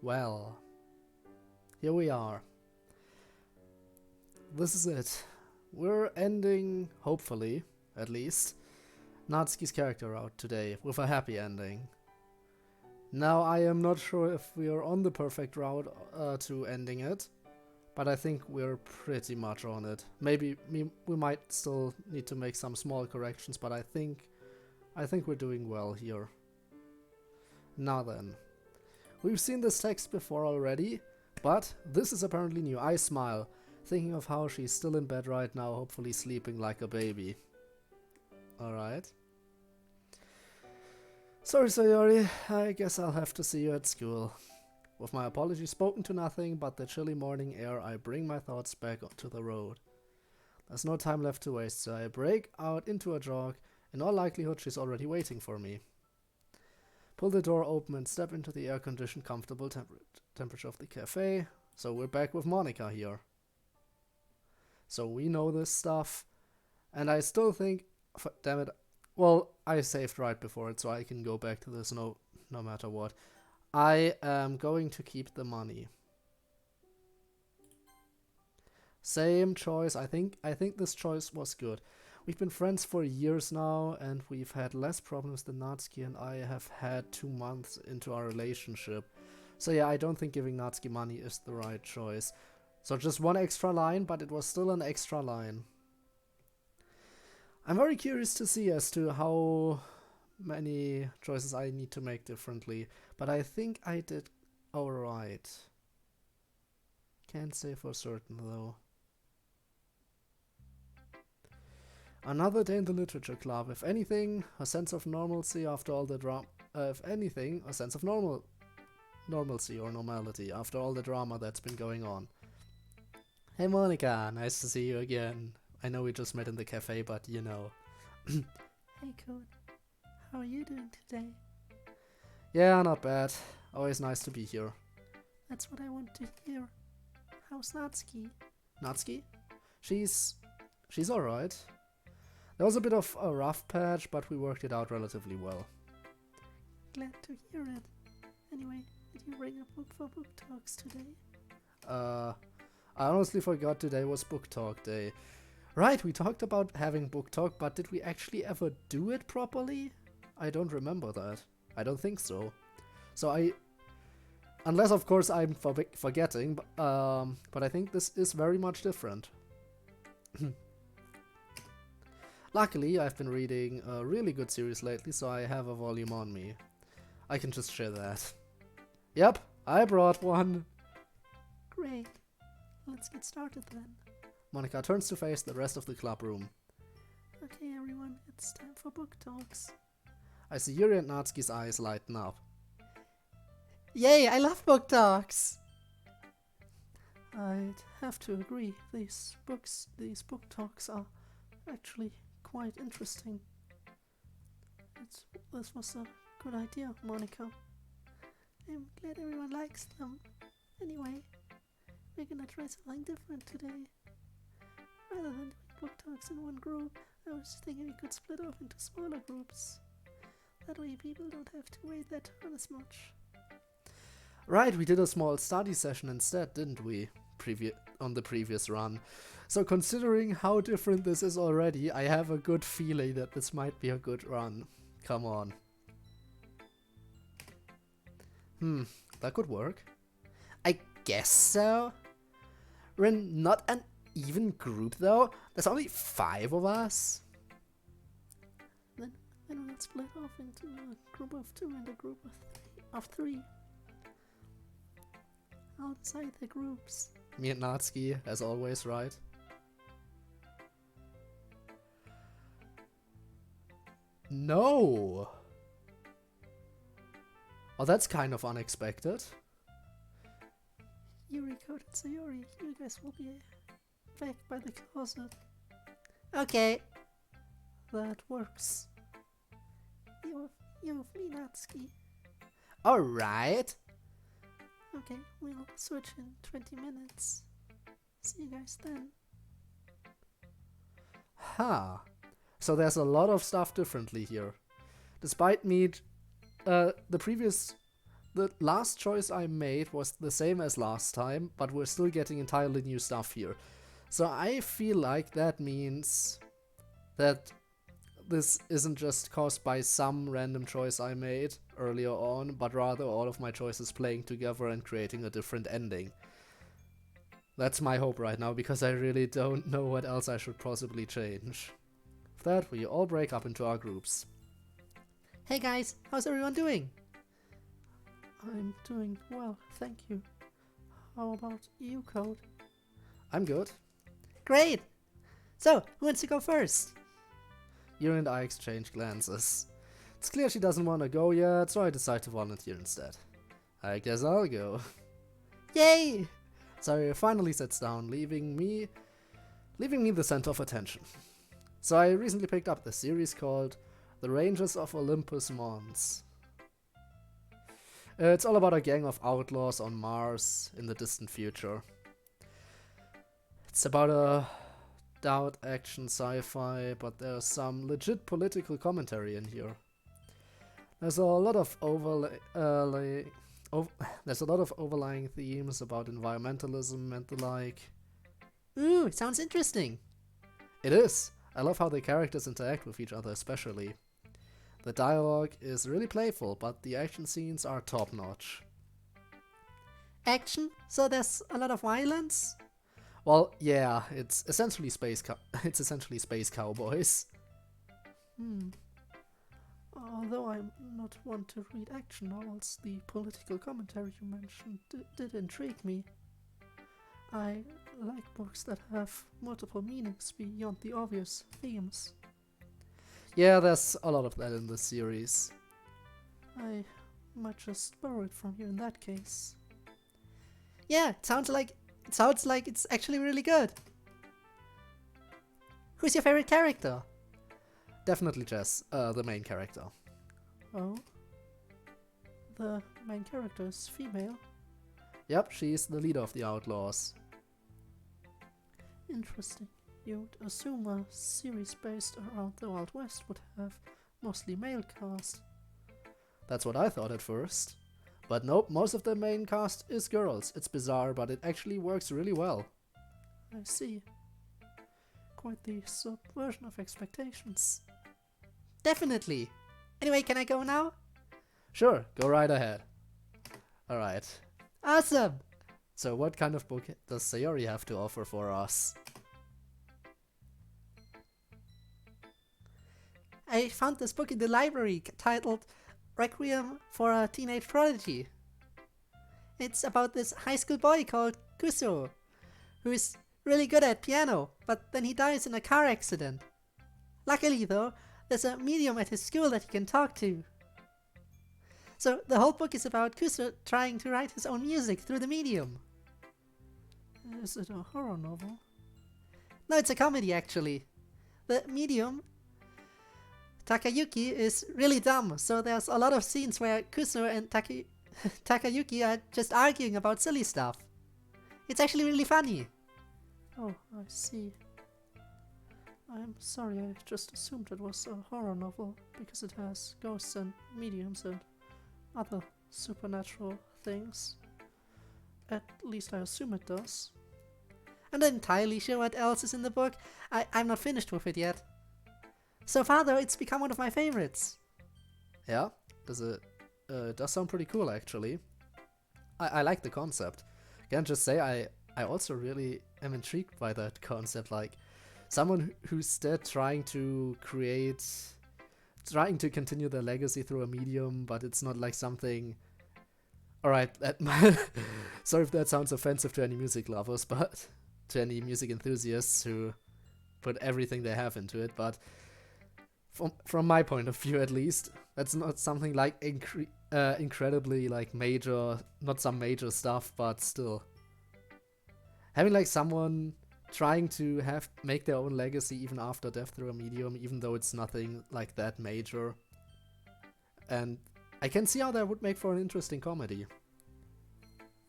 Well, here we are. This is it. We're ending, hopefully, at least, Natsuki's character out today with a happy ending. Now, I am not sure if we are on the perfect route to ending it, but I think we're pretty much on it. Maybe we might still need to make some small corrections, but I think we're doing well here. Now then, we've seen this text before already, but this is apparently new. I smile, thinking of how she's still in bed right now, hopefully sleeping like a baby. Alright. Sorry, Sayori, I guess I'll have to see you at school. With my apologies spoken to nothing but the chilly morning air, I bring my thoughts back onto the road. There's no time left to waste, so I break out into a jog. In all likelihood, she's already waiting for me. Pull the door open and step into the air-conditioned, comfortable temperature of the cafe. So we're back with Monika here. So we know this stuff. And I still think... Damn it. Well, I saved right before it, so I can go back to this no matter what. I am going to keep the money. Same choice. I think this choice was good. We've been friends for years now, and we've had less problems than Natsuki and I have had 2 months into our relationship. So yeah, I don't think giving Natsuki money is the right choice. So just one extra line, but it was still an extra line. I'm very curious to see as to how many choices I need to make differently, but I think I did alright. Can't say for certain though. Another day in the literature club. If anything, a sense of normalcy after all the drama. If anything, a sense of normalcy or normality after all the drama that's been going on. Hey Monika, nice to see you again. I know we just met in the cafe, but you know. Hey Code, how are you doing today? Yeah, not bad. Always nice to be here. That's what I want to hear. How's Natsuki? Natsuki? She's alright. There was a bit of a rough patch, but we worked it out relatively well. Glad to hear it. Anyway, did you bring a book for book talks today? I honestly forgot today was book talk day. Right, we talked about having book talk, but did we actually ever do it properly? I don't remember that. I don't think so. So unless of course I'm forgetting, but I think this is very much different. Luckily, I've been reading a really good series lately, so I have a volume on me. I can just share that. Yep, I brought one. Great. Let's get started then. Monika turns to face the rest of the club room. Okay everyone, it's time for book talks. I see Yuri and Natsuki's eyes lighten up. Yay, I love book talks! I'd have to agree, these book talks are actually quite interesting. This was a good idea, Monika. I'm glad everyone likes them. Anyway, we're gonna try something different today. Rather than doing book talks in one group, I was thinking we could split off into smaller groups. That way people don't have to wait their turn as much. Right, we did a small study session instead, didn't we? On the previous run. So considering how different this is already, I have a good feeling that this might be a good run. Come on. That could work. I guess so. We're not an even group though. There's only 5 of us. Then we'll split off into a group of 2 and a group of 3. I'll decide the groups. Me and Natsuki, as always, right? No! Oh, that's kind of unexpected. Yuri, Code, and Sayori, you guys will be back by the closet. Okay. That works. You have me, Natsuki. Alright. Okay, we'll switch in 20 minutes. See you guys then. Huh. So there's a lot of stuff differently here. Despite me, the the last choice I made was the same as last time, but we're still getting entirely new stuff here. So I feel like that means that this isn't just caused by some random choice I made earlier on, but rather all of my choices playing together and creating a different ending. That's my hope right now, because I really don't know what else I should possibly change. With that, we all break up into our groups. Hey guys, how's everyone doing? I'm doing well, thank you. How about you, Code? I'm good. Great! So, who wants to go first? Yuri and I exchange glances. It's clear she doesn't want to go yet, so I decide to volunteer instead. I guess I'll go. Yay! Sayori finally sits down, leaving me the center of attention. So I recently picked up the series called The Rangers of Olympus Mons. It's all about a gang of outlaws on Mars in the distant future. It's about a doubt action sci-fi, but there's some legit political commentary in here. There's a lot of overlying themes about environmentalism and the like. Ooh, sounds interesting. It is. I love how the characters interact with each other especially. The dialogue is really playful, but the action scenes are top-notch. Action? So there's a lot of violence? Well, yeah, it's essentially space cowboys. Although I'm not one to read action novels, the political commentary you mentioned did intrigue me. I like books that have multiple meanings beyond the obvious themes. Yeah, there's a lot of that in this series. I might just borrow it from you in that case. Yeah, it sounds like it's actually really good. Who's your favorite character? Definitely Jess, the main character. Oh? The main character is female? Yep, she's the leader of the outlaws. Interesting. You'd assume a series based around the Wild West would have mostly male cast. That's what I thought at first. But nope, most of the main cast is girls. It's bizarre, but it actually works really well. I see. Quite the subversion of expectations. Definitely! Anyway, can I go now? Sure, go right ahead. Alright. Awesome! So what kind of book does Sayori have to offer for us? I found this book in the library titled Requiem for a Teenage Prodigy. It's about this high school boy called Kuso, who is really good at piano, but then he dies in a car accident. Luckily though, there's a medium at his school that he can talk to. So the whole book is about Kuso trying to write his own music through the medium. Is it a horror novel? No, it's a comedy actually. The medium, Takayuki, is really dumb, so there's a lot of scenes where Kuso and Takayuki are just arguing about silly stuff. It's actually really funny. Oh, I see. I'm sorry, I just assumed it was a horror novel because it has ghosts and mediums and other supernatural things. At least I assume it does. I'm not entirely sure what else is in the book. I'm not finished with it yet. So far though, it's become one of my favorites. Yeah, it does sound pretty cool actually. I like the concept. Can't just say I also really am intrigued by that concept, like someone who's dead trying to continue their legacy through a medium, but it's not like something. Alright, sorry if that sounds offensive to any music lovers, but to any music enthusiasts who put everything they have into it, but from my point of view at least, that's not something like incredibly like major, not some major stuff, but still. Having like someone trying to make their own legacy even after death through a medium, even though it's nothing like that major. And I can see how that would make for an interesting comedy.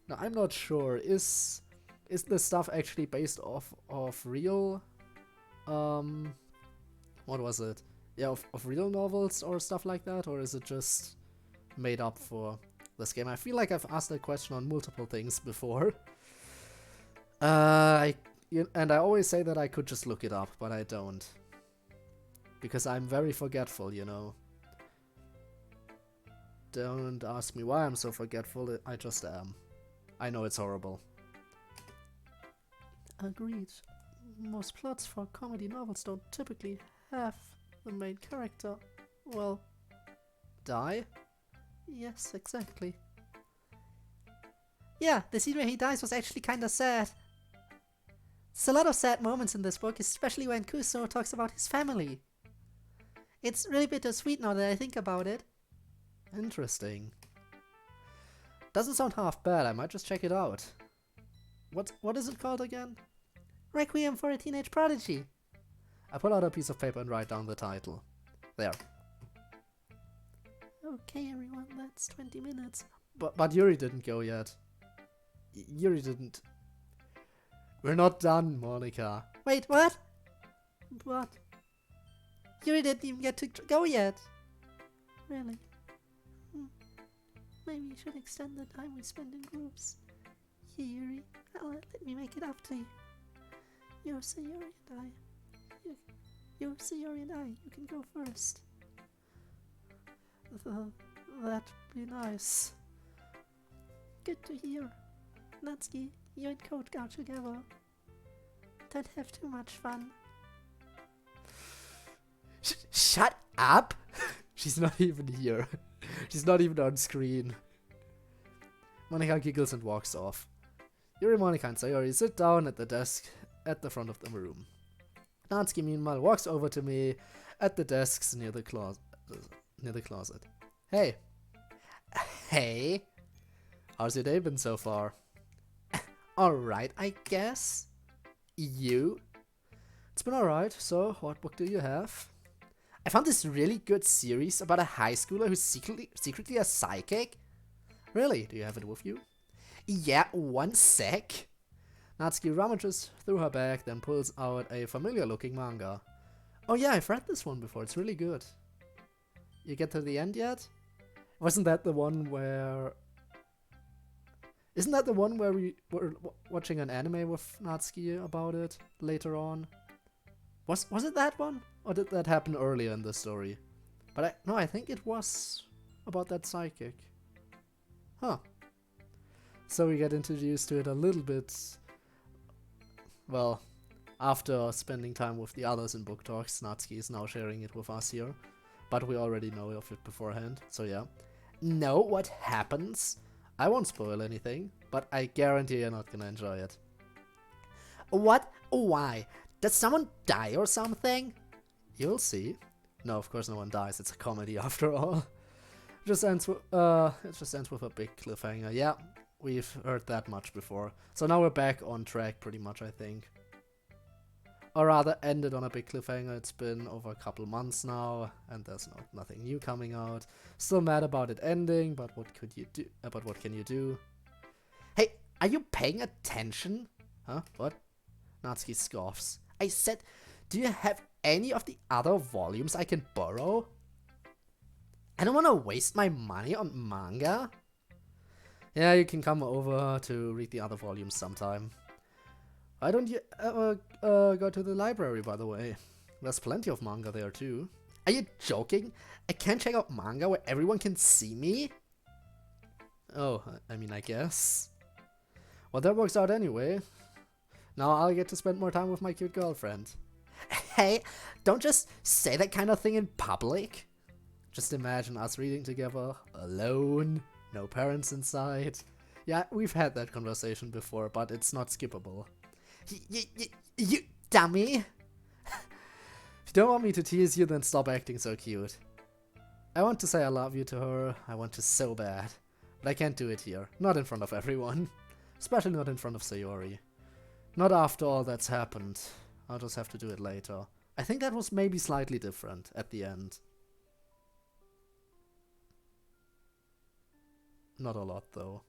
Now I'm not sure, is this stuff actually based off of real what was it? Yeah, of real novels or stuff like that, or is it just made up for this game? I feel like I've asked that question on multiple things before. And I always say that I could just look it up, but I don't. Because I'm very forgetful, you know. Don't ask me why I'm so forgetful, I just am. I know it's horrible. Agreed. Most plots for comedy novels don't typically have the main character, well, Die? yes, exactly. Yeah, the scene where he dies was actually kinda sad. There's a lot of sad moments in this book, especially when Kuso talks about his family. It's really bittersweet now that I think about it. Interesting. Doesn't sound half bad, I might just check it out. What is it called again? Requiem for a Teenage Prodigy. I pull out a piece of paper and write down the title. There. Okay, everyone, that's 20 minutes. But Yuri didn't go yet. Yuri didn't. We're not done, Monica. Wait, what? What? Yuri didn't even get to go yet. Really? Maybe you should extend the time we spend in groups. Here, Yuri, let me make it up to you. You're Sayori and I. You're Sayori and I. You can go first. That'd be nice. Good to hear. Natsuki, you and CodeErr together. Don't have too much fun. Shut up! She's not even here. She's not even on screen. Monica giggles and walks off. Yuri, Monica, and Sayori sit down at the desk at the front of the room. Natsuki, meanwhile, walks over to me at the desks near the closet. Hey. Hey. How's your day been so far? Alright, I guess. You? It's been alright, so what book do you have? I found this really good series about a high schooler who's secretly a psychic. Really? Do you have it with you? Yeah, one sec. Natsuki rummages through her bag, then pulls out a familiar looking manga. Oh yeah, I've read this one before, it's really good. You get to the end yet? Wasn't that the one where... Isn't that the one where we were watching an anime with Natsuki about it later on? Was it that one? Or did that happen earlier in the story? But I think it was about that psychic. Huh. So we get introduced to it a little bit, well, after spending time with the others in book talks. Natsuki is now sharing it with us here. But we already know of it beforehand, so yeah. Know what happens? I won't spoil anything, but I guarantee you're not gonna enjoy it. What? Why? Does someone die or something? You'll see. No, of course no one dies, it's a comedy after all. It just ends with a big cliffhanger. Yeah, we've heard that much before. So now we're back on track pretty much, I think. Or rather, ended on a big cliffhanger. It's been over a couple months now, and there's nothing new coming out. Still mad about it ending, but what could you do? But what can you do? Hey, are you paying attention? Huh? What? Natsuki scoffs. I said, do you have any of the other volumes I can borrow? I don't want to waste my money on manga. Yeah, you can come over to read the other volumes sometime. Why don't you ever go to the library, by the way? There's plenty of manga there, too. Are you joking? I can't check out manga where everyone can see me? Oh, I mean, I guess. Well, that works out anyway. Now I'll get to spend more time with my cute girlfriend. Hey, don't just say that kind of thing in public. Just imagine us reading together, alone, no parents inside. Yeah, we've had that conversation before, but it's not skippable. You dummy! If you don't want me to tease you, then stop acting so cute. I want to say I love you to her, I want to so bad. But I can't do it here, not in front of everyone. Especially not in front of Sayori. Not after all that's happened. I'll just have to do it later. I think that was maybe slightly different at the end. Not a lot, though.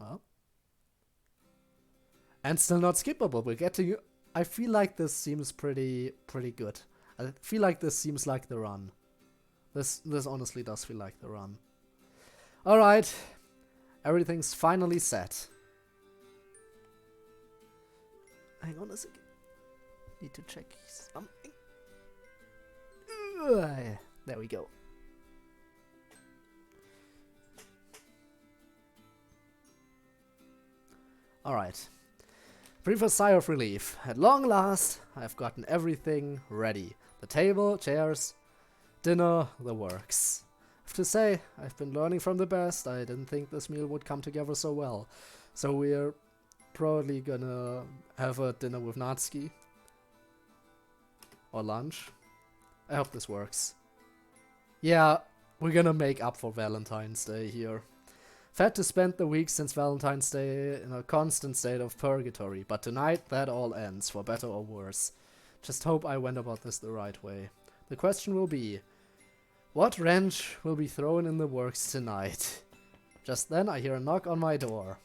Well. And still not skippable. We're getting... I feel like this seems pretty good. I feel like this seems like the run. This honestly does feel like the run. Alright. Everything's finally set. Hang on a second. Need to check something. There we go. Alright. Breathe a sigh of relief. At long last, I've gotten everything ready. The table, chairs, dinner, the works. I have to say, I've been learning from the best. I didn't think this meal would come together so well. So we're probably gonna have a dinner with Natsuki. Or lunch. I hope this works. Yeah, we're gonna make up for Valentine's Day here. I've had to spend the week since Valentine's Day in a constant state of purgatory, but tonight that all ends, for better or worse. Just hope I went about this the right way. The question will be, what wrench will be thrown in the works tonight? Just then I hear a knock on my door.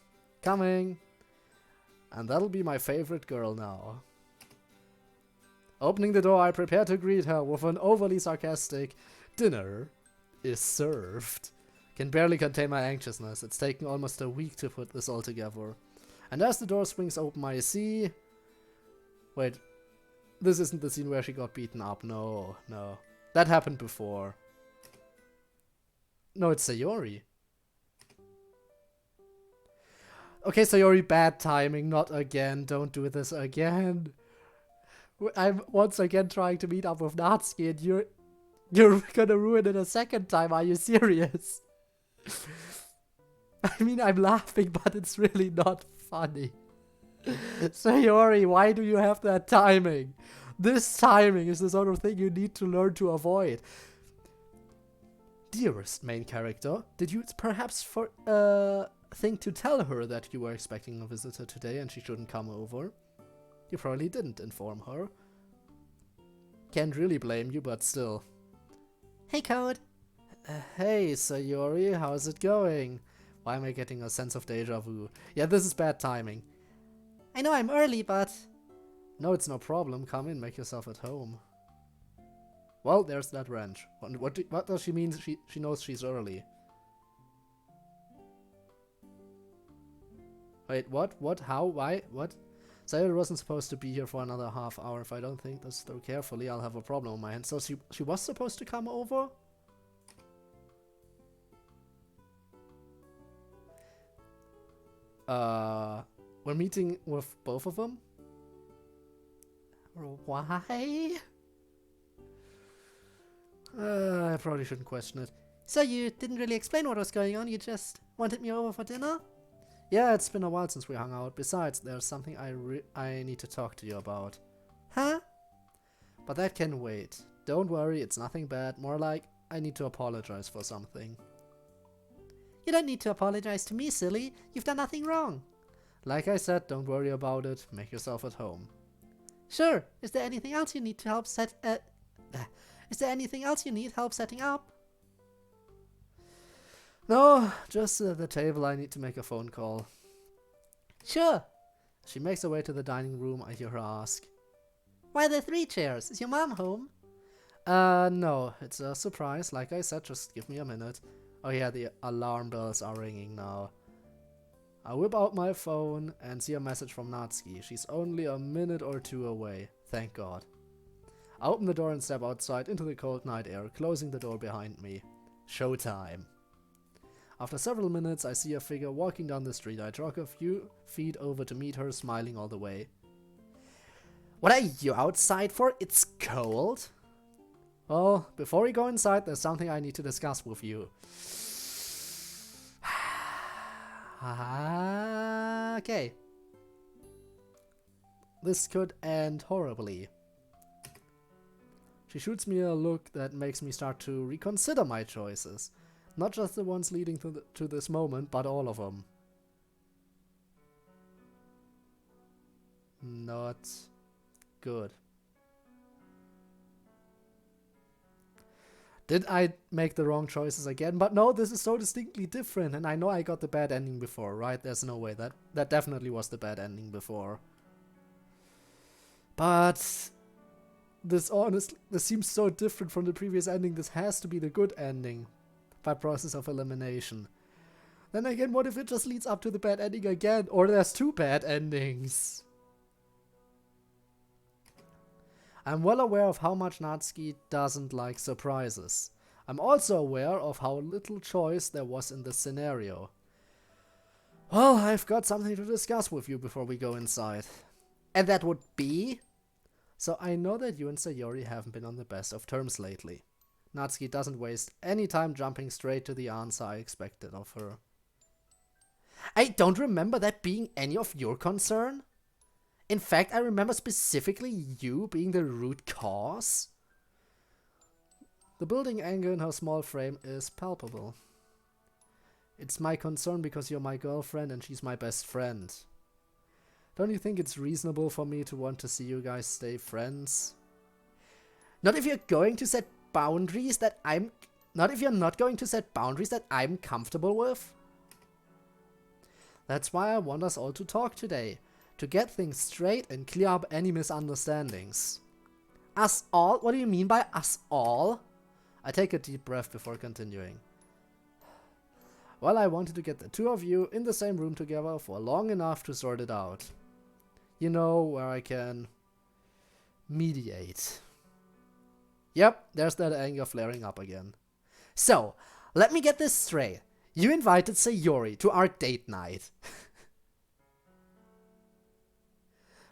Coming! And that'll be my favorite girl now. Opening the door, I prepare to greet her with an overly sarcastic, "Dinner is served." Can barely contain my anxiousness. It's taken almost a week to put this all together. And as the door swings open, I see... Wait, this isn't the scene where she got beaten up. No, no. That happened before. No, it's Sayori. Okay, Sayori, bad timing. Not again. Don't do this again. I'm once again trying to meet up with Natsuki and you're gonna ruin it a second time. Are you serious? I mean, I'm laughing, but it's really not funny. Sayori, why do you have that timing? This timing is the sort of thing you need to learn to avoid. Dearest main character, did you perhaps think to tell her that you were expecting a visitor today and she shouldn't come over? You probably didn't inform her. Can't really blame you, but still. Hey, Code. Hey, Sayori, how's it going? Why am I getting a sense of deja vu? Yeah, this is bad timing. I know I'm early, but... No, it's no problem. Come in, make yourself at home. Well, there's that wrench. What does she mean she knows she's early? Wait, what? What? How? Why? What? Sayori wasn't supposed to be here for another half hour. If I don't think this through carefully, I'll have a problem on my hands. So she was supposed to come over? We're meeting with both of them? Why? I probably shouldn't question it. So you didn't really explain what was going on, you just wanted me over for dinner? Yeah, it's been a while since we hung out. Besides, there's something I need to talk to you about. Huh? But that can wait. Don't worry, it's nothing bad. More like, I need to apologize for something. You don't need to apologize to me, silly. You've done nothing wrong. Like I said, don't worry about it. Make yourself at home. Sure. Is there anything else you need to help Is there anything else you need help setting up? No, just the table. I need to make a phone call. Sure. She makes her way to the dining room. I hear her ask, "Why are there 3 chairs? Is your mom home?" No, it's a surprise. Like I said, just give me a minute. Oh yeah, the alarm bells are ringing now. I whip out my phone and see a message from Natsuki. She's only a minute or 2 away. Thank God. I open the door and step outside into the cold night air, closing the door behind me. Showtime. After several minutes, I see a figure walking down the street. I jog a few feet over to meet her, smiling all the way. What are you outside for? It's cold. Well, before we go inside, there's something I need to discuss with you. Okay. This could end horribly. She shoots me a look that makes me start to reconsider my choices. Not just the ones leading to this moment, but all of them. Not good. Did I make the wrong choices again? But no, this is so distinctly different, and I know I got the bad ending before, right? There's no way. That definitely was the bad ending before. But this seems so different from the previous ending. This has to be the good ending by process of elimination. Then again, what if it just leads up to the bad ending again? Or there's two bad endings? I'm well aware of how much Natsuki doesn't like surprises. I'm also aware of how little choice there was in this scenario. Well, I've got something to discuss with you before we go inside. And that would be... So I know that you and Sayori haven't been on the best of terms lately. Natsuki doesn't waste any time jumping straight to the answer I expected of her. I don't remember that being any of your concern. In fact, I remember specifically you being the root cause. The building anger in her small frame is palpable. It's my concern because you're my girlfriend and she's my best friend. Don't you think it's reasonable for me to want to see you guys stay friends? Not if you're going to set boundaries that I'm... Not if you're not going to set boundaries that I'm comfortable with. That's why I want us all to talk today. To get things straight and clear up any misunderstandings. Us all? What do you mean by us all? I take a deep breath before continuing. Well, I wanted to get the two of you in the same room together for long enough to sort it out. You know, where I can mediate. Yep, there's that anger flaring up again. So, let me get this straight. You invited Sayori to our date night.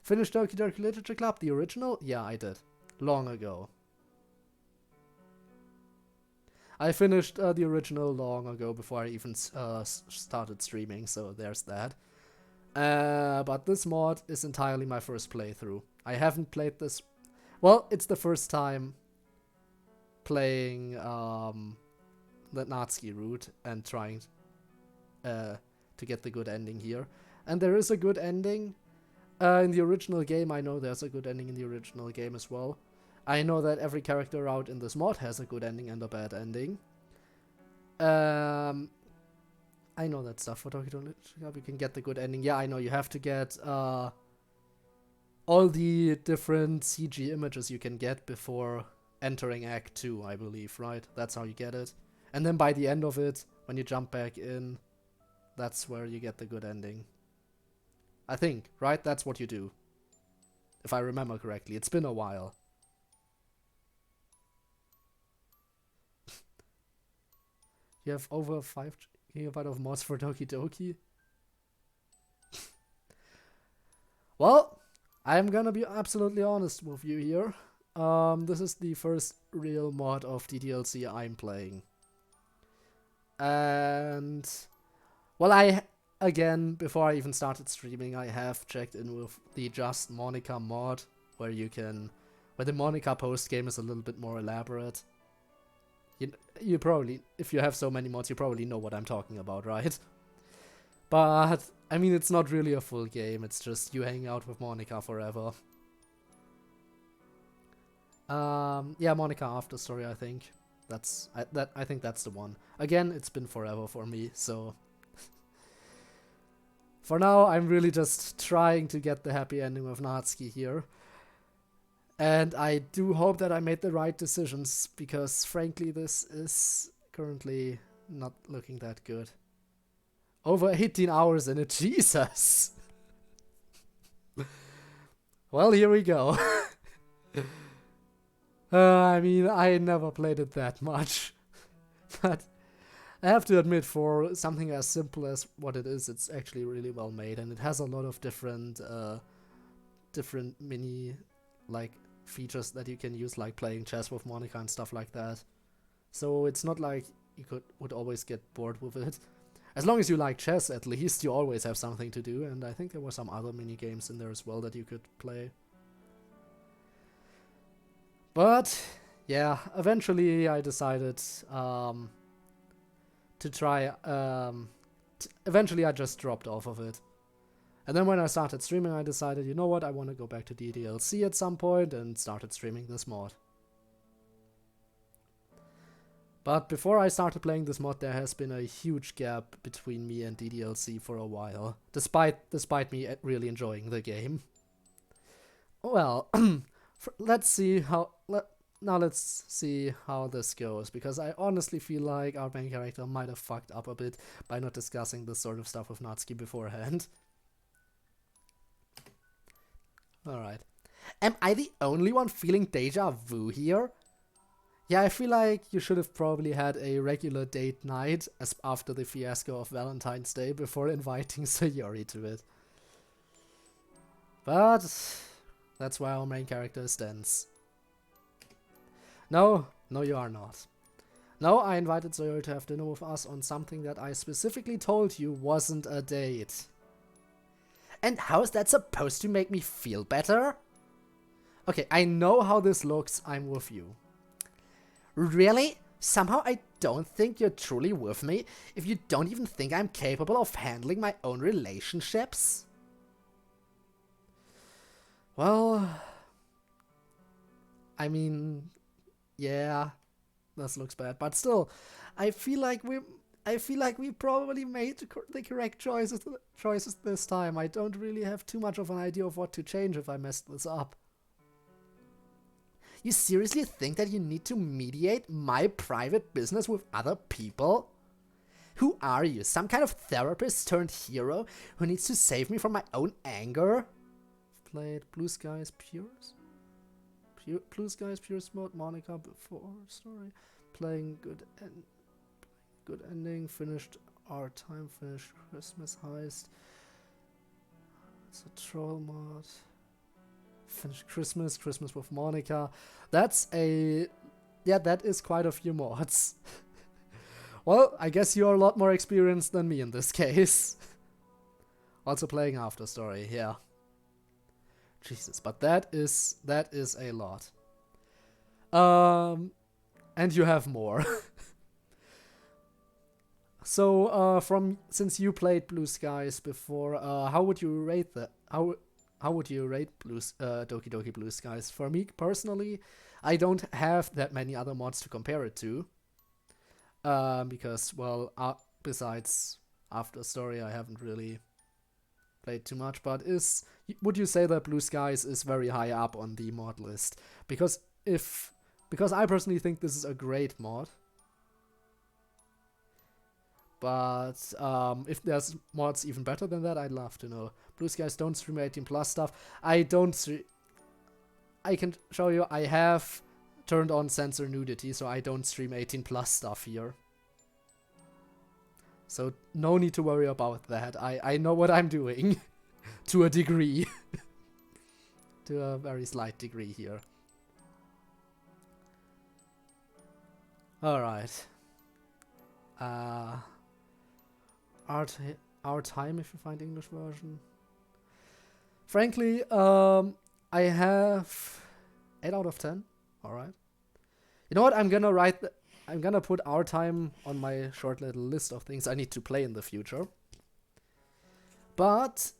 Finished Doki Doki Literature Club, the original? Yeah, I did. Long ago. I finished the original long ago before I even started streaming, so there's that. But this mod is entirely my first playthrough. I haven't played this... Well, it's the first time playing the Natsuki route and trying to get the good ending here. And there is a good ending. In the original game, I know there's a good ending in the original game as well. I know that every character out in this mod has a good ending and a bad ending. I know that stuff. For Doki Doki you can get the good ending. Yeah, I know you have to get all the different CG images you can get before entering Act 2, I believe, right? That's how you get it. And then by the end of it, when you jump back in, that's where you get the good ending. I think, right? That's what you do. If I remember correctly. It's been a while. You have over 5 GB of mods for Doki Doki? Well, I'm gonna be absolutely honest with you here. This is the first real mod of DDLC I'm playing. And... Well, again, before I even started streaming, I have checked in with the Just Monica mod, where the Monica post-game is a little bit more elaborate. You probably, if you have so many mods, you probably know what I'm talking about, right? But, I mean, it's not really a full game, it's just you hanging out with Monica forever. Yeah, Monica After Story, I think. I think that's the one. Again, it's been forever for me, so... For now, I'm really just trying to get the happy ending with Natsuki here. And I do hope that I made the right decisions, because frankly, this is currently not looking that good. Over 18 hours in it, Jesus! Well, here we go. I mean, I never played it that much. But I have to admit, for something as simple as what it is, it's actually really well made, and it has a lot of different mini, like, features that you can use, like playing chess with Monica and stuff like that. So it's not like you would always get bored with it. As long as you like chess, at least, you always have something to do, and I think there were some other mini games in there as well that you could play. But, yeah, eventually I decided to try, eventually I just dropped off of it. And then when I started streaming, I decided, you know what, I want to go back to DDLC at some point, and started streaming this mod. But before I started playing this mod, there has been a huge gap between me and DDLC for a while, despite me really enjoying the game. Well, let's see how. Now let's see how this goes, because I honestly feel like our main character might have fucked up a bit by not discussing this sort of stuff with Natsuki beforehand. Alright. Am I the only one feeling deja vu here? Yeah, I feel like you should have probably had a regular date night as after the fiasco of Valentine's Day before inviting Sayori to it. But that's why our main character stands. No, you are not. No, I invited Sayori to have dinner with us on something that I specifically told you wasn't a date. And how is that supposed to make me feel better? Okay, I know how this looks, I'm with you. Really? Somehow I don't think you're truly with me if you don't even think I'm capable of handling my own relationships? Well, I mean, yeah, this looks bad, but still, I feel like we probably made the correct choices this time. I don't really have too much of an idea of what to change if I messed this up. You seriously think that you need to mediate my private business with other people? Who are you? Some kind of therapist turned hero who needs to save me from my own anger? Played Blue Skies Pures? Blue Skies Pures mode, Monica before story. Playing good ending, finished our time, finished Christmas heist. It's a troll mod. Finished Christmas with Monica. That is quite a few mods. Well, I guess you're a lot more experienced than me in this case. Also playing After Story, yeah. Jesus, but that is a lot. And you have more. So, since you played Blue Skies before, how would you rate that? How would you rate Doki Doki Blue Skies? For me personally, I don't have that many other mods to compare it to. Because, well, besides After Story, I haven't really played too much. But would you say that Blue Skies is very high up on the mod list? Because I personally think this is a great mod. But if there's mods even better than that, I'd love to know. Blue Skies don't stream 18+ stuff. I can show you, I have turned on censor nudity, so I don't stream 18+ stuff here. So no need to worry about that. I know what I'm doing. To a degree. To a very slight degree here. Alright. Our time, if you find English version. Frankly, I have 8 out of 10. Alright. You know what? I'm gonna put our time on my short little list of things I need to play in the future. But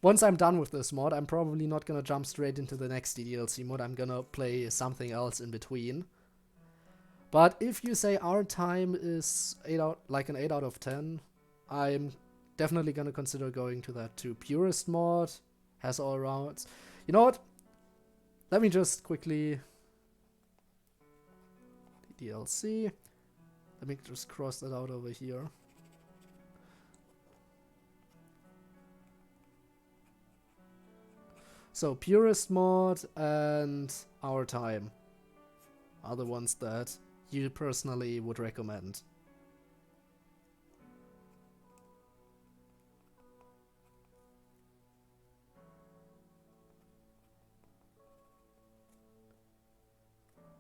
once I'm done with this mod, I'm probably not gonna jump straight into the next DLC mod. I'm gonna play something else in between. But if you say our time is an 8 out of 10, I'm definitely gonna consider going to that too. Purist mod has all rounds. You know what? Let me just quickly DLC. Let me just cross that out over here. So Purist mod and Our Time are the ones that you personally would recommend.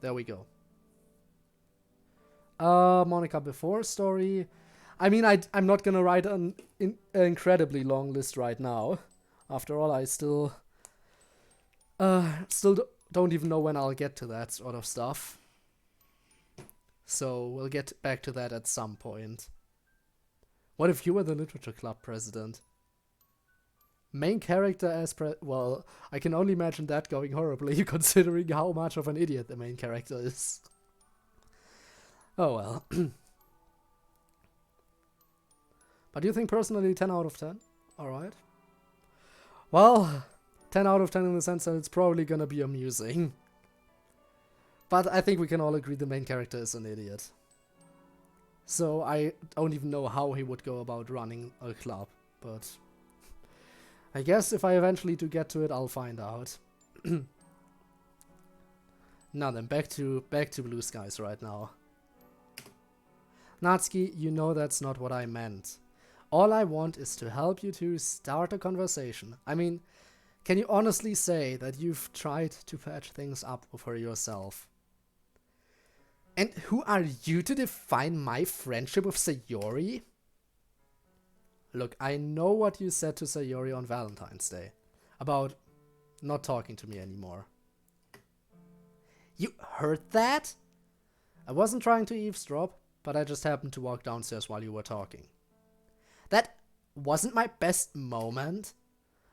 There we go. Monica before story. I mean, I'm not gonna write an incredibly long list right now. After all, I still don't even know when I'll get to that sort of stuff. So we'll get back to that at some point. What if you were the literature club president? Main character as well, I can only imagine that going horribly, considering how much of an idiot the main character is. Oh well. But do you think personally 10 out of 10? Alright. Well, 10 out of 10 in the sense that it's probably gonna be amusing. But I think we can all agree the main character is an idiot. So I don't even know how he would go about running a club, but I guess if I eventually do get to it, I'll find out. Now then, back to blue skies right now. Natsuki, you know that's not what I meant. All I want is to help you to start a conversation. I mean, can you honestly say that you've tried to patch things up with her yourself? And who are you to define my friendship with Sayori? Look, I know what you said to Sayori on Valentine's Day. About not talking to me anymore. You heard that? I wasn't trying to eavesdrop, but I just happened to walk downstairs while you were talking. That wasn't my best moment.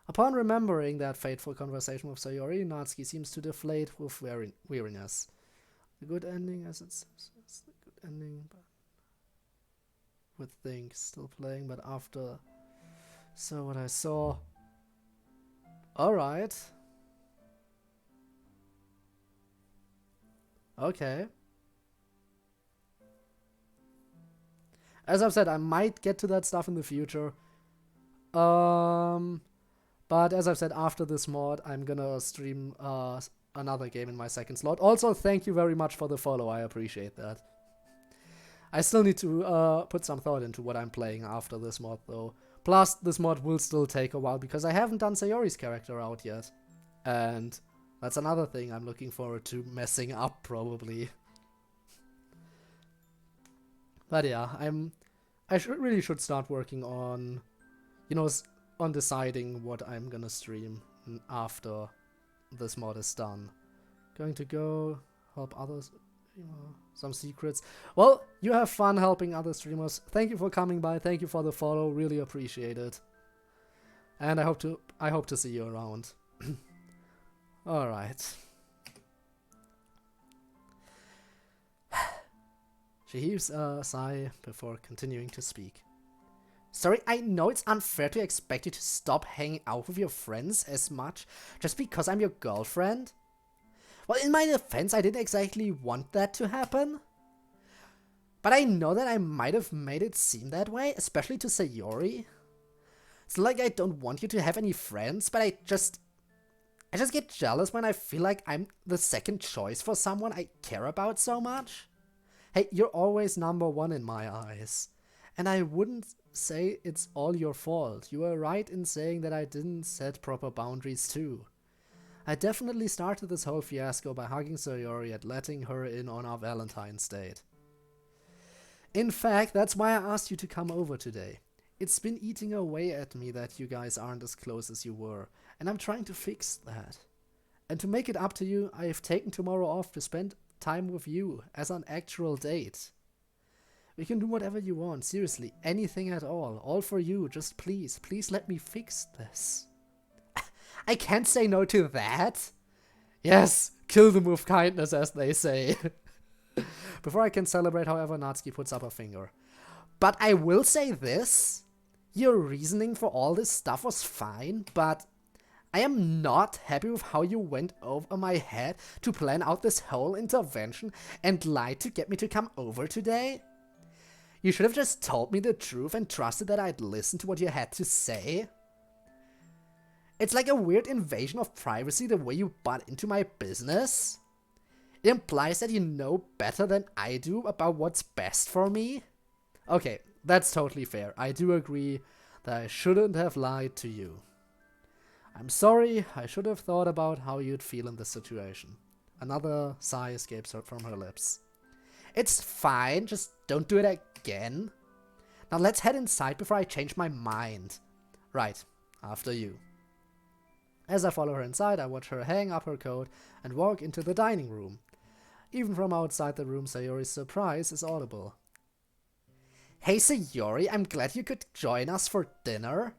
Upon remembering that fateful conversation with Sayori, Natsuki seems to deflate with weariness. The good ending, as it's the good ending, but would think still playing, but after so what I saw. Alright. Okay. As I've said, I might get to that stuff in the future. But as I've said, after this mod, I'm gonna stream another game in my second slot. Also, thank you very much for the follow. I appreciate that. I still need to put some thought into what I'm playing after this mod, though. Plus, this mod will still take a while because I haven't done Sayori's character out yet. And that's another thing I'm looking forward to messing up, probably. But yeah, I really should start working on, you know, on deciding what I'm gonna stream after this mod is done. Going to go help others, you know, some secrets. Well, you have fun helping other streamers. Thank you for coming by. Thank you for the follow. Really appreciate it. And I hope to see you around. All right. She heaves a sigh before continuing to speak. Sorry, I know it's unfair to expect you to stop hanging out with your friends as much just because I'm your girlfriend. Well, in my defense, I didn't exactly want that to happen. But I know that I might have made it seem that way, especially to Sayori. It's not like I don't want you to have any friends, but I just get jealous when I feel like I'm the second choice for someone I care about so much. Hey, you're always number one in my eyes. And I wouldn't say it's all your fault. You were right in saying that I didn't set proper boundaries too. I definitely started this whole fiasco by hugging Sayori and letting her in on our Valentine's date. In fact, that's why I asked you to come over today. It's been eating away at me that you guys aren't as close as you were, and I'm trying to fix that. And to make it up to you, I have taken tomorrow off to spend time with you as an actual date. We can do whatever you want, seriously, anything at all for you, just please let me fix this. I can't say no to that. Yes, kill them with kindness, as they say. Before I can celebrate, however, Natsuki puts up a finger. But I will say this. Your reasoning for all this stuff was fine, but I am not happy with how you went over my head to plan out this whole intervention and lied to get me to come over today. You should have just told me the truth and trusted that I'd listen to what you had to say. It's like a weird invasion of privacy the way you butt into my business. It implies that you know better than I do about what's best for me. Okay, that's totally fair. I do agree that I shouldn't have lied to you. I'm sorry, I should have thought about how you'd feel in this situation. Another sigh escapes from her lips. It's fine, just don't do it again. Now let's head inside before I change my mind. Right, after you. As I follow her inside, I watch her hang up her coat and walk into the dining room. Even from outside the room, Sayori's surprise is audible. Hey Sayori, I'm glad you could join us for dinner.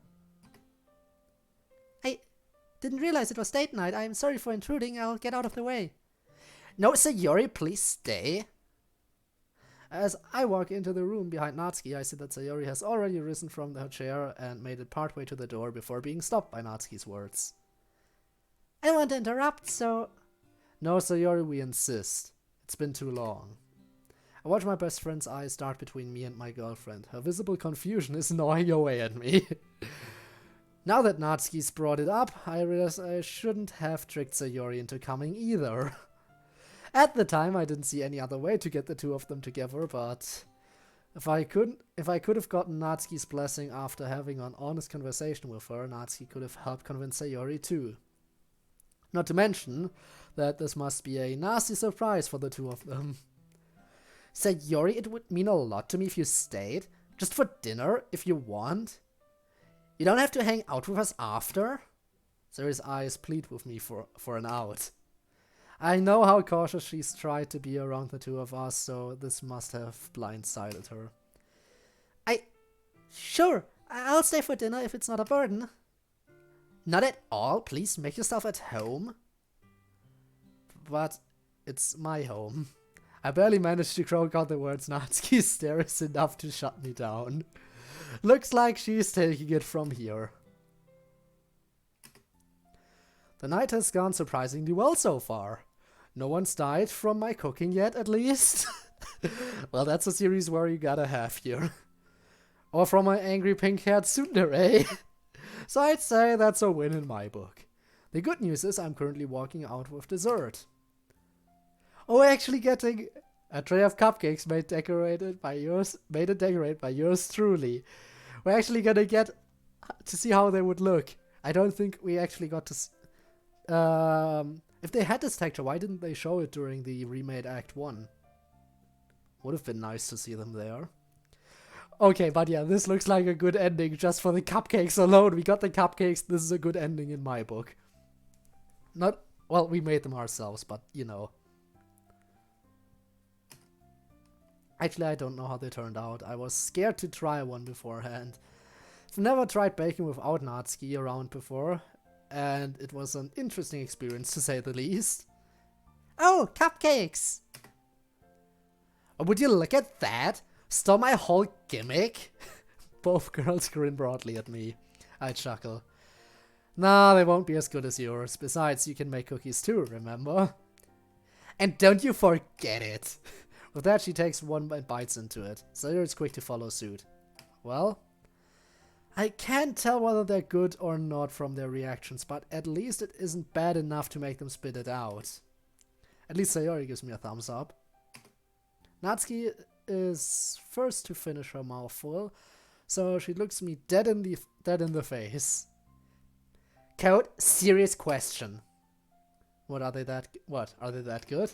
I didn't realize it was date night. I'm sorry for intruding. I'll get out of the way. No, Sayori, please stay. As I walk into the room behind Natsuki, I see that Sayori has already risen from her chair and made it partway to the door before being stopped by Natsuki's words. I don't want to interrupt, so... No, Sayori, we insist. It's been too long. I watch my best friend's eyes dart between me and my girlfriend. Her visible confusion is gnawing away at me. Now that Natsuki's brought it up, I realize I shouldn't have tricked Sayori into coming either. At the time, I didn't see any other way to get the two of them together, but if I could have gotten Natsuki's blessing after having an honest conversation with her, Natsuki could have helped convince Sayori too. Not to mention that this must be a nasty surprise for the two of them. Sayori, it would mean a lot to me if you stayed. Just for dinner, if you want. You don't have to hang out with us after. Sayori's eyes plead with me for an out. I know how cautious she's tried to be around the two of us, so this must have blindsided her. Sure, I'll stay for dinner if it's not a burden. Not at all, please make yourself at home. But it's my home. I barely managed to croak out the words. Natsuki's stare is enough to shut me down. Looks like she's taking it from here. The night has gone surprisingly well so far. No one's died from my cooking yet, at least. Well, that's a series where you gotta have here. Or from my angry pink-haired tsundere. So I'd say that's a win in my book. The good news is I'm currently walking out with dessert. Oh, we're actually getting a tray of cupcakes made and decorated by yours truly. We're actually gonna get to see how they would look. I don't think we actually got to... if they had this texture, why didn't they show it during the remade Act 1? Would have been nice to see them there. Okay, but yeah, this looks like a good ending just for the cupcakes alone. We got the cupcakes, this is a good ending in my book. Not... well, we made them ourselves, but, you know. Actually, I don't know how they turned out. I was scared to try one beforehand. I've never tried baking without Natsuki around before, and it was an interesting experience to say the least. Oh, cupcakes! Oh, would you look at that? Stole my whole gimmick? Both girls grin broadly at me. I chuckle. Nah, they won't be as good as yours. Besides, you can make cookies too, remember? And don't you forget it! With that, she takes one and bites into it. Sayori's quick to follow suit. Well, I can't tell whether they're good or not from their reactions, but at least it isn't bad enough to make them spit it out. At least Sayori gives me a thumbs up. Natsuki is first to finish her mouthful, so she looks me dead in the face. Code, serious question. Are they that good?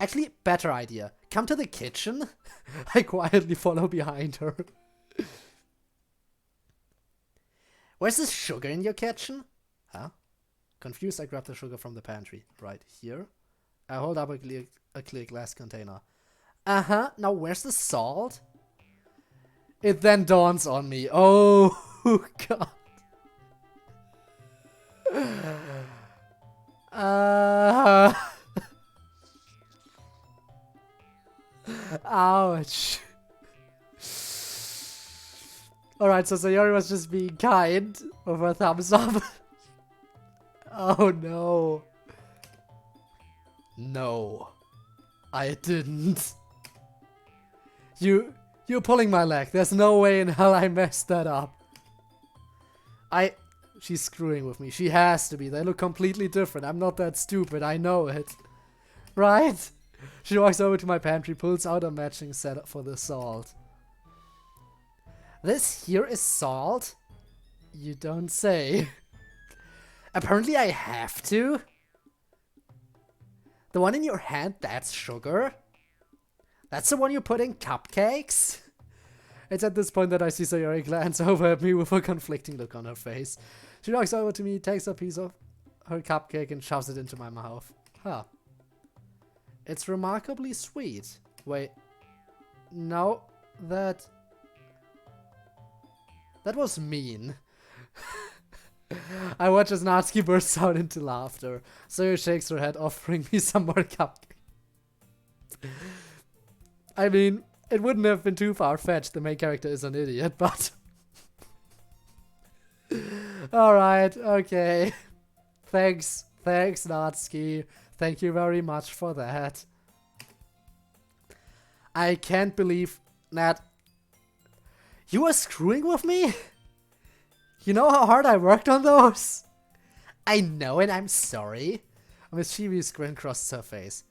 Actually, better idea. Come to the kitchen. I quietly follow behind her. Where's the sugar in your kitchen? Huh? Confused, I grab the sugar from the pantry. Right here. I hold up a clear glass container. Uh-huh. Now where's the salt? It then dawns on me. Oh, God. Ouch. Alright, so Sayori was just being kind with her thumbs up. Oh no. No. I didn't. You're pulling my leg. There's no way in hell I messed that up. She's screwing with me. She has to be. They look completely different. I'm not that stupid. I know it. Right? She walks over to my pantry, pulls out a matching set for the salt. This here is salt? You don't say. Apparently I have to. The one in your hand, that's sugar? That's the one you put in cupcakes? It's at this point that I see Sayori glance over at me with a conflicting look on her face. She walks over to me, takes a piece of her cupcake and shoves it into my mouth. Huh. It's remarkably sweet. Wait. No, that was mean. I watch as Natsuki bursts out into laughter. Sayori shakes her head, offering me some more cupcake. I mean, it wouldn't have been too far-fetched. The main character is an idiot, but... Alright, okay. Thanks Thanks, Natsuki. Thank you very much for that. I can't believe, Nat, you were screwing with me? You know how hard I worked on those? I know, and I'm sorry. A mischievous grin crosses her face.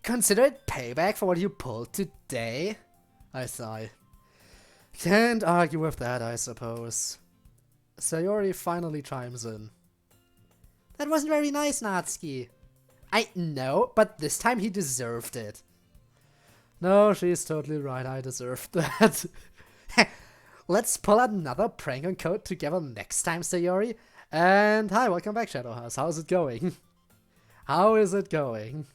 Consider it payback for what you pulled today? I sigh. Can't argue with that, I suppose. Sayori finally chimes in. That wasn't very nice, Natsuki. I know, but this time he deserved it. No, she's totally right, I deserved that. Let's pull out another prank on Code together next time, Sayori. And hi, welcome back, Shadowhouse. How's it going? How is it going?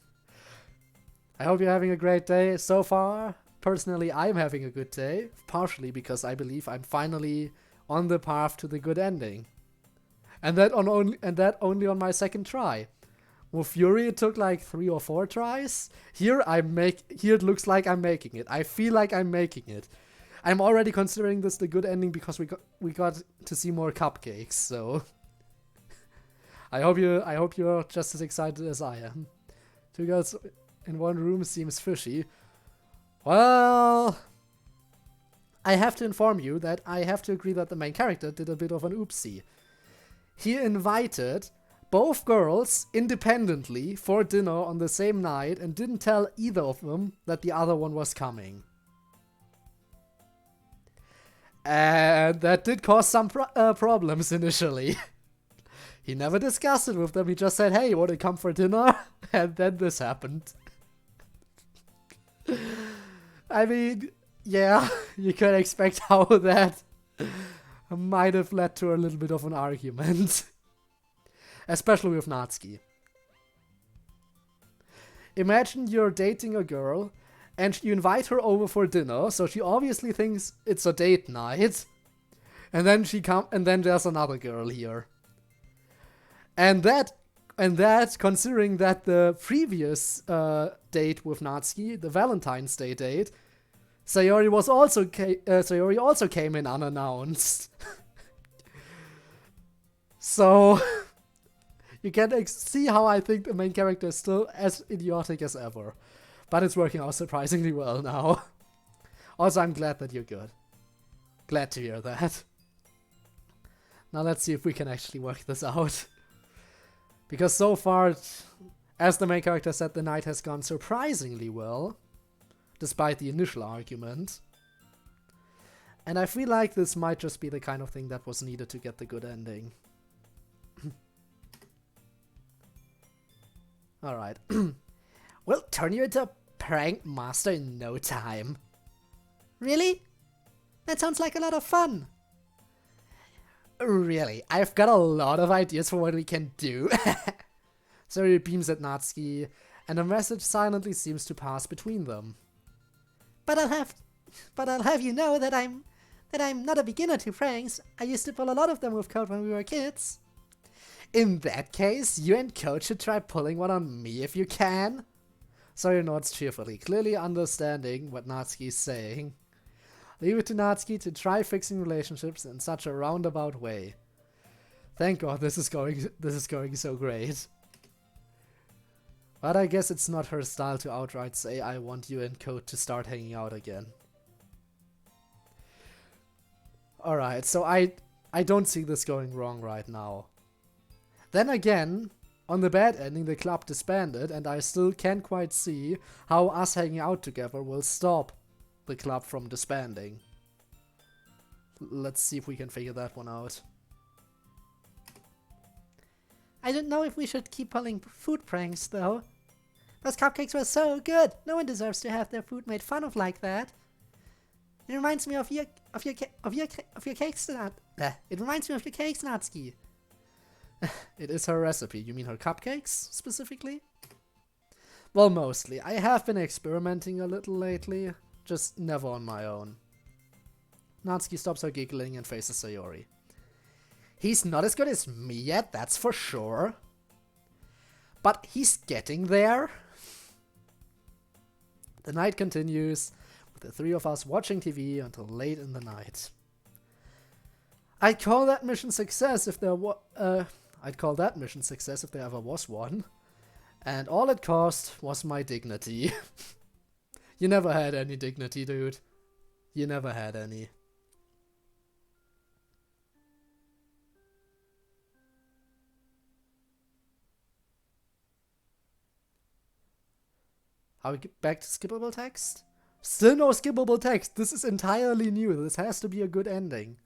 I hope you're having a great day so far. Personally, I'm having a good day, partially because I believe I'm finally on the path to the good ending. And that only on my second try. With Fury it took like 3 or 4 tries. Here it looks like I'm making it. I feel like I'm making it. I'm already considering this the good ending because we got to see more cupcakes, so I hope you're just as excited as I am. 2 girls in one room seems fishy. Well, I have to inform you that I have to agree that the main character did a bit of an oopsie. He invited both girls independently for dinner on the same night and didn't tell either of them that the other one was coming. And that did cause some problems initially. He never discussed it with them, he just said, hey, you want to come for dinner? And then this happened. I mean, yeah, you can expect how that might have led to a little bit of an argument. Especially with Natsuki. Imagine you're dating a girl and you invite her over for dinner, so she obviously thinks it's a date night. And then there's another girl here. And that considering that the previous date with Natsuki, the Valentine's Day date, Sayori also came in unannounced. So you can see how I think the main character is still as idiotic as ever. But it's working out surprisingly well now. Also, I'm glad that you're good. Glad to hear that. Now let's see if we can actually work this out. Because so far, as the main character said, the night has gone surprisingly well. Despite the initial argument. And I feel like this might just be the kind of thing that was needed to get the good ending. Alright. We'll turn you into a prank master in no time. Really? That sounds like a lot of fun. Really, I've got a lot of ideas for what we can do. Sayori beams at Natsuki, and a message silently seems to pass between them. But I'll have you know that I'm not a beginner to pranks. I used to pull a lot of them with Code when we were kids. In that case, you and Code should try pulling one on me if you can. Sayori nods cheerfully, clearly understanding what Natsuki is saying. Leave it to Natsuki to try fixing relationships in such a roundabout way. Thank God this is going so great. But I guess it's not her style to outright say, I want you and Code to start hanging out again. Alright, so I don't see this going wrong right now. Then again, on the bad ending the club disbanded, and I still can't quite see how us hanging out together will stop the club from disbanding. Let's see if we can figure that one out. I don't know if we should keep pulling food pranks, though. Those cupcakes were so good. No one deserves to have their food made fun of like that. It reminds me of your cakes, It reminds me of your cakes, Natsuki. It is her recipe. You mean her cupcakes, specifically? Well, mostly. I have been experimenting a little lately, just never on my own. Natsuki stops her giggling and faces Sayori. He's not as good as me yet, that's for sure. But he's getting there. The night continues, with the 3 of us watching TV until late in the night. I'd call that mission success if there I'd call that mission success if there ever was one. And all it cost was my dignity. You never had any dignity, dude. You never had any. How we get back to skippable text? Still no skippable text. This is entirely new. This has to be a good ending.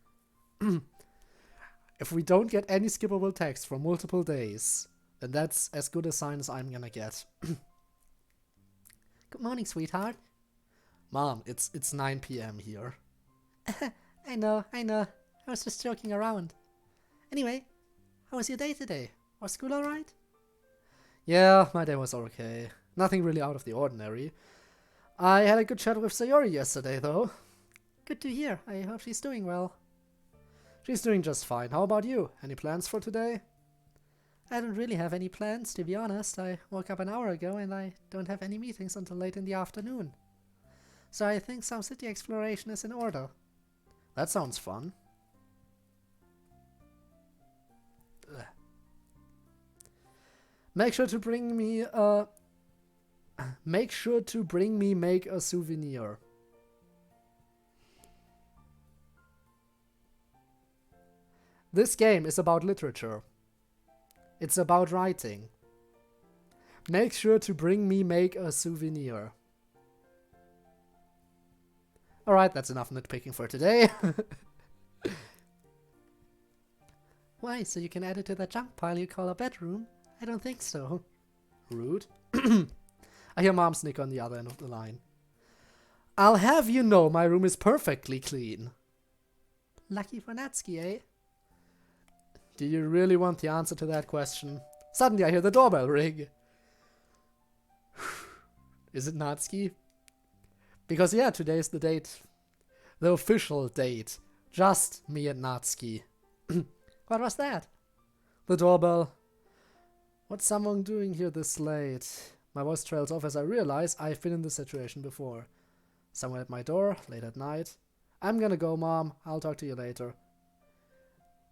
If we don't get any skippable text for multiple days, then that's as good a sign as I'm gonna get. Good morning, sweetheart. Mom, it's 9 p.m. here. I know. I was just joking around. Anyway, how was your day today? Was school alright? Yeah, my day was okay. Nothing really out of the ordinary. I had a good chat with Sayori yesterday, though. Good to hear. I hope she's doing well. She's doing just fine. How about you? Any plans for today? I don't really have any plans, to be honest. I woke up an hour ago and I don't have any meetings until late in the afternoon. So I think some city exploration is in order. That sounds fun. Ugh. Make sure to bring me make a souvenir. This game is about literature. It's about writing. Make sure to bring me make a souvenir. Alright, that's enough nitpicking for today. Why, so you can add it to the junk pile you call a bedroom? I don't think so. Rude. I hear Mom snick on the other end of the line. I'll have you know my room is perfectly clean. Lucky for Natsuki, eh? Do you really want the answer to that question? Suddenly I hear the doorbell ring. Is it Natsuki? Because yeah, today's the date. The official date. Just me and Natsuki. What was that? The doorbell. What's someone doing here this late? My voice trails off as I realize I've been in this situation before. Someone at my door, late at night. I'm gonna go, Mom. I'll talk to you later.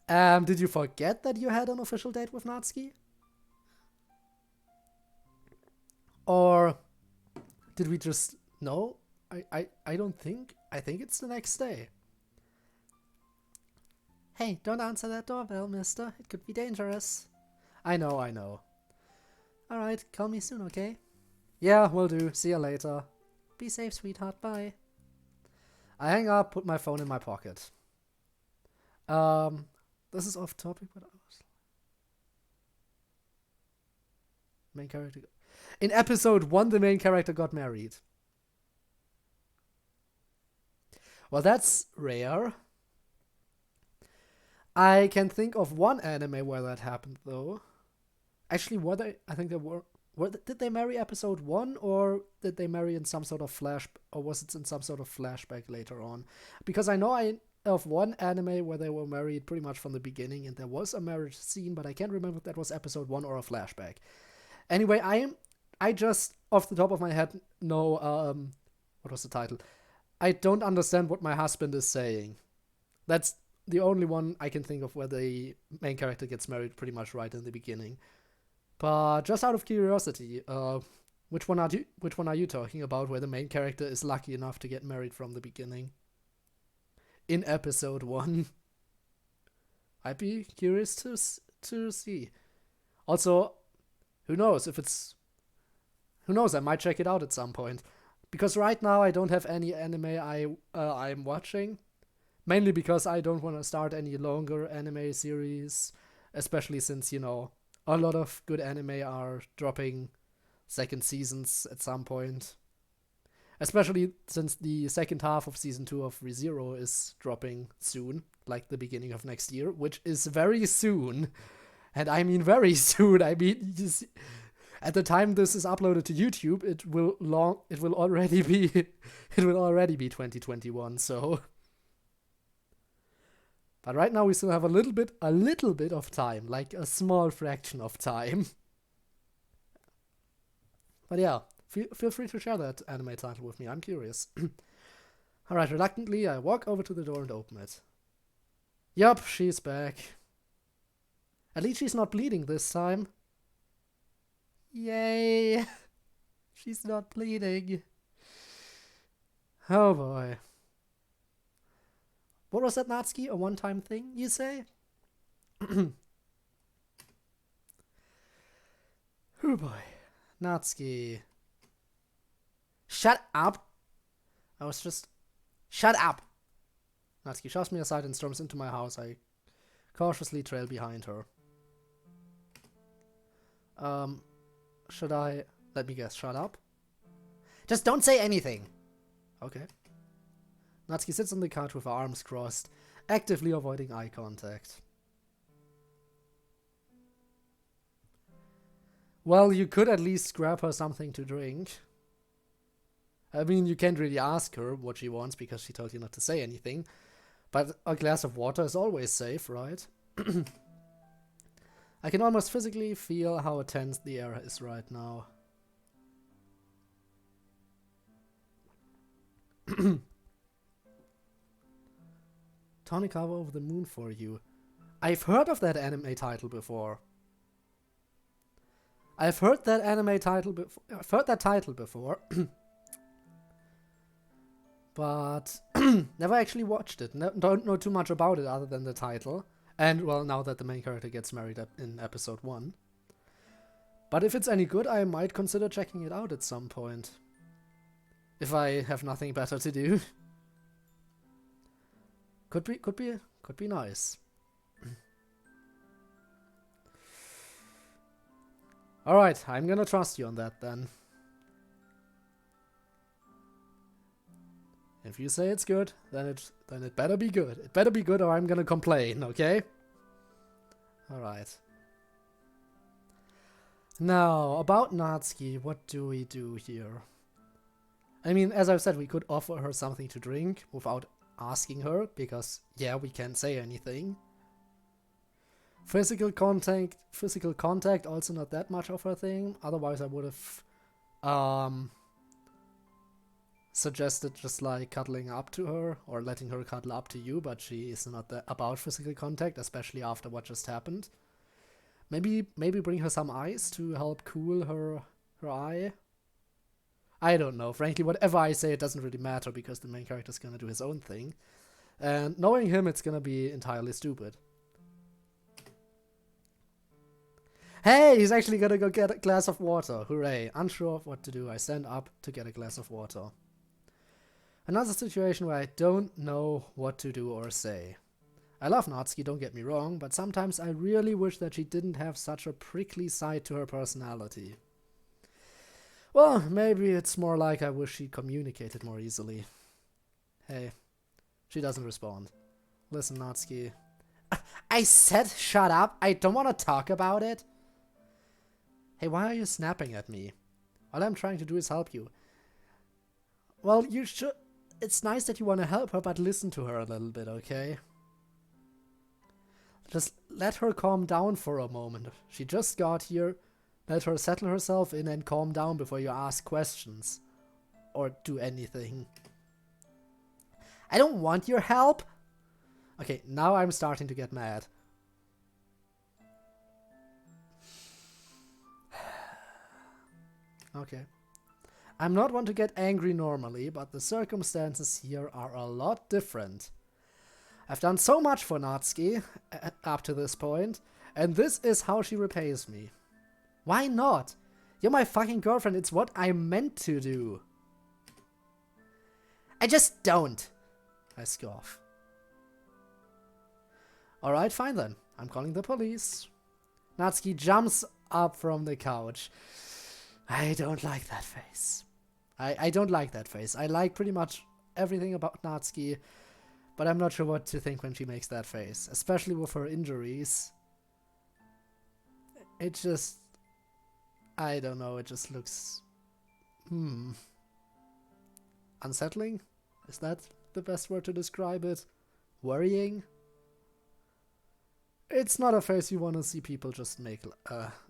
Did you forget that you had an official date with Natsuki? Or did we just... No? I don't think. I think it's the next day. Hey, don't answer that doorbell, mister. It could be dangerous. I know. Alright, call me soon, okay? Yeah, will do. See you later. Be safe, sweetheart. Bye. I hang up, put my phone in my pocket. This is off topic, but I was... Main character... In episode 1, the main character got married. Well, that's rare. I can think of one anime where that happened, though. Actually, I think they were... Did they marry episode 1, or did they marry in some sort of or was it in some sort of flashback later on? Because I know of one anime where they were married pretty much from the beginning, and there was a marriage scene, but I can't remember if that was episode 1 or a flashback. Anyway, I just, off the top of my head, know, what was the title? I don't understand what my husband is saying. That's the only one I can think of where the main character gets married pretty much right in the beginning. But just out of curiosity, which one are you talking about where the main character is lucky enough to get married from the beginning? In episode 1. I'd be curious to see. Also, who knows, I might check it out at some point. Because right now I don't have any anime I'm watching. Mainly because I don't want to start any longer anime series. Especially since, you know, a lot of good anime are dropping second seasons at some point. Especially since the second half of season 2 of ReZero is dropping soon. Like the beginning of next year. Which is very soon. And I mean very soon. I mean... At the time this is uploaded to YouTube, it will already be 2021, so. But right now we still have a little bit of time, like a small fraction of time. But yeah, feel free to share that anime title with me, I'm curious. Alright, reluctantly I walk over to the door and open it. Yup, she's back. At least she's not bleeding this time. Yay! She's not bleeding. Oh boy. What was that, Natsuki? A one-time thing, you say? Oh boy. Natsuki. Shut up! Shut up! Natsuki shoves me aside and storms into my house. I cautiously trail behind her. Should I... Let me guess, shut up? Just don't say anything! Okay. Natsuki sits on the couch with her arms crossed, actively avoiding eye contact. Well, you could at least grab her something to drink. I mean, you can't really ask her what she wants because she told you not to say anything. But a glass of water is always safe, right? I can almost physically feel how tense the air is right now. Tonikawa over the moon for you. I've heard of that anime title before. I've heard that title before. But never actually watched it. Don't know too much about it other than the title. And, well, now that the main character gets married in episode 1. But if it's any good, I might consider checking it out at some point. If I have nothing better to do. Could be nice. Alright, I'm gonna trust you on that then. If you say it's good, then it better be good. It better be good or I'm gonna complain, okay? Alright. Now, about Natsuki, what do we do here? I mean, as I've said, we could offer her something to drink without asking her, because, yeah, we can't say anything. Physical contact, also not that much of her thing. Otherwise, I would have suggested just like cuddling up to her or letting her cuddle up to you, but she is not about physical contact, especially after what just happened. Maybe bring her some ice to help cool her eye. I don't know. Frankly, whatever I say, it doesn't really matter because the main character is gonna do his own thing. And knowing him, it's gonna be entirely stupid. Hey, he's actually gonna go get a glass of water. Hooray. Unsure of what to do, I stand up to get a glass of water. Another situation where I don't know what to do or say. I love Natsuki, don't get me wrong, but sometimes I really wish that she didn't have such a prickly side to her personality. Well, maybe it's more like I wish she communicated more easily. Hey, she doesn't respond. Listen, Natsuki. I said shut up! I don't want to talk about it! Hey, why are you snapping at me? All I'm trying to do is help you. Well, you should... It's nice that you want to help her, but listen to her a little bit, okay? Just let her calm down for a moment. She just got here. Let her settle herself in and calm down before you ask questions. Or do anything. I don't want your help! Okay, now I'm starting to get mad. Okay. I'm not one to get angry normally, but the circumstances here are a lot different. I've done so much for Natsuki up to this point, and this is how she repays me. Why not? You're my fucking girlfriend, it's what I meant to do. I just don't, I scoff. Alright, fine then. I'm calling the police. Natsuki jumps up from the couch. I don't like that face. I don't like that face. I like pretty much everything about Natsuki, but I'm not sure what to think when she makes that face, especially with her injuries. It just... I don't know, it just looks... unsettling? Is that the best word to describe it? Worrying? It's not a face you want to see people just make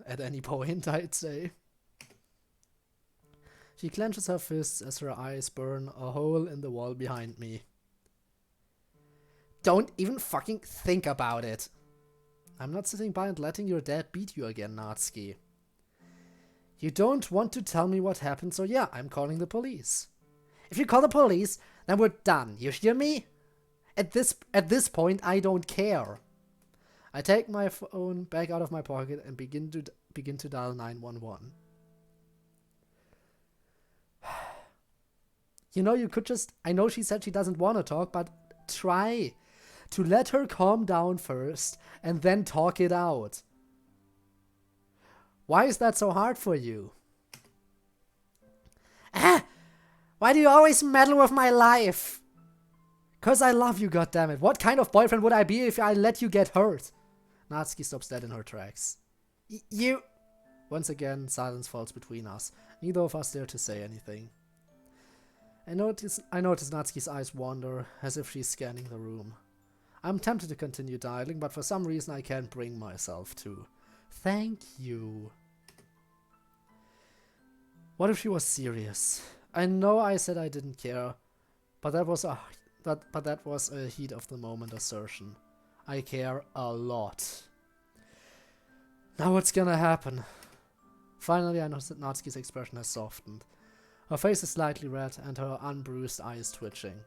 at any point, I'd say. She clenches her fists as her eyes burn a hole in the wall behind me. Don't even fucking think about it. I'm not sitting by and letting your dad beat you again, Natsuki. You don't want to tell me what happened, so yeah, I'm calling the police. If you call the police, then we're done, you hear me? At this point, I don't care. I take my phone back out of my pocket and begin to dial 911. You know, you could just... I know she said she doesn't want to talk, but try to let her calm down first and then talk it out. Why is that so hard for you? Why do you always meddle with my life? 'Cause I love you, goddammit. What kind of boyfriend would I be if I let you get hurt? Natsuki stops dead in her tracks. You... Once again, silence falls between us. Neither of us dare to say anything. I notice Natsuki's eyes wander, as if she's scanning the room. I'm tempted to continue dialing, but for some reason I can't bring myself to. Thank you. What if she was serious? I know I said I didn't care, but that was a heat of the moment assertion. I care a lot. Now what's gonna happen? Finally, I notice that Natsuki's expression has softened. Her face is slightly red and her unbruised eye is twitching.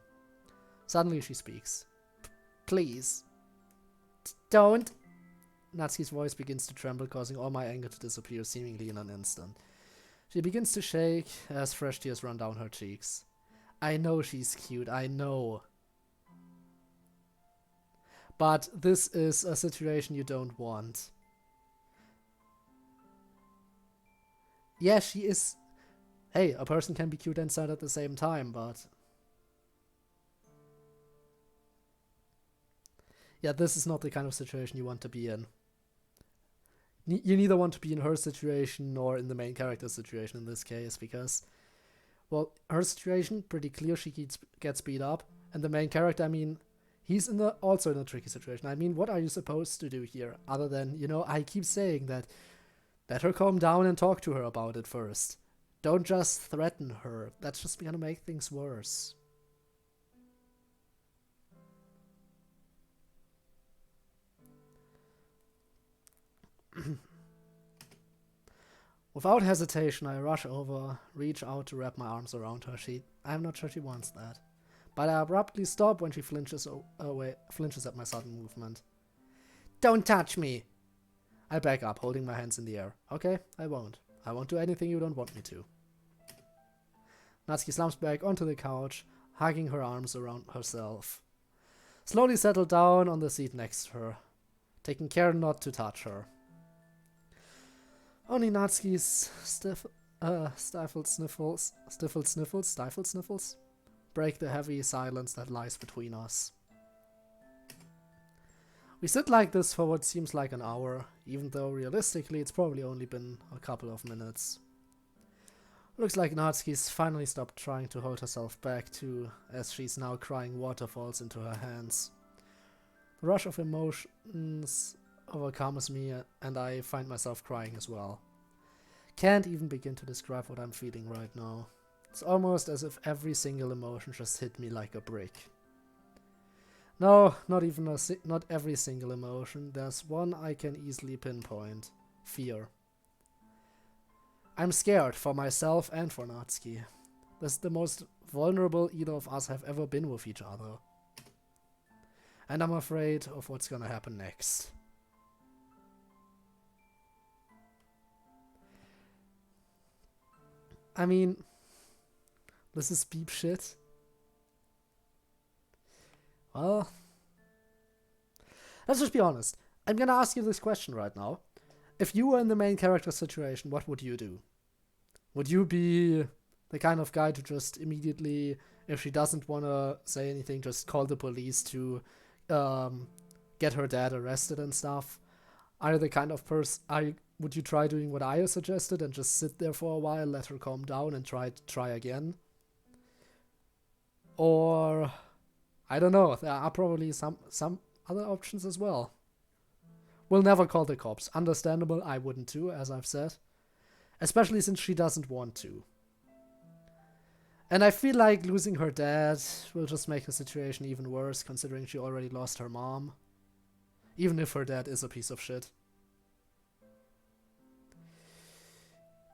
Suddenly she speaks. Please. Don't. Natsuki's voice begins to tremble, causing all my anger to disappear seemingly in an instant. She begins to shake as fresh tears run down her cheeks. I know she's cute, I know. But this is a situation you don't want. Yeah, she is... Hey, a person can be cute and sad at the same time, but... Yeah, this is not the kind of situation you want to be in. You neither want to be in her situation nor in the main character's situation in this case, because... Well, her situation, pretty clear, she gets beat up. And the main character, I mean, he's also in a tricky situation. I mean, what are you supposed to do here? Other than, you know, I keep saying that... Let her calm down and talk to her about it first. Don't just threaten her. That's just gonna make things worse. Without hesitation, I rush over, reach out to wrap my arms around her. I'm not sure she wants that. But I abruptly stop when she flinches at my sudden movement. Don't touch me! I back up, holding my hands in the air. Okay, I won't. I won't do anything you don't want me to. Natsuki slumps back onto the couch, hugging her arms around herself. Slowly settle down on the seat next to her, taking care not to touch her. Only Natsuki's stifled sniffles break the heavy silence that lies between us. We sit like this for what seems like an hour, even though realistically it's probably only been a couple of minutes. Looks like Natsuki's finally stopped trying to hold herself back too, as she's now crying waterfalls into her hands. The rush of emotions overcomes me and I find myself crying as well. Can't even begin to describe what I'm feeling right now. It's almost as if every single emotion just hit me like a brick. No, not every single emotion. There's one I can easily pinpoint. Fear. I'm scared for myself and for Natsuki. This is the most vulnerable either of us have ever been with each other. And I'm afraid of what's gonna happen next. I mean, this is beep shit. Well, let's just be honest. I'm gonna ask you this question right now. If you were in the main character situation, what would you do? Would you be the kind of guy to just immediately, if she doesn't want to say anything, just call the police to get her dad arrested and stuff? Are you the kind of person... Would you try doing what I suggested and just sit there for a while, let her calm down and try again? Or... I don't know, there are probably some other options as well. We'll never call the cops. Understandable, I wouldn't too, as I've said. Especially since she doesn't want to. And I feel like losing her dad will just make the situation even worse, considering she already lost her mom. Even if her dad is a piece of shit.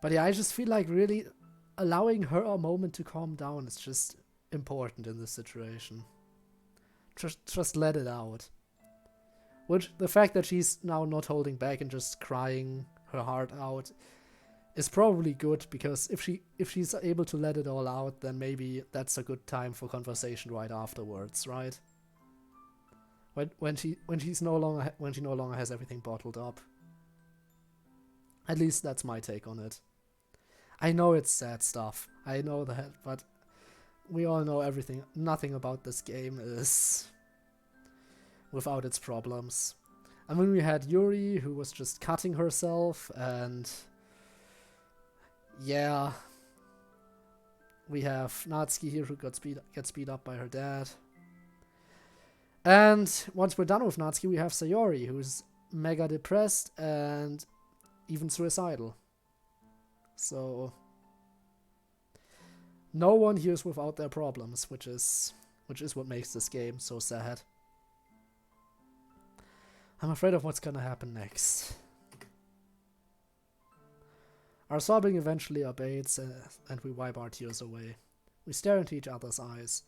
But yeah, I just feel like really allowing her a moment to calm down is just important in this situation. Just let it out. Which, the fact that she's now not holding back and just crying her heart out is probably good, because if she's able to let it all out, then maybe that's a good time for conversation right afterwards, right? When she no longer has everything bottled up. At least that's my take on it. I know it's sad stuff. I know that, but we all know everything. Nothing about this game is without its problems. And when we had Yuri, who was just cutting herself, and yeah, we have Natsuki here, who gets beat up by her dad. And once we're done with Natsuki, we have Sayori, who's mega depressed and even suicidal. So no one here is without their problems, which is what makes this game so sad. I'm afraid of what's gonna happen next. Our sobbing eventually abates, and we wipe our tears away. We stare into each other's eyes.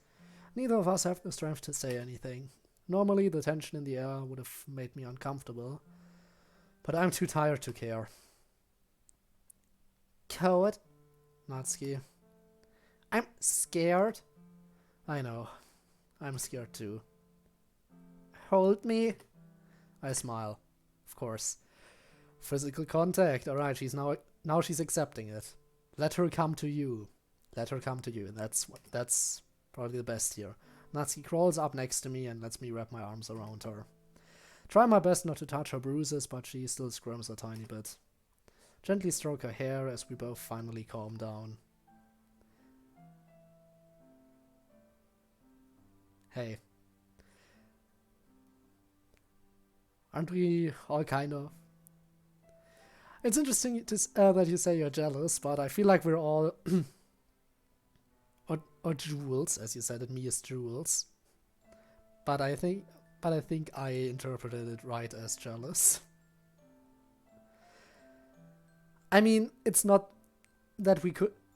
Neither of us have the strength to say anything. Normally, the tension in the air would have made me uncomfortable, but I'm too tired to care. Code? Natsuki. I'm scared. I know. I'm scared too. Hold me. I smile. Of course. Physical contact. Alright, now she's accepting it. Let her come to you. Let her come to you. That's probably the best here. Natsuki crawls up next to me and lets me wrap my arms around her. Try my best not to touch her bruises, but she still squirms a tiny bit. Gently stroke her hair as we both finally calm down. Hey. Aren't we all kind of... It's interesting that you say you're jealous, but I feel like we're all... or jewels, as you said, and me as jewels. But I think I interpreted it right as jealous. I mean, it's not that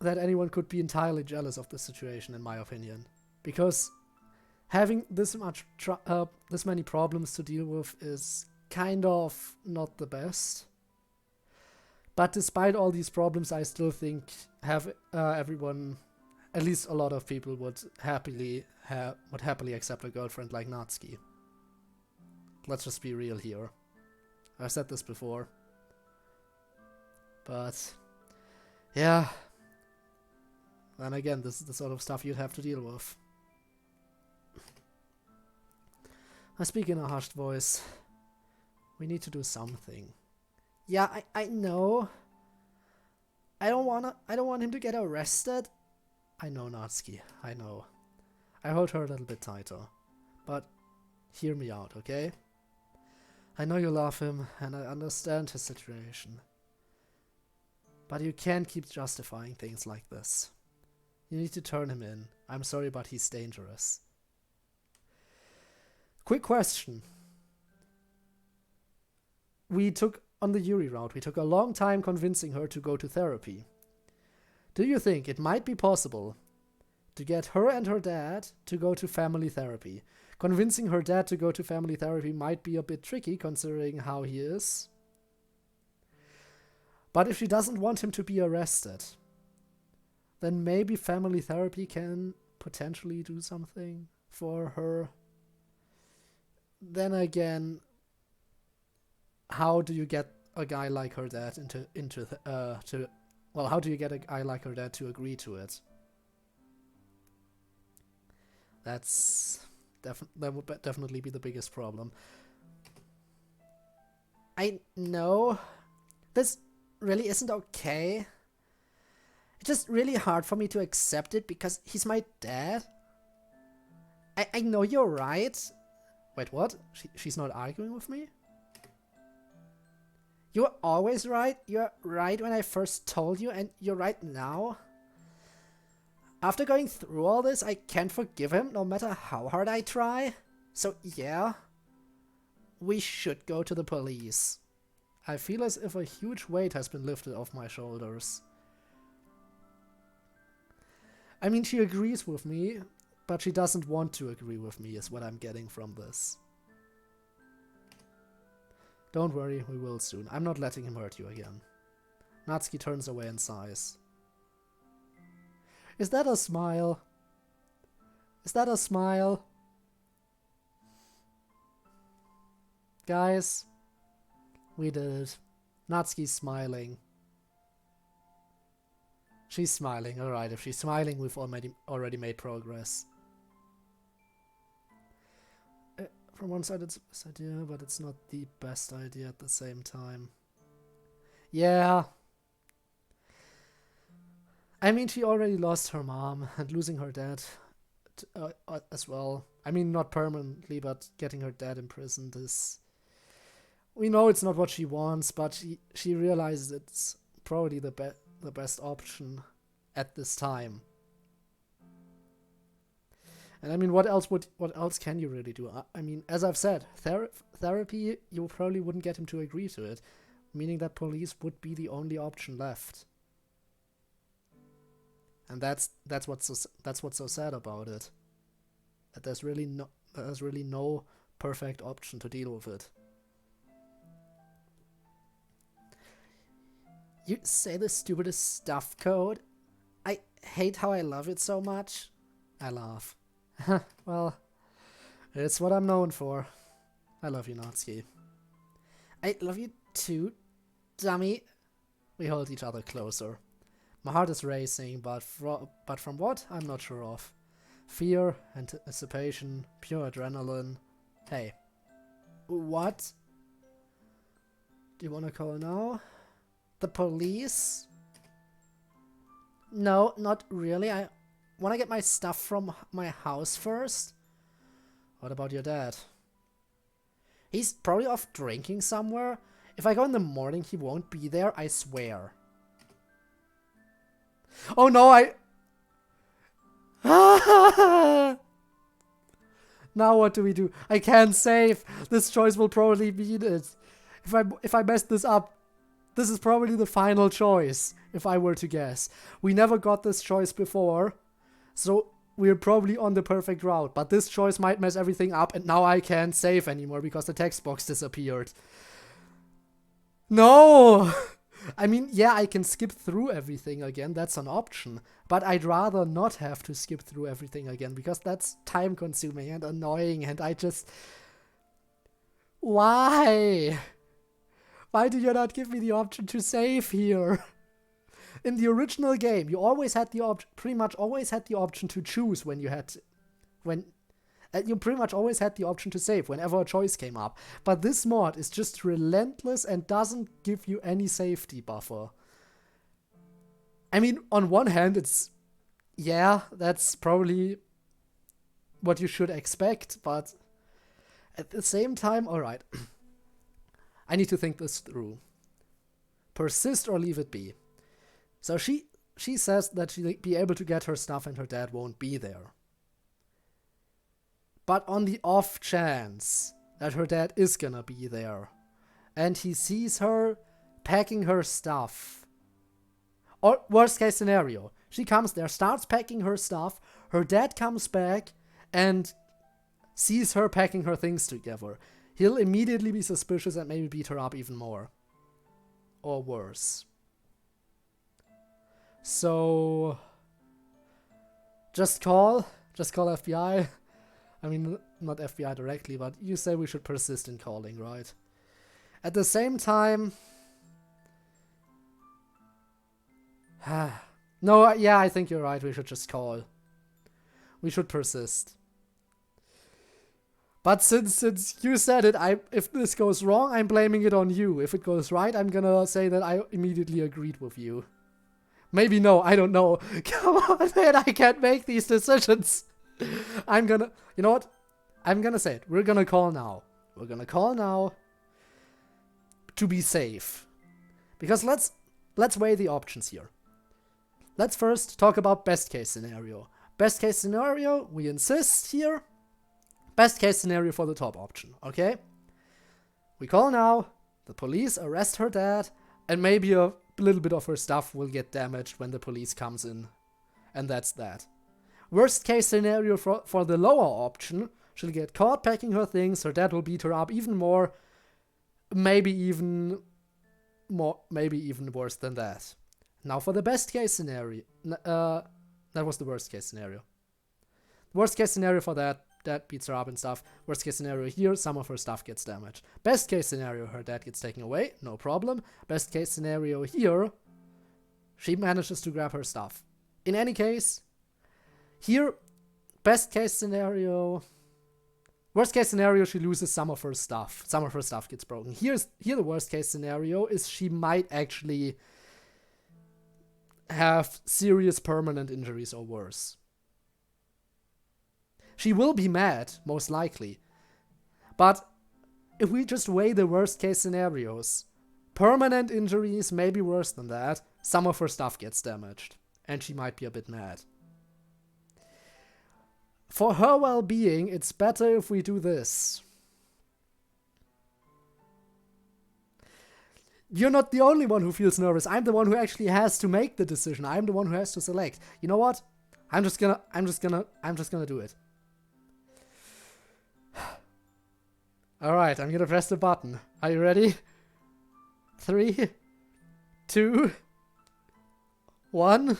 anyone could be entirely jealous of the situation, in my opinion, because having this many problems to deal with is kind of not the best. But despite all these problems, I still think everyone, at least a lot of people, would happily accept a girlfriend like Natsuki. Let's just be real here. I've said this before. But yeah. Then again, this is the sort of stuff you'd have to deal with. I speak in a hushed voice. We need to do something. Yeah, I know. I don't want him to get arrested. I know, Natsuki. I know. I hold her a little bit tighter. But hear me out, okay? I know you love him, and I understand his situation. But you can't keep justifying things like this. You need to turn him in. I'm sorry, but he's dangerous. Quick question. On the Yuri route, we took a long time convincing her to go to therapy. Do you think it might be possible to get her and her dad to go to family therapy? Convincing her dad to go to family therapy might be a bit tricky considering how he is. But if she doesn't want him to be arrested, then maybe family therapy can potentially do something for her. Then again, how do you get a guy like her dad how do you get a guy like her dad to agree to it? That would definitely be the biggest problem. I know this really isn't okay. It's just really hard for me to accept it because he's my dad. I know you're right. Wait, what? She's not arguing with me? You're always right. You're right when I first told you, and you're right now. After going through all this, I can't forgive him no matter how hard I try. So yeah. We should go to the police. I feel as if a huge weight has been lifted off my shoulders. I mean, she agrees with me, but she doesn't want to agree with me, is what I'm getting from this. Don't worry, we will soon. I'm not letting him hurt you again. Natsuki turns away and sighs. Is that a smile? Is that a smile? Guys, we did it. Natsuki's smiling. She's smiling, alright. If she's smiling, we've already made progress. From one side it's the best idea, but it's not the best idea at the same time. Yeah. I mean, she already lost her mom, and losing her dad as well. I mean, not permanently, but getting her dad imprisoned is... We know it's not what she wants, but she realizes it's probably the best option at this time. And I mean, what else can you really do? I mean, as I've said, therapy, you probably wouldn't get him to agree to it, meaning that police would be the only option left. And that's what's so sad about it. That there's really no perfect option to deal with it. You say the stupidest stuff, Code. I hate how I love it so much. I laugh. Well, it's what I'm known for. I love you, Natsuki. I love you too, dummy. We hold each other closer. My heart is racing, but from what? I'm not sure of. Fear, anticipation, pure adrenaline. Hey. What? Do you want to call now? The police? No, not really. I want to get my stuff from my house first. What about your dad? He's probably off drinking somewhere. If I go in the morning, he won't be there, I swear. Oh no, Now what do we do? I can't save. This choice will probably be it. If I mess this up, this is probably the final choice, if I were to guess. We never got this choice before, so we're probably on the perfect route. But this choice might mess everything up, and now I can't save anymore because the text box disappeared. No! I mean, yeah, I can skip through everything again, that's an option. But I'd rather not have to skip through everything again, because that's time-consuming and annoying, and I just... Why? Why do you not give me the option to save here? In the original game, you always had the option, pretty much always had the option to choose when you had... you pretty much always had the option to save whenever a choice came up. But this mod is just relentless and doesn't give you any safety buffer. I mean, on one hand, it's... Yeah, that's probably what you should expect, but at the same time, alright. I need to think this through. Persist or leave it be. So she says that she'll be able to get her stuff and her dad won't be there. But on the off chance that her dad is gonna be there, and he sees her packing her stuff, or worst case scenario, she comes there, starts packing her stuff, her dad comes back and sees her packing her things together. He'll immediately be suspicious and maybe beat her up even more. Or worse. So... Just call FBI. I mean, not FBI directly, but you say we should persist in calling, right? At the same time... No, yeah, I think you're right, we should just call. We should persist. But since you said it, if this goes wrong, I'm blaming it on you. If it goes right, I'm gonna say that I immediately agreed with you. Maybe no, I don't know. Come on, man, I can't make these decisions. I'm gonna... You know what? I'm gonna say it. We're gonna call now. We're gonna call now to be safe. Because let's weigh the options here. Let's first talk about best case scenario. Best case scenario, we insist here. Best case scenario for the top option, okay? We call now, the police arrest her dad, and maybe a little bit of her stuff will get damaged when the police comes in. And that's that. Worst case scenario for the lower option, she'll get caught packing her things, her dad will beat her up even more, maybe even worse than that. Now for the best case scenario, that was the worst case scenario. Worst case scenario for that, dad beats her up and stuff. Worst case scenario here, some of her stuff gets damaged. Best case scenario, her dad gets taken away, no problem. Best case scenario here, she manages to grab her stuff. In any case, here, best case scenario, worst case scenario, she loses some of her stuff. Some of her stuff gets broken. Here the worst case scenario is she might actually have serious permanent injuries or worse. She will be mad, most likely. But if we just weigh the worst case scenarios, permanent injuries may be worse than that. Some of her stuff gets damaged. And she might be a bit mad. For her well-being, it's better if we do this. You're not the only one who feels nervous. I'm the one who actually has to make the decision. I'm the one who has to select. You know what? I'm just gonna do it. Alright, I'm gonna press the button. Are you ready? 3, 2, 1.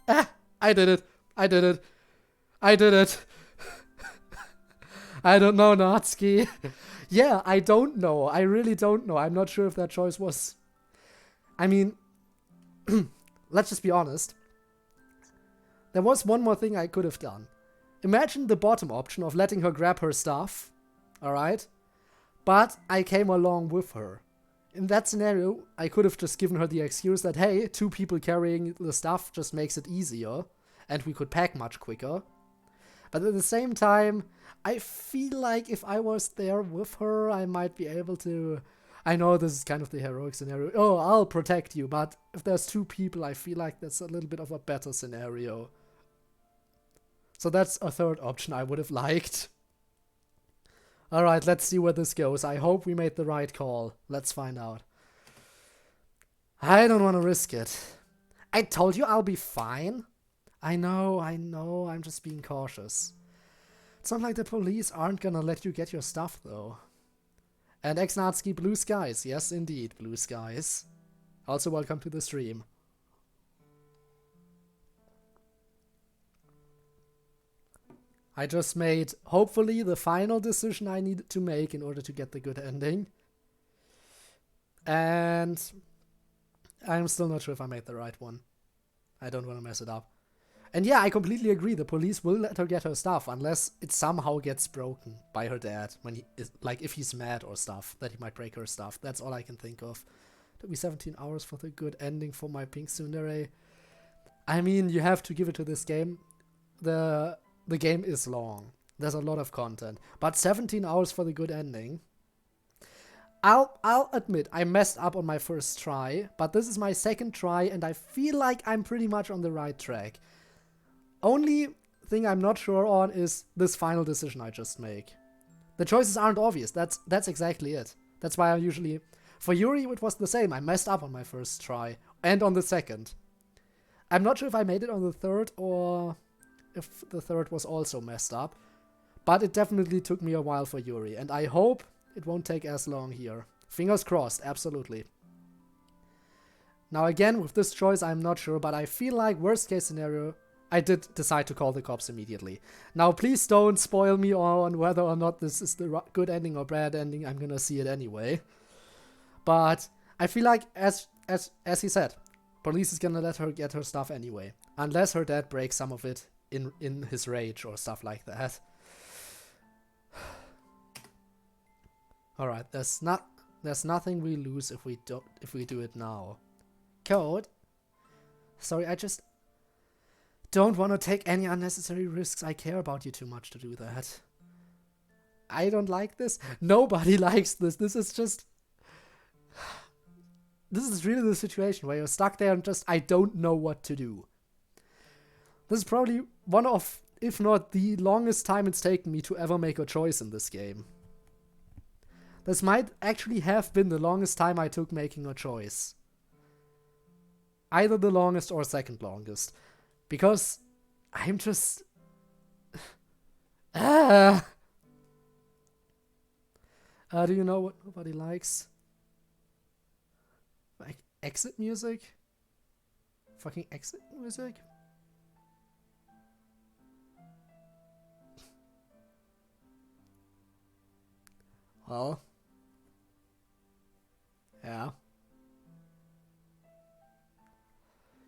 Ah! I did it! I did it! I did it! I don't know, Natsuki. Yeah, I don't know. I really don't know. I'm not sure if that choice was... I mean, let's just be honest. There was one more thing I could have done. Imagine the bottom option of letting her grab her stuff. Alright? But I came along with her. In that scenario, I could have just given her the excuse that, hey, 2 people carrying the stuff just makes it easier. And we could pack much quicker. But at the same time, I feel like if I was there with her, I might be able to... I know this is kind of the heroic scenario. Oh, I'll protect you. But if there's 2 people, I feel like that's a little bit of a better scenario. So that's a third option I would have liked. Alright, let's see where this goes. I hope we made the right call. Let's find out. I don't want to risk it. I told you I'll be fine. I know, I'm just being cautious. It's not like the police aren't gonna let you get your stuff, though. And ex-Natsuki, blue skies. Yes, indeed, blue skies. Also, welcome to the stream. I just made, hopefully, the final decision I needed to make in order to get the good ending. And I'm still not sure if I made the right one. I don't want to mess it up. And yeah, I completely agree. The police will let her get her stuff unless it somehow gets broken by her dad. When he is, like, if he's mad or stuff, that he might break her stuff. That's all I can think of. Took me 17 hours for the good ending for my pink tsundere. I mean, you have to give it to this game. The game is long. There's a lot of content. But 17 hours for the good ending. I'll admit, I messed up on my first try. But this is my second try, and I feel like I'm pretty much on the right track. Only thing I'm not sure on is this final decision I just make. The choices aren't obvious. That's exactly it. That's why I usually... For Yuri, it was the same. I messed up on my first try. And on the second. I'm not sure if I made it on the third or if the third was also messed up. But it definitely took me a while for Yuri. And I hope it won't take as long here. Fingers crossed, absolutely. Now again, with this choice, I'm not sure. But I feel like worst case scenario... I did decide to call the cops immediately. Now, please don't spoil me on whether or not this is the good ending or bad ending. I'm gonna see it anyway. But I feel like, as he said, police is gonna let her get her stuff anyway. Unless her dad breaks some of it in his rage or stuff like that. Alright, there's nothing we lose if we do it now. Code? Sorry, I just... don't want to take any unnecessary risks. I care about you too much to do that. I don't like this. Nobody likes this. This is just... This is really the situation where you're stuck there and just, I don't know what to do. This is probably one of, if not the longest time it's taken me to ever make a choice in this game. This might actually have been the longest time I took making a choice. Either the longest or second longest. Because I'm just... do you know what nobody likes? Like exit music? Fucking exit music? Well... yeah.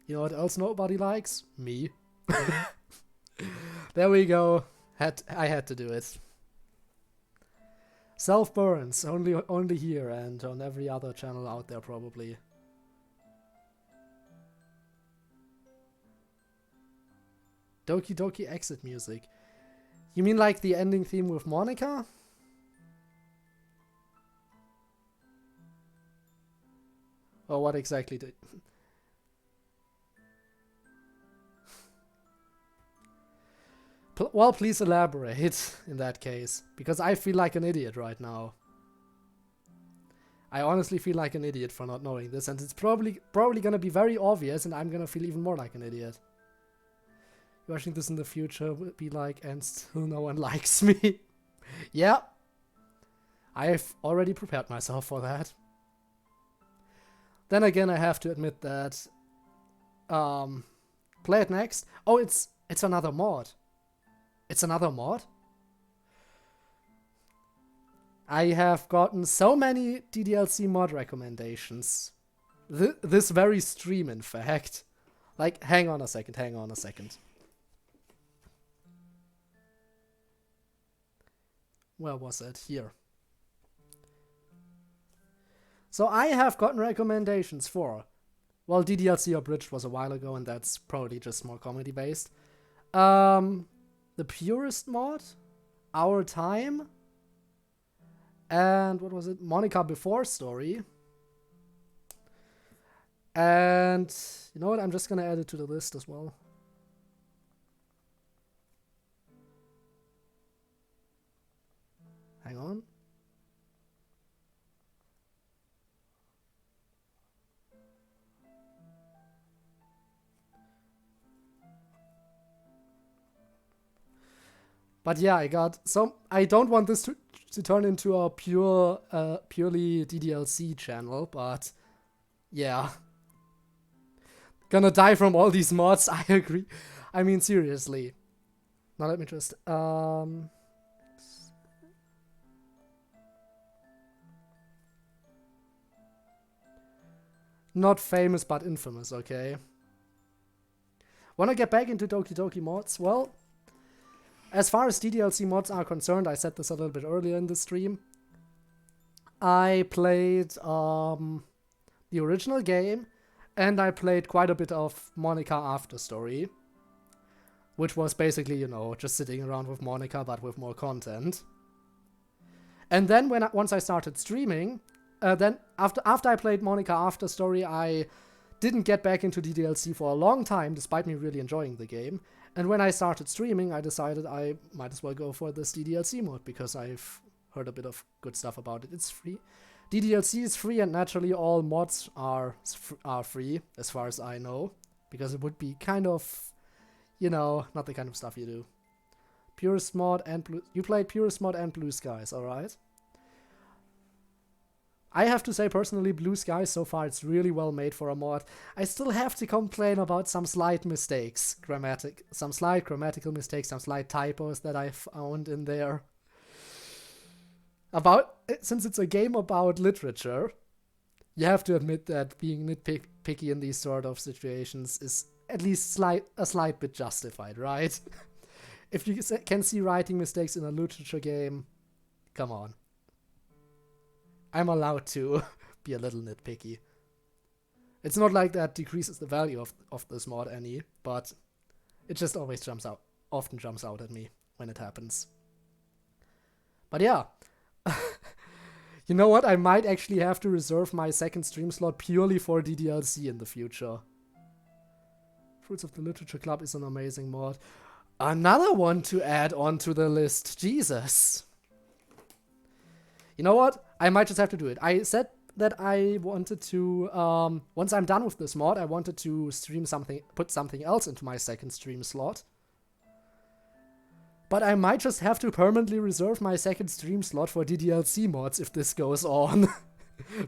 You know what else nobody likes? Me. There we go. I had to do it. Self-burns, only here and on every other channel out there probably. Doki Doki exit music. You mean like the ending theme with Monica? Or what exactly did... Well, please elaborate in that case, because I feel like an idiot right now. I honestly feel like an idiot for not knowing this, and it's probably gonna be very obvious, and I'm gonna feel even more like an idiot. Watching this in the future will be like, and still no one likes me. Yeah. I've already prepared myself for that. Then again, I have to admit that... play it next. Oh, it's another mod. It's another mod? I have gotten so many DDLC mod recommendations. This very stream, in fact. Like, hang on a second. Where was it? Here. So I have gotten recommendations for... Well, DDLC Abridged was a while ago, and that's probably just more comedy-based. The Purist mod, Our Time, and what was it? Monica Before Story. And you know what? I'm just gonna add it to the list as well. Hang on. But yeah, I got some... I don't want this to turn into a purely DDLC channel, but yeah. Gonna die from all these mods, I agree. I mean, seriously. Now let me just... Not famous, but infamous, okay? Wanna get back into Doki Doki mods? Well... As far as DDLC mods are concerned, I said this a little bit earlier in the stream. I played the original game, and I played quite a bit of Monica After Story, which was basically, you know, just sitting around with Monica, but with more content. And then once I started streaming, then after I played Monica After Story, I didn't get back into DDLC for a long time, despite me really enjoying the game. And when I started streaming, I decided I might as well go for this DDLC mode, because I've heard a bit of good stuff about it. It's free. DDLC is free, and naturally all mods are free, as far as I know. Because it would be kind of, you know, not the kind of stuff you do. Purist mod and Blue... You played Purist mod and Blue Skies, alright? I have to say, personally, Blue Skies, so far, it's really well made for a mod. I still have to complain about some slight mistakes. Some slight grammatical mistakes, some slight typos that I found in there. Since it's a game about literature, you have to admit that being nitpicky in these sort of situations is at least a slight bit justified, right? If you can see writing mistakes in a literature game, come on. I'm allowed to be a little nitpicky. It's not like that decreases the value of this mod any, but it just always often jumps out at me when it happens. But yeah. You know what? I might actually have to reserve my second stream slot purely for DDLC in the future. Fruits of the Literature Club is an amazing mod. Another one to add onto the list. Jesus. You know what? I might just have to do it. I said that I wanted to, once I'm done with this mod, I wanted to stream something, put something else into my second stream slot. But I might just have to permanently reserve my second stream slot for DDLC mods if this goes on.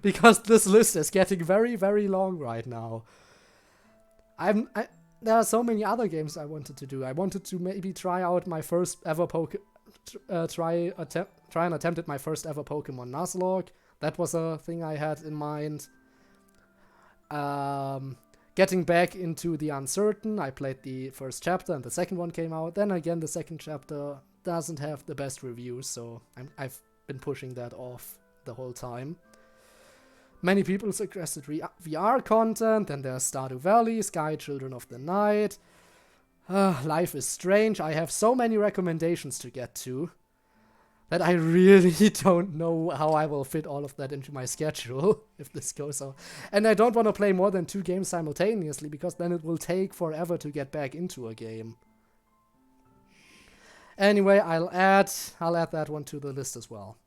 Because this list is getting very, very long right now. There are so many other games I wanted to do. I wanted to maybe try out my first ever try and attempt at my first ever Pokemon Nuzlocke. That was a thing I had in mind. Getting back into the Uncertain, I played the first chapter and the second one came out. Then again, the second chapter doesn't have the best reviews, so I've been pushing that off the whole time. Many people suggested VR content, then there's Stardew Valley, Sky Children of the Night. Life is Strange. I have so many recommendations to get to that I really don't know how I will fit all of that into my schedule if this goes on. And I don't want to play more than 2 games simultaneously because then it will take forever to get back into a game. Anyway, I'll add that one to the list as well.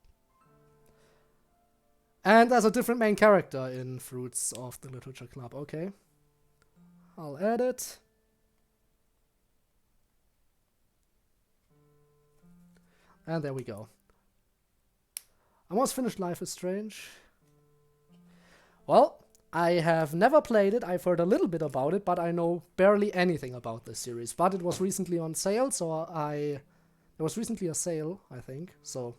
And there's a different main character in Fruits of the Literature Club. Okay. I'll add it. And there we go. Almost finished Life is Strange. Well, I have never played it. I've heard a little bit about it, but I know barely anything about this series. But it was recently on sale, so there was recently a sale, I think. So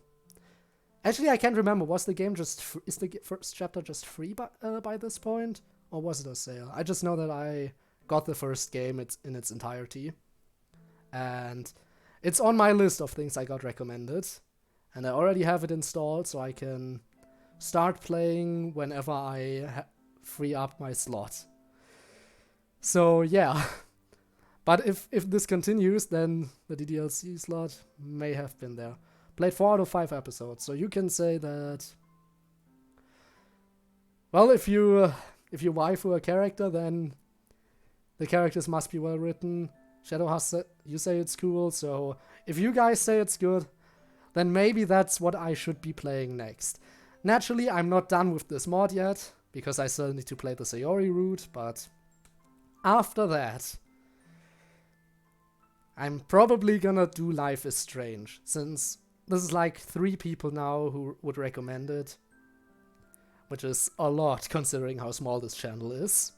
actually, I can't remember. Was the game just is the first chapter just free by this point, or was it a sale? I just know that I got the first game in its entirety, and it's on my list of things I got recommended, and I already have it installed, so I can start playing whenever I free up my slot. So yeah, but if this continues, then the DDLC slot may have been there. Played 4 out of 5 episodes, so you can say that. Well, if you waifu a character, then the characters must be well written. Shadowhusk, you say it's cool, so if you guys say it's good, then maybe that's what I should be playing next. Naturally, I'm not done with this mod yet, because I still need to play the Sayori route, but after that, I'm probably gonna do Life is Strange, since this is like 3 people now who would recommend it, which is a lot considering how small this channel is.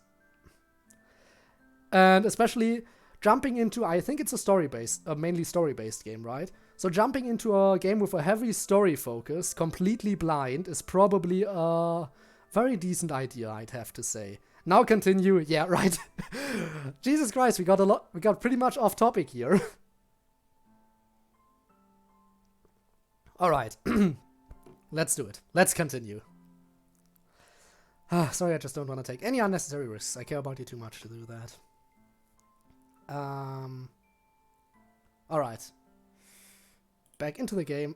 And especially jumping into, I think it's a mainly story-based game, right? So jumping into a game with a heavy story focus, completely blind, is probably a very decent idea, I'd have to say. Now continue, yeah, right. Jesus Christ, we got pretty much off topic here. Alright, let's do it. Let's continue. Sorry, I just don't want to take any unnecessary risks. I care about you too much to do that. Alright. Back into the game.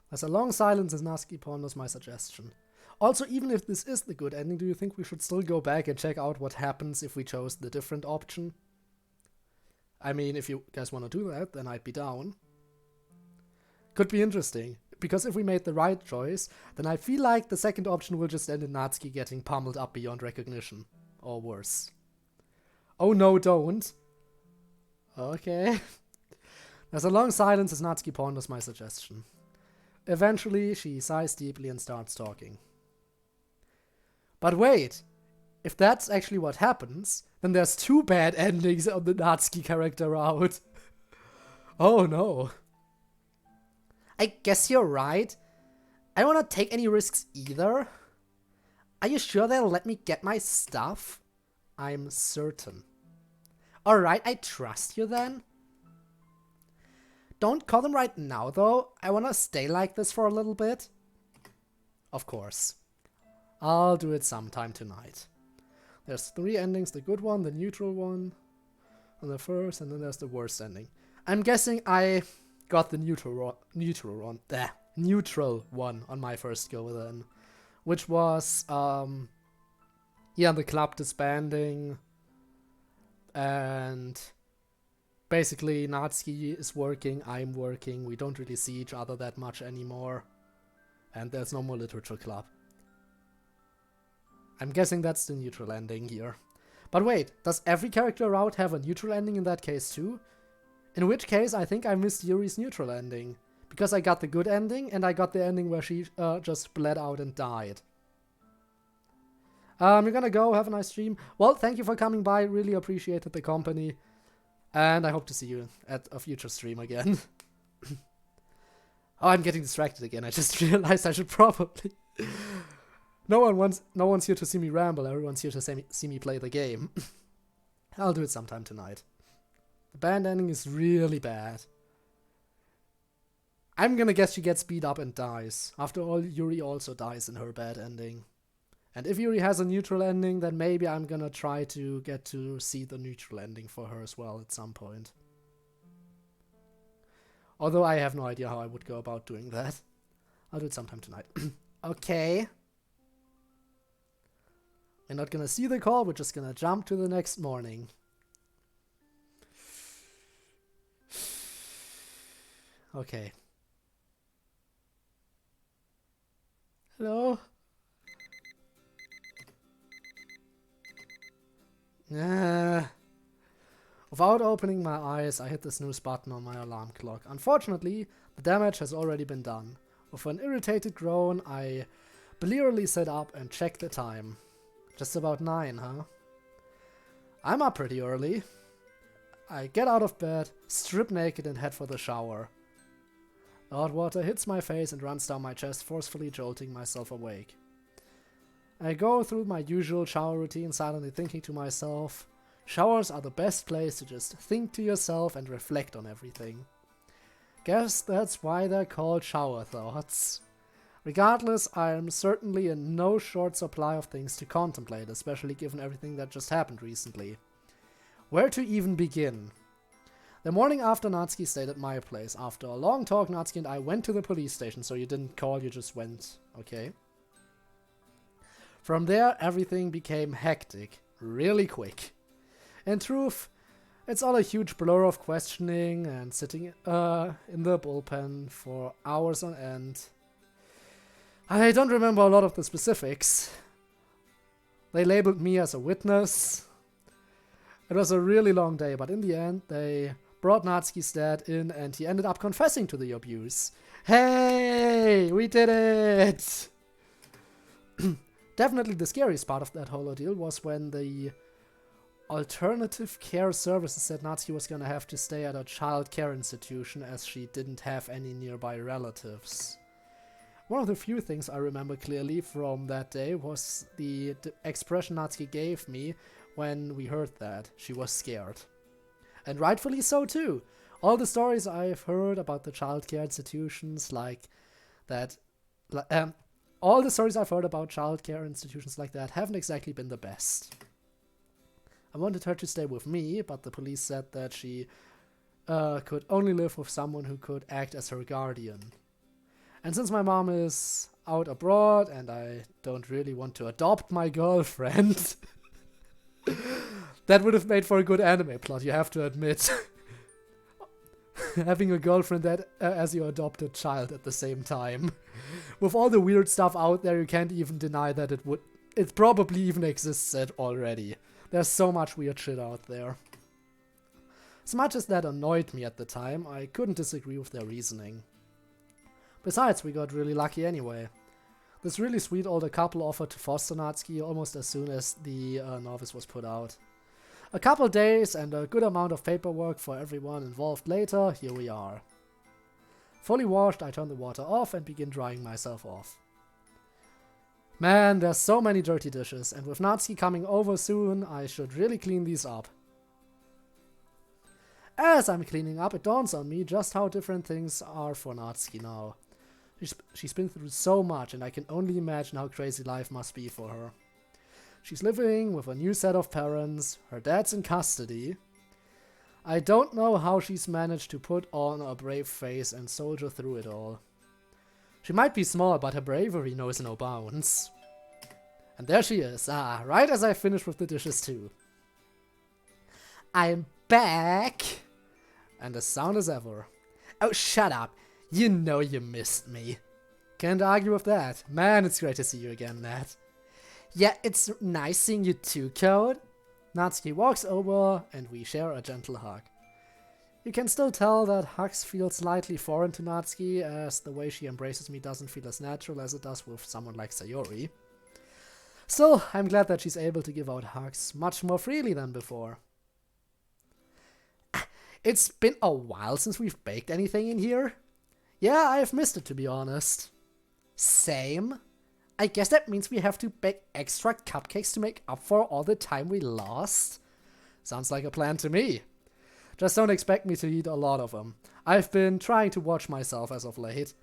There's a long silence as Natsuki ponders my suggestion. Also, even if this is the good ending, do you think we should still go back and check out what happens if we chose the different option? I mean, if you guys want to do that, then I'd be down. Could be interesting, because if we made the right choice, then I feel like the second option will just end in Natsuki getting pummeled up beyond recognition. Or worse. Oh no, don't. Okay. There's a long silence as Natsuki ponders my suggestion. Eventually, she sighs deeply and starts talking. But wait! If that's actually what happens, then there's 2 bad endings on the Natsuki character route. Oh no. I guess you're right. I don't want to take any risks either. Are you sure they'll let me get my stuff? I'm certain. Alright, I trust you then. Don't call them right now though. I want to stay like this for a little bit. Of course. I'll do it sometime tonight. There's 3 endings, the good one, the neutral one, and the first, and then there's the worst ending. I'm guessing I got the neutral one on my first go then. Which was, yeah, the club disbanding, and basically Natsuki is working, I'm working, we don't really see each other that much anymore. And there's no more literature club. I'm guessing that's the neutral ending here. But wait, does every character route have a neutral ending in that case too? In which case, I think I missed Yuri's neutral ending. Because I got the good ending, and I got the ending where she just bled out and died. You're gonna go, have a nice stream. Well, thank you for coming by, really appreciated the company. And I hope to see you at a future stream again. Oh, I'm getting distracted again, I just realized I should probably... No one's here to see me ramble, everyone's here to see me play the game. I'll do it sometime tonight. The band ending is really bad. I'm gonna guess she gets beat up and dies. After all, Yuri also dies in her bad ending. And if Yuri has a neutral ending, then maybe I'm gonna try to get to see the neutral ending for her as well at some point. Although I have no idea how I would go about doing that. I'll do it sometime tonight. Okay. We're not gonna see the call, we're just gonna jump to the next morning. Okay. Hello? Without opening my eyes, I hit the snooze button on my alarm clock. Unfortunately, the damage has already been done. With an irritated groan, I blearily sit up and check the time. Just about 9, huh? I'm up pretty early. I get out of bed, strip naked and head for the shower. The hot water hits my face and runs down my chest, forcefully jolting myself awake. I go through my usual shower routine, silently thinking to myself, showers are the best place to just think to yourself and reflect on everything. Guess that's why they're called shower thoughts. Regardless, I am certainly in no short supply of things to contemplate, especially given everything that just happened recently. Where to even begin? The morning after Natsuki stayed at my place. After a long talk, Natsuki and I went to the police station, so you didn't call, you just went. Okay. From there, everything became hectic, really quick. In truth, it's all a huge blur of questioning and sitting in the bullpen for hours on end. I don't remember a lot of the specifics. They labeled me as a witness. It was a really long day, but in the end, they brought Natsuki's dad in and he ended up confessing to the abuse. Hey, we did it! Definitely the scariest part of that whole ordeal was when the alternative care services said Natsuki was gonna have to stay at a child care institution as she didn't have any nearby relatives. One of the few things I remember clearly from that day was the expression Natsuki gave me when we heard that. She was scared. And rightfully so too. All the stories I've heard about the childcare institutions like that, all the stories I've heard about childcare institutions like that haven't exactly been the best. I wanted her to stay with me, but the police said that she could only live with someone who could act as her guardian. And since my mom is out abroad and I don't really want to adopt my girlfriend, that would have made for a good anime plot, you have to admit. Having a girlfriend that as your adopted child at the same time. With all the weird stuff out there, you can't even deny that it probably even exists already. There's so much weird shit out there. As much as that annoyed me at the time, I couldn't disagree with their reasoning. Besides, we got really lucky anyway. This really sweet older couple offered to foster Natsuki almost as soon as the novice was put out. A couple days and a good amount of paperwork for everyone involved later, here we are. Fully washed, I turn the water off and begin drying myself off. Man, there's so many dirty dishes, and with Natsuki coming over soon, I should really clean these up. As I'm cleaning up, it dawns on me just how different things are for Natsuki now. She's been through so much, and I can only imagine how crazy life must be for her. She's living with a new set of parents, her dad's in custody. I don't know how she's managed to put on a brave face and soldier through it all. She might be small, but her bravery knows no bounds. And there she is, right as I finish with the dishes too. I'm back! and as sound as ever. Oh, shut up. You know you missed me. Can't argue with that. Man, it's great to see you again, Nat. Yeah, it's nice seeing you too, Code. Natsuki walks over, and we share a gentle hug. You can still tell that hugs feel slightly foreign to Natsuki, as the way she embraces me doesn't feel as natural as it does with someone like Sayori. Still, I'm glad that she's able to give out hugs much more freely than before. It's been a while since we've baked anything in here. Yeah, I've missed it, to be honest. Same. I guess that means we have to bake extra cupcakes to make up for all the time we lost. Sounds like a plan to me. Just don't expect me to eat a lot of them. I've been trying to watch myself as of late.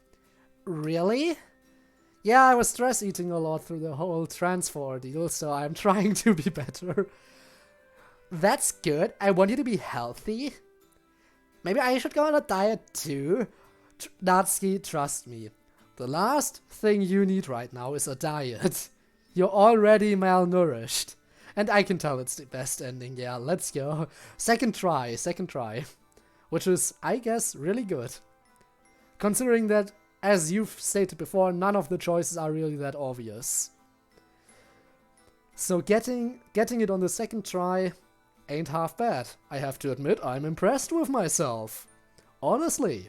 Really? Yeah, I was stress eating a lot through the whole transfer ordeal, so I'm trying to be better. That's good. I want you to be healthy. Maybe I should go on a diet too. Natsuki, trust me. The last thing you need right now is a diet. You're already malnourished. And I can tell it's the best ending, yeah, let's go. Second try. Which is, I guess, really good. Considering that, as you've stated before, none of the choices are really that obvious. So getting it on the second try ain't half bad. I have to admit, I'm impressed with myself. Honestly.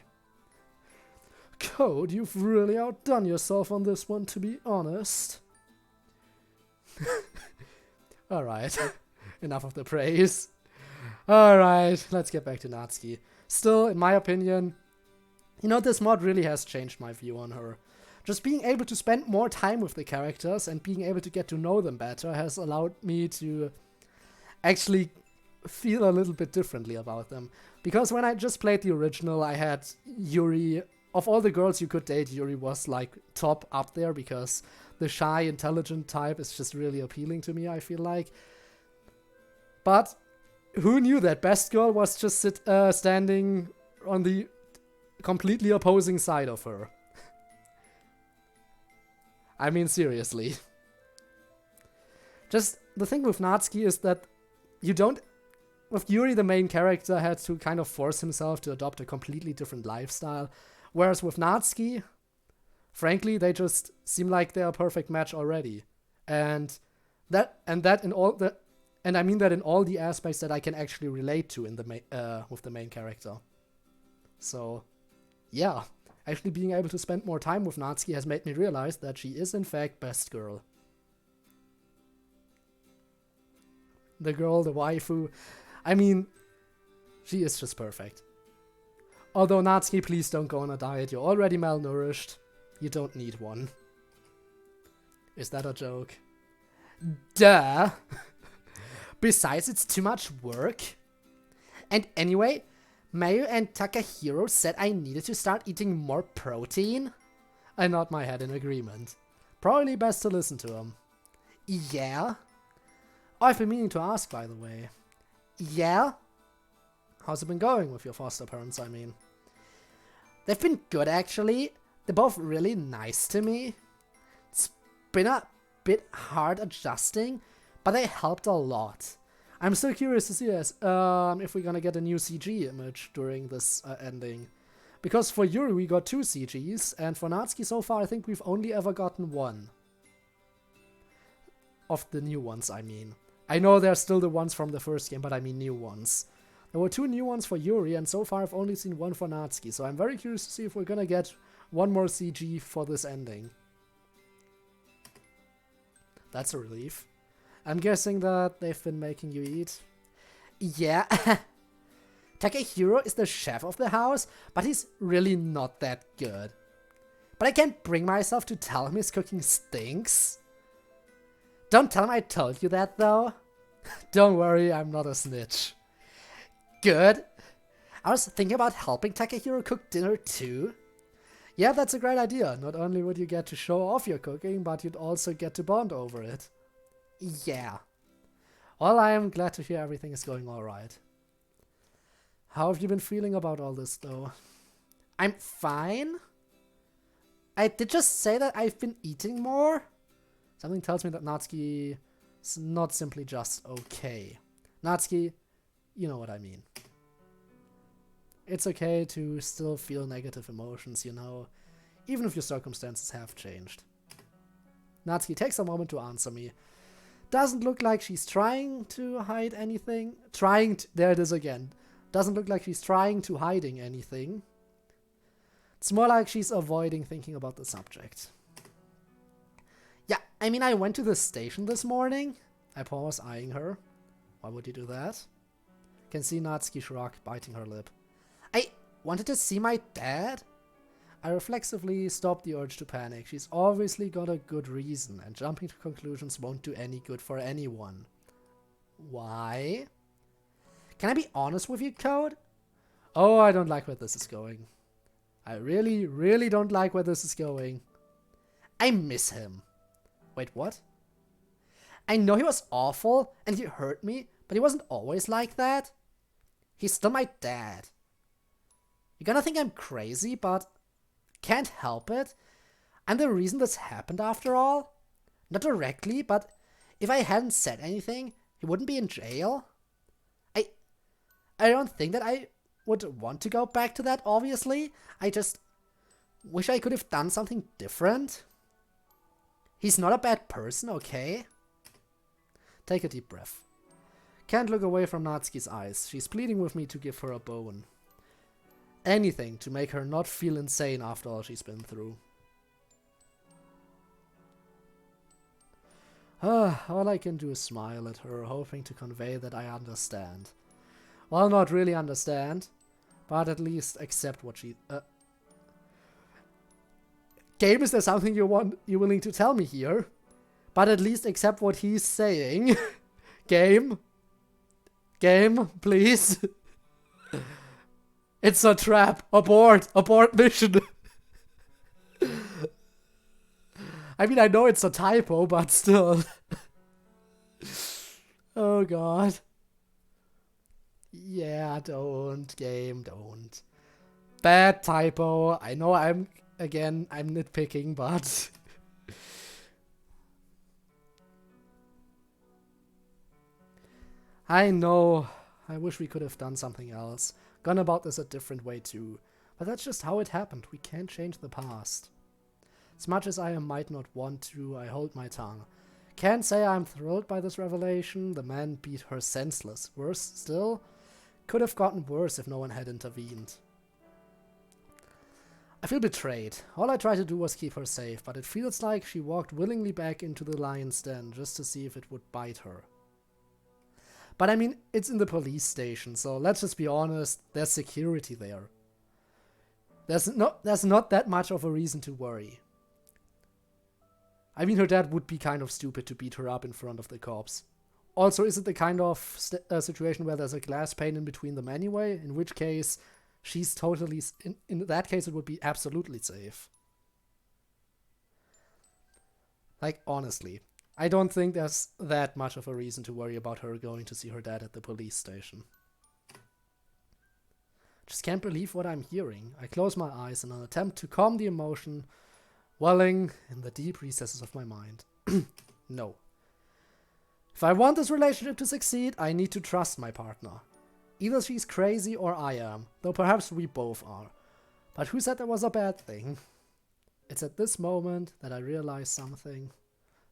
Code, you've really outdone yourself on this one, to be honest. Alright, enough of the praise. Alright, let's get back to Natsuki. Still, in my opinion, this mod really has changed my view on her. Just being able to spend more time with the characters and being able to get to know them better has allowed me to actually feel a little bit differently about them. Because when I just played the original, I had Yuri. Of all the girls you could date, Yuri was like top up there because the shy, intelligent type is just really appealing to me, I feel like. But who knew that Best Girl was just standing on the completely opposing side of her? I mean, seriously. Just the thing with Natsuki is that you don't... With Yuri, the main character had to kind of force himself to adopt a completely different lifestyle. Whereas with Natsuki, frankly, they just seem like they're a perfect match already. And I mean that in all the aspects that I can actually relate to in the with the main character. So, yeah. Actually being able to spend more time with Natsuki has made me realize that she is in fact Best Girl. The girl, the waifu. I mean, she is just perfect. Although, Natsuki, please don't go on a diet. You're already malnourished. You don't need one. Is that a joke? Duh! Besides, it's too much work. And anyway, Mayu and Takahiro said I needed to start eating more protein. I nod my head in agreement. Probably best to listen to them. Yeah? I've been meaning to ask, by the way. Yeah? How's it been going with your foster parents, I mean? They've been good, actually. They're both really nice to me. It's been a bit hard adjusting, but they helped a lot. I'm still curious to see if we're gonna get a new CG image during this ending. Because for Yuri we got 2 CGs, and for Natsuki so far I think we've only ever gotten 1. Of the new ones, I mean. I know they're still the ones from the first game, but I mean new ones. There were 2 new ones for Yuri, and so far I've only seen 1 for Natsuki, so I'm very curious to see if we're gonna get 1 more CG for this ending. That's a relief. I'm guessing that they've been making you eat. Yeah. Takahiro is the chef of the house, but he's really not that good. But I can't bring myself to tell him his cooking stinks. Don't tell him I told you that, though. Don't worry, I'm not a snitch. Good. I was thinking about helping Takahiro cook dinner too. Yeah, that's a great idea. Not only would you get to show off your cooking, but you'd also get to bond over it. Yeah. Well, I am glad to hear everything is going alright. How have you been feeling about all this, though? I'm fine. I did just say that I've been eating more. Something tells me that Natsuki is not simply just okay. Natsuki, you know what I mean. It's okay to still feel negative emotions, you know, even if your circumstances have changed. Natsuki takes a moment to answer me. Doesn't look like she's trying to hide anything. There it is again. Doesn't look like she's trying to hiding anything. It's more like she's avoiding thinking about the subject. Yeah, I mean, I went to the station this morning. I pause, eyeing her. Why would you do that? Can see Natsuki shrug, biting her lip. I wanted to see my dad? I reflexively stopped the urge to panic. She's obviously got a good reason, and jumping to conclusions won't do any good for anyone. Why? Can I be honest with you, Code? Oh, I don't like where this is going. I really, really don't like where this is going. I miss him. Wait, what? I know he was awful, and he hurt me, but he wasn't always like that. He's still my dad. You're gonna think I'm crazy, but can't help it. I'm the reason this happened after all. Not directly, but if I hadn't said anything, he wouldn't be in jail. I don't think that I would want to go back to that, obviously. I just wish I could have done something different. He's not a bad person, okay? Take a deep breath. Can't look away from Natsuki's eyes. She's pleading with me to give her a bone. Anything to make her not feel insane after all she's been through. All I can do is smile at her, hoping to convey that I understand. Well, not really understand, but at least accept what she... Game, is there something you're willing to tell me here? But at least accept what he's saying. Game? Game, please? It's a trap. Abort. Abort mission. I mean, I know it's a typo, but still. Oh, God. Yeah, don't. Game, don't. Bad typo. I know I'm nitpicking, but... I know. I wish we could have done something else. Gone about this a different way too. But that's just how it happened. We can't change the past. As much as I might not want to, I hold my tongue. Can't say I'm thrilled by this revelation. The man beat her senseless. Worse still, could have gotten worse if no one had intervened. I feel betrayed. All I tried to do was keep her safe, but it feels like she walked willingly back into the lion's den just to see if it would bite her. But I mean, it's in the police station, so let's just be honest, there's security there. There's not that much of a reason to worry. I mean, her dad would be kind of stupid to beat her up in front of the cops. Also, is it the kind of situation where there's a glass pane in between them anyway? In which case, she's totally... In that case, it would be absolutely safe. Like, honestly, I don't think there's that much of a reason to worry about her going to see her dad at the police station. Just can't believe what I'm hearing. I close my eyes in an attempt to calm the emotion welling in the deep recesses of my mind. No. If I want this relationship to succeed, I need to trust my partner. Either she's crazy or I am, though perhaps we both are. But who said that was a bad thing? It's at this moment that I realize something.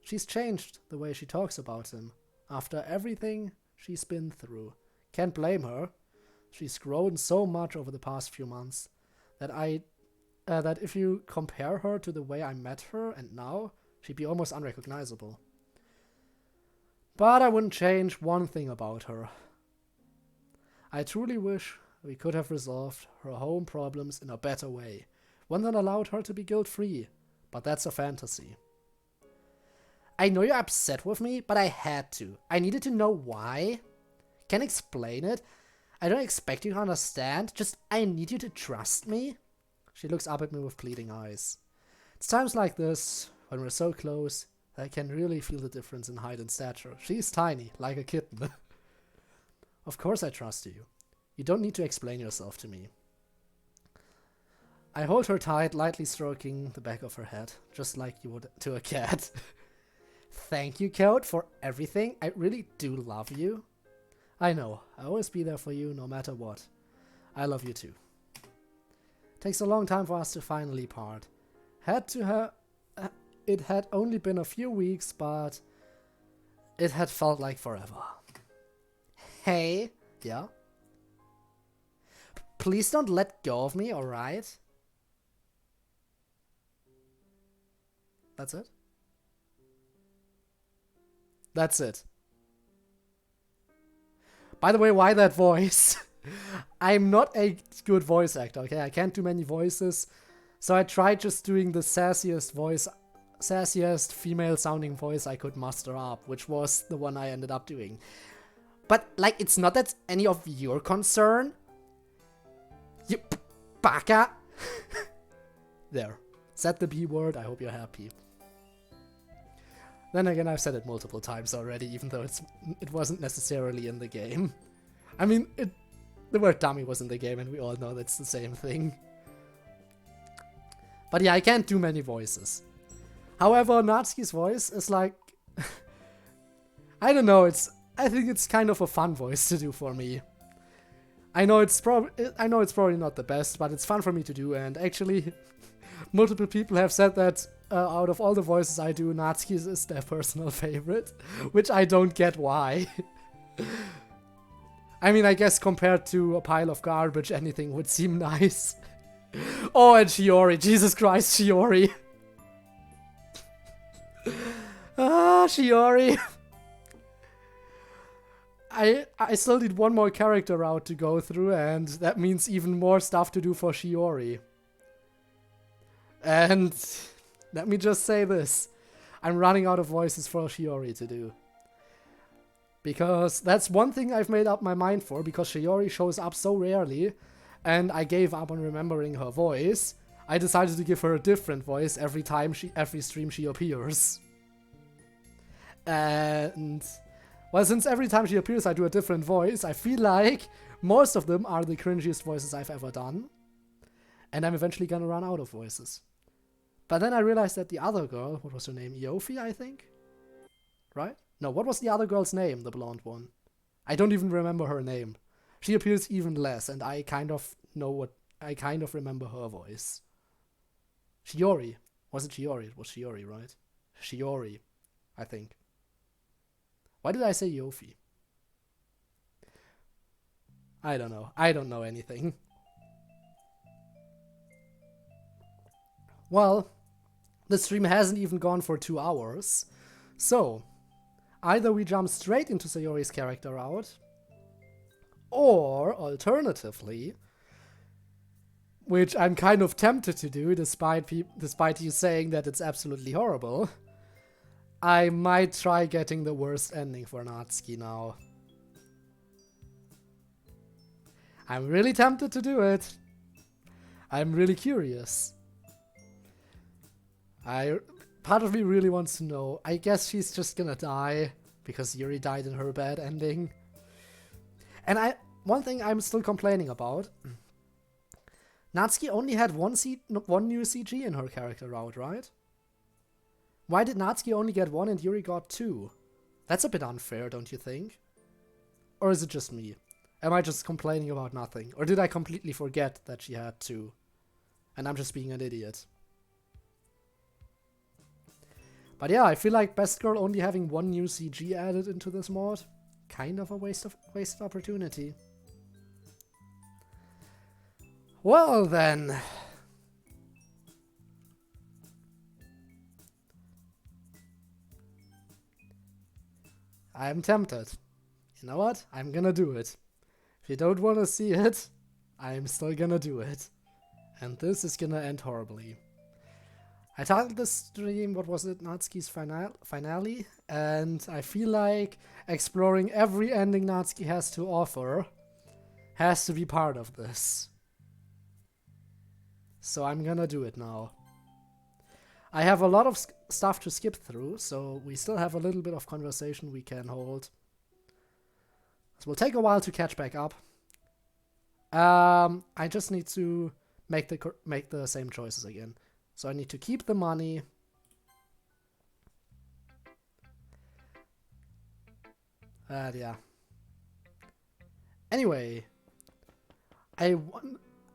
She's changed the way she talks about him, after everything she's been through. Can't blame her. She's grown so much over the past few months that that if you compare her to the way I met her and now, she'd be almost unrecognizable. But I wouldn't change one thing about her. I truly wish we could have resolved her home problems in a better way, one that allowed her to be guilt-free, but that's a fantasy. I know you're upset with me, but I had to. I needed to know why. Can't explain it. I don't expect you to understand, just I need you to trust me. She looks up at me with pleading eyes. It's times like this, when we're so close, that I can really feel the difference in height and stature. She's tiny, like a kitten. Of course I trust you. You don't need to explain yourself to me. I hold her tight, lightly stroking the back of her head, just like you would to a cat. Thank you, Code, for everything. I really do love you. I know. I'll always be there for you, no matter what. I love you too. Takes a long time for us to finally part. It had only been a few weeks, but it had felt like forever. Hey, yeah? Please don't let go of me, alright? That's it? That's it. By the way, why that voice? I'm not a good voice actor, okay? I can't do many voices. So I tried just doing the sassiest female sounding voice I could muster up, which was the one I ended up doing. But, like, it's not that any of your concern. You baka! There. Said the B word, I hope you're happy. Then again, I've said it multiple times already, even though it wasn't necessarily in the game. I mean, the word dummy was in the game, and we all know that's the same thing. But yeah, I can't do many voices. However, Natsuki's voice is like... I don't know, I think it's kind of a fun voice to do for me. I know it's probably not the best, but it's fun for me to do, and actually... multiple people have said that out of all the voices I do, Natsuki's is their personal favorite, which I don't get why. I mean, I guess compared to a pile of garbage, anything would seem nice. Oh, and Shiori. Jesus Christ, Shiori. Shiori. I still need one more character route to go through, and that means even more stuff to do for Shiori. And let me just say this. I'm running out of voices for Shiori to do. Because that's one thing I've made up my mind for, because Shiori shows up so rarely, and I gave up on remembering her voice. I decided to give her a different voice every stream she appears. And, well, since every time she appears I do a different voice, I feel like most of them are the cringiest voices I've ever done. And I'm eventually gonna run out of voices. But then I realized that the other girl, what was her name? Yofi, I think? Right? No, what was the other girl's name, the blonde one? I don't even remember her name. She appears even less, and I kind of remember her voice. Shiori. Was it Shiori? It was Shiori, right? Shiori, I think. Why did I say Yofi? I don't know. I don't know anything. Well, the stream hasn't even gone for 2 hours. So, either we jump straight into Sayori's character route, or, alternatively, which I'm kind of tempted to do despite you saying that it's absolutely horrible, I might try getting the worst ending for Natsuki now. I'm really tempted to do it. I'm really curious. Part of me really wants to know. I guess she's just gonna die because Yuri died in her bad ending. And one thing I'm still complaining about. Natsuki only had one new CG in her character route, right? Why did Natsuki only get 1 and Yuri got 2? That's a bit unfair, don't you think? Or is it just me? Am I just complaining about nothing? Or did I completely forget that she had 2? And I'm just being an idiot. But yeah, I feel like Best Girl only having 1 new CG added into this mod, kind of a wasted opportunity. Well then. I'm tempted. You know what? I'm gonna do it. If you don't want to see it, I'm still gonna do it. And this is gonna end horribly. I titled this stream, what was it, Natsuki's finale, and I feel like exploring every ending Natsuki has to offer has to be part of this. So I'm gonna do it now. I have a lot of stuff to skip through, so we still have a little bit of conversation we can hold. It will take a while to catch back up. I just need to make the same choices again. So I need to keep the money. Yeah. Anyway,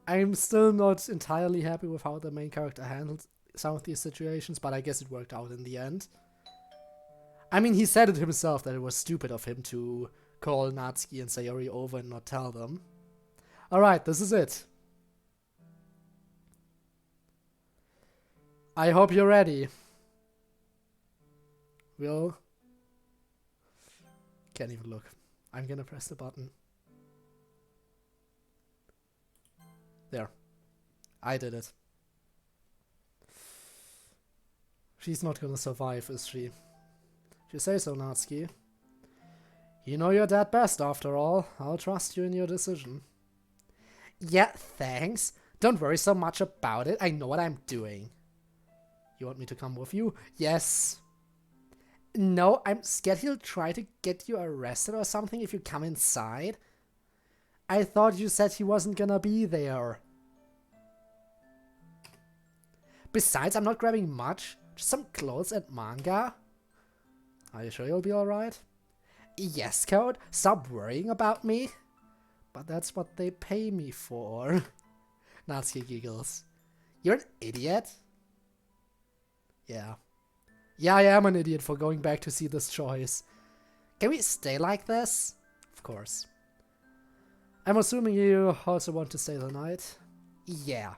I'm still not entirely happy with how the main character handled some of these situations, but I guess it worked out in the end. I mean, he said it himself that it was stupid of him to call Natsuki and Sayori over and not tell them. Alright, this is it. I hope you're ready. Will. Can't even look. I'm gonna press the button. There. I did it. She's not gonna survive, is she? If you say so, Natsuki. You know your dad best, after all. I'll trust you in your decision. Yeah, thanks. Don't worry so much about it. I know what I'm doing. You want me to come with you? Yes. No, I'm scared he'll try to get you arrested or something if you come inside. I thought you said he wasn't gonna be there. Besides, I'm not grabbing much. Just some clothes and manga. Are you sure you'll be alright? Yes, Code. Stop worrying about me. But that's what they pay me for. Natsuki giggles. You're an idiot? Yeah. Yeah, I am an idiot for going back to see this choice. Can we stay like this? Of course. I'm assuming you also want to stay the night? Yeah.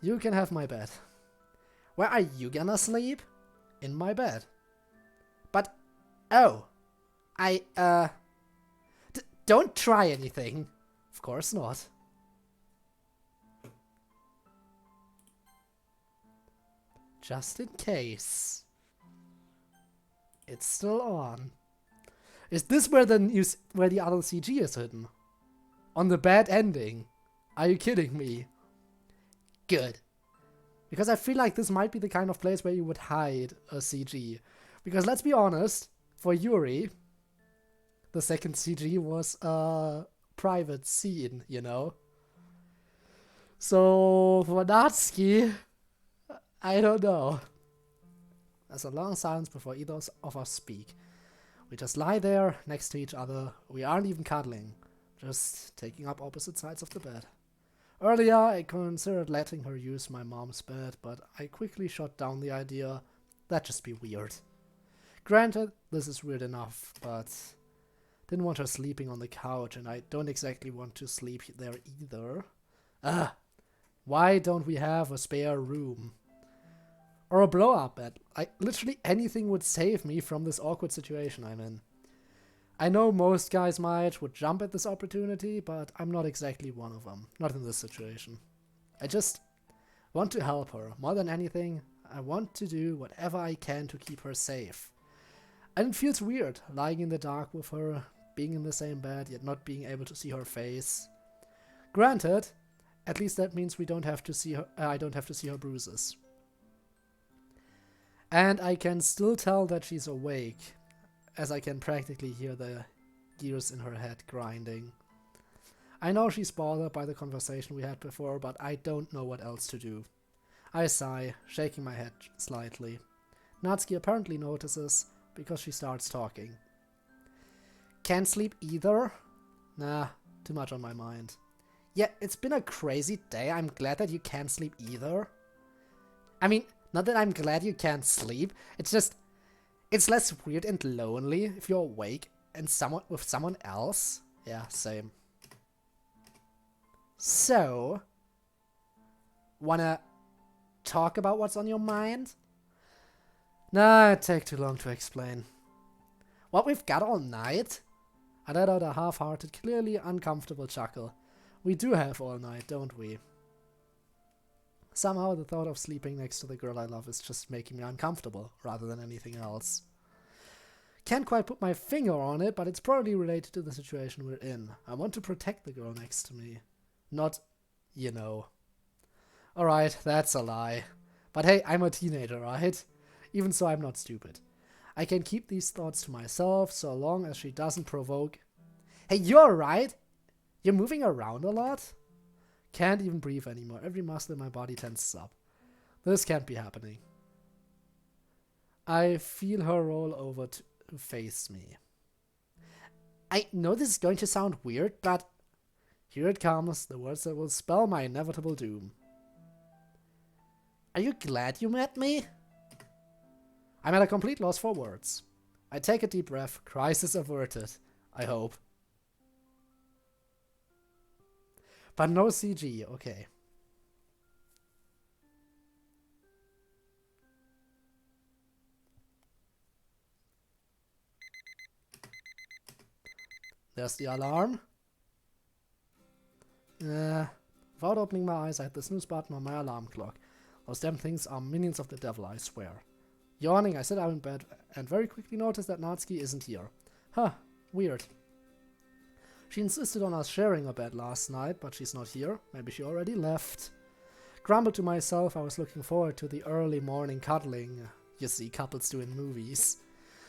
You can have my bed. Where are you gonna sleep? In my bed. But, oh. Don't try anything. Of course not. Just in case. It's still on. Is this where the other CG is hidden? On the bad ending? Are you kidding me? Good. Because I feel like this might be the kind of place where you would hide a CG. Because let's be honest, for Yuri, the second CG was a private scene, you know? So, for Natsuki, I don't know. There's a long silence before either of us speak. We just lie there, next to each other. We aren't even cuddling. Just taking up opposite sides of the bed. Earlier, I considered letting her use my mom's bed, but I quickly shot down the idea. That'd just be weird. Granted, this is weird enough, but didn't want her sleeping on the couch, and I don't exactly want to sleep there either. Why don't we have a spare room? Or a blow-up bed. Literally anything would save me from this awkward situation I'm in. I know most guys would jump at this opportunity, but I'm not exactly one of them. Not in this situation. I just want to help her. More than anything, I want to do whatever I can to keep her safe. And it feels weird, lying in the dark with her, being in the same bed, yet not being able to see her face. Granted, at least that means we don't have to see her. I don't have to see her bruises. And I can still tell that she's awake, as I can practically hear the gears in her head grinding. I know she's bothered by the conversation we had before, but I don't know what else to do. I sigh, shaking my head slightly. Natsuki apparently notices, because she starts talking. Can't sleep either? Nah, too much on my mind. Yeah, it's been a crazy day. I'm glad that you can't sleep either. I mean, not that I'm glad you can't sleep. It's just, it's less weird and lonely if you're awake and with someone else. Yeah, same. So, wanna talk about what's on your mind? Nah, it'd take too long to explain. What we've got all night? I let out a half-hearted, clearly uncomfortable chuckle. We do have all night, don't we? Somehow the thought of sleeping next to the girl I love is just making me uncomfortable, rather than anything else. Can't quite put my finger on it, but it's probably related to the situation we're in. I want to protect the girl next to me. Not, you know. Alright, that's a lie. But hey, I'm a teenager, right? Even so, I'm not stupid. I can keep these thoughts to myself so long as she doesn't provoke. Hey, you're right! You're moving around a lot? Can't even breathe anymore. Every muscle in my body tenses up. This can't be happening. I feel her roll over to face me. I know this is going to sound weird, but Here it comes, the words that will spell my inevitable doom. Are you glad you met me? I'm at a complete loss for words. I take a deep breath, crisis averted. I hope. But no CG, okay. There's the alarm. Without opening my eyes, I hit the snooze button on my alarm clock. Those damn things are minions of the devil, I swear. Yawning, I sit up in bed and very quickly notice that Natsuki isn't here. Huh, weird. She insisted on us sharing a bed last night, but she's not here. Maybe she already left. Grumbled to myself, I was looking forward to the early morning cuddling you see couples do in movies.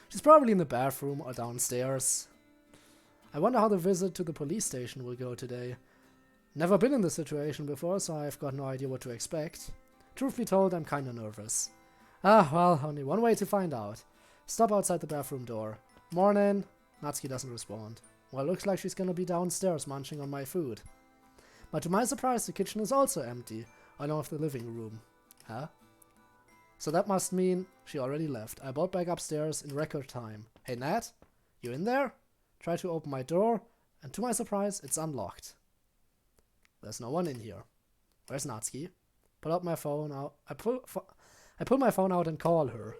She's probably in the bathroom or downstairs. I wonder how the visit to the police station will go today. Never been in this situation before, so I've got no idea what to expect. Truth be told, I'm kinda nervous. Ah, well, only one way to find out. Stop outside the bathroom door. Morning. Natsuki doesn't respond. Well, looks like she's gonna be downstairs munching on my food. But to my surprise, the kitchen is also empty, along with the living room. Huh? So that must mean she already left. I bolt back upstairs in record time. Hey Nat? You in there? Try to open my door, and to my surprise, it's unlocked. There's no one in here. Where's Natsuki? Pull out my phone out. I pull my phone out and call her.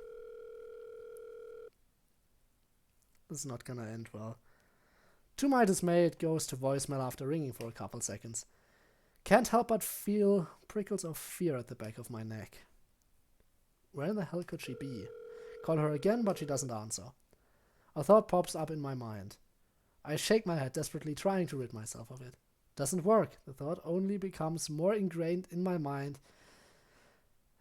This is not gonna end well. To my dismay, it goes to voicemail after ringing for a couple seconds. Can't help but feel prickles of fear at the back of my neck. Where in the hell could she be? Call her again, but she doesn't answer. A thought pops up in my mind. I shake my head, desperately trying to rid myself of it. Doesn't work. The thought only becomes more ingrained in my mind,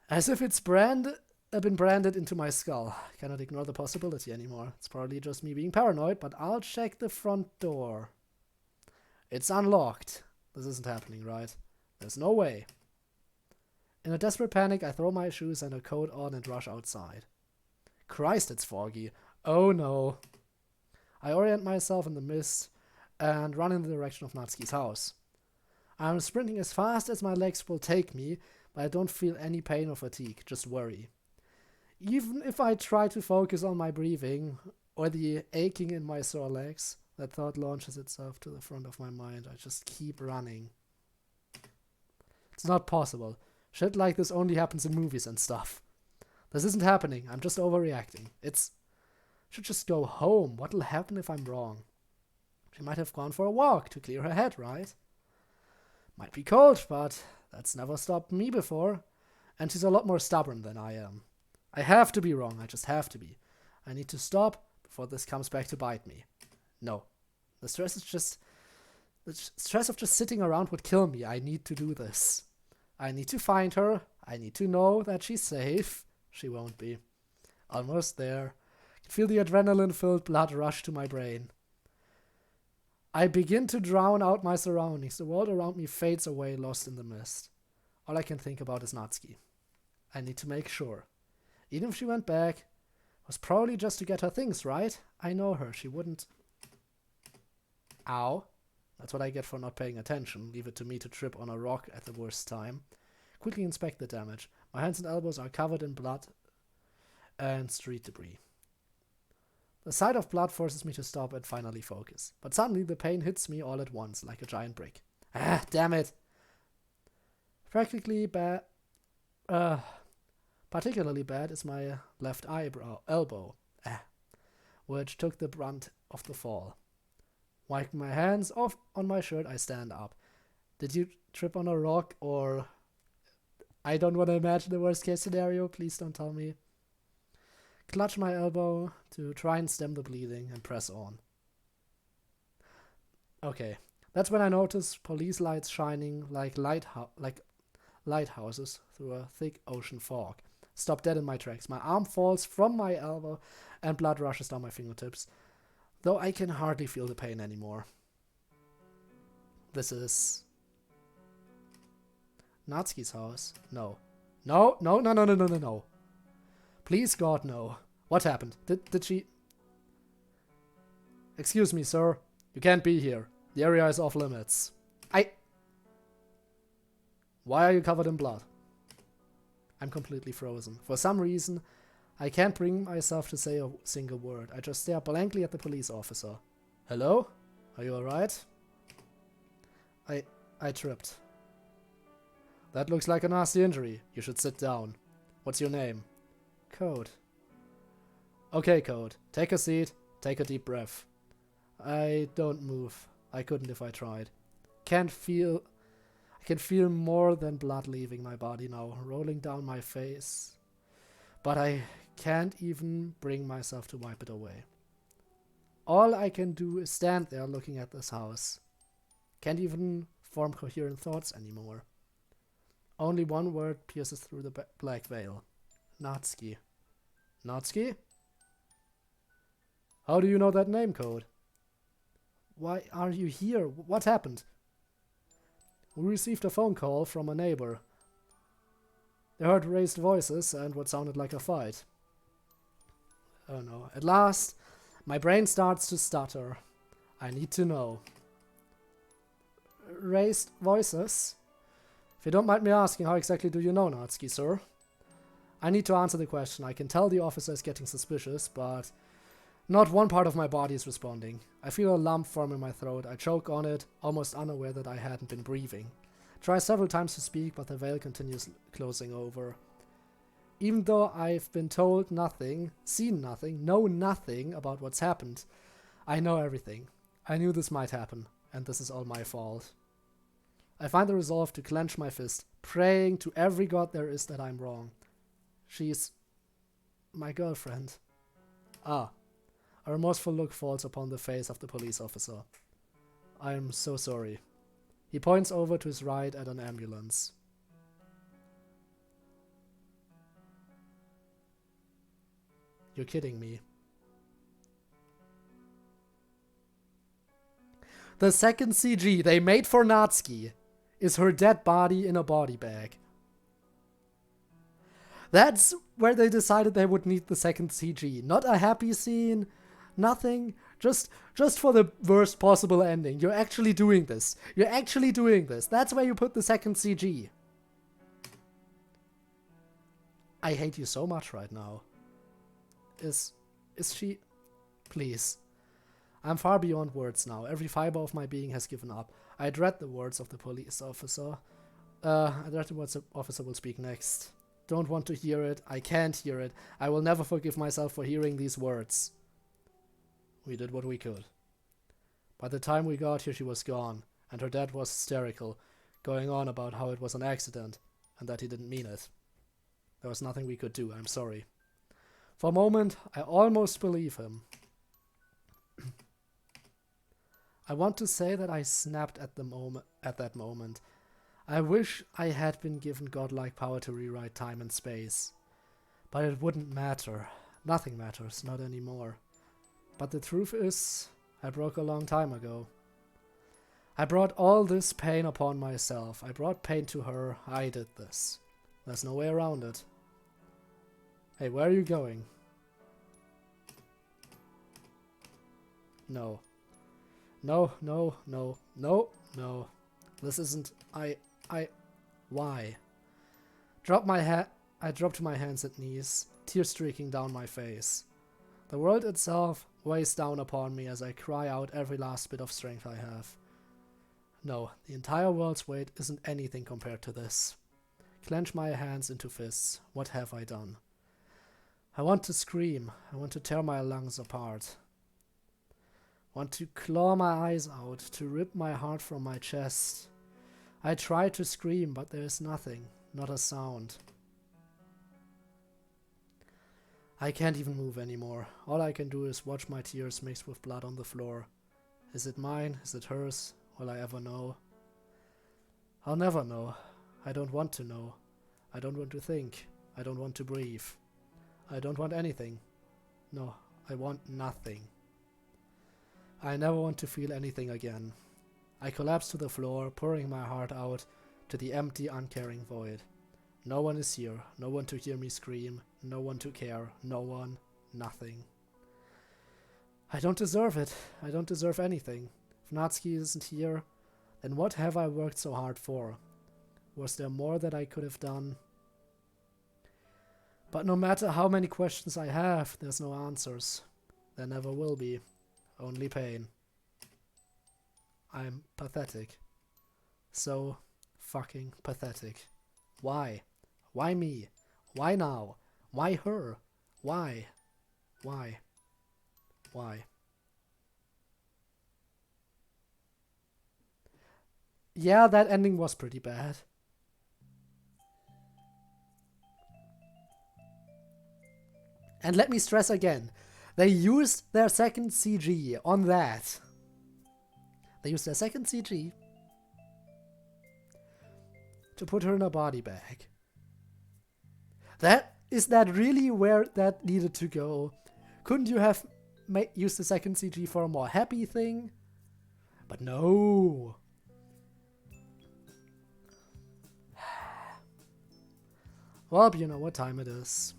as if it's been branded into my skull. Cannot ignore the possibility anymore. It's probably just me being paranoid, but I'll check the front door. It's unlocked. This isn't happening, right? There's no way. In a desperate panic, I throw my shoes and a coat on and rush outside. Christ, it's foggy. Oh no. I orient myself in the mist and run in the direction of Natsuki's house. I'm sprinting as fast as my legs will take me, but I don't feel any pain or fatigue, just worry. Even if I try to focus on my breathing or the aching in my sore legs, that thought launches itself to the front of my mind. I just keep running. It's not possible. Shit like this only happens in movies and stuff. This isn't happening. I'm just overreacting. Should just go home. What'll happen if I'm wrong? She might have gone for a walk to clear her head, right? Might be cold, but that's never stopped me before. And she's a lot more stubborn than I am. I have to be wrong. I just have to be. I need to stop before this comes back to bite me. No. The stress of just sitting around would kill me. I need to do this. I need to find her. I need to know that she's safe. She won't be. Almost there. I can feel the adrenaline-filled blood rush to my brain. I begin to drown out my surroundings. The world around me fades away, lost in the mist. All I can think about is Natsuki. I need to make sure. Even if she went back, it was probably just to get her things, right? I know her. She wouldn't... Ow. That's what I get for not paying attention. Leave it to me to trip on a rock at the worst time. Quickly inspect the damage. My hands and elbows are covered in blood and street debris. The sight of blood forces me to stop and finally focus. But suddenly the pain hits me all at once, like a giant brick. Ah, damn it! Particularly bad is my left elbow, which took the brunt of the fall. Wiping my hands off on my shirt, I stand up. Did you trip on a rock, or... I don't want to imagine the worst case scenario, please don't tell me. Clutch my elbow to try and stem the bleeding and press on. Okay, that's when I notice police lights shining like lighthouses through a thick ocean fog. Stop dead in my tracks. My arm falls from my elbow and blood rushes down my fingertips, though I can hardly feel the pain anymore. This is... Natsuki's house? No. No. Please, God, no. What happened? Did she... Excuse me, sir. You can't be here. The area is off limits. Why are you covered in blood? I'm completely frozen. For some reason, I can't bring myself to say a single word. I just stare blankly at the police officer. Hello? Are you alright? I tripped. That looks like a nasty injury. You should sit down. What's your name? Code. Okay, Code. Take a seat. Take a deep breath. I don't move. I couldn't if I tried. I can feel more than blood leaving my body now, rolling down my face. But I can't even bring myself to wipe it away. All I can do is stand there looking at this house. Can't even form coherent thoughts anymore. Only one word pierces through the black veil. Natsuki. Natsuki? How do you know that name, Code? Why are you here? What happened? We received a phone call from a neighbor. They heard raised voices and what sounded like a fight. Oh no. At last, my brain starts to stutter. I need to know. Raised voices? If you don't mind me asking, how exactly do you know Natsuki, sir? I need to answer the question. I can tell the officer is getting suspicious, but not one part of my body is responding. I feel a lump form in my throat. I choke on it, almost unaware that I hadn't been breathing. Try several times to speak, but the veil continues closing over. Even though I've been told nothing, seen nothing, know nothing about what's happened, I know everything. I knew this might happen, and this is all my fault. I find the resolve to clench my fist, praying to every god there is that I'm wrong. She's my girlfriend. Ah. A remorseful look falls upon the face of the police officer. I'm so sorry. He points over to his right at an ambulance. You're kidding me. The second CG they made for Natsuki is her dead body in a body bag. That's where they decided they would need the second CG. Not a happy scene, nothing. Just for the worst possible ending. You're actually doing this. You're actually doing this. That's where you put the second CG. I hate you so much right now. Is she... Please. I'm far beyond words now. Every fiber of my being has given up. I dread the words of the police officer. I dread the words the officer will speak next. Don't want to hear it. I can't hear it. I will never forgive myself for hearing these words. We did what we could. By the time we got here, she was gone, and her dad was hysterical, going on about how it was an accident, and that he didn't mean it. There was nothing we could do, I'm sorry. For a moment, I almost believe him. I want to say that I snapped at that moment. I wish I had been given godlike power to rewrite time and space. But it wouldn't matter. Nothing matters, not anymore. But the truth is, I broke a long time ago. I brought all this pain upon myself. I brought pain to her. I did this. There's no way around it. Hey, where are you going? No. No, no, no, no, no. This isn't... Why? I dropped to my hands and knees, tears streaking down my face. The world itself weighs down upon me as I cry out every last bit of strength I have. No, the entire world's weight isn't anything compared to this. Clench my hands into fists. What have I done? I want to scream. I want to tear my lungs apart. Want to claw my eyes out, to rip my heart from my chest. I try to scream, but there is nothing, not a sound. I can't even move anymore. All I can do is watch my tears mixed with blood on the floor. Is it mine? Is it hers? Will I ever know? I'll never know. I don't want to know. I don't want to think. I don't want to breathe. I don't want anything. No, I want nothing. I never want to feel anything again. I collapse to the floor, pouring my heart out to the empty, uncaring void. No one is here, no one to hear me scream, no one to care, no one, nothing. I don't deserve it. I don't deserve anything. If Natsuki isn't here, then what have I worked so hard for? Was there more that I could have done? But no matter how many questions I have, there's no answers. There never will be. Only pain. I'm pathetic. So fucking pathetic. Why? Why me? Why now? Why her? Why? Why? Why? Yeah, that ending was pretty bad. And let me stress again, they used their second CG on that. They used their second CG to put her in a body bag. Is that really where that needed to go? Couldn't you have used the second CG for a more happy thing? But no. Well, you know what time it is.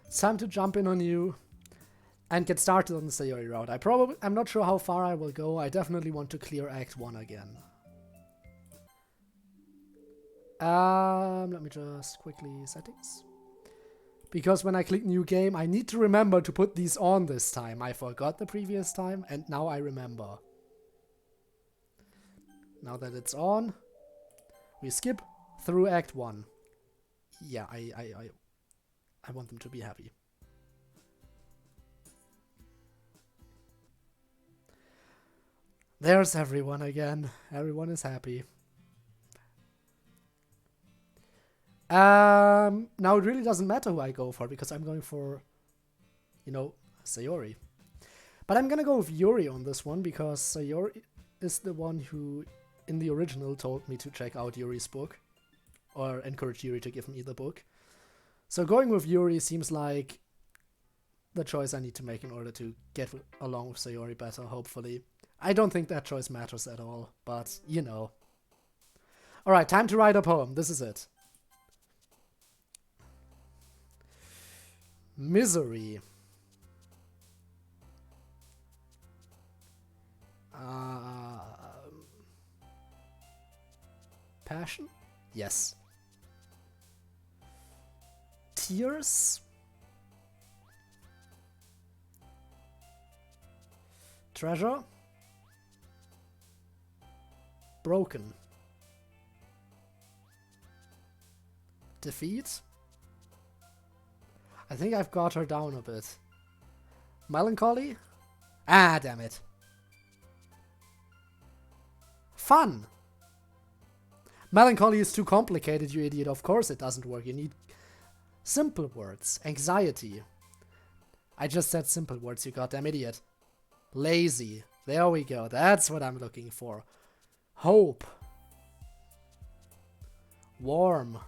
It's time to jump in on you and get started on the Sayori route. I'm not sure how far I will go. I definitely want to clear Act 1 again. Let me just quickly settings. Because when I click new game, I need to remember to put these on this time. I forgot the previous time and now I remember. Now that it's on, we skip through Act 1. Yeah, I want them to be happy. There's everyone again. Everyone is happy. Now it really doesn't matter who I go for because I'm going for, you know, Sayori. But I'm gonna go with Yuri on this one because Sayori is the one who, in the original, told me to check out Yuri's book. Or encourage Yuri to give me the book. So going with Yuri seems like the choice I need to make in order to get along with Sayori better, hopefully. I don't think that choice matters at all, but you know. Alright, time to write a poem. This is it. Misery. Passion? Yes. Tears? Treasure? Broken. Defeat? I think I've got her down a bit. Melancholy? Ah, damn it. Fun! Melancholy is too complicated, you idiot. Of course it doesn't work. You need simple words. Anxiety. I just said simple words, you goddamn idiot. Lazy. There we go. That's what I'm looking for. Hope. Warm.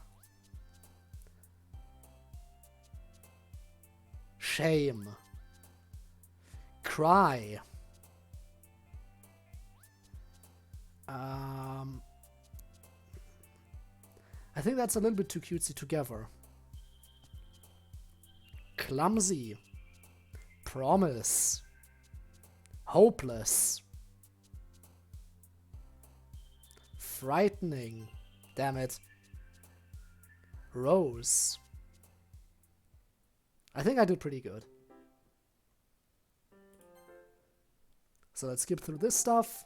Shame. Cry. I think that's a little bit too cutesy together. Clumsy. Promise. Hopeless. Frightening. Damn it. Rose. I think I did pretty good. So let's skip through this stuff.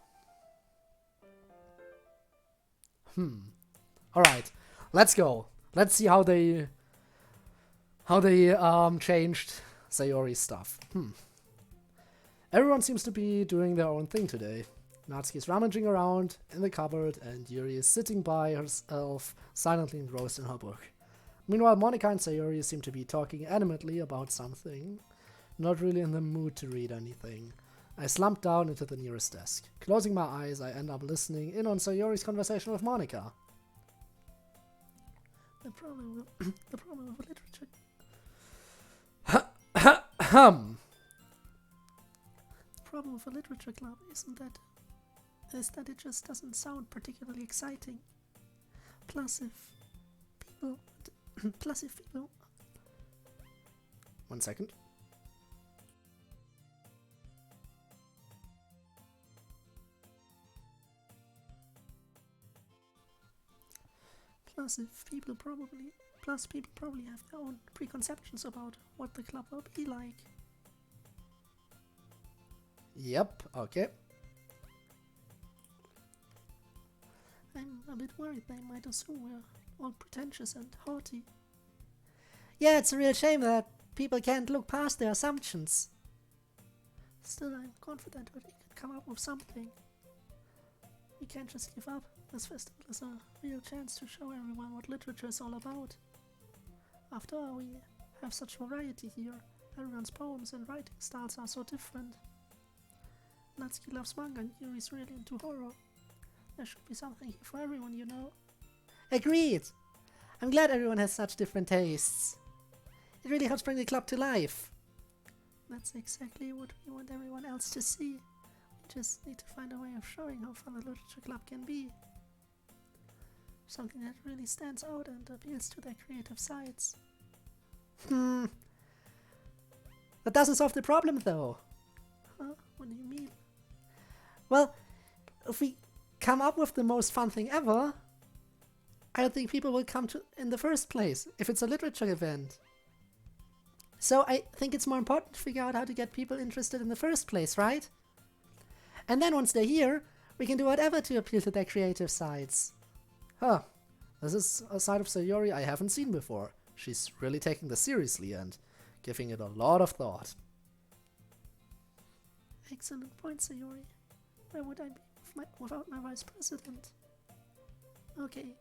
Alright. Let's go. Let's see how they changed Sayori's stuff. Everyone seems to be doing their own thing today. Natsuki is rummaging around in the cupboard and Yuri is sitting by herself, silently engrossed in her book. Meanwhile, Monika and Sayori seem to be talking animatedly about something. Not really in the mood to read anything. I slump down into the nearest desk. Closing my eyes, I end up listening in on Sayori's conversation with Monika. The problem with literature. The problem with a literature club is that it just doesn't sound particularly exciting. Plus if people 1 second. Plus, people probably have their own preconceptions about what the club will be like. Yep, okay. I'm a bit worried they might assume we're all pretentious and haughty. Yeah, it's a real shame that people can't look past their assumptions. Still, I'm confident that we can come up with something. We can't just give up. This festival is a real chance to show everyone what literature is all about. After all, we have such variety here. Everyone's poems and writing styles are so different. Natsuki loves manga and Yuri's really into horror. There should be something here for everyone, you know. Agreed! I'm glad everyone has such different tastes. It really helps bring the club to life. That's exactly what we want everyone else to see. We just need to find a way of showing how fun a literature club can be. Something that really stands out and appeals to their creative sides. That doesn't solve the problem though. Huh? What do you mean? Well, if we come up with the most fun thing ever, I don't think people will come to in the first place if it's a literature event. So I think it's more important to figure out how to get people interested in the first place, right? And then once they're here, we can do whatever to appeal to their creative sides. Huh. This is a side of Sayori I haven't seen before. She's really taking this seriously and giving it a lot of thought. Excellent point, Sayori. Where would I be without my vice president? Okay.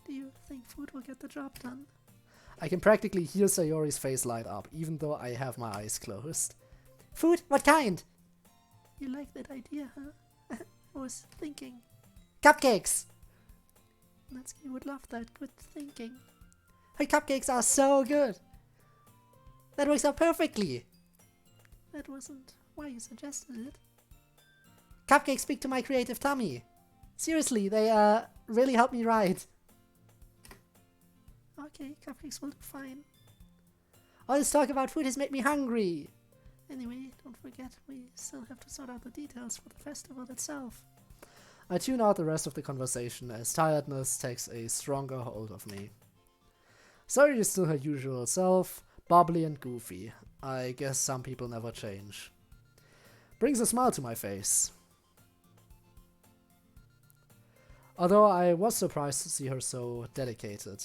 Do you think food will get the job done? I can practically hear Sayori's face light up, even though I have my eyes closed. Food? What kind? You like that idea, huh? I was thinking. Cupcakes! Natsuki would love that. Good thinking. Her cupcakes are so good! That works out perfectly! That wasn't why you suggested it. Cupcakes speak to my creative tummy. Seriously, they really help me write. Okay, cupcakes will do fine. All this talk about food has made me hungry. Anyway, don't forget, we still have to sort out the details for the festival itself. I tune out the rest of the conversation as tiredness takes a stronger hold of me. Sayori is still her usual self, bubbly and goofy. I guess some people never change. Brings a smile to my face. Although I was surprised to see her so dedicated.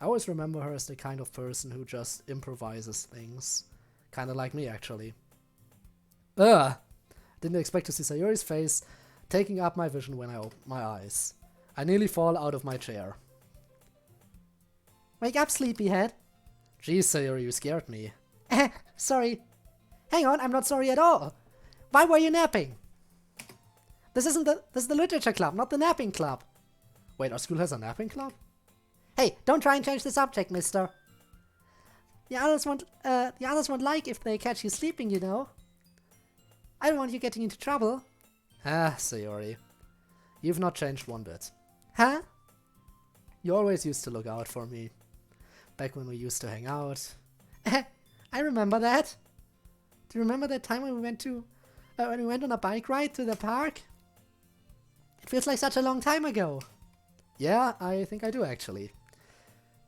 I always remember her as the kind of person who just improvises things. Kinda like me, actually. Ugh! Didn't expect to see Sayori's face taking up my vision when I open my eyes. I nearly fall out of my chair. Wake up, sleepyhead. Jeez, Sayori, you scared me. Sorry. Hang on, I'm not sorry at all. Why were you napping? This is the literature club, not the napping club. Wait, our school has a napping club? Hey, don't try and change the subject, mister. The others won't like if they catch you sleeping, you know. I don't want you getting into trouble. Ah, Sayori. You've not changed one bit. Huh? You always used to look out for me. Back when we used to hang out. I remember that. Do you remember that time when we went on a bike ride to the park? It feels like such a long time ago. Yeah, I think I do actually.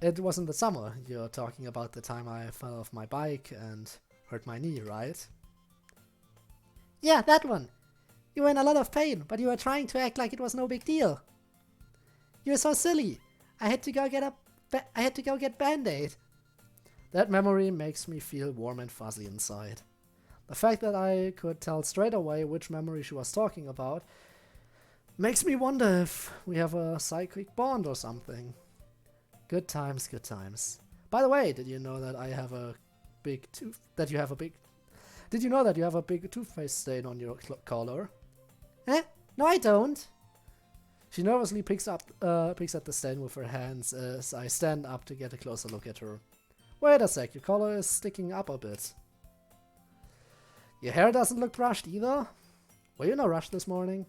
It was in the summer. You're talking about the time I fell off my bike and hurt my knee, right? Yeah, that one. You were in a lot of pain, but you were trying to act like it was no big deal. You were so silly. I had to go get Band-Aid. That memory makes me feel warm and fuzzy inside. The fact that I could tell straight away which memory she was talking about makes me wonder if we have a psychic bond or something. Good times, good times. By the way, did you know that Did you know that you have a big toothpaste stain on your collar? Eh? No, I don't. She nervously picks at the stain with her hands as I stand up to get a closer look at her. Wait a sec, your collar is sticking up a bit. Your hair doesn't look brushed either? Were you in a rush this morning?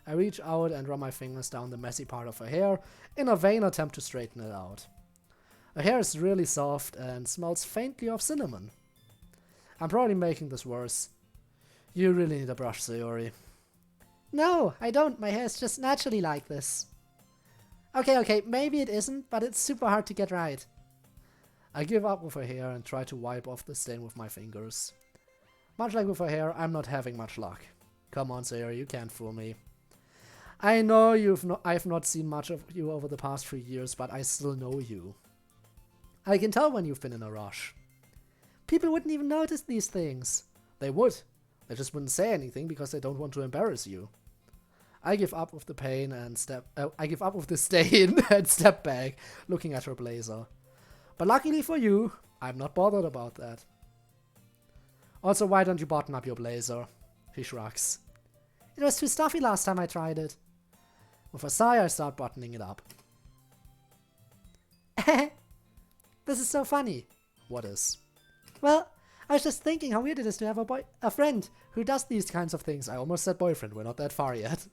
I reach out and run my fingers down the messy part of her hair in a vain attempt to straighten it out. Her hair is really soft and smells faintly of cinnamon. I'm probably making this worse. You really need a brush, Sayori. No, I don't. My hair is just naturally like this. Okay, maybe it isn't, but it's super hard to get right. I give up with her hair and try to wipe off the stain with my fingers. Much like with her hair, I'm not having much luck. Come on, Sayori, you can't fool me. I know I've not seen much of you over the past 3 years, but I still know you. I can tell when you've been in a rush. People wouldn't even notice these things. They would. They just wouldn't say anything because they don't want to embarrass you. I give up with the pain and I give up with the stain and step back, looking at her blazer. But luckily for you, I'm not bothered about that. Also, why don't you button up your blazer? He shrugs. It was too stuffy last time I tried it. With a sigh, I start buttoning it up. This is so funny. What is? Well, I was just thinking how weird it is to have a friend who does these kinds of things. I almost said boyfriend, we're not that far yet.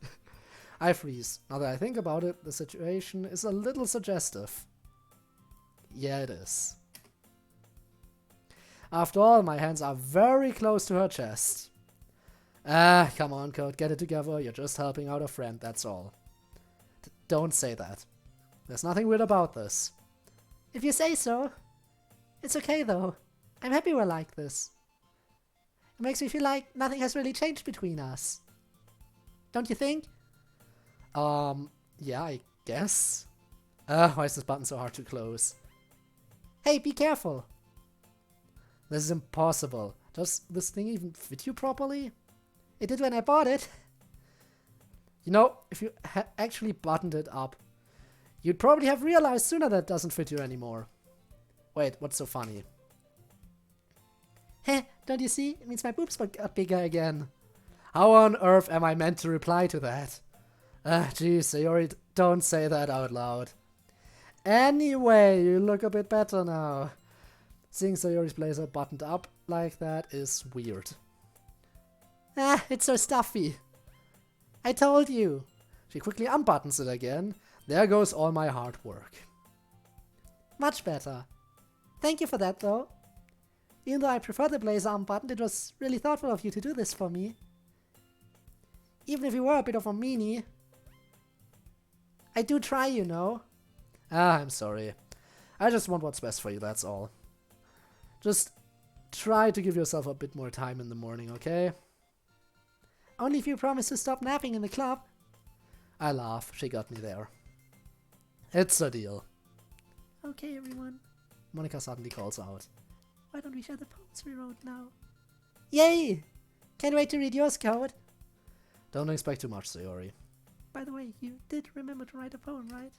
I freeze. Now that I think about it, the situation is a little suggestive. Yeah, it is. After all, my hands are very close to her chest. Ah, come on, Code, get it together. You're just helping out a friend, that's all. Don't say that. There's nothing weird about this. If you say so. It's okay though. I'm happy we're like this. It makes me feel like nothing has really changed between us. Don't you think? Yeah, I guess. Why is this button so hard to close? Hey, be careful. This is impossible. Does this thing even fit you properly? It did when I bought it. You know, if you actually buttoned it up, you'd probably have realized sooner that it doesn't fit you anymore. Wait, what's so funny? Heh, don't you see? It means my boobs got bigger again. How on earth am I meant to reply to that? Geez, Sayori, don't say that out loud. Anyway, you look a bit better now. Seeing Sayori's blazer buttoned up like that is weird. Ah, it's so stuffy. I told you. She quickly unbuttons it again. There goes all my hard work. Much better. Thank you for that, though. Even though I prefer the blazer unbuttoned, it was really thoughtful of you to do this for me. Even if you were a bit of a meanie. I do try, you know. I'm sorry. I just want what's best for you, that's all. Just try to give yourself a bit more time in the morning, okay? Only if you promise to stop napping in the club. I laugh. She got me there. It's a deal. Okay, everyone. Monika suddenly calls out. Why don't we share the poems we wrote now? Yay! Can't wait to read yours, Code. Don't expect too much, Sayori. By the way, you did remember to write a poem, right?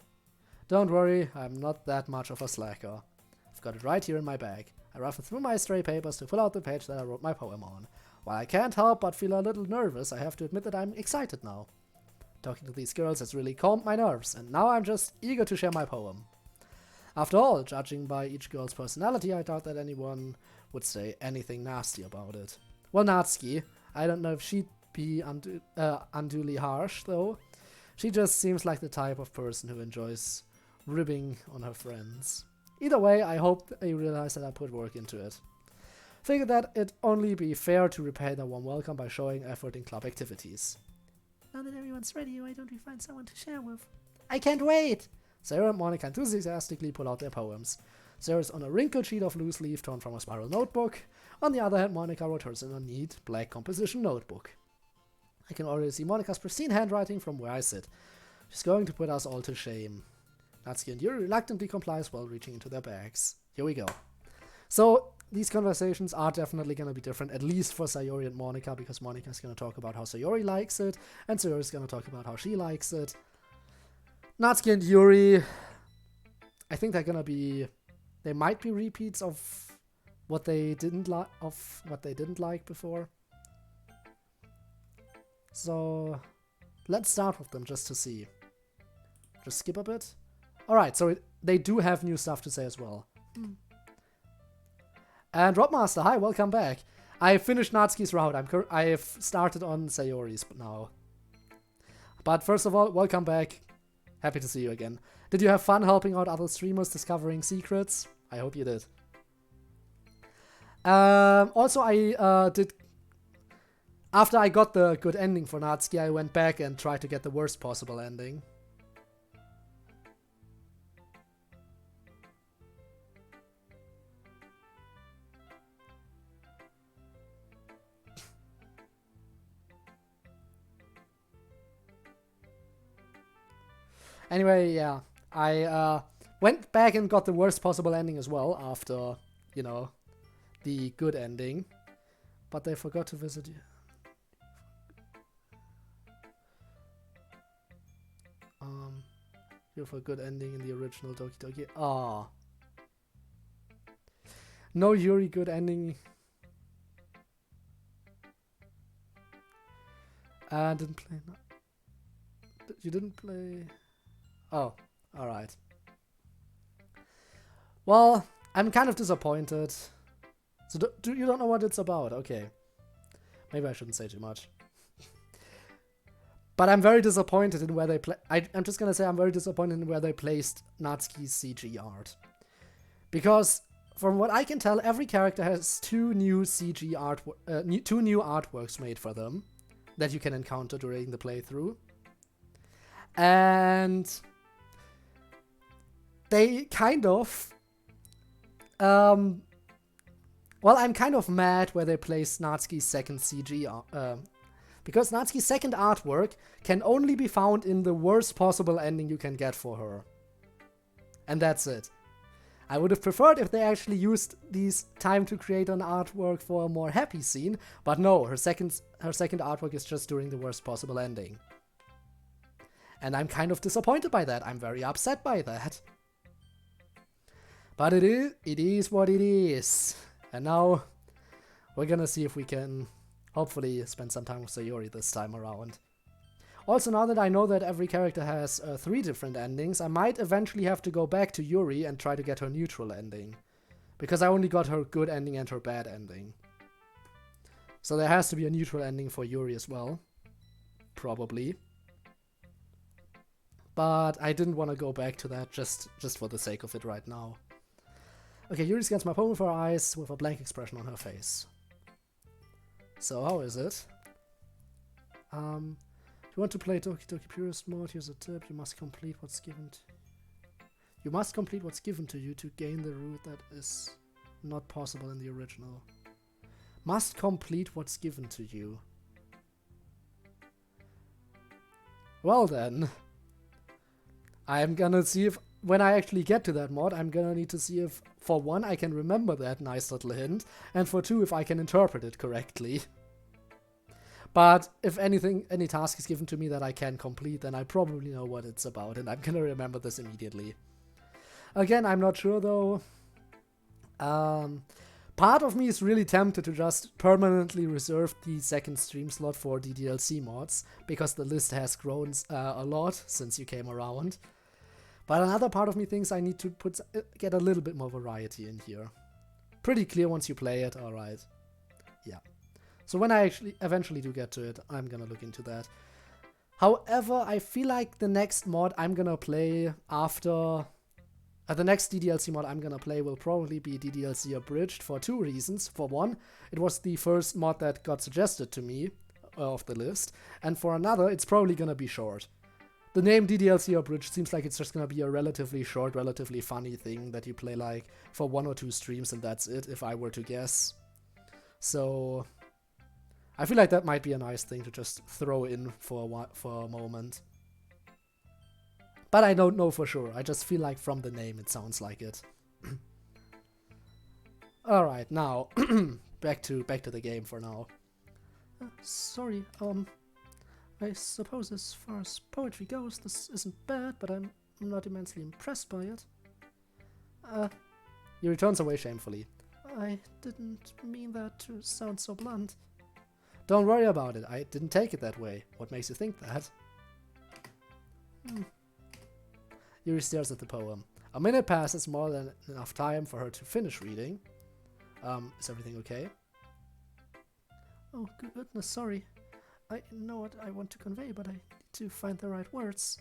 Don't worry, I'm not that much of a slacker. I've got it right here in my bag. I ruffle through my stray papers to pull out the page that I wrote my poem on. While I can't help but feel a little nervous, I have to admit that I'm excited now. Talking to these girls has really calmed my nerves, and now I'm just eager to share my poem. After all, judging by each girl's personality, I doubt that anyone would say anything nasty about it. Well, Natsuki, I don't know if she'd be unduly harsh, though. She just seems like the type of person who enjoys ribbing on her friends. Either way, I hope they realize that I put work into it. Figure that it'd only be fair to repay their warm welcome by showing effort in club activities. Now that everyone's ready, why don't we find someone to share with? I can't wait! Sarah and Monika enthusiastically pull out their poems. Sarah's on a wrinkled sheet of loose leaf torn from a spiral notebook. On the other hand, Monika wrote hers in a neat, black composition notebook. I can already see Monika's pristine handwriting from where I sit. She's going to put us all to shame. Natsuki and Yuri reluctantly complies while reaching into their bags. Here we go. So, these conversations are definitely going to be different, at least for Sayori and Monika, because Monika's going to talk about how Sayori likes it, and Sayori's going to talk about how she likes it. Natsuki and Yuri, I think they're going to be... They might be repeats of what they didn't like before. So, let's start with them just to see. Just skip a bit. Alright, so they do have new stuff to say as well. And Robmaster, hi, welcome back. I finished Natsuki's route. I've started on Sayori's now. But first of all, welcome back. Happy to see you again. Did you have fun helping out other streamers discovering secrets? I hope you did. Also, I did... After I got the good ending for Natsuki, I went back and tried to get the worst possible ending. Anyway, yeah. I went back and got the worst possible ending as well after, you know, the good ending. But they forgot to visit you. You have a good ending in the original Doki Doki. Ah. No Yuri good ending. Didn't play. No. You didn't play. Oh, alright. Well, I'm kind of disappointed. So you don't know what it's about? Okay. Maybe I shouldn't say too much. But I'm very disappointed in where they play. I'm just gonna say I'm very disappointed in where they placed Natsuki's CG art. Because from what I can tell, every character has two new CG art, two new artworks made for them that you can encounter during the playthrough. And they kind of, well, I'm kind of mad where they placed Natsuki's second CG because Natsuki's second artwork can only be found in the worst possible ending you can get for her. And that's it. I would have preferred if they actually used this time to create an artwork for a more happy scene, but no, her second artwork is just during the worst possible ending. And I'm kind of disappointed by that. I'm very upset by that. But it is what it is. And now we're gonna see if we can hopefully spend some time with Sayori this time around. Also, now that I know that every character has 3 different endings, I might eventually have to go back to Yuri and try to get her neutral ending. Because I only got her good ending and her bad ending. So there has to be a neutral ending for Yuri as well. Probably. But I didn't want to go back to that just for the sake of it right now. Okay, Yuri scans my palm with her eyes with a blank expression on her face. So, how is it? If you want to play Doki Doki Purist mode, here's a tip. You must complete what's given to you to gain the route that is not possible in the original. Must complete what's given to you. Well then. I'm gonna see if, when I actually get to that mod, I'm gonna need to see if, for one, I can remember that nice little hint, and for two, if I can interpret it correctly. But if any task is given to me that I can complete, then I probably know what it's about, and I'm gonna remember this immediately. Again, I'm not sure though. Part of me is really tempted to just permanently reserve the second stream slot for the DLC mods, because the list has grown a lot since you came around. But another part of me thinks I need to get a little bit more variety in here. Pretty clear once you play it, alright. Yeah. So when I eventually do get to it, I'm gonna look into that. However, I feel like the next mod I'm gonna play after... the next DDLC mod I'm gonna play will probably be DDLC Abridged for 2 reasons. For one, it was the first mod that got suggested to me of the list. And for another, it's probably gonna be short. The name DDLC Abridged seems like it's just gonna be a relatively short, relatively funny thing that you play like for 1 or 2 streams and that's it, if I were to guess. So I feel like that might be a nice thing to just throw in for a moment. But I don't know for sure. I just feel like from the name it sounds like it. Alright, now back to the game for now. Sorry, I suppose as far as poetry goes, this isn't bad, but I'm not immensely impressed by it. He returns away shamefully. I didn't mean that to sound so blunt. Don't worry about it. I didn't take it that way. What makes you think that? Yuri stares at the poem. A minute passes, more than enough time for her to finish reading. Is everything okay? Oh, goodness, sorry. I know what I want to convey, but I need to find the right words.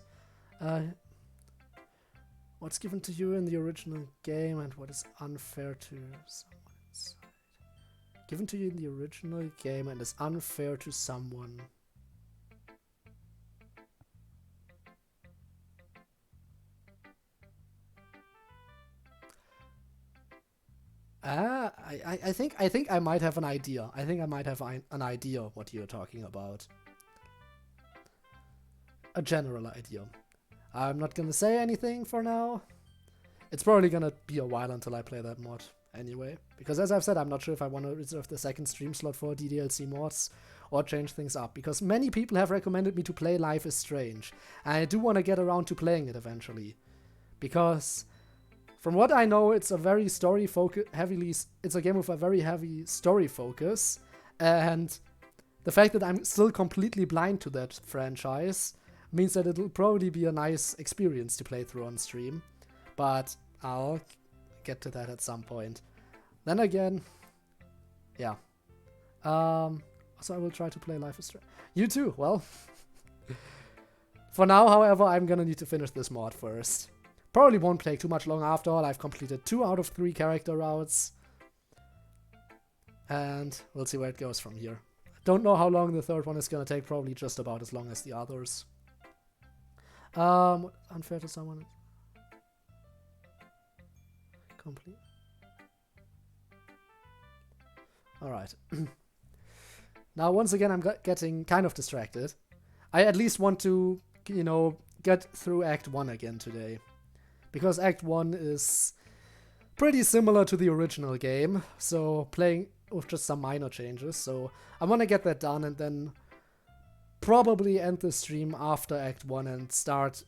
What's given to you in the original game and what is unfair to someone inside. Given to you in the original game and is unfair to someone. I think I might have an idea. I think I might have an idea what you're talking about. A general idea. I'm not gonna say anything for now. It's probably gonna be a while until I play that mod anyway. Because as I've said, I'm not sure if I want to reserve the second stream slot for DDLC mods or change things up. Because many people have recommended me to play Life is Strange. And I do want to get around to playing it eventually. Because from what I know, it's a very it's a game with a very heavy story focus. And the fact that I'm still completely blind to that franchise means that it'll probably be a nice experience to play through on stream. But I'll get to that at some point. Then again, yeah. So I will try to play Life is Strange. You too, well. For now, however, I'm gonna need to finish this mod first. Probably won't take too much long after all. I've completed 2 out of 3 character routes. And we'll see where it goes from here. Don't know how long the third one is gonna take. Probably just about as long as the others. Unfair to someone. Complete. Alright. Now, once again, I'm getting kind of distracted. I at least want to, you know, get through Act 1 again today. Because Act 1 is pretty similar to the original game. So, playing with just some minor changes. So, I want to get that done and then probably end the stream after Act 1 and start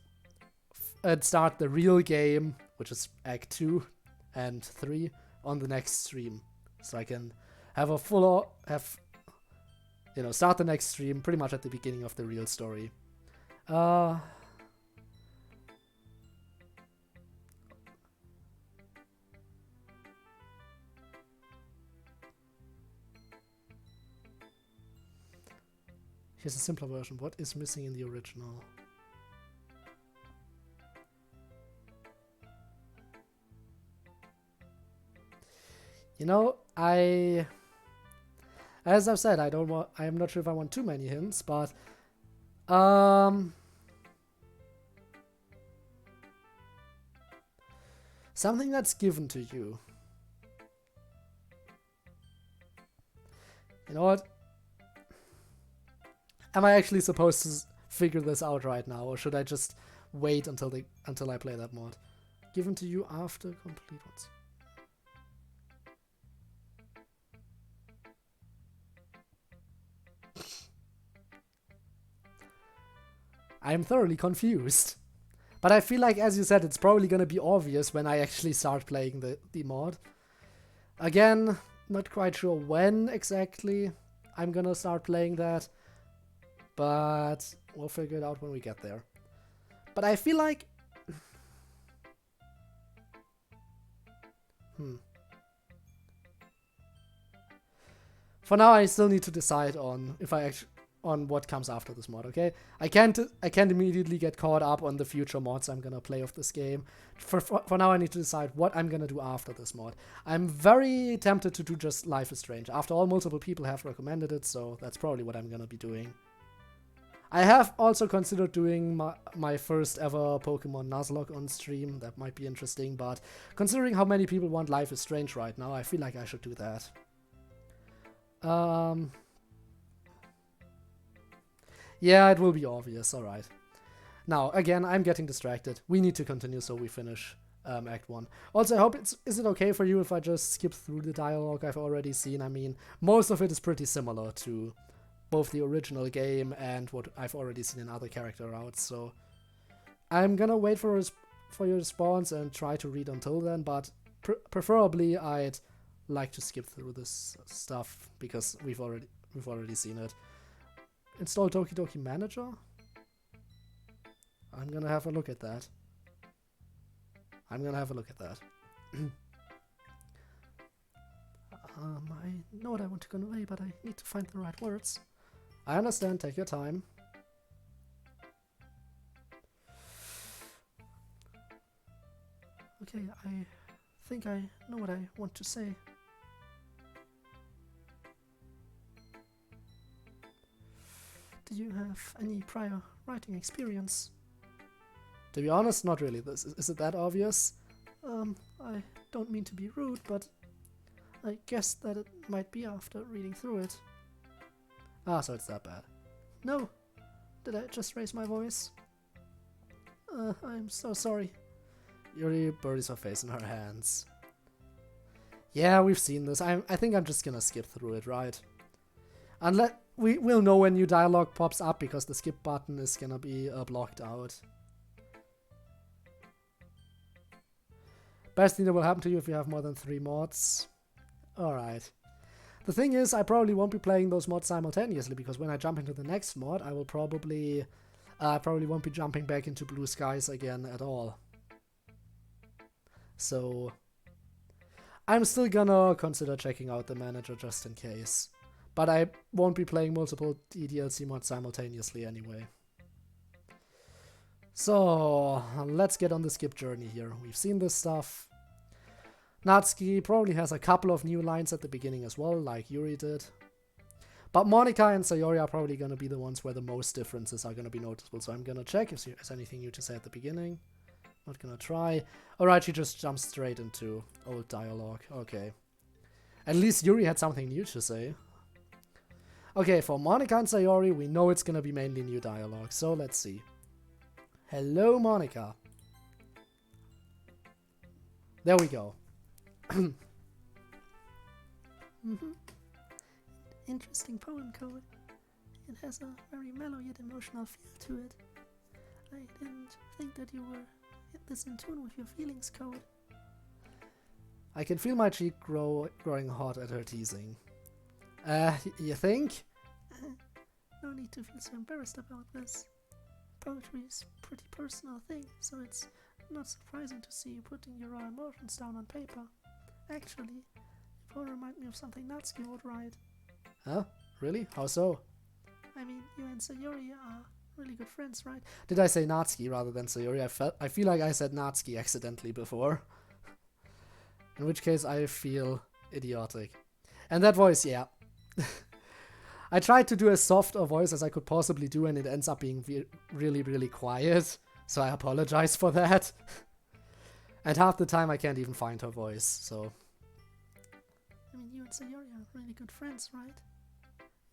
the real game, which is Act 2 and 3, on the next stream. So I can have start the next stream pretty much at the beginning of the real story. Here's a simpler version. What is missing in the original? You know, as I've said, I am not sure if I want too many hints, but something that's given to you. You know what? Am I actually supposed to figure this out right now, or should I just wait until I play that mod? Given to you after complete ones. I'm thoroughly confused. But I feel like, as you said, it's probably gonna be obvious when I actually start playing the mod. Again, not quite sure when exactly I'm gonna start playing that. But we'll figure it out when we get there. But I feel like... For now, I still need to decide on what comes after this mod, okay? I can't immediately get caught up on the future mods I'm gonna play of this game. For now, I need to decide what I'm gonna do after this mod. I'm very tempted to do just Life is Strange. After all, multiple people have recommended it, so that's probably what I'm gonna be doing. I have also considered doing my first ever Pokemon Nuzlocke on stream. That might be interesting, but considering how many people want Life is Strange right now, I feel like I should do that. Yeah, it will be obvious, alright. Now, again, I'm getting distracted. We need to continue so we finish Act 1. Also, I hope is it okay for you if I just skip through the dialogue I've already seen? I mean, most of it is pretty similar to both the original game and what I've already seen in other character routes, so I'm gonna wait for your response and try to read until then, but preferably I'd like to skip through this stuff because we've already seen it. Install Doki Doki Manager? I'm gonna have a look at that. I know what I want to convey, but I need to find the right words. I understand, take your time. Okay, I think I know what I want to say. Do you have any prior writing experience? To be honest, not really. Is it that obvious? I don't mean to be rude, but I guess that it might be after reading through it. Ah, so it's that bad. No. Did I just raise my voice? I'm so sorry. Yuri buries her face in her hands. Yeah, we've seen this. I think I'm just gonna skip through it, right? Unless we'll know when new dialogue pops up because the skip button is gonna be blocked out. Best thing that will happen to you if you have more than 3 mods. Alright. The thing is, I probably won't be playing those mods simultaneously because when I jump into the next mod, I will probably won't be jumping back into Blue Skies again at all. So I'm still gonna consider checking out the manager just in case. But I won't be playing multiple DDLC mods simultaneously anyway. So let's get on the skip journey here. We've seen this stuff. Natsuki probably has a couple of new lines at the beginning as well, like Yuri did. But Monica and Sayori are probably going to be the ones where the most differences are going to be noticeable. So I'm going to check if there's anything new to say at the beginning. Not going to try. Alright, she just jumps straight into old dialogue. Okay. At least Yuri had something new to say. Okay, for Monica and Sayori, we know it's going to be mainly new dialogue. So let's see. Hello, Monica. There we go. Interesting poem, Code. It has a very mellow yet emotional feel to it. I didn't think that you were this in tune with your feelings, Code. I can feel my cheek growing hot at her teasing. You think? No need to feel so embarrassed about this. Poetry is a pretty personal thing, so it's not surprising to see you putting your raw emotions down on paper. Actually, it will remind me of something Natsuki would write. Huh? Really? How so? I mean, you and Sayori are really good friends, right? Did I say Natsuki rather than Sayori? I feel like I said Natsuki accidentally before. In which case I feel idiotic. And that voice, yeah. I tried to do as soft a voice as I could possibly do and it ends up being really, really quiet. So I apologize for that. And half the time I can't even find her voice, so... I mean, you and Sayori are really good friends, right?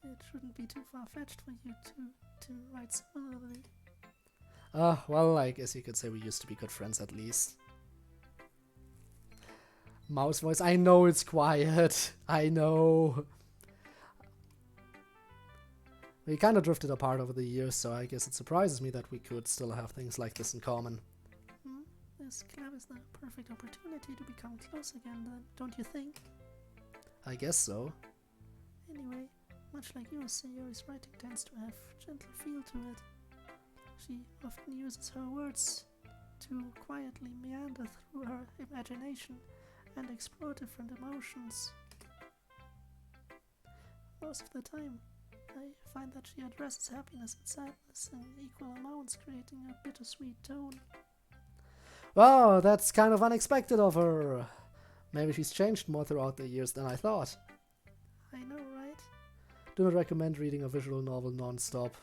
It shouldn't be too far-fetched for you to write similarly. Well, I guess you could say we used to be good friends at least. Mouse voice, I know it's quiet. I know. We kind of drifted apart over the years, so I guess it surprises me that we could still have things like this in common. This club is the perfect opportunity to become close again, then, don't you think? I guess so. Anyway, much like you, Sayori's writing tends to have gentle feel to it. She often uses her words to quietly meander through her imagination and explore different emotions. Most of the time, I find that she addresses happiness and sadness in equal amounts, creating a bittersweet tone. Wow, that's kind of unexpected of her. Maybe she's changed more throughout the years than I thought. I know, right? Do not recommend reading a visual novel non-stop,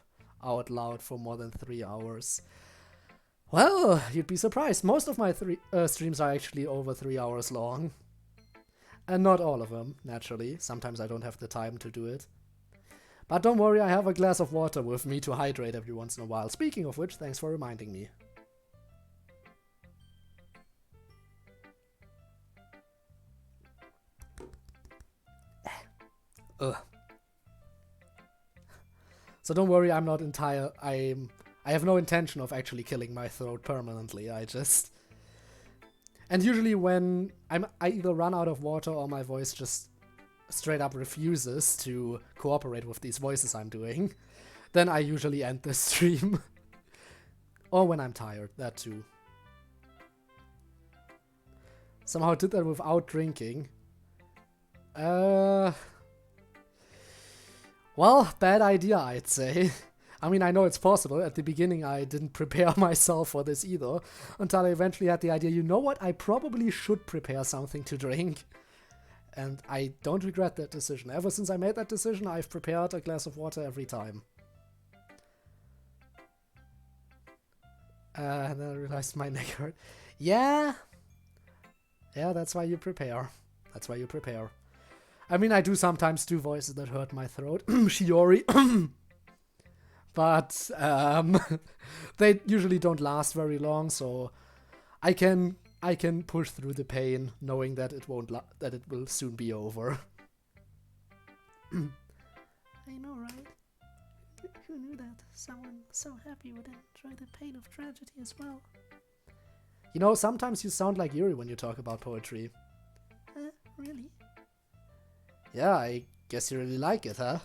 out loud for more than 3 hours. Well, you'd be surprised. Most of my streams are actually over 3 hours long. And not all of them, naturally. Sometimes I don't have the time to do it. But don't worry, I have a glass of water with me to hydrate every once in a while. Speaking of which, thanks for reminding me. Ugh. So don't worry, I'm not I have no intention of actually killing my throat permanently. And usually when I either run out of water or my voice just straight up refuses to cooperate with these voices I'm doing, then I usually end the stream. Or when I'm tired, that too. Somehow did that without drinking. Well, bad idea, I'd say. I mean, I know it's possible. At the beginning, I didn't prepare myself for this either, until I eventually had the idea, you know what, I probably should prepare something to drink. And I don't regret that decision. Ever since I made that decision, I've prepared a glass of water every time. And then I realized my neck hurt. Yeah, that's why you prepare. That's why you prepare. I mean, I do sometimes do voices that hurt my throat. Shiori. but they usually don't last very long, so I can push through the pain, knowing that it that it will soon be over. I know, right? Who knew that someone so happy would enjoy the pain of tragedy as well? You know, sometimes you sound like Yuri when you talk about poetry. Really? Yeah, I guess you really like it, huh?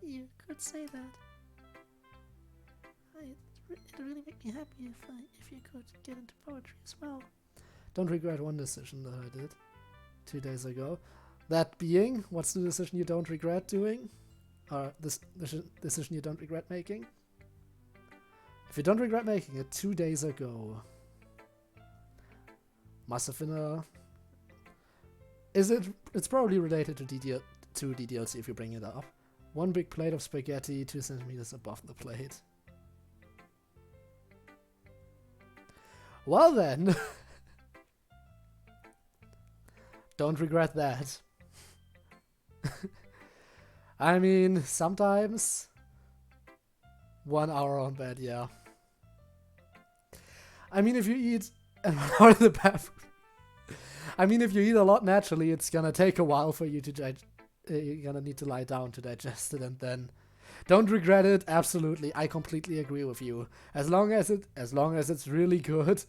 You could say that. It'd really make me happy if you could get into poetry as well. Don't regret one decision that I did 2 days ago. That being, what's the decision you don't regret doing? Or this decision you don't regret making? If you don't regret making it 2 days ago, must have been a... It's probably related to DDLC if you bring it up. 1 big plate of spaghetti 2 centimeters above the plate. Well then, don't regret that. I mean, sometimes 1 hour on bed, yeah. I mean, if you eat and run out of the bathroom. I mean, if you eat a lot naturally, it's gonna take a while for you to you're gonna need to lie down to digest it, and then don't regret it. Absolutely, I completely agree with you. As long as it's really good,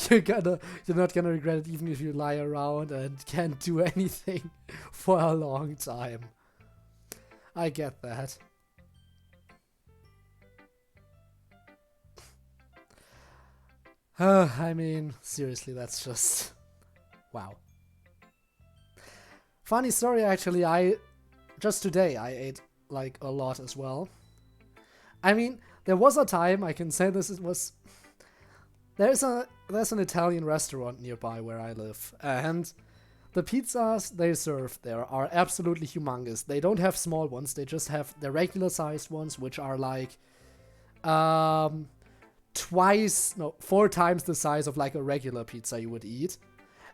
you're not gonna regret it, even if you lie around and can't do anything for a long time. I get that. I mean, seriously, that's just... wow. Funny story, actually, just today I ate, like, a lot as well. I mean, there was a time, I can say this was... There's an Italian restaurant nearby where I live, and the pizzas they serve there are absolutely humongous. They don't have small ones, they just have the regular sized ones, which are like... 4 times the size of like a regular pizza you would eat.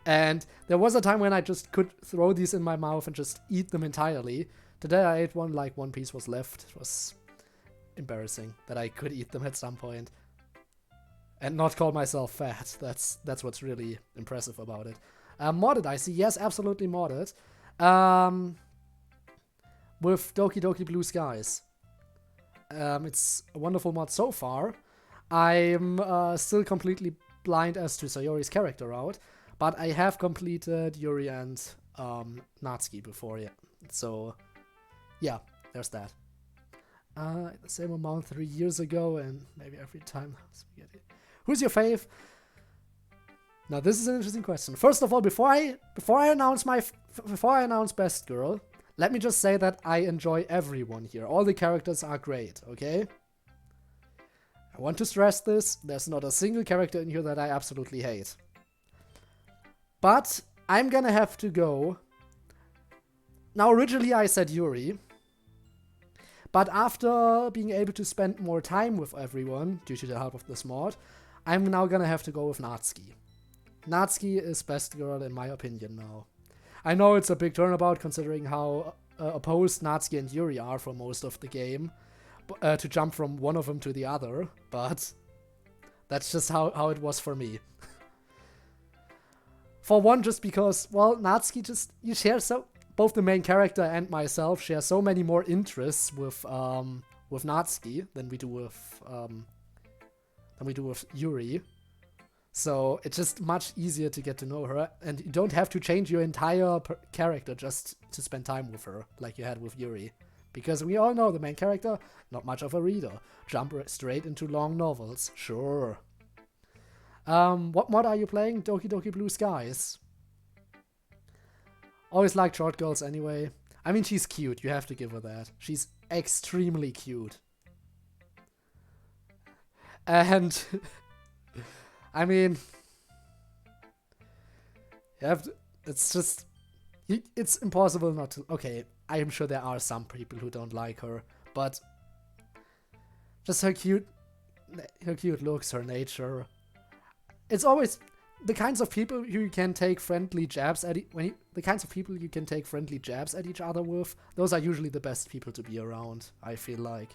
And there was a time when I just could throw these in my mouth and just eat them entirely. Today I ate one, like 1 piece was left. It was embarrassing that I could eat them at some point and not call myself fat. That's what's really impressive about it. Modded, I see. Yes, absolutely modded. With Doki Doki Blue Skies. It's a wonderful mod so far. I'm still completely blind as to Sayori's character route, but I have completed Yuri and Natsuki before, yeah. So, yeah, there's that. The same amount 3 years ago, and maybe every time. Spaghetti. Who's your fave? Now, this is an interesting question. First of all, before I announce best girl, let me just say that I enjoy everyone here. All the characters are great, okay? I want to stress this, there's not a single character in here that I absolutely hate. But I'm gonna have to go. Now, originally I said Yuri, but after being able to spend more time with everyone, due to the help of this mod, I'm now gonna have to go with Natsuki. Natsuki is best girl in my opinion now. I know it's a big turnabout considering how opposed Natsuki and Yuri are for most of the game. To jump from one of them to the other, but that's just how it was for me. For one, just because, well, Natsuki you share both the main character and myself share so many more interests with Natsuki than we do with Yuri. So it's just much easier to get to know her, and you don't have to change your entire character just to spend time with her like you had with Yuri. Because we all know the main character, not much of a reader. Jump straight into long novels, sure. What mod are you playing? Doki Doki Blue Skies. Always liked short girls anyway. I mean, she's cute, you have to give her that. She's extremely cute. And, I mean, it's just, it's impossible not to, okay. I am sure there are some people who don't like her, but just her cute looks, her nature. It's always the kinds of people who you can take friendly jabs at the kinds of people you can take friendly jabs at each other with. Those are usually the best people to be around, I feel like.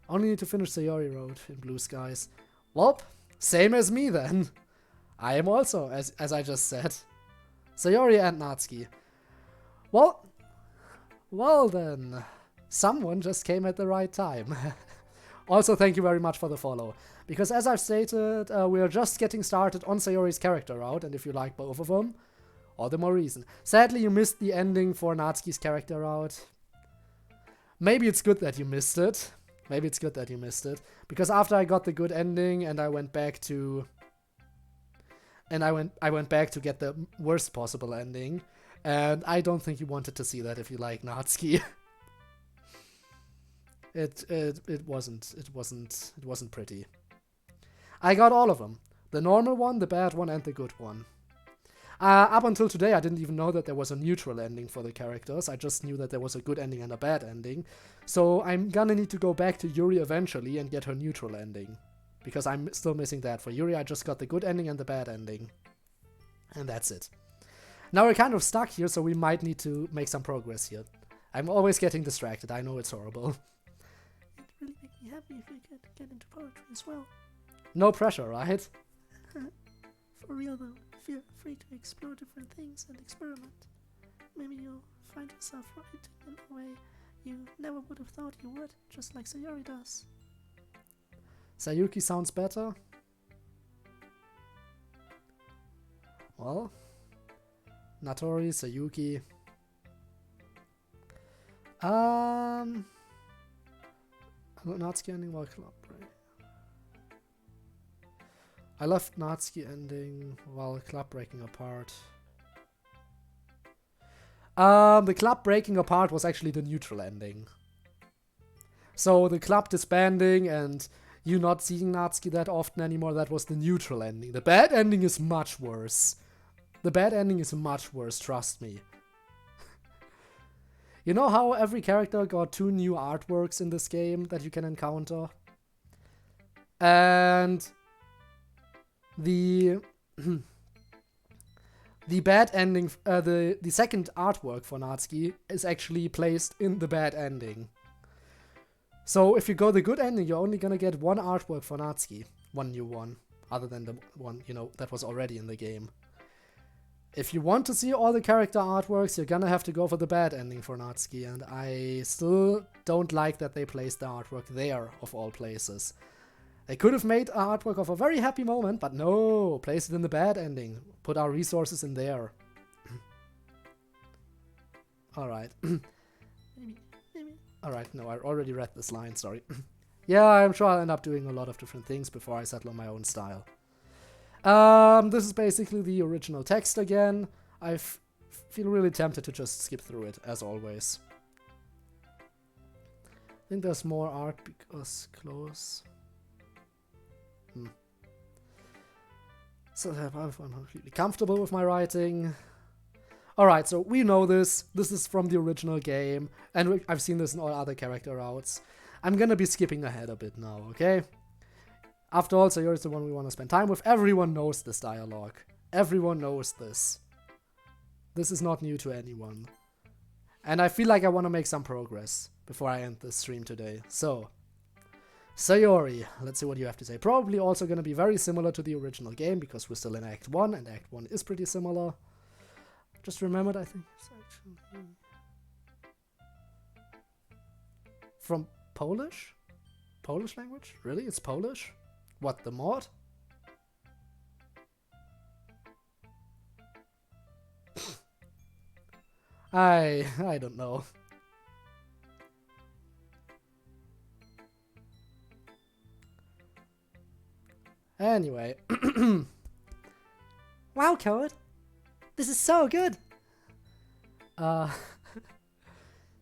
Only need to finish Sayori Road in blue skies. Well, same as me then. I am also, as I just said. Sayori and Natsuki. Well then. Someone just came at the right time. Also, thank you very much for the follow. Because as I've stated, we are just getting started on Sayori's character route, and if you like both of them, all the more reason. Sadly, you missed the ending for Natsuki's character route. Maybe it's good that you missed it. Because after I got the good ending and I went back to... I went back to get the worst possible ending. And I don't think you wanted to see that if you like Natsuki. It wasn't pretty. I got all of them. The normal one, the bad one, and the good one. Up until today, I didn't even know that there was a neutral ending for the characters. I just knew that there was a good ending and a bad ending. So I'm gonna need to go back to Yuri eventually and get her neutral ending. Because I'm still missing that. For Yuri, I just got the good ending and the bad ending. And that's it. Now we're kind of stuck here, so we might need to make some progress here. I'm always getting distracted. I know it's horrible. It'd really make me happy if you could get into poetry as well. No pressure, right? For real though, feel free to explore different things and experiment. Maybe you'll find yourself writing in a way you never would have thought you would, just like Sayori does. Sayuki sounds better. Well, Natori, Sayuki. Natsuki ending while club break. I left Natsuki ending while club breaking apart. The club breaking apart was actually the neutral ending. So the club disbanding and you not seeing Natsuki that often anymore, that was the neutral ending. The bad ending is much worse. Trust me. You know how every character got 2 new artworks in this game that you can encounter? And the bad ending, the second artwork for Natsuki is actually placed in the bad ending. So if you go the good ending, you're only gonna get 1 artwork for Natsuki, 1 new one, other than the one, that was already in the game. If you want to see all the character artworks, you're gonna have to go for the bad ending for Natsuki, and I still don't like that they placed the artwork there, of all places. They could have made an artwork of a very happy moment, but no, place it in the bad ending. Put our resources in there. Alright. Alright, no, I already read this line, sorry. Yeah, I'm sure I'll end up doing a lot of different things before I settle on my own style. This is basically the original text again. I feel really tempted to just skip through it, as always. I think there's more art because close. So I'm completely comfortable with my writing. Alright, so we know this. This is from the original game, and I've seen this in all other character routes. I'm gonna be skipping ahead a bit now, okay? After all, Sayori's the one we want to spend time with. Everyone knows this dialogue. Everyone knows this. This is not new to anyone. And I feel like I want to make some progress before I end this stream today. So, Sayori, let's see what you have to say. Probably also going to be very similar to the original game, because we're still in Act 1, and Act 1 is pretty similar. Just remembered, I think it's actually from Polish? Polish language? Really? It's Polish? What, the mod? I don't know. Anyway. Wow, Code. This is so good.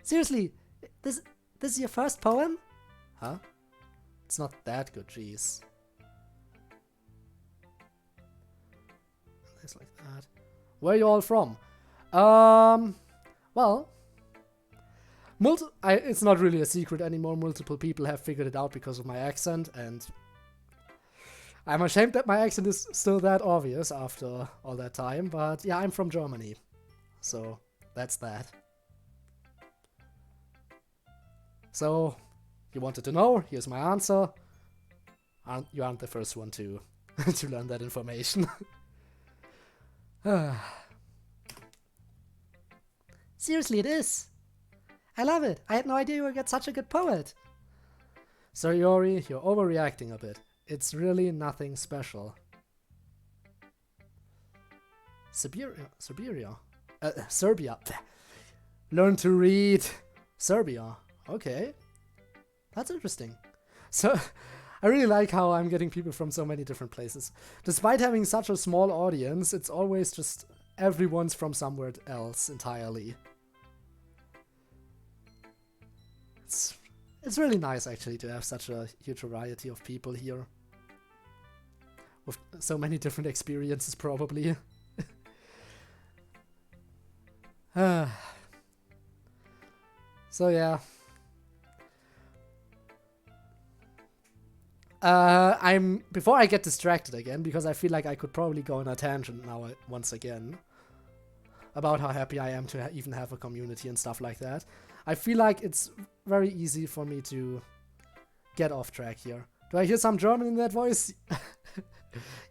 Seriously, this is your first poem? Huh? It's not that good, jeez. Things like that. Where are you all from? Well, it's not really a secret anymore. Multiple people have figured it out because of my accent, and I'm ashamed that my accent is still that obvious after all that time, but yeah, I'm from Germany. So, that's that. So, You wanted to know? Here's my answer. You aren't the first one to to learn that information. Seriously, it is. I love it. I had no idea you would get such a good poet. So Yori, you're overreacting a bit. It's really nothing special. Serbia. Learn to read. Serbia. Okay. That's interesting. So, I really like how I'm getting people from so many different places. Despite having such a small audience, it's always just everyone's from somewhere else entirely. It's really nice actually to have such a huge variety of people here. With so many different experiences probably. So yeah. Before I get distracted again, because I feel like I could probably go on a tangent now once again about how happy I am to even have a community and stuff like that. I feel like it's very easy for me to get off track here. Do I hear some German in that voice?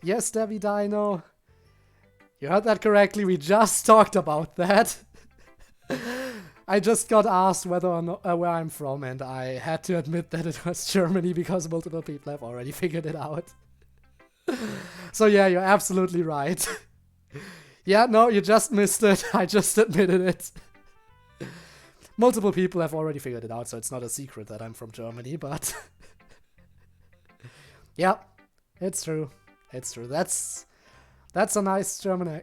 Yes, Debbie Dino. You heard that correctly, we just talked about that. I just got asked whether or not, where I'm from, and I had to admit that it was Germany because multiple people have already figured it out. So yeah, you're absolutely right. Yeah, no, you just missed it. I just admitted it. Multiple people have already figured it out, so it's not a secret that I'm from Germany, but... Yeah, it's true. It's true. That's a nice German...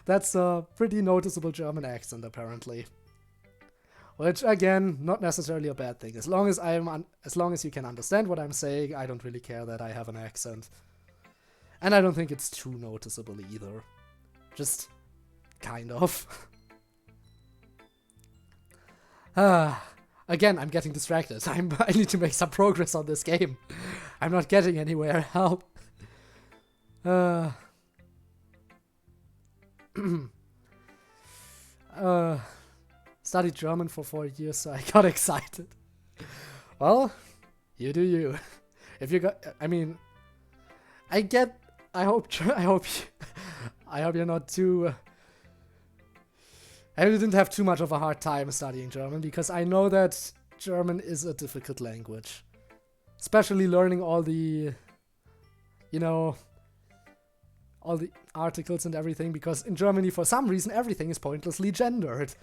That's a pretty noticeable German accent, apparently. Which, again, not necessarily a bad thing. As long as you can understand what I'm saying, I don't really care that I have an accent. And I don't think it's too noticeable either. Just kind of. Again, I'm getting distracted. I need to make some progress on this game. I'm not getting anywhere. Help. Studied German for 4 years, so I got excited. Well, you do you. If you got, I mean, I hope you're not too. I didn't have too much of a hard time studying German, because I know that German is a difficult language. Especially learning all the, all the articles and everything, because in Germany, for some reason, everything is pointlessly gendered.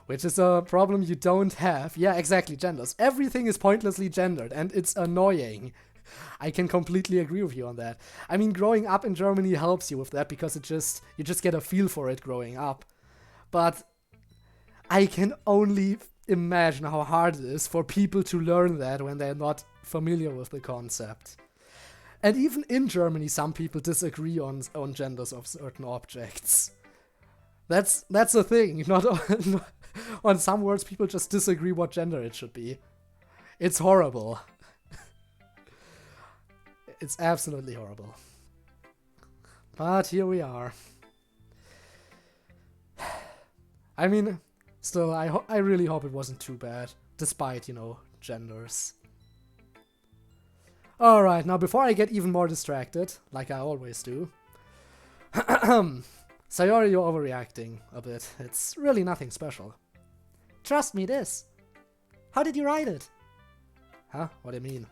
Which is a problem you don't have. Yeah, exactly, genders. Everything is pointlessly gendered, and it's annoying. I can completely agree with you on that. I mean, growing up in Germany helps you with that, because you just get a feel for it growing up. But I can only imagine how hard it is for people to learn that when they're not familiar with the concept. And even in Germany, some people disagree on genders of certain objects. That's the thing. Not on some words, people just disagree what gender it should be. It's horrible. It's absolutely horrible. But here we are. I mean, still, I really hope it wasn't too bad, despite, genders. Alright, now before I get even more distracted, like I always do, Sayori, you're overreacting a bit. It's really nothing special. Trust me, this. How did you write it? Huh? What do you mean?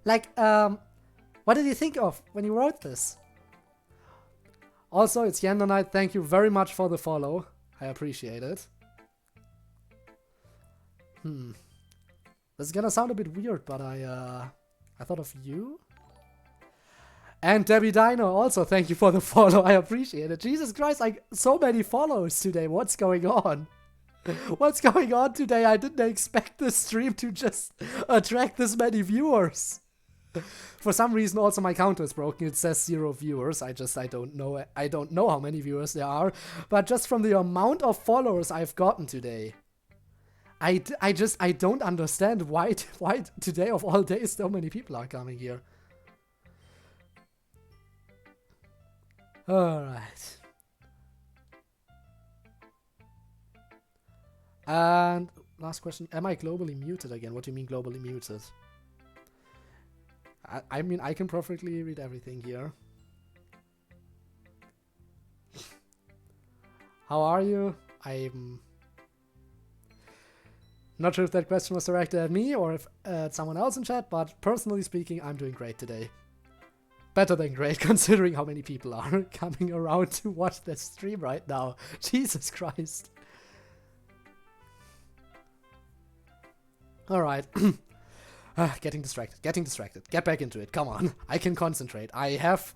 Like, what did you think of when you wrote this? Also, it's Yanda Night. Thank you very much for the follow. I appreciate it. This is gonna sound a bit weird, but I thought of you. And Debbie Dino, also thank you for the follow. I appreciate it. Jesus Christ, so many follows today. What's going on? What's going on today? I didn't expect this stream to just attract this many viewers. For some reason, also my counter is broken. It says 0 viewers. I don't know how many viewers there are. But just from the amount of followers I've gotten today, I don't understand why today of all days so many people are coming here. Alright. And last question. Am I globally muted again? What do you mean globally muted? I mean, I can perfectly read everything here. How are you? I'm not sure if that question was directed at me or if at someone else in chat, but personally speaking, I'm doing great today. Better than great, considering how many people are coming around to watch this stream right now. Jesus Christ. Alright. Getting distracted. Get back into it. Come on. I can concentrate. I have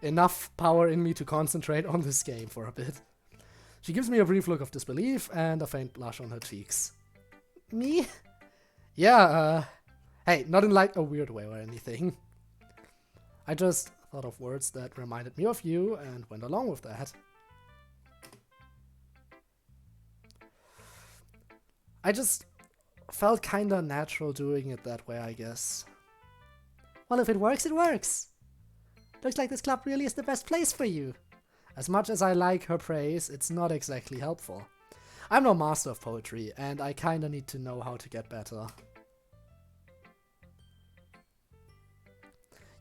enough power in me to concentrate on this game for a bit. She gives me a brief look of disbelief and a faint blush on her cheeks. Me? Yeah, hey, not in like a weird way or anything. I just thought of words that reminded me of you and went along with that. I just felt kinda natural doing it that way, I guess. Well, if it works, it works. Looks like this club really is the best place for you. As much as I like her praise, it's not exactly helpful. I'm no master of poetry, and I kinda need to know how to get better.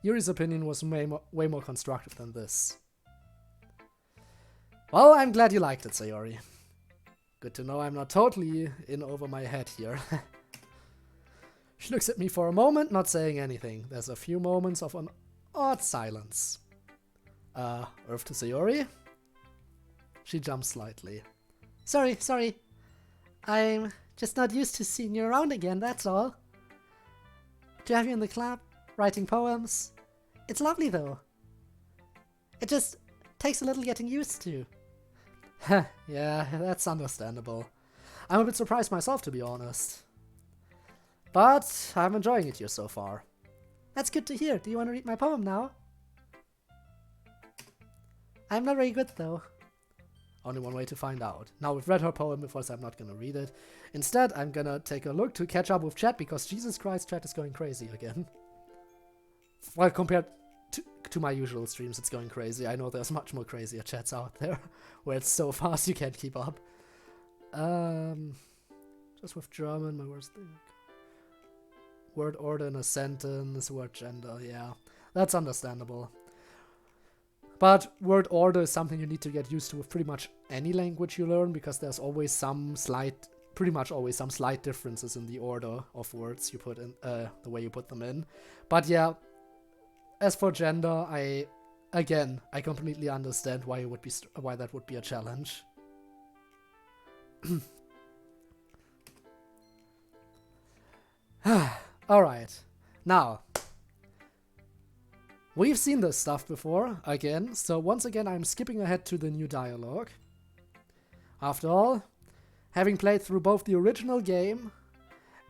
Yuri's opinion was way more constructive than this. Well, I'm glad you liked it, Sayori. Good to know I'm not totally in over my head here. She looks at me for a moment, not saying anything. There's a few moments of an odd silence. Earth to Sayori? She jumps slightly. Sorry. I'm just not used to seeing you around again, that's all. To have you in the club, writing poems. It's lovely though. It just takes a little getting used to. Yeah, that's understandable. I'm a bit surprised myself, to be honest. But I'm enjoying it here so far. That's good to hear. Do you want to read my poem now? I'm not very good though. Only one way to find out. Now we've read her poem before, so I'm not gonna read it. Instead, I'm gonna take a look to catch up with chat, because Jesus Christ, chat is going crazy again. Well, compared to my usual streams, it's going crazy. I know there's much more crazier chats out there, where it's so fast you can't keep up. Just with German, my worst thing. Word order in a sentence, word gender, yeah. That's understandable. But word order is something you need to get used to with pretty much any language you learn, because there's always pretty much always some slight differences in the order of words you put in, the way you put them in. But yeah, as for gender, I completely understand why that would be a challenge. Alright, now, we've seen this stuff before, again, so once again I'm skipping ahead to the new dialogue. After all, having played through both the original game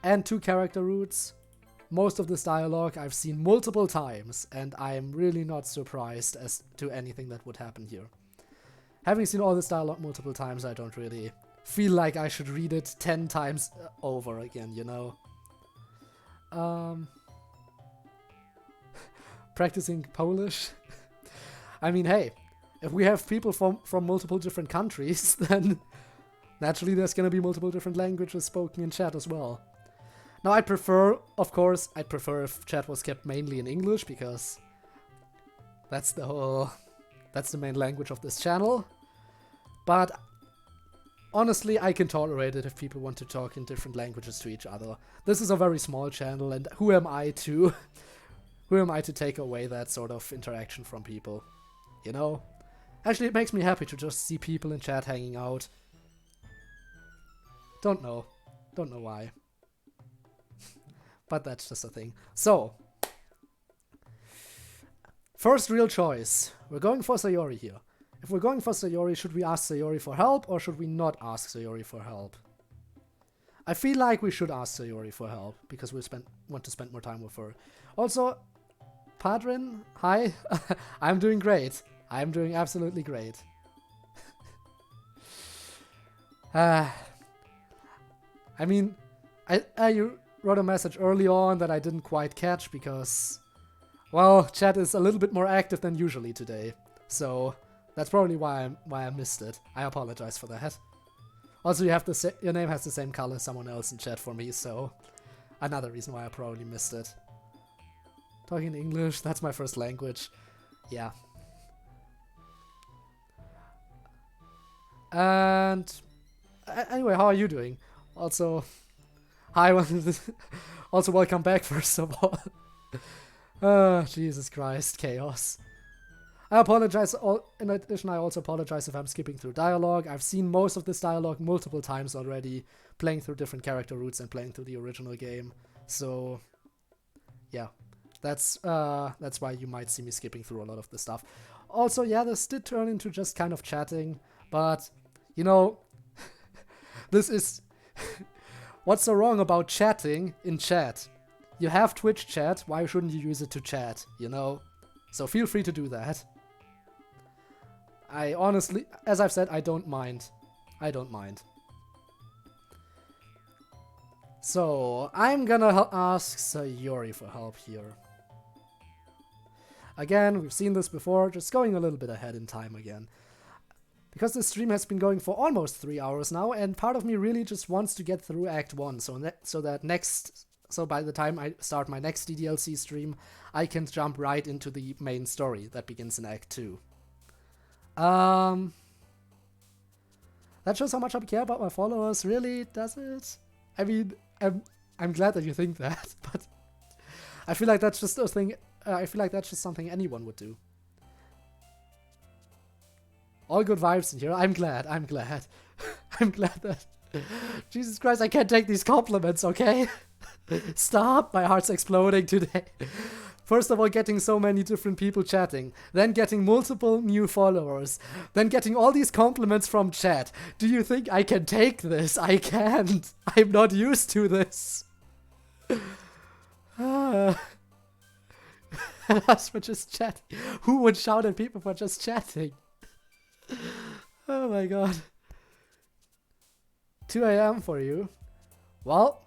and 2 character routes, most of this dialogue I've seen multiple times, and I'm really not surprised as to anything that would happen here. Having seen all this dialogue multiple times, I don't really feel like I should read it 10 times over again, you know? Practicing Polish? I mean, hey, if we have people from multiple different countries, then naturally there's gonna be multiple different languages spoken in chat as well. Now I'd prefer if chat was kept mainly in English, because that's the main language of this channel. But honestly, I can tolerate it if people want to talk in different languages to each other. This is a very small channel, and who am I to take away that sort of interaction from people? You know? Actually, it makes me happy to just see people in chat hanging out. Don't know why. But that's just a thing. So, first real choice. We're going for Sayori here. If we're going for Sayori, should we ask Sayori for help, or should we not ask Sayori for help? I feel like we should ask Sayori for help, because we want to spend more time with her. Also, Padrin, hi. I'm doing great. I'm doing absolutely great. I mean, you wrote a message early on that I didn't quite catch because, well, chat is a little bit more active than usually today. So that's probably why I missed it. I apologize for that. Also, you have your name has the same color as someone else in chat for me, so another reason why I probably missed it. Talking English, that's my first language. Yeah. And anyway, how are you doing? Also, hi, also welcome back first of all. Jesus Christ, chaos. I apologize, in addition I also apologize if I'm skipping through dialogue. I've seen most of this dialogue multiple times already, playing through different character routes and playing through the original game. So, yeah, that's why you might see me skipping through a lot of the stuff. Also, yeah, this did turn into just kind of chatting, but, you know, this is... What's so wrong about chatting in chat? You have Twitch chat, why shouldn't you use it to chat, you know? So feel free to do that. I honestly, as I've said, I don't mind. I don't mind. So, I'm gonna ask Sayori for help here. Again, we've seen this before, just going a little bit ahead in time again. Because the stream has been going for almost 3 hours now, and part of me really just wants to get through Act 1, so by the time I start my next DDLC stream, I can jump right into the main story that begins in Act 2. That shows how much I care about my followers, really, does it? I mean, I'm glad that you think that, but I feel like that's just a thing, I feel like that's just something anyone would do. All good vibes in here, I'm glad. I'm glad that... Jesus Christ, I can't take these compliments, okay? Stop, my heart's exploding today. First of all, getting so many different people chatting, then getting multiple new followers, then getting all these compliments from chat. Do you think I can take this? I can't. I'm not used to this. Us for just chatting. Who would shout at people for just chatting? Oh my god. 2 a.m. for you. Well,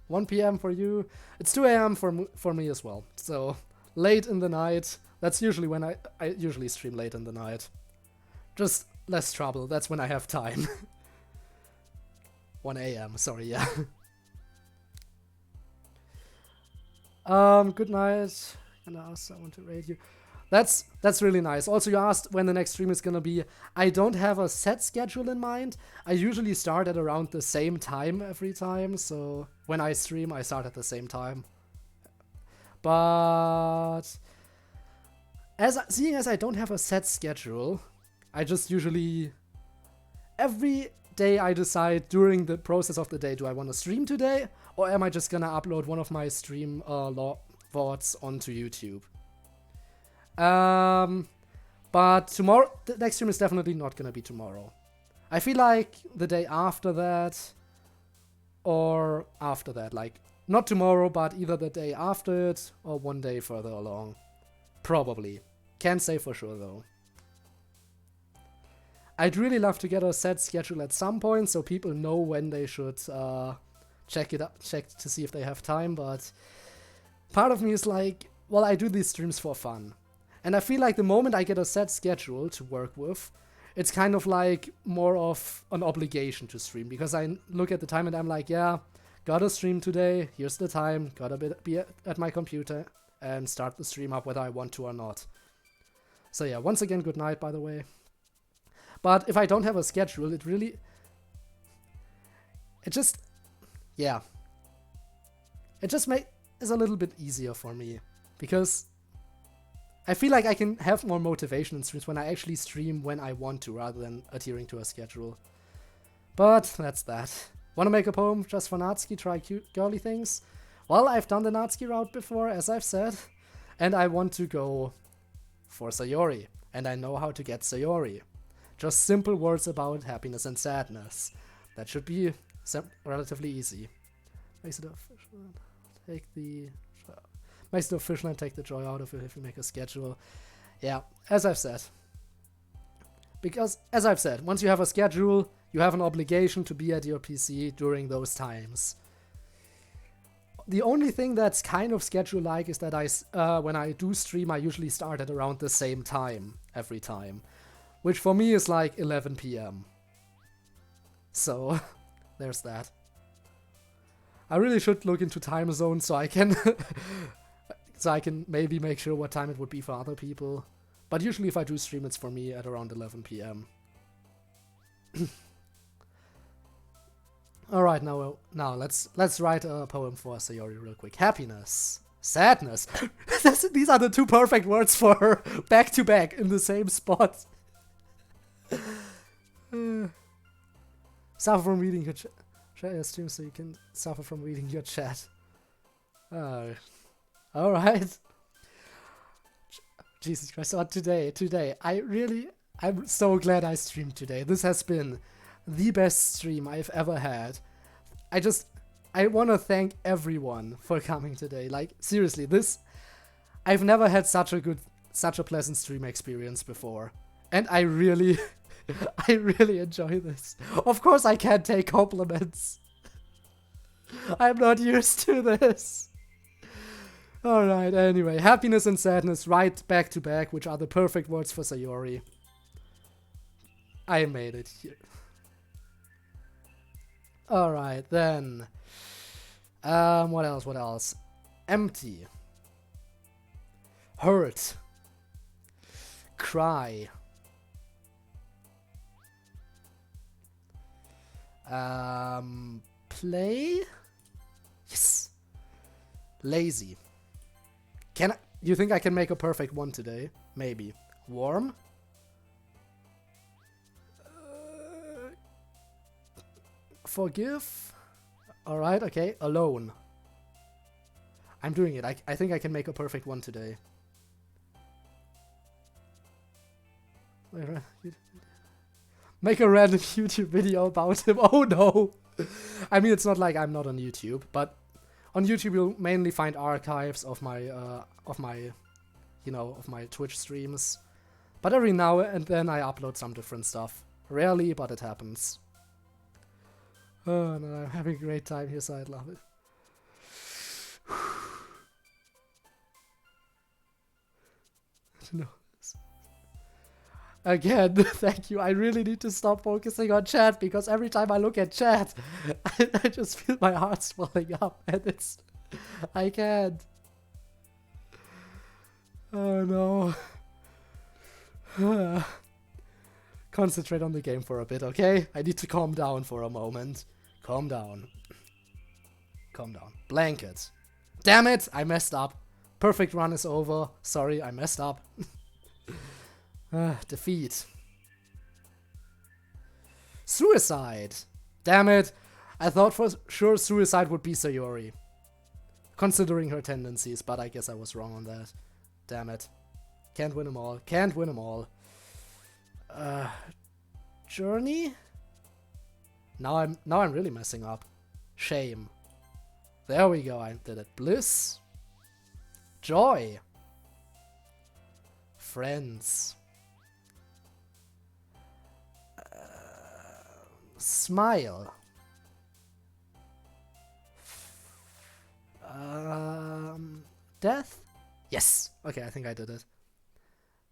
1 p.m. for you. It's 2 a.m. for me as well. So, late in the night. That's usually when I usually stream late in the night. Just less trouble. That's when I have time. 1 a.m. Sorry, yeah. Good night. And I also want to raid you. That's really nice. Also, you asked when the next stream is gonna be. I don't have a set schedule in mind. I usually start at around the same time every time, so when I stream, I start at the same time. But seeing as I don't have a set schedule, I just usually every day I decide during the process of the day, do I want to stream today, or am I just gonna upload one of my stream VODs onto YouTube? But tomorrow, the next stream is definitely not gonna be tomorrow. I feel like the day after that, or after that, like, not tomorrow, but either the day after it, or one day further along. Probably. Can't say for sure, though. I'd really love to get a set schedule at some point, so people know when they should, check to see if they have time, but part of me is like, well, I do these streams for fun. And I feel like the moment I get a set schedule to work with, it's kind of like more of an obligation to stream. Because I look at the time and I'm like, yeah, gotta stream today, here's the time, gotta be at my computer and start the stream up whether I want to or not. So yeah, once again, good night, by the way. But if I don't have a schedule, it just is a little bit easier for me. Because I feel like I can have more motivation in streams when I actually stream when I want to, rather than adhering to a schedule. But that's that. Wanna make a poem just for Natsuki, try cute girly things? Well, I've done the Natsuki route before, as I've said, and I want to go for Sayori, and I know how to get Sayori. Just simple words about happiness and sadness. That should be relatively easy. Makes it official. Makes it official and take the joy out of it if you make a schedule. Yeah, as I've said. Because, as I've said, once you have a schedule, you have an obligation to be at your PC during those times. The only thing that's kind of schedule-like is that when I do stream, I usually start at around the same time every time. Which for me is like 11 p.m. So, there's that. I really should look into time zones so I can so I can maybe make sure what time it would be for other people. But usually if I do stream, it's for me at around 11 p.m. Alright, now let's write a poem for Sayori real quick. Happiness. Sadness. These are the two perfect words for back to back in the same spot. Suffer from reading your share your stream so you can suffer from reading your chat. Alright. Jesus Christ. So today, I'm so glad I streamed today. This has been the best stream I've ever had. I want to thank everyone for coming today. Like, seriously, I've never had such a pleasant stream experience before. And I really enjoy this. Of course I can't take compliments. I'm not used to this. Alright, anyway. Happiness and sadness right back to back, which are the perfect words for Sayori. I made it here. Alright, then. What else? Empty. Hurt. Cry. Play? Yes! Lazy. You think I can make a perfect one today? Maybe. Warm? Forgive? Alright, okay. Alone. I'm doing it. I think I can make a perfect one today. Make a random YouTube video about him. Oh no! I mean, it's not like I'm not on YouTube, but on YouTube you'll mainly find archives of my Twitch streams. But every now and then I upload some different stuff. Rarely, but it happens. Oh no, I'm having a great time here, so I love it. No. Again, thank you. I really need to stop focusing on chat because every time I look at chat, I just feel my heart swelling up, and I can't. Oh no. Concentrate on the game for a bit, okay? I need to calm down for a moment. Calm down. Calm down. Blanket. Damn it! I messed up. Perfect run is over. Sorry, I messed up. Defeat. Suicide. Damn it. I thought for sure suicide would be Sayori. Considering her tendencies, but I guess I was wrong on that. Damn it. Can't win them all. Can't win them all. Journey? Now I'm really messing up. Shame. There we go, I did it. Bliss. Joy. Friends. Smile. Death? Yes. Okay, I think I did it.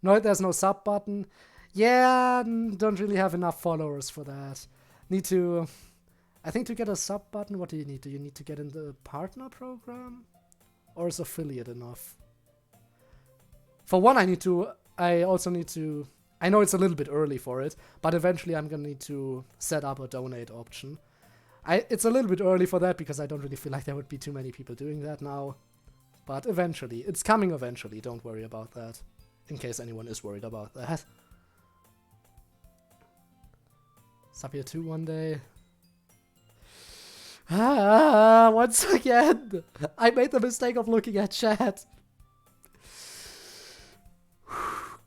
No, there's no sub button. Yeah, don't really have enough followers for that. I think to get a sub button, what do you need? Do you need to get in the partner program? Or is affiliate enough? For one, I also need to, I know it's a little bit early for it, but eventually I'm gonna need to set up a donate option. It's a little bit early for that because I don't really feel like there would be too many people doing that now. But eventually, it's coming eventually, don't worry about that. In case anyone is worried about that. Sub here 2 one day. Once again! I made the mistake of looking at chat.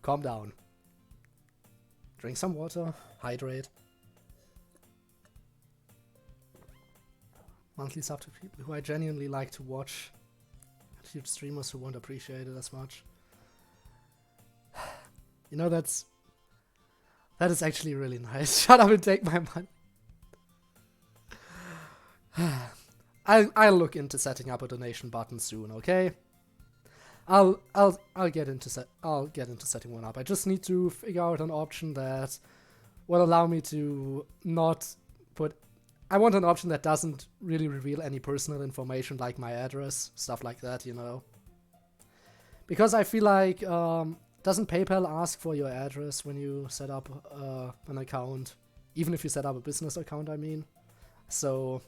Calm down. Drink some water. Hydrate. Monthly sub to people who I genuinely like to watch. YouTube streamers who won't appreciate it as much. You know, that is actually really nice. Shut up and take my money. I'll look into setting up a donation button soon, okay? I'll get into setting one up. I just need to figure out an option that will allow me to not I want an option that doesn't really reveal any personal information like my address, stuff like that, you know. Because I feel like, doesn't PayPal ask for your address when you set up an account? Even if you set up a business account, I mean. So,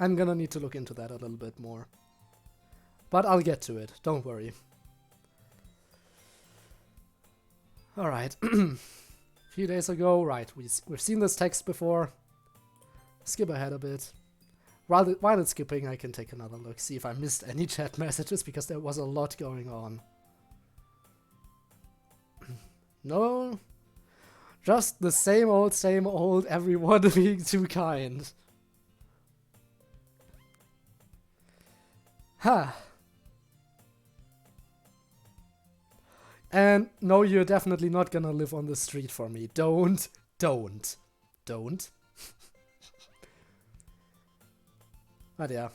I'm gonna need to look into that a little bit more. But I'll get to it, don't worry. Alright. A few days ago, right, we've seen this text before. Skip ahead a bit. While it's skipping, I can take another look, see if I missed any chat messages, because there was a lot going on. No, just the same old, everyone being too kind. Ha. And no, you're definitely not gonna live on the street for me. Don't. But yeah,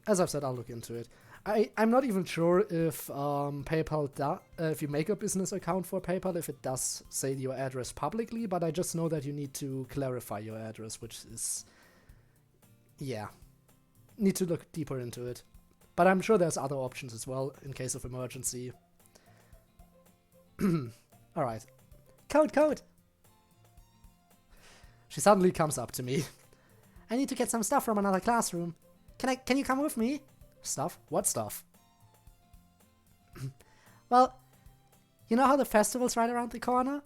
as I've said, I'll look into it. I'm not even sure if PayPal if you make a business account for PayPal, if it does say your address publicly, but I just know that you need to clarify your address, which is, yeah, need to look deeper into it. But I'm sure there's other options as well in case of emergency. Alright. Code! She suddenly comes up to me. I need to get some stuff from another classroom. Can you come with me? Stuff? What stuff? Well, you know how the festival's right around the corner?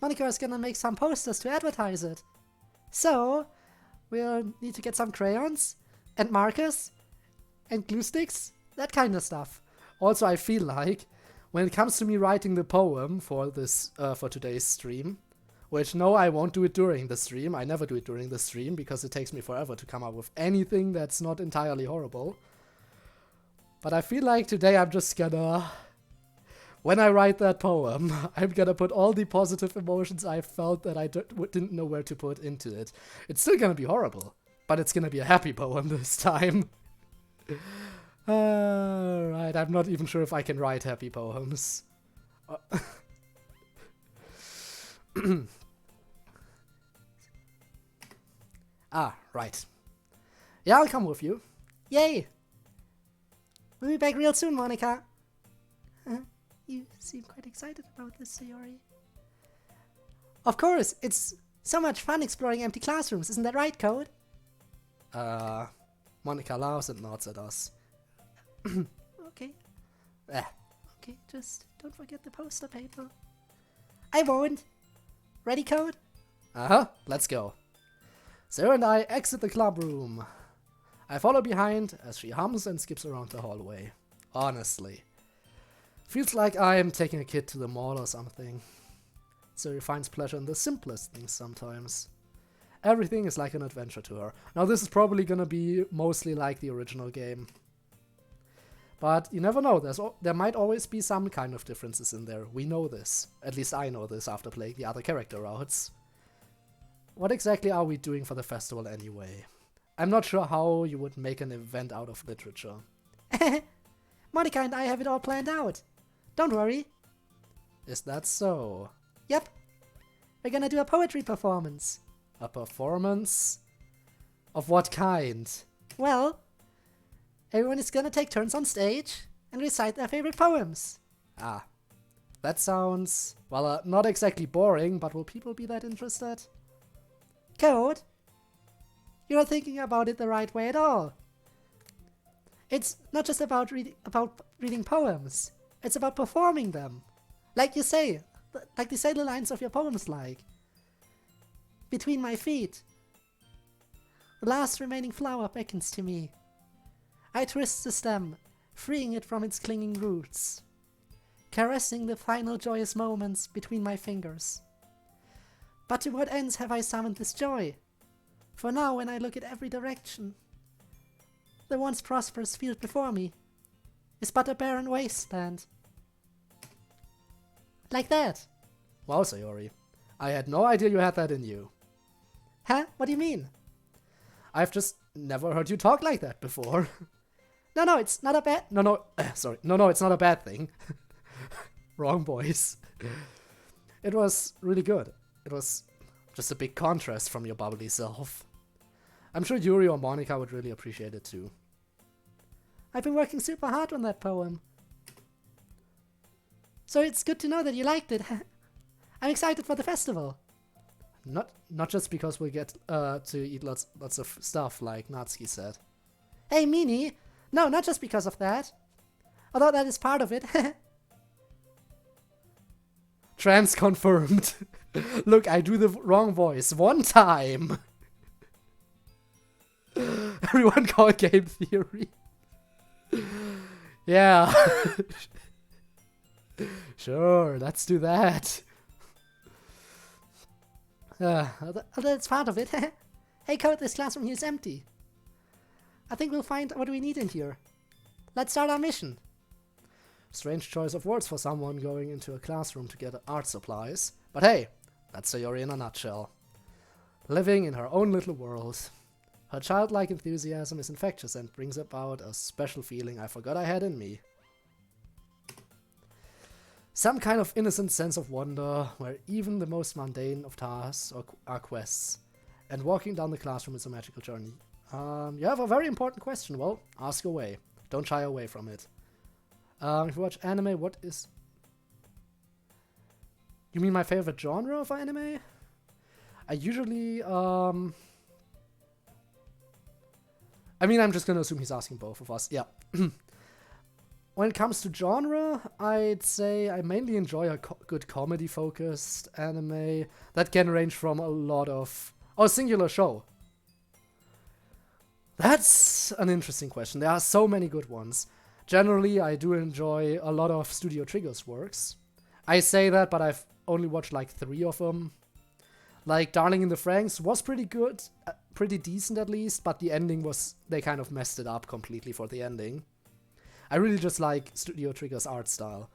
Monica is gonna make some posters to advertise it. So, we'll need to get some crayons, and markers, and glue sticks, that kind of stuff. Also, I feel like, when it comes to me writing the poem for this, for today's stream, which, no, I won't do it during the stream. I never do it during the stream, because it takes me forever to come up with anything that's not entirely horrible. But I feel like today I'm just gonna... When I write that poem, I'm gonna put all the positive emotions I felt that I didn't know where to put into it. It's still gonna be horrible, but it's gonna be a happy poem this time. Right, I'm not even sure if I can write happy poems. Ah, right. Yeah, I'll come with you. Yay! We'll be back real soon, Monica. You seem quite excited about this, Sayori. Of course, it's so much fun exploring empty classrooms, isn't that right, Code? Monica laughs and nods at us. Okay. Okay, just don't forget the poster paper. I won't. Ready, Code? Uh-huh, let's go. Sarah and I exit the club room. I follow behind as she hums and skips around the hallway. Honestly. Feels like I'm taking a kid to the mall or something. Sarah finds pleasure in the simplest things sometimes. Everything is like an adventure to her. Now this is probably gonna be mostly like the original game. But you never know, there might always be some kind of differences in there. We know this. At least I know this after playing the other character routes. What exactly are we doing for the festival anyway? I'm not sure how you would make an event out of literature. Monica and I have it all planned out. Don't worry. Is that so? Yep. We're gonna do a poetry performance. A performance? Of what kind? Well, everyone is gonna take turns on stage and recite their favorite poems. Ah. That sounds, well, not exactly boring, but will people be that interested? Code, you're not thinking about it the right way at all. It's not just about reading poems. It's about performing them. Like you say the lines of your poems like. Between my feet, the last remaining flower beckons to me. I twist the stem, freeing it from its clinging roots, caressing the final joyous moments between my fingers. But to what ends have I summoned this joy? For now, when I look at every direction, the once prosperous field before me is but a barren wasteland. Like that. Wow, Sayori. I had no idea you had that in you. Huh? What do you mean? I've just never heard you talk like that before. No, it's not a bad... Sorry. No, it's not a bad thing. Wrong voice. It was really good. It was Just a big contrast from your bubbly self. I'm sure Yuri or Monica would really appreciate it too. I've been working super hard on that poem. So it's good to know that you liked it. I'm excited for the festival. Not just because we get to eat lots of stuff, like Natsuki said. Hey, Meanie! No, not just because of that. Although that is part of it. Trans confirmed. Look, I do the wrong voice one time. Everyone call game theory. Yeah. Sure, let's do that. That's part of it. Hey, Code, this classroom here is empty. I think we'll find what we need in here. Let's start our mission. Strange choice of words for someone going into a classroom to get art supplies. But hey, that's Sayori in a nutshell. Living in her own little world. Her childlike enthusiasm is infectious and brings about a special feeling I forgot I had in me. Some kind of innocent sense of wonder, where even the most mundane of tasks are quests. And walking down the classroom is a magical journey. You have a very important question. Well, ask away. Don't shy away from it. If you watch anime, what is... You mean my favorite genre of anime? I usually, I mean, I'm just gonna assume he's asking both of us. Yeah. When it comes to genre, I'd say I mainly enjoy a good comedy-focused anime that can range from a lot of... Oh, singular show. That's an interesting question. There are so many good ones. Generally, I do enjoy a lot of Studio Trigger's works. I say that, but I've only watched like 3 of them. Like, Darling in the Franxx was pretty good, pretty decent at least, but the ending was... They kind of messed it up completely for the ending. I really just like Studio Trigger's art style.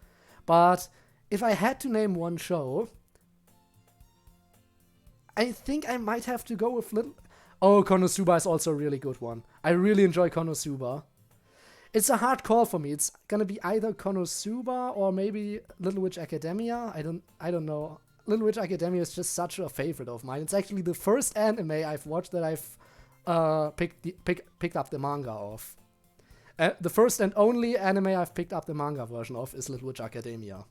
But if I had to name one show, I think I might have to go with Little... Oh, Konosuba is also a really good one. I really enjoy Konosuba. It's a hard call for me. It's gonna be either Konosuba or maybe Little Witch Academia. I don't know. Little Witch Academia is just such a favorite of mine. It's actually the first anime I've watched that I've picked up the manga of. The first and only anime I've picked up the manga version of is Little Witch Academia.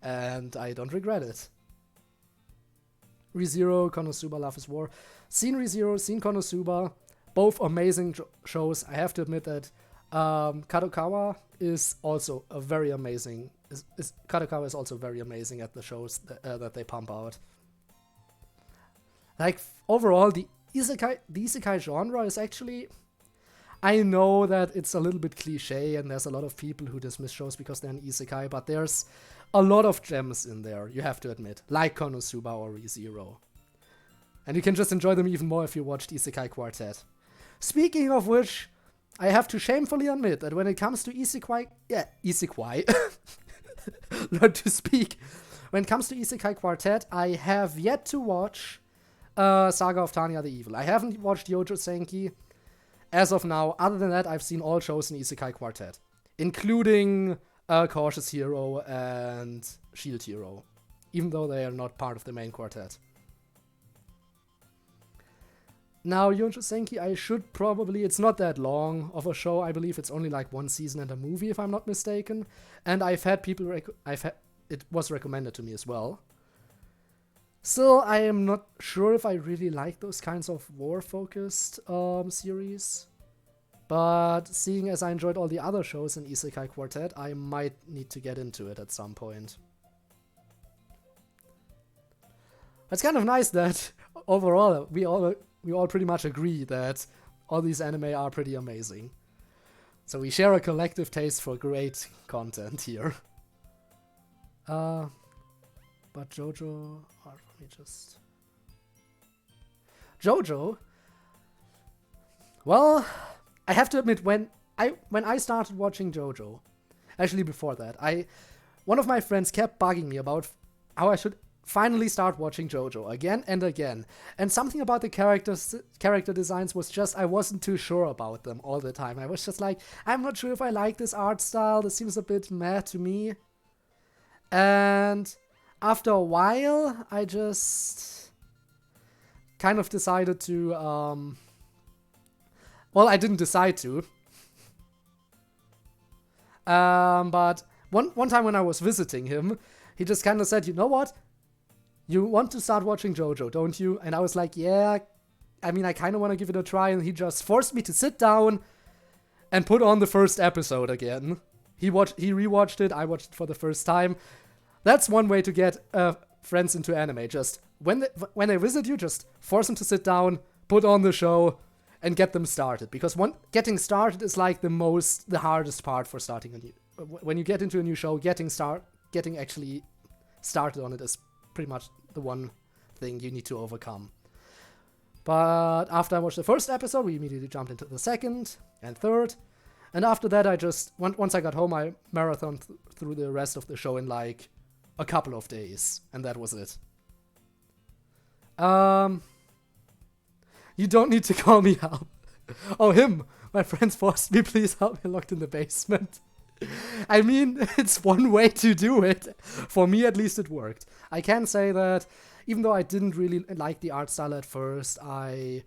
And I don't regret it. ReZero, Konosuba, Love is War. Seen ReZero, seen Konosuba. Both amazing shows. I have to admit that Kadokawa is also a very amazing... Kadokawa is also very amazing at the shows that they pump out. Like, overall, the isekai genre is actually... I know that it's a little bit cliche and there's a lot of people who dismiss shows because they're an isekai, but there's a lot of gems in there, you have to admit, like Konosuba or ReZero. And you can just enjoy them even more if you watched Isekai Quartet. Speaking of which, I have to shamefully admit that when it comes to isekai... Learn to speak. When it comes to Isekai Quartet, I have yet to watch Saga of Tanya the Evil. I haven't watched Yojo Senki as of now. Other than that, I've seen all shows in Isekai Quartet, including Cautious Hero and Shield Hero, even though they are not part of the main quartet. Now, Yojo Senki, I should probably... It's not that long of a show. I believe it's only like 1 season and a movie, if I'm not mistaken. And I've had people... it was recommended to me as well. Still, I am not sure if I really like those kinds of war-focused series. But seeing as I enjoyed all the other shows in Isekai Quartet, I might need to get into it at some point. It's kind of nice that overall we all pretty much agree that all these anime are pretty amazing. So we share a collective taste for great content here. But JoJo... Let me just... JoJo? Well, I have to admit, when I started watching JoJo, actually before that, one of my friends kept bugging me about how I should finally start watching JoJo again and again. And something about the character designs was just, I wasn't too sure about them all the time. I was just like, I'm not sure if I like this art style. This seems a bit meh to me. And after a while, I just kind of decided to, well, I didn't decide to. But one time when I was visiting him, he just kind of said, you know what? You want to start watching JoJo, don't you? And I was like, yeah, I mean, I kind of want to give it a try. And he just forced me to sit down and put on the first episode again. He rewatched it, I watched it for the first time. That's one way to get friends into anime. Just when they visit you, just force them to sit down, put on the show, and get them started. Because getting started is like the hardest part for starting a new. When you get into a new show, getting actually started on it is pretty much the one thing you need to overcome. But after I watched the first episode, we immediately jumped into the second and third. And after that, I just, once I got home, I marathoned through the rest of the show in like a couple of days. And that was it. You don't need to call me out. Oh, him. My friends forced me, please help me, locked in the basement. I mean, it's one way to do it. For me, at least, it worked. I can say that even though I didn't really like the art style at first, I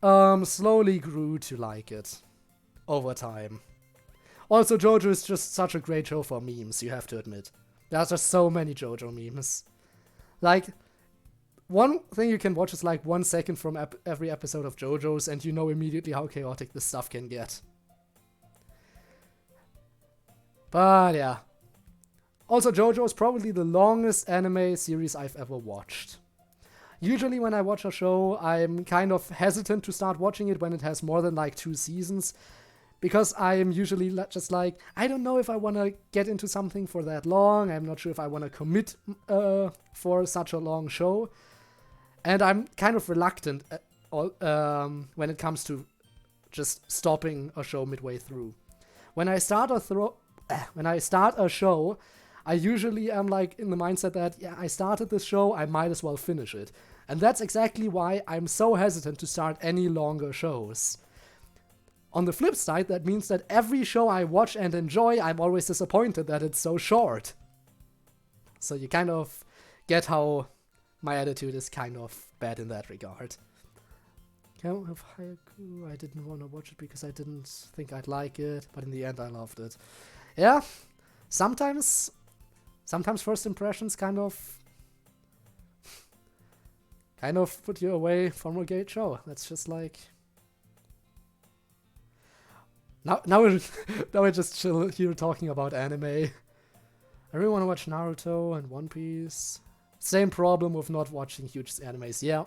slowly grew to like it over time. Also, JoJo is just such a great show for memes, you have to admit. There's just so many JoJo memes. Like, one thing you can watch is like 1 second from every episode of JoJo's, and you know immediately how chaotic this stuff can get. But yeah. Also, JoJo is probably the longest anime series I've ever watched. Usually when I watch a show, I'm kind of hesitant to start watching it when it has more than like 2 seasons. Because I'm usually just like, I don't know if I want to get into something for that long. I'm not sure if I want to commit for such a long show. And I'm kind of reluctant when it comes to just stopping a show midway through. When I start a show, I usually am like in the mindset that, yeah, I started this show, I might as well finish it. And that's exactly why I'm so hesitant to start any longer shows. On the flip side, that means that every show I watch and enjoy, I'm always disappointed that it's so short. So you kind of get how my attitude is kind of bad in that regard. Count of Haiku, I didn't want to watch it because I didn't think I'd like it, but in the end I loved it. Yeah, sometimes first impressions kind of put you away from a great show. That's just like... Now we're just chill here talking about anime. I really want to watch Naruto and One Piece. Same problem with not watching huge animes. Yeah,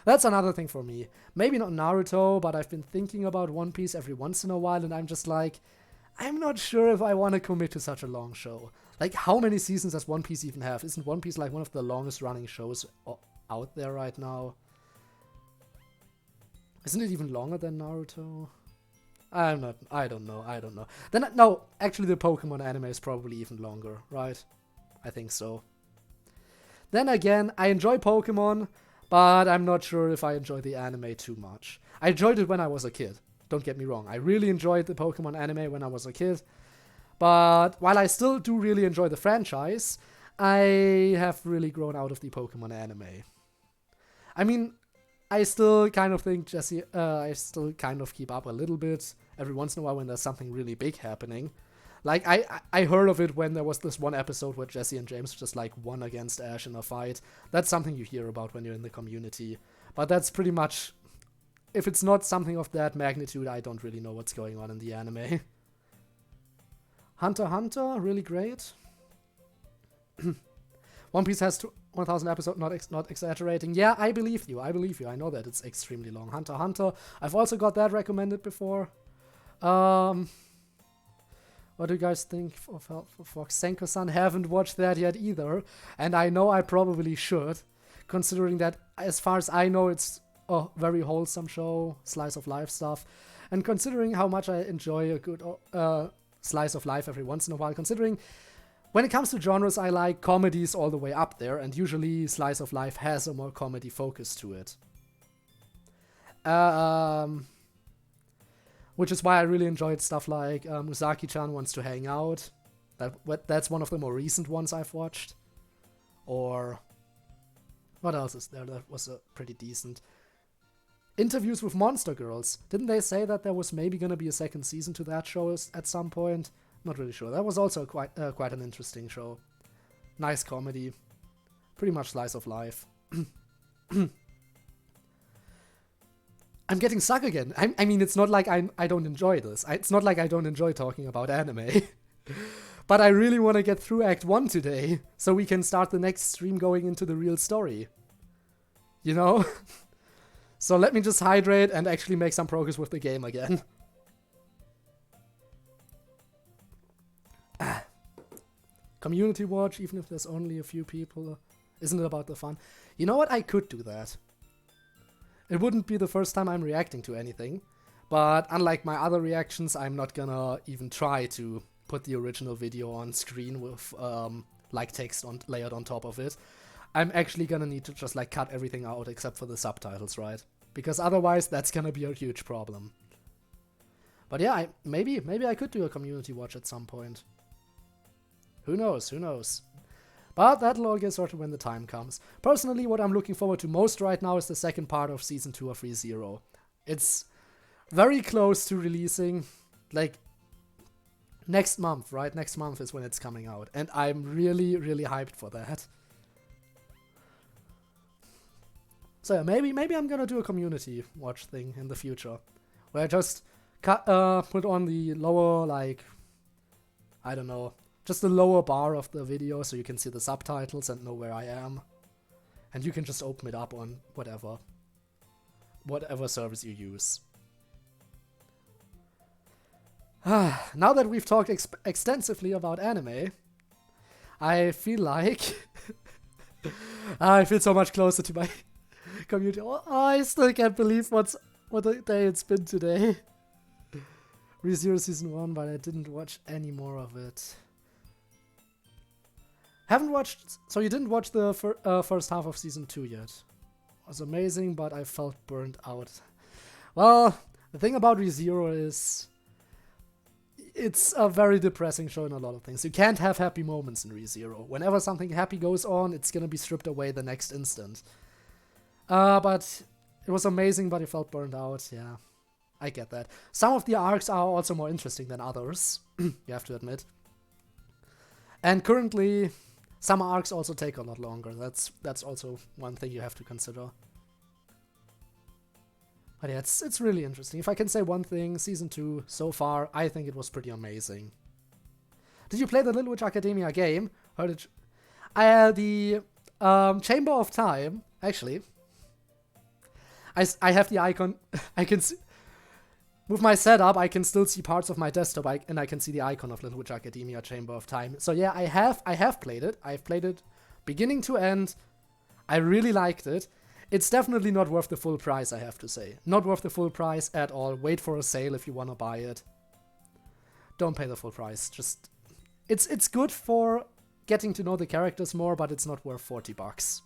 that's another thing for me. Maybe not Naruto, but I've been thinking about One Piece every once in a while, and I'm just like, I'm not sure if I want to commit to such a long show. Like, how many seasons does One Piece even have? Isn't One Piece like one of the longest running shows out there right now? Isn't it even longer than Naruto? I don't know. Then, no, actually the Pokemon anime is probably even longer, right? I think so. Then again, I enjoy Pokemon, but I'm not sure if I enjoy the anime too much. I enjoyed it when I was a kid. Don't get me wrong. I really enjoyed the Pokemon anime when I was a kid. But while I still do really enjoy the franchise, I have really grown out of the Pokemon anime. I mean, I still kind of think I still kind of keep up a little bit every once in a while when there's something really big happening. Like, I heard of it when there was this one episode where Jesse and James just, like, won against Ash in a fight. That's something you hear about when you're in the community. But that's pretty much... If it's not something of that magnitude, I don't really know what's going on in the anime. Hunter x Hunter, really great. One Piece has 1,000 episodes, not exaggerating. Yeah, I believe you. I know that it's extremely long. Hunter x Hunter, I've also got that recommended before. What do you guys think of Senko-san? Haven't watched that yet either. And I know I probably should, considering that, as far as I know, it's a very wholesome show, slice of life stuff. And considering how much I enjoy a good slice of life every once in a while, considering when it comes to genres, I like comedies all the way up there, and usually slice of life has a more comedy focus to it. Which is why I really enjoyed stuff like Musaki-chan Wants to Hang Out. That's one of the more recent ones I've watched. Or what else is there that was pretty decent? Interviews with Monster Girls. Didn't they say that there was maybe going to be a second season to that show at some point? Not really sure. That was also quite an interesting show. Nice comedy. Pretty much slice of life. I'm getting stuck again. I mean, it's not like I don't enjoy this. It's not like I don't enjoy talking about anime. But I really want to get through Act 1 today, so we can start the next stream going into the real story. You know? So let me just hydrate and actually make some progress with the game again. Community watch, even if there's only a few people. Isn't it about the fun? You know what? I could do that. It wouldn't be the first time I'm reacting to anything. But unlike my other reactions, I'm not gonna even try to put the original video on screen with like text layered on top of it. I'm actually gonna need to just like cut everything out except for the subtitles, right? Because otherwise that's gonna be a huge problem. But yeah, maybe I could do a community watch at some point. Who knows, who knows. But that'll all get sorted when the time comes. Personally, what I'm looking forward to most right now is the second part of Season 2 of ReZero. It's very close to releasing, like, next month, right? Next month is when it's coming out. And I'm really, really hyped for that. So yeah, maybe I'm gonna do a community watch thing in the future. Where I just put on the lower, like, I don't know, just the lower bar of the video so you can see the subtitles and know where I am. And you can just open it up on whatever service you use. Now that we've talked extensively about anime, I feel like I feel so much closer to my community. Oh, I still can't believe what a day it's been today. ReZero Season 1, but I didn't watch any more of it. Haven't watched... So you didn't watch the first half of Season 2 yet. It was amazing, but I felt burnt out. Well, the thing about ReZero is... It's a very depressing show in a lot of things. You can't have happy moments in ReZero. Whenever something happy goes on, it's gonna be stripped away the next instant. But it was amazing, but it felt burned out, yeah. I get that. Some of the arcs are also more interesting than others, you have to admit. And currently, some arcs also take a lot longer. That's also one thing you have to consider. But yeah, it's really interesting. If I can say one thing, Season 2, so far, I think it was pretty amazing. Did you play the Little Witch Academia game? Heard it? The Chamber of Time, actually. I have the icon. I can see... With my setup, I can still see parts of my desktop, and I can see the icon of Little Witch Academia Chamber of Time. So yeah, I have played it. I've played it beginning to end. I really liked it. It's definitely not worth the full price, I have to say. Not worth the full price at all. Wait for a sale if you want to buy it. Don't pay the full price. Just it's good for getting to know the characters more, but it's not worth $40.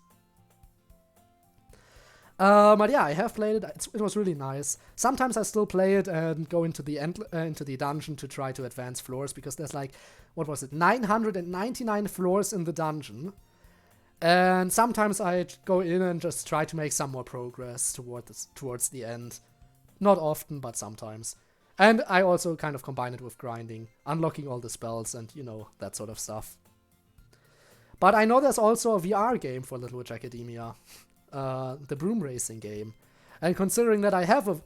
But yeah, I have played it. It was really nice. Sometimes I still play it and go into the dungeon to try to advance floors, because there's like, what was it, 999 floors in the dungeon. And sometimes I go in and just try to make some more progress towards the end. Not often, but sometimes. And I also kind of combine it with grinding, unlocking all the spells and, you know, that sort of stuff. But I know there's also a VR game for Little Witch Academia. The broom racing game. And considering that I have a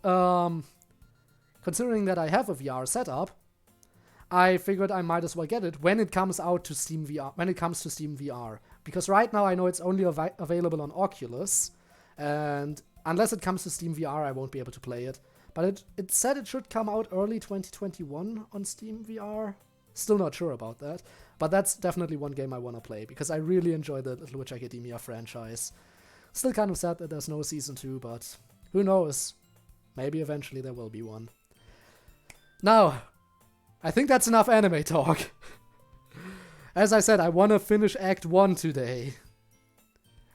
VR setup, I figured I might as well get it when it comes out to Steam VR. When it comes to Steam VR, because right now I know it's only available on Oculus, and unless it comes to Steam VR, I won't be able to play it. But it said it should come out early 2021 on Steam VR. Still not sure about that, but that's definitely one game I want to play because I really enjoy the Little Witch Academia franchise. Still kind of sad that there's no Season 2, but who knows? Maybe eventually there will be one. Now, I think that's enough anime talk. As I said, I want to finish Act 1 today.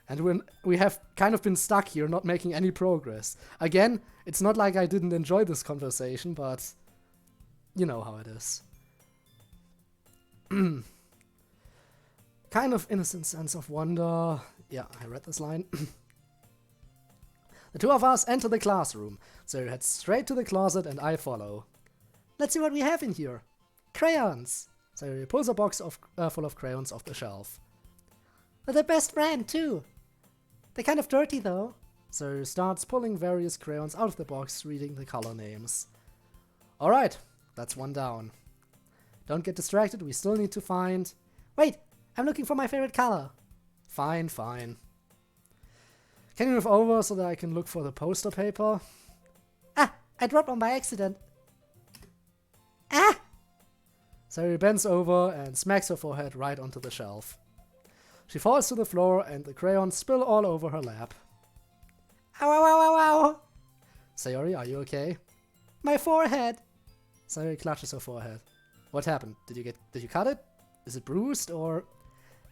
And we have kind of been stuck here, not making any progress. Again, it's not like I didn't enjoy this conversation, but you know how it is. kind of innocent sense of wonder. Yeah, I read this line. The two of us enter the classroom. Sayori heads straight to the closet and I follow. Let's see what we have in here. Crayons! Sayori pulls a box full of crayons off the shelf. They're the best brand, too. They're kind of dirty, though. Sayori starts pulling various crayons out of the box, reading the color names. Alright, that's one down. Don't get distracted, we still need to find... Wait, I'm looking for my favorite color. Fine, fine. Can you move over so that I can look for the poster paper? Ah, I dropped one by accident. Ah! Sayori bends over and smacks her forehead right onto the shelf. She falls to the floor and the crayons spill all over her lap. Ow, ow, ow, ow, ow! Sayori, are you okay? My forehead! Sayori clutches her forehead. What happened? Did you cut it? Is it bruised or...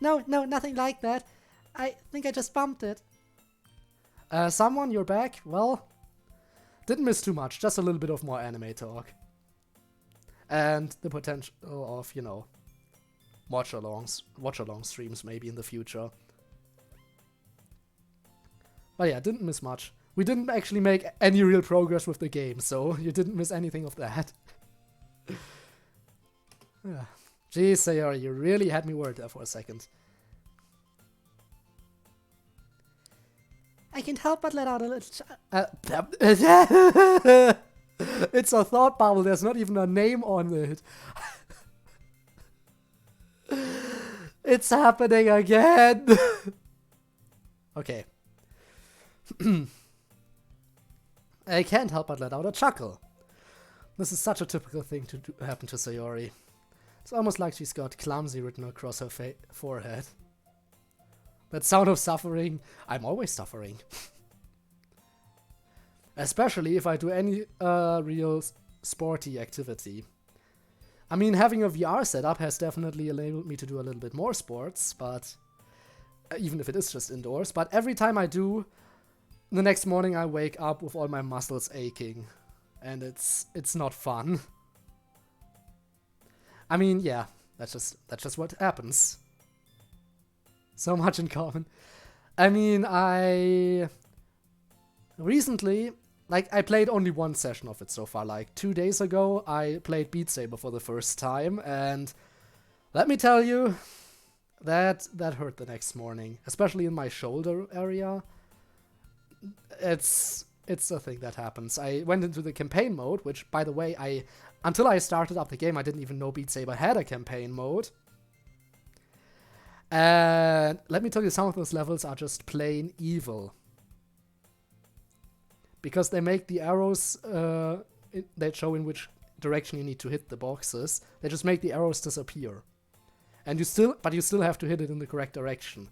No, nothing like that. I think I just bumped it. Someone, you're back? Well, didn't miss too much, just a little bit of more anime talk. And the potential of, you know, watch-along streams maybe in the future. But yeah, didn't miss much. We didn't actually make any real progress with the game, so you didn't miss anything of that. Yeah. Jeez, Sayori, you really had me worried there for a second. I can't help but let out a little It's a thought bubble, there's not even a name on it. It's happening again! Okay. I can't help but let out a chuckle. This is such a typical thing to happen to Sayori. It's almost like she's got clumsy written across her forehead. That sound of suffering, I'm always suffering. Especially if I do any real sporty activity. I mean, having a VR setup has definitely enabled me to do a little bit more sports, but even if it is just indoors. But every time I do, the next morning I wake up with all my muscles aching. And it's not fun. I mean, yeah, that's just what happens. So much in common. I mean, I recently, like, I played only one session of it so far. Like, 2 days ago, I played Beat Saber for the first time, and let me tell you, that hurt the next morning, especially in my shoulder area. It's a thing that happens. I went into the campaign mode, which, by the way, until I started up the game, I didn't even know Beat Saber had a campaign mode. And let me tell you, some of those levels are just plain evil. Because they make the arrows that show in which direction you need to hit the boxes, they just make the arrows disappear. And you still have to hit it in the correct direction.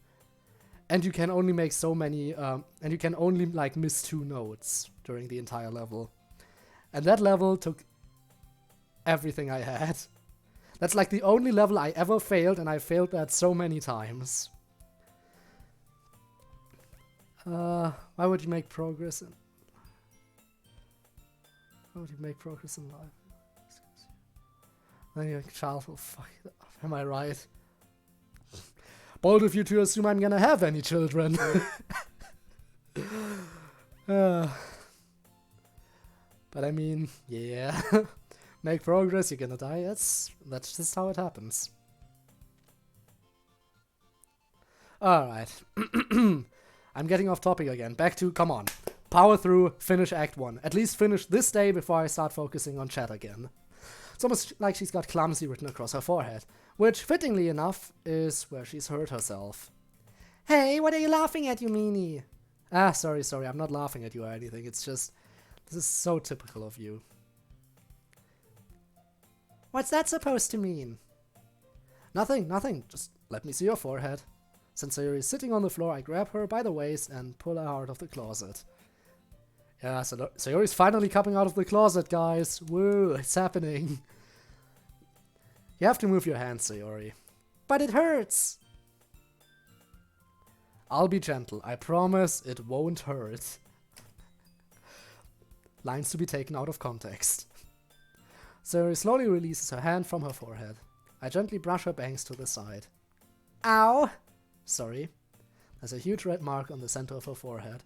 And you can only make so many, and you can only, like, miss 2 notes during the entire level. And that level took everything I had. That's like the only level I ever failed, and I failed that so many times. Why would you make progress in... Why would you make progress in life? Then your child will fuck it up. Am I right? Bold of you to assume I'm gonna have any children. But I mean, yeah. Make progress, you're gonna die. That's just how it happens. Alright. I'm getting off topic again. Back to, come on. Power through, finish Act 1. At least finish this day before I start focusing on chat again. It's almost like she's got clumsy written across her forehead, which, fittingly enough, is where she's hurt herself. Hey, what are you laughing at, you meanie? Ah, sorry, I'm not laughing at you or anything. It's just, this is so typical of you. What's that supposed to mean? Nothing. Just let me see your forehead. Since Sayori is sitting on the floor, I grab her by the waist and pull her out of the closet. Yeah, so Sayori's finally coming out of the closet, guys. Woo, it's happening. You have to move your hands, Sayori. But it hurts. I'll be gentle. I promise it won't hurt. Lines to be taken out of context. Sayori slowly releases her hand from her forehead. I gently brush her bangs to the side. Ow! Sorry. There's a huge red mark on the center of her forehead.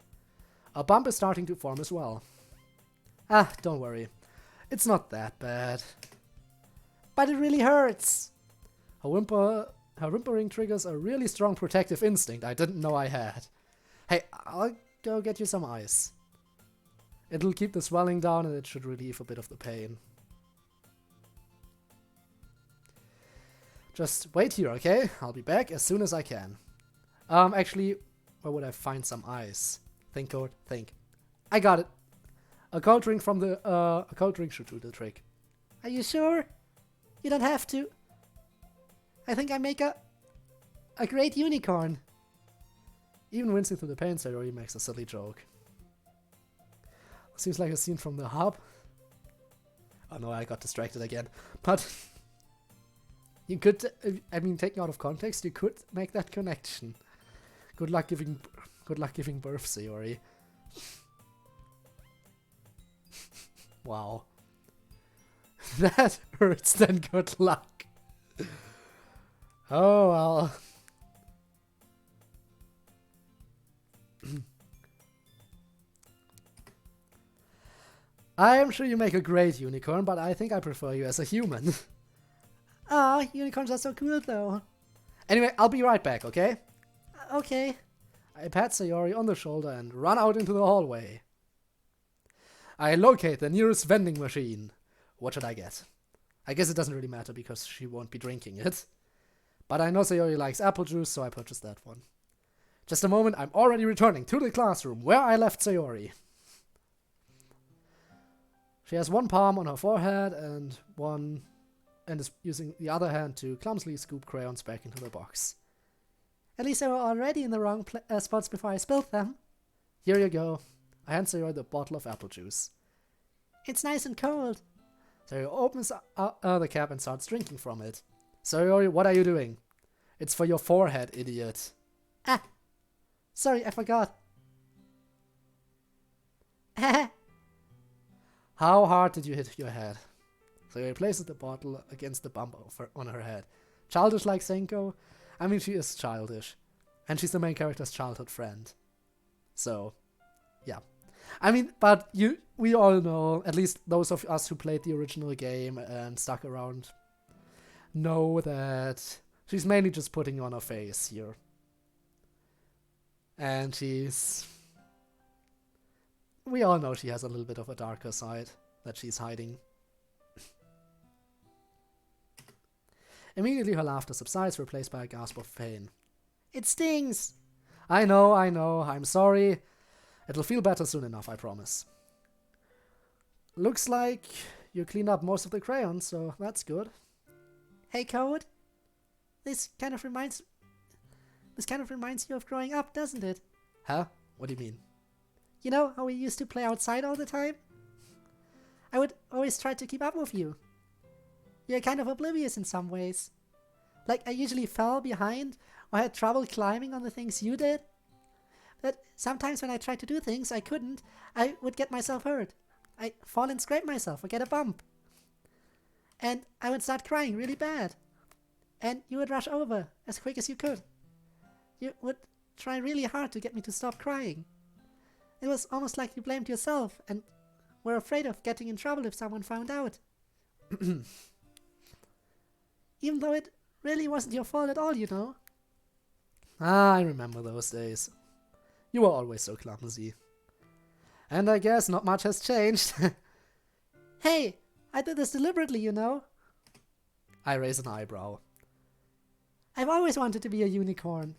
A bump is starting to form as well. Ah, don't worry. It's not that bad. But it really hurts. Her whimpering triggers a really strong protective instinct I didn't know I had. Hey, I'll go get you some ice. It'll keep the swelling down and it should relieve a bit of the pain. Just wait here, okay? I'll be back as soon as I can. Actually, where would I find some ice? Think, Code, think. I got it. A cold drink should do the trick. Are you sure? You don't have to. I think I make a great unicorn. Even wincing through the pain, Sayori makes a silly joke. Seems like a scene from The Hub. Oh no, I got distracted again. But you could, I mean, taken out of context, you could make that connection. Good luck giving birth, Sayori. Wow. That hurts, then good luck. Oh well. I am sure you make a great unicorn, but I think I prefer you as a human. Ah, unicorns are so cool though. Anyway, I'll be right back, okay? Okay. I pat Sayori on the shoulder and run out into the hallway. I locate the nearest vending machine. What should I get? I guess it doesn't really matter because she won't be drinking it. But I know Sayori likes apple juice, so I purchase that one. Just a moment, I'm already returning to the classroom where I left Sayori. She has one palm on her forehead and is using the other hand to clumsily scoop crayons back into the box. At least I were already in the wrong spots before I spilled them. Here you go. I hand Sayori the bottle of apple juice. It's nice and cold. Sayori opens the cap and starts drinking from it. Sayori, what are you doing? It's for your forehead, idiot. Ah! Sorry, I forgot. How hard did you hit your head? Sayori places the bottle against the bump on her head. Childish like Senko? I mean, she is childish. And she's the main character's childhood friend. So, yeah. I mean, but we all know, at least those of us who played the original game and stuck around, know that she's mainly just putting on a face here. And we all know she has a little bit of a darker side that she's hiding. Immediately her laughter subsides, replaced by a gasp of pain. It stings! I know, I'm sorry. It'll feel better soon enough, I promise. Looks like you cleaned up most of the crayons, so that's good. Hey, Code. This kind of reminds you of growing up, doesn't it? Huh? What do you mean? You know how we used to play outside all the time? I would always try to keep up with you. You're kind of oblivious in some ways. Like, I usually fell behind or had trouble climbing on the things you did. But sometimes when I tried to do things I couldn't, I would get myself hurt. I'd fall and scrape myself or get a bump. And I would start crying really bad. And you would rush over as quick as you could. You would try really hard to get me to stop crying. It was almost like you blamed yourself and were afraid of getting in trouble if someone found out. Even though it really wasn't your fault at all, you know. Ah, I remember those days. You were always so clumsy. And I guess not much has changed. Hey, I did this deliberately, you know. I raise an eyebrow. I've always wanted to be a unicorn.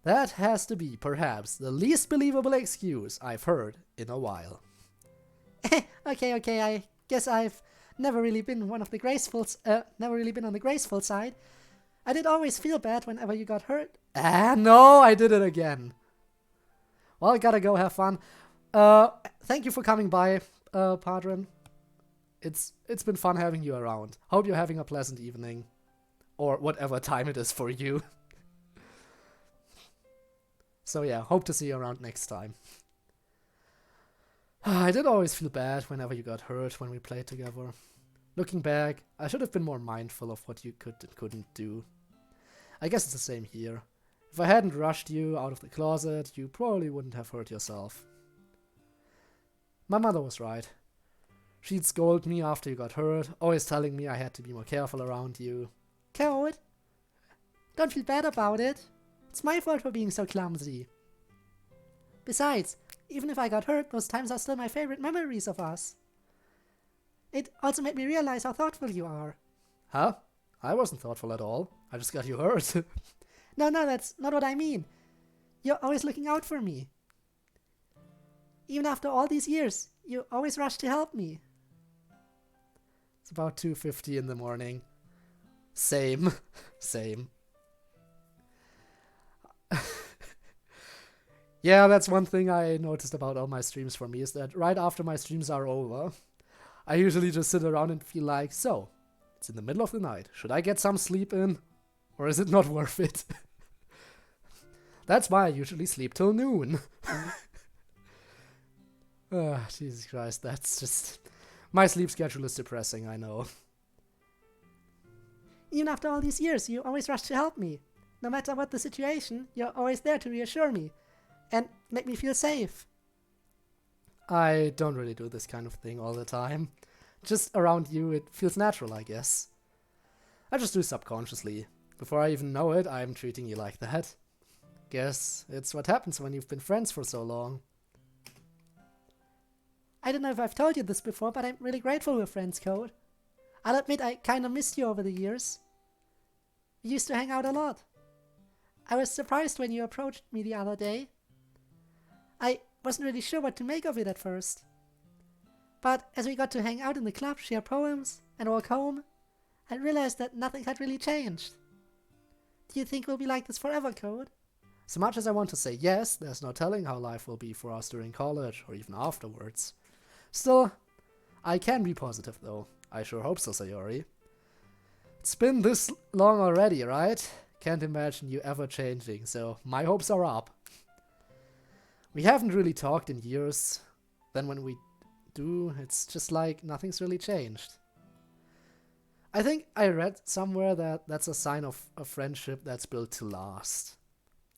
That has to be, perhaps, the least believable excuse I've heard in a while. Okay, I guess I've never really been on the graceful side. I did always feel bad whenever you got hurt. Ah, no, I did it again. Well, I gotta go have fun. Thank you for coming by, Padron. It's been fun having you around. Hope you're having a pleasant evening. Or whatever time it is for you. So yeah, hope to see you around next time. I did always feel bad whenever you got hurt when we played together. Looking back, I should have been more mindful of what you could and couldn't do. I guess it's the same here. If I hadn't rushed you out of the closet, you probably wouldn't have hurt yourself. My mother was right. She'd scold me after you got hurt, always telling me I had to be more careful around you. Code, don't feel bad about it. It's my fault for being so clumsy. Besides, even if I got hurt, those times are still my favorite memories of us. It also made me realize how thoughtful you are. Huh? I wasn't thoughtful at all. I just got you hurt. No, that's not what I mean. You're always looking out for me. Even after all these years, you always rush to help me. It's about 2:50 in the morning. Same. Same. Yeah, that's one thing I noticed about all my streams for me, is that right after my streams are over, I usually just sit around and feel like, so, it's in the middle of the night. Should I get some sleep in? Or is it not worth it? That's why I usually sleep till noon. Jesus Christ, that's just... My sleep schedule is depressing, I know. Even after all these years, you always rush to help me. No matter what the situation, you're always there to reassure me and make me feel safe. I don't really do this kind of thing all the time. Just around you, it feels natural, I guess. I just do subconsciously. Before I even know it, I'm treating you like that. Guess it's what happens when you've been friends for so long. I don't know if I've told you this before, but I'm really grateful we're friends, Code. I'll admit I kinda missed you over the years. We used to hang out a lot. I was surprised when you approached me the other day. I wasn't really sure what to make of it at first. But as we got to hang out in the club, share poems, and walk home, I realized that nothing had really changed. Do you think we'll be like this forever, Code? So much as I want to say yes, there's no telling how life will be for us during college, or even afterwards. Still, I can be positive though. I sure hope so, Sayori. It's been this long already, right? Can't imagine you ever changing, so my hopes are up. We haven't really talked in years. Then when we do, it's just like nothing's really changed. I think I read somewhere that that's a sign of a friendship that's built to last.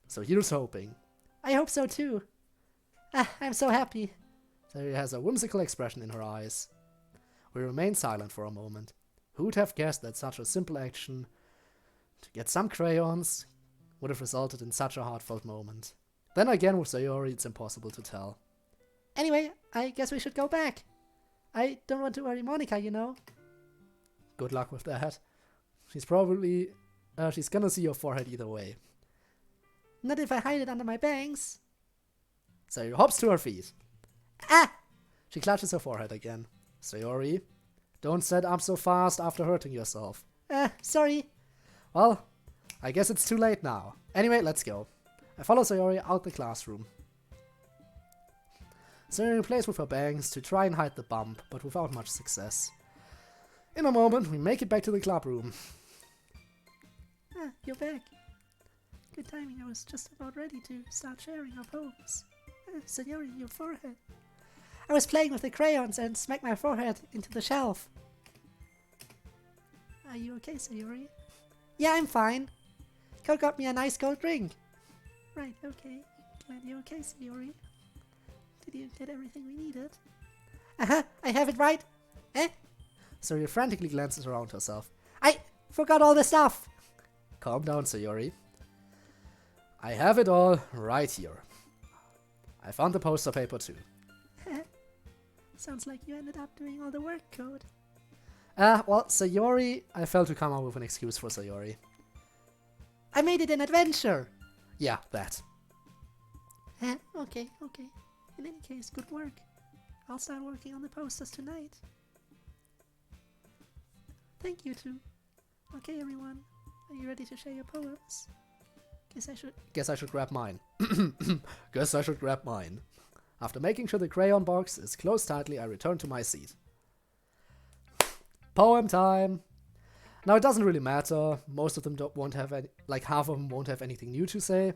So here's hoping. I hope so too. I'm so happy. Sayori has a whimsical expression in her eyes. We remain silent for a moment. Who'd have guessed that such a simple action, to get some crayons, would have resulted in such a heartfelt moment? Then again, with Sayori, it's impossible to tell. Anyway, I guess we should go back. I don't want to worry Monica, you know. Good luck with that. She's gonna see your forehead either way. Not if I hide it under my bangs. Sayori hops to her feet. Ah! She clutches her forehead again. Sayori, don't stand up so fast after hurting yourself. Sorry. Well, I guess it's too late now. Anyway, let's go. I follow Sayori out the classroom. Sayori plays with her bangs to try and hide the bump, but without much success. In a moment, we make it back to the club room. You're back. Good timing, I was just about ready to start sharing our poems. Sayori, your forehead. I was playing with the crayons and smacked my forehead into the shelf. Are you okay, Sayori? Yeah, I'm fine. Code got me a nice cold drink. Right, okay. Glad you're okay, Sayori. Did you get everything we needed? I have it right. Sayori frantically glances around herself. I forgot all the stuff. Calm down, Sayori. I have it all right here. I found the poster paper too. Sounds like you ended up doing all the work, Code. Well, Sayori, I failed to come up with an excuse for Sayori. I made it an adventure. Yeah, that. Okay. In any case, good work. I'll start working on the posters tonight. Thank you too. Okay, everyone. Are you ready to share your poems? Guess I should grab mine. Guess I should grab mine. After making sure the crayon box is closed tightly, I return to my seat. Poem time! Now it doesn't really matter. Most of them won't have any, like half of them won't have anything new to say.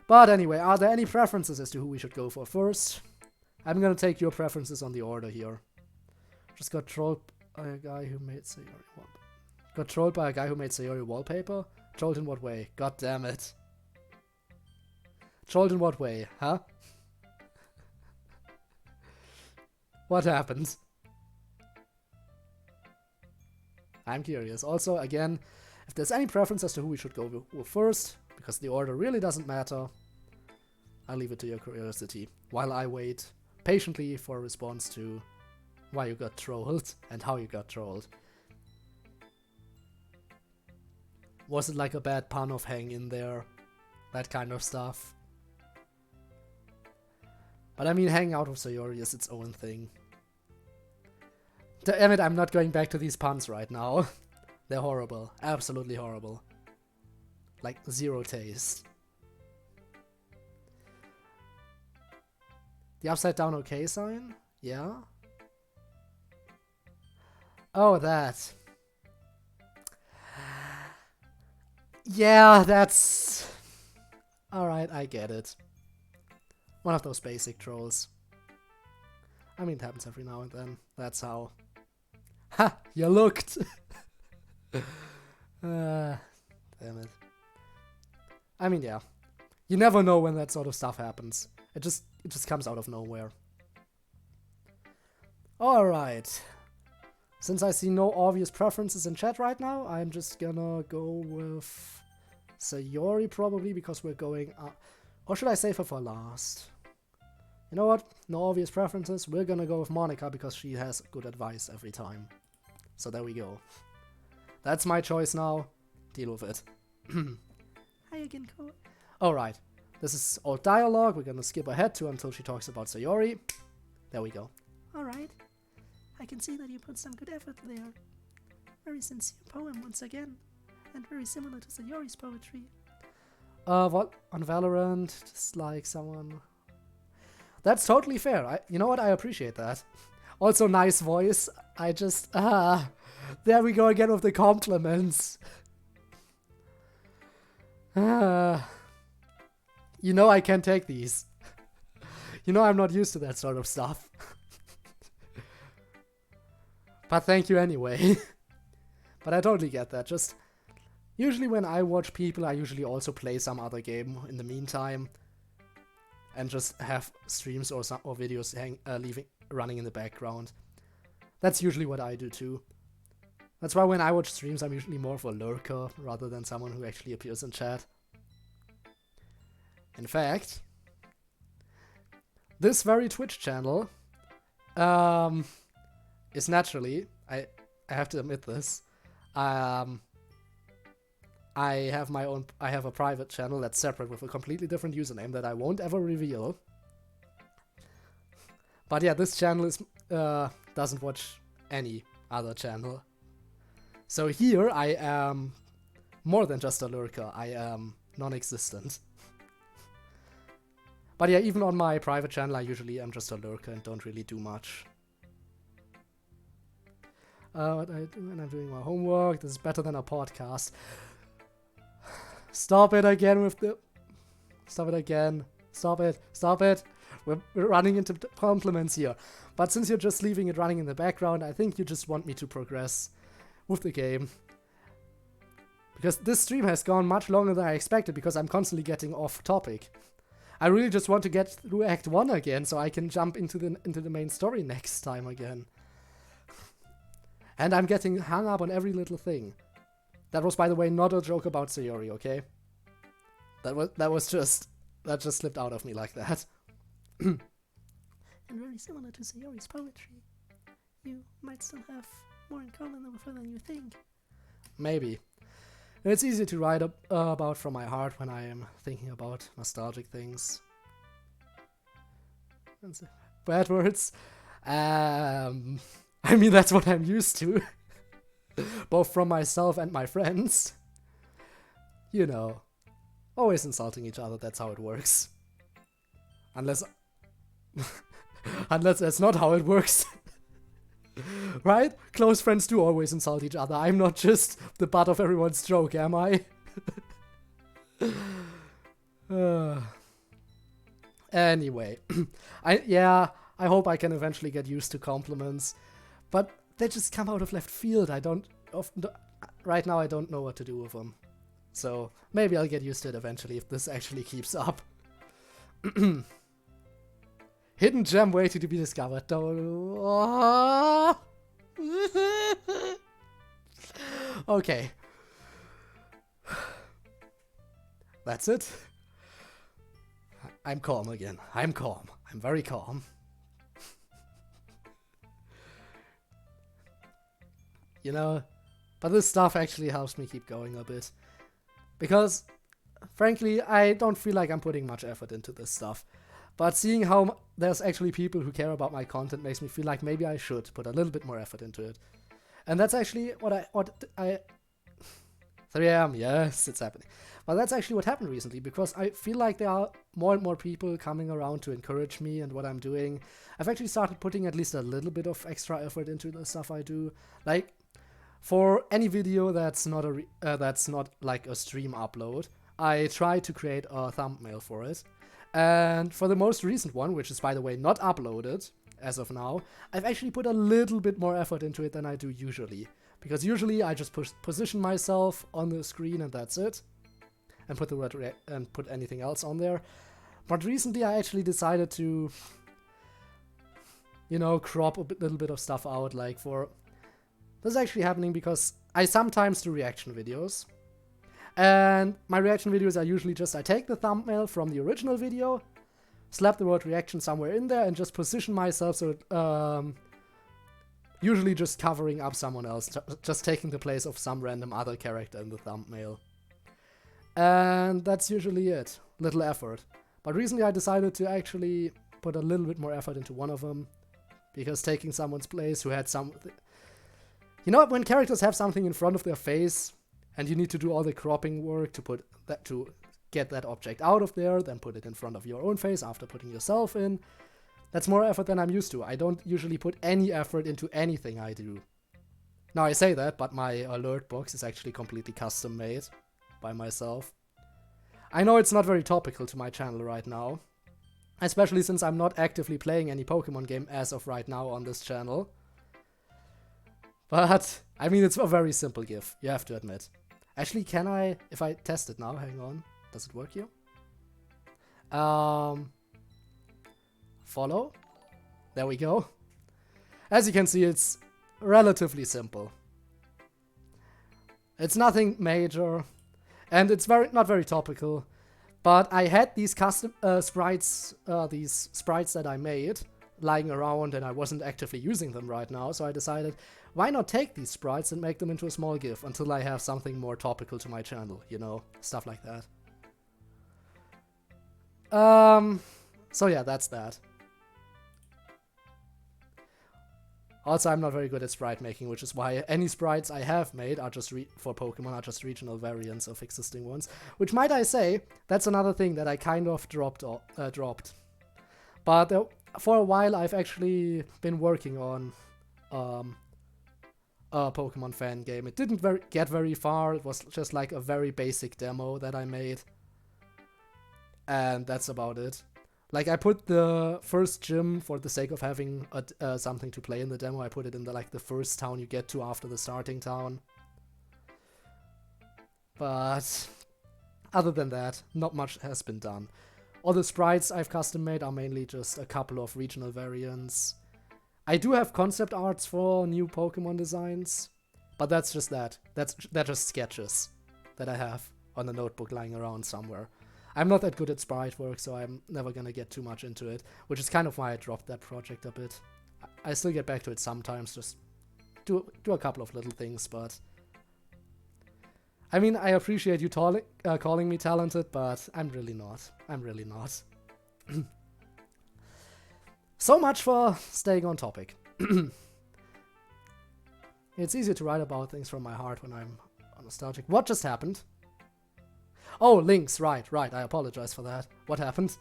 But anyway, are there any preferences as to who we should go for first? I'm gonna take your preferences on the order here. Just got trolled by a guy who made Sayori wallpaper. Trolled in what way? God damn it. Trolled in what way, huh? What happened? I'm curious. Also, again, if there's any preference as to who we should go with first, because the order really doesn't matter, I'll leave it to your curiosity, while I wait patiently for a response to why you got trolled and how you got trolled. Was it like a bad pun of hang in there? That kind of stuff. But I mean, hanging out with Sayori is its own thing. Damn it, I'm not going back to these puns right now. They're horrible. Absolutely horrible. Like, zero taste. The upside down okay sign? Yeah? Oh, that. Yeah, that's... Alright, I get it. One of those basic trolls. I mean, it happens every now and then. That's how. Ha! You looked! Damn it. I mean, yeah. You never know when that sort of stuff happens. It just comes out of nowhere. Alright. Since I see no obvious preferences in chat right now, I'm just gonna go with Sayori probably, because we're going up. Or should I save her for last? You know what? No obvious preferences. We're gonna go with Monica because she has good advice every time. So there we go. That's my choice now. Deal with it. Hi again, Code. Alright. This is all dialogue. We're gonna skip ahead to until she talks about Sayori. There we go. Alright. I can see that you put some good effort there. Very sincere poem once again. And very similar to Sayori's poetry. What? On Valorant? Just like someone... That's totally fair. You know what? I appreciate that. Also, nice voice. I just... there we go again with the compliments. You know I can't take these. You know I'm not used to that sort of stuff. But thank you anyway. But I totally get that. Just... Usually when I watch people, I usually also play some other game in the meantime. And just have streams or videos running in the background. That's usually what I do too. That's why when I watch streams, I'm usually more of a lurker rather than someone who actually appears in chat. In fact, this very Twitch channel is naturally, I have to admit this, I have a private channel that's separate with a completely different username that I won't ever reveal. But yeah, this channel is doesn't watch any other channel. So here I am more than just a lurker. I am non-existent. But yeah, even on my private channel I usually am just a lurker and don't really do much. What I do when I'm doing my homework, this is better than a podcast. Stop it again with the... Stop it again. Stop it. Stop it. We're running into compliments here. But since you're just leaving it running in the background, I think you just want me to progress with the game. Because this stream has gone much longer than I expected because I'm constantly getting off topic. I really just want to get through Act 1 again so I can jump into the main story next time again. And I'm getting hung up on every little thing. That was, by the way, not a joke about Sayori, okay? That just slipped out of me like that. And very similar to Sayori's poetry. You might still have more in common with her than you think. Maybe. It's easy to write about from my heart when I am thinking about nostalgic things. Bad words. I mean, that's what I'm used to. Both from myself and my friends. You know. Always insulting each other, that's how it works. Unless that's not how it works. Right? Close friends do always insult each other. I'm not just the butt of everyone's joke, am I? Anyway. I hope I can eventually get used to compliments. But they just come out of left field. Right now I don't know what to do with them. So maybe I'll get used to it eventually if this actually keeps up. Hidden gem waiting to be discovered. Oh. Okay. That's it. I'm calm again. I'm calm. I'm very calm. You know, but this stuff actually helps me keep going a bit. Because, frankly, I don't feel like I'm putting much effort into this stuff. But seeing how there's actually people who care about my content makes me feel like maybe I should put a little bit more effort into it. And that's actually what I 3 a.m. Yes, it's happening. But that's actually what happened recently, because I feel like there are more and more people coming around to encourage me and what I'm doing. I've actually started putting at least a little bit of extra effort into the stuff I do. Like, for any video that's not like a stream upload, I try to create a thumbnail for it. And for the most recent one, which is by the way not uploaded as of now, I've actually put a little bit more effort into it than I do usually. Because usually I just position myself on the screen and that's it. And put the word and put anything else on there. But recently I actually decided to, you know, crop a little bit of stuff out. Like for this is actually happening because I sometimes do reaction videos. And my reaction videos are usually just I take the thumbnail from the original video, slap the word reaction somewhere in there, and just position myself so usually just covering up someone else, just taking the place of some random other character in the thumbnail. And that's usually it. Little effort. But recently I decided to actually put a little bit more effort into one of them. Because taking someone's place who had some... You know, when characters have something in front of their face, and you need to do all the cropping work to get that object out of there, then put it in front of your own face after putting yourself in. That's more effort than I'm used to. I don't usually put any effort into anything I do. Now I say that, but my alert box is actually completely custom made by myself. I know it's not very topical to my channel right now, especially since I'm not actively playing any Pokemon game as of right now on this channel. But, I mean, it's a very simple GIF, you have to admit. Actually, can I, if I test it now, hang on, does it work here? Follow. There we go. As you can see, it's relatively simple. It's nothing major. And it's not very topical, but I had these custom sprites that I made lying around and I wasn't actively using them right now, so I decided, why not take these sprites and make them into a small GIF until I have something more topical to my channel, you know, stuff like that. So yeah, that's that. Also, I'm not very good at sprite making, which is why any sprites I have made are just for Pokemon are just regional variants of existing ones. Which, might I say, that's another thing that I kind of dropped. But for a while, I've actually been working on a Pokemon fan game. It didn't get very far. It was just like a very basic demo that I made, and that's about it. Like, I put the first gym for the sake of having something to play in the demo. I put it in the first town you get to after the starting town. But other than that, not much has been done. All the sprites I've custom made are mainly just a couple of regional variants. I do have concept arts for new Pokemon designs, but that's just that. They're just sketches that I have on a notebook lying around somewhere. I'm not that good at sprite work, so I'm never gonna get too much into it, which is kind of why I dropped that project a bit. I still get back to it sometimes, just do a couple of little things, but... I mean, I appreciate you calling me talented, but I'm really not. I'm really not. So much for staying on topic. It's easier to write about things from my heart when I'm nostalgic. What just happened? Oh, links, right, I apologize for that. What happened?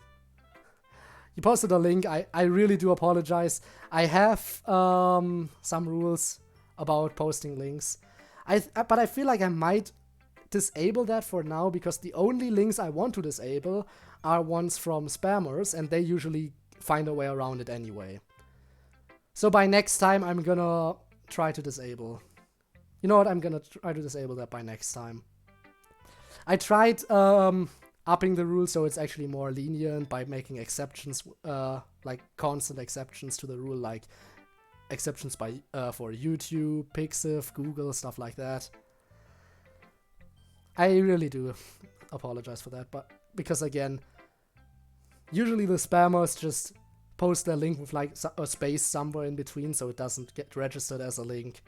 You posted a link, I really do apologize. I have some rules about posting links. But I feel like I might disable that for now, because the only links I want to disable are ones from spammers, and they usually find a way around it anyway. So by next time, I'm gonna try to disable. You know what, I'm gonna try to disable that by next time. I tried upping the rules so it's actually more lenient by making exceptions, like constant exceptions to the rule, like exceptions by for YouTube, Pixiv, Google, stuff like that. I really do apologize for that, but because again, usually the spammers just post their link with like a space somewhere in between, so it doesn't get registered as a link.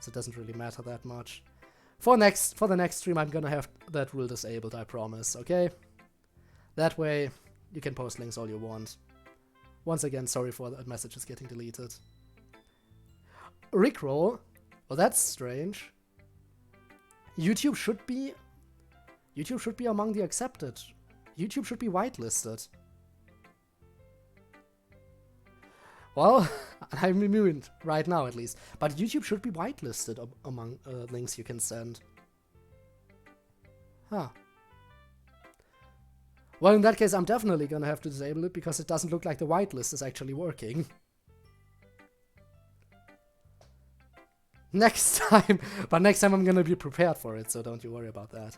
So it doesn't really matter that much. For the next stream, I'm gonna have that rule disabled, I promise, okay? That way, you can post links all you want. Once again, sorry for that messages getting deleted. Rickroll? Well, that's strange. YouTube should be among the accepted. YouTube should be whitelisted. Well, I'm immune right now at least, but YouTube should be whitelisted among links you can send. Huh. Well, in that case, I'm definitely gonna have to disable it because it doesn't look like the whitelist is actually working. Next time, but next time I'm gonna be prepared for it, so don't you worry about that.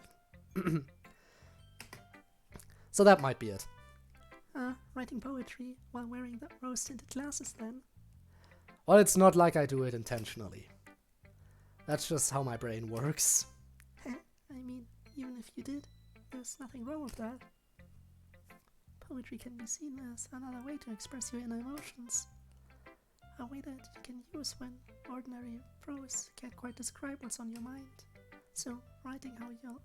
So that might be it. Writing poetry while wearing the rose-tinted glasses then. Well, it's not like I do it intentionally. That's just how my brain works. I mean, even if you did, there's nothing wrong with that. Poetry can be seen as another way to express your inner emotions. A way that you can use when ordinary prose can't quite describe what's on your mind. So, writing how your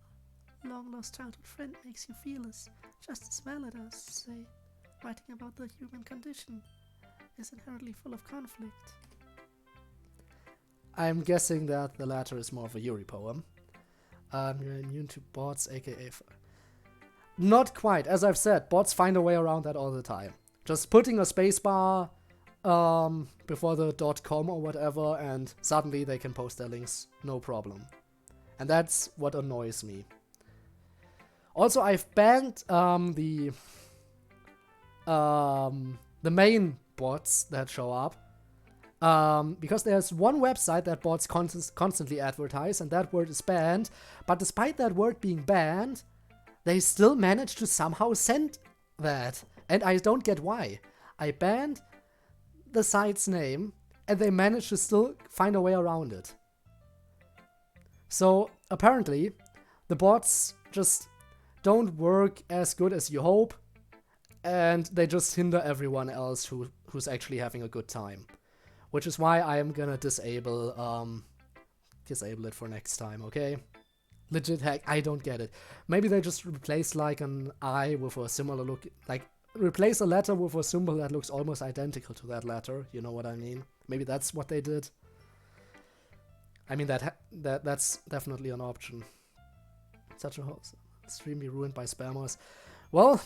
long-lost childhood friend makes you feel is just as valid as, say, writing about the human condition is inherently full of conflict. I'm guessing that the latter is more of a Yuri poem. You're immune to bots, aka... Not quite. As I've said, bots find a way around that all the time. Just putting a spacebar before the .com or whatever, and suddenly they can post their links, no problem. And that's what annoys me. Also, I've banned the main bots that show up because there's one website that bots constantly advertise, and that word is banned. But despite that word being banned, they still manage to somehow send that, and I don't get why. I banned the site's name, and they managed to still find a way around it. So apparently, the bots just don't work as good as you hope, and they just hinder everyone else who's actually having a good time. Which is why I am gonna disable it for next time, okay? Legit hack, I don't get it. Maybe they just replace like an I with a similar look, like replace a letter with a symbol that looks almost identical to that letter, you know what I mean? Maybe that's what they did. I mean, that's definitely an option. Such a host. Extremely ruined by spammers. Well,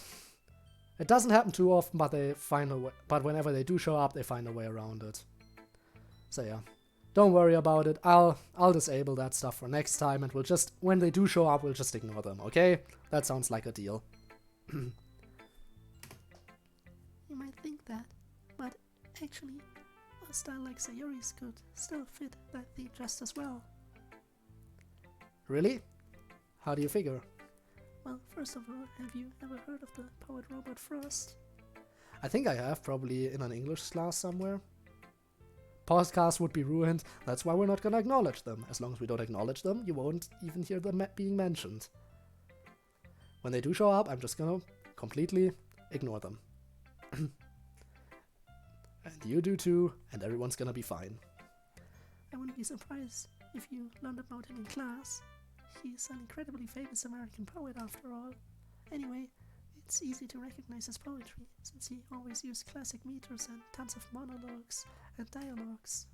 it doesn't happen too often, but they find a way. But whenever they do show up, they find a way around it. So yeah, don't worry about it. I'll disable that stuff for next time, and we'll just, when they do show up, we'll just ignore them. Okay? That sounds like a deal. You might think that, but actually, a style like Sayori's could still fit that theme just as well. Really? How do you figure? Well, first of all, have you ever heard of the poet Robert Frost? I think I have, probably in an English class somewhere. Podcasts would be ruined, that's why we're not gonna acknowledge them. As long as we don't acknowledge them, you won't even hear them being mentioned. When they do show up, I'm just gonna completely ignore them. And you do too, and everyone's gonna be fine. I wouldn't be surprised if you learned about him in class. He's an incredibly famous American poet after all. Anyway, it's easy to recognize his poetry, since he always used classic meters and tons of monologues and dialogues.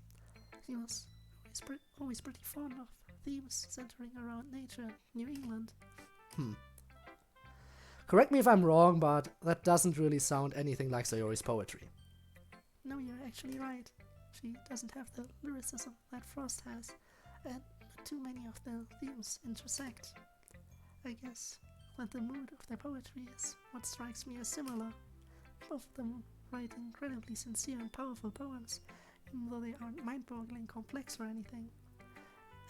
He was always pretty fond of themes centering around nature and New England. Correct me if I'm wrong, but that doesn't really sound anything like Sayori's poetry. No, you're actually right. She doesn't have the lyricism that Frost has, and not too many of their themes intersect. I guess that the mood of their poetry is what strikes me as similar. Both of them write incredibly sincere and powerful poems, even though they aren't mind-boggling complex or anything.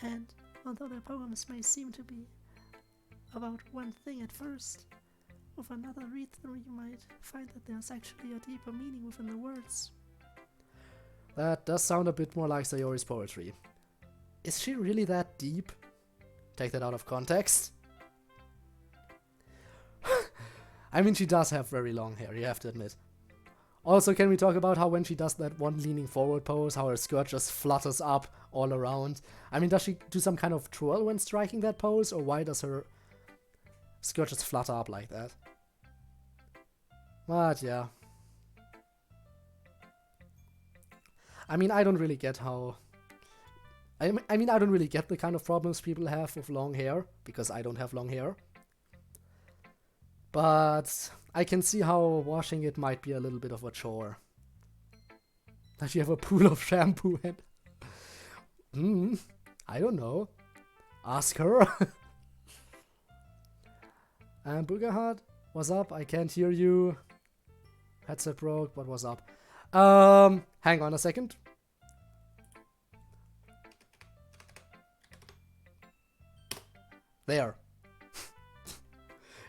And although their poems may seem to be about one thing at first. With another read-through, you might find that there's actually a deeper meaning within the words. That does sound a bit more like Sayori's poetry. Is she really that deep? Take that out of context. I mean, she does have very long hair, you have to admit. Also, can we talk about how when she does that one leaning forward pose, how her skirt just flutters up all around? I mean, does she do some kind of twirl when striking that pose, or why does her skirt just flutter up like that? But yeah. I mean, I don't really get how... I mean, I don't really get the kind of problems people have with long hair, because I don't have long hair. But I can see how washing it might be a little bit of a chore. Does she have a pool of shampoo and... I don't know. Ask her. And Boogerheart, what's up? I can't hear you. Headset broke, what was up? Hang on a second. There.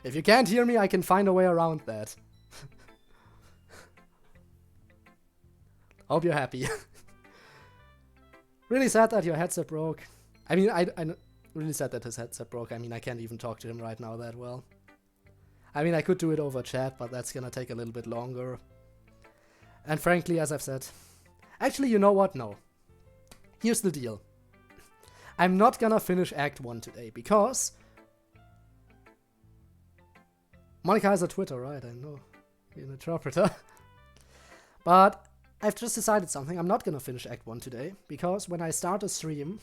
If you can't hear me, I can find a way around that. Hope you're happy. Really sad that your headset broke. I mean, I really sad that his headset broke. I mean, I can't even talk to him right now that well. I mean, I could do it over chat, but that's gonna take a little bit longer. And frankly, as I've said... Actually, you know what? No. Here's the deal. I'm not gonna finish Act 1 today, because... Monica has a Twitter, right? I know. You're an interpreter. But I've just decided something. I'm not gonna finish Act 1 today, because when I start a stream,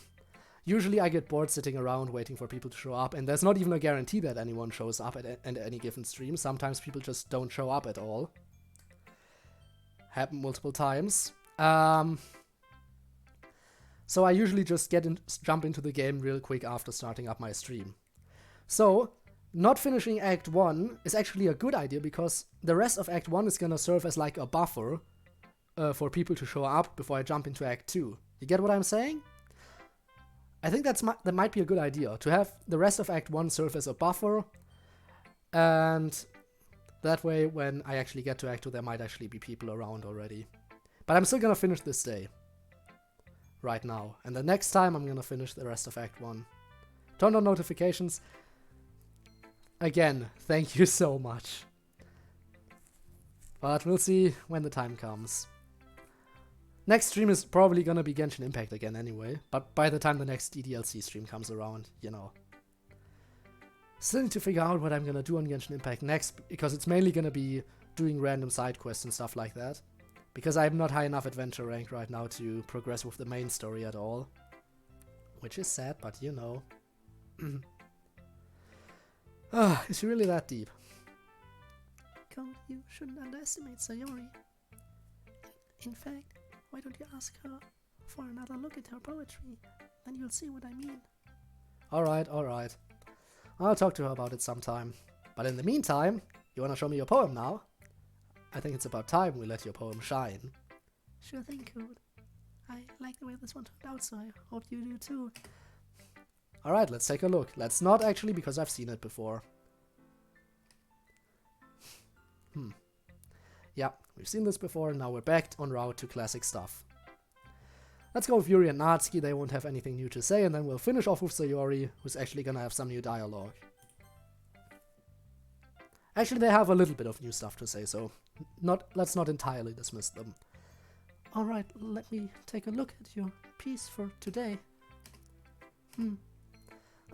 usually I get bored sitting around waiting for people to show up, and there's not even a guarantee that anyone shows up at any given stream. Sometimes people just don't show up at all. Happened multiple times. So I usually just jump into the game real quick after starting up my stream. So, not finishing Act 1 is actually a good idea, because the rest of Act 1 is gonna serve as like a buffer for people to show up before I jump into Act 2. You get what I'm saying? I think that might be a good idea, to have the rest of Act 1 serve as a buffer, and that way when I actually get to Act 2 there might actually be people around already. But I'm still gonna finish this day. Right now. And the next time I'm gonna finish the rest of Act 1. Turn on notifications. Again, thank you so much. But we'll see when the time comes. Next stream is probably gonna be Genshin Impact again anyway, but by the time the next DDLC stream comes around, you know. Still need to figure out what I'm gonna do on Genshin Impact next, because it's mainly gonna be doing random side quests and stuff like that. Because I'm not high enough adventure rank right now to progress with the main story at all. Which is sad, but you know. Is she really that deep? Code, you shouldn't underestimate Sayori. In fact, why don't you ask her for another look at her poetry? Then you'll see what I mean. Alright, alright. I'll talk to her about it sometime. But in the meantime, you wanna show me your poem now? I think it's about time we let your poem shine. Sure thing, Code. I like the way this one turned out, so I hope you do too. Alright, let's take a look. Let's not actually, because I've seen it before. Yeah, we've seen this before, and now we're back en route to classic stuff. Let's go with Yuri and Natsuki, they won't have anything new to say, and then we'll finish off with Sayori, who's actually gonna have some new dialogue. Actually, they have a little bit of new stuff to say, so let's not entirely dismiss them. Alright, let me take a look at your piece for today.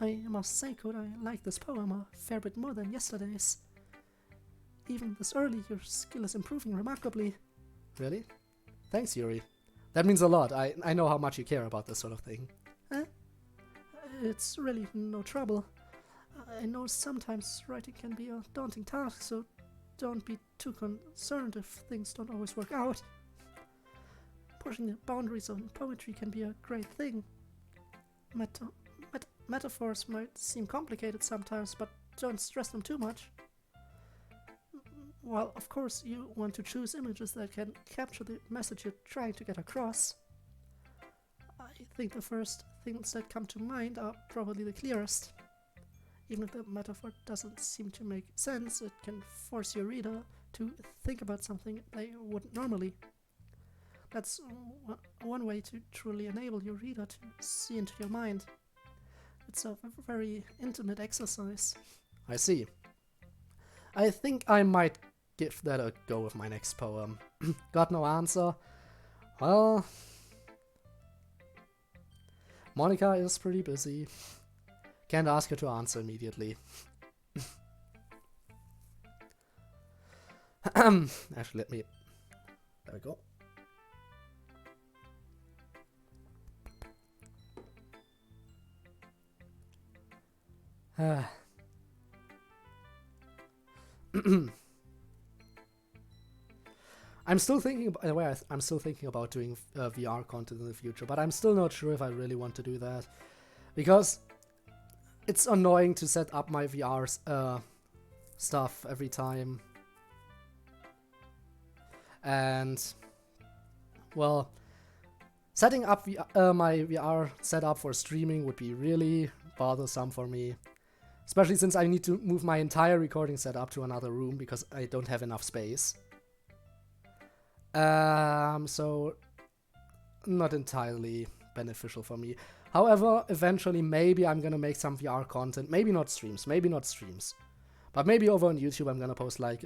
I must say, Code, I like this poem a fair bit more than yesterday's. Even this early, your skill is improving remarkably. Really? Thanks, Yuri. That means a lot. I know how much you care about this sort of thing. It's really no trouble. I know sometimes writing can be a daunting task, so don't be too concerned if things don't always work out. Pushing the boundaries of poetry can be a great thing. Metaphors might seem complicated sometimes, but don't stress them too much. While, of course, you want to choose images that can capture the message you're trying to get across. I think the first things that come to mind are probably the clearest. Even if the metaphor doesn't seem to make sense, it can force your reader to think about something they wouldn't normally. That's one way to truly enable your reader to see into your mind. It's a very intimate exercise. I see. I think I might give that a go with my next poem. Got no answer? Well, Monica is pretty busy. Can't ask her to answer immediately. Actually, let me... There we go. I'm still thinking. By the way, I'm still thinking about doing VR content in the future, but I'm still not sure if I really want to do that, because it's annoying to set up my VR stuff every time, and well, setting up my VR setup for streaming would be really bothersome for me. Especially since I need to move my entire recording setup to another room because I don't have enough space. So not entirely beneficial for me. However, eventually maybe I'm gonna make some VR content. Maybe not streams. But maybe over on YouTube I'm gonna post, like,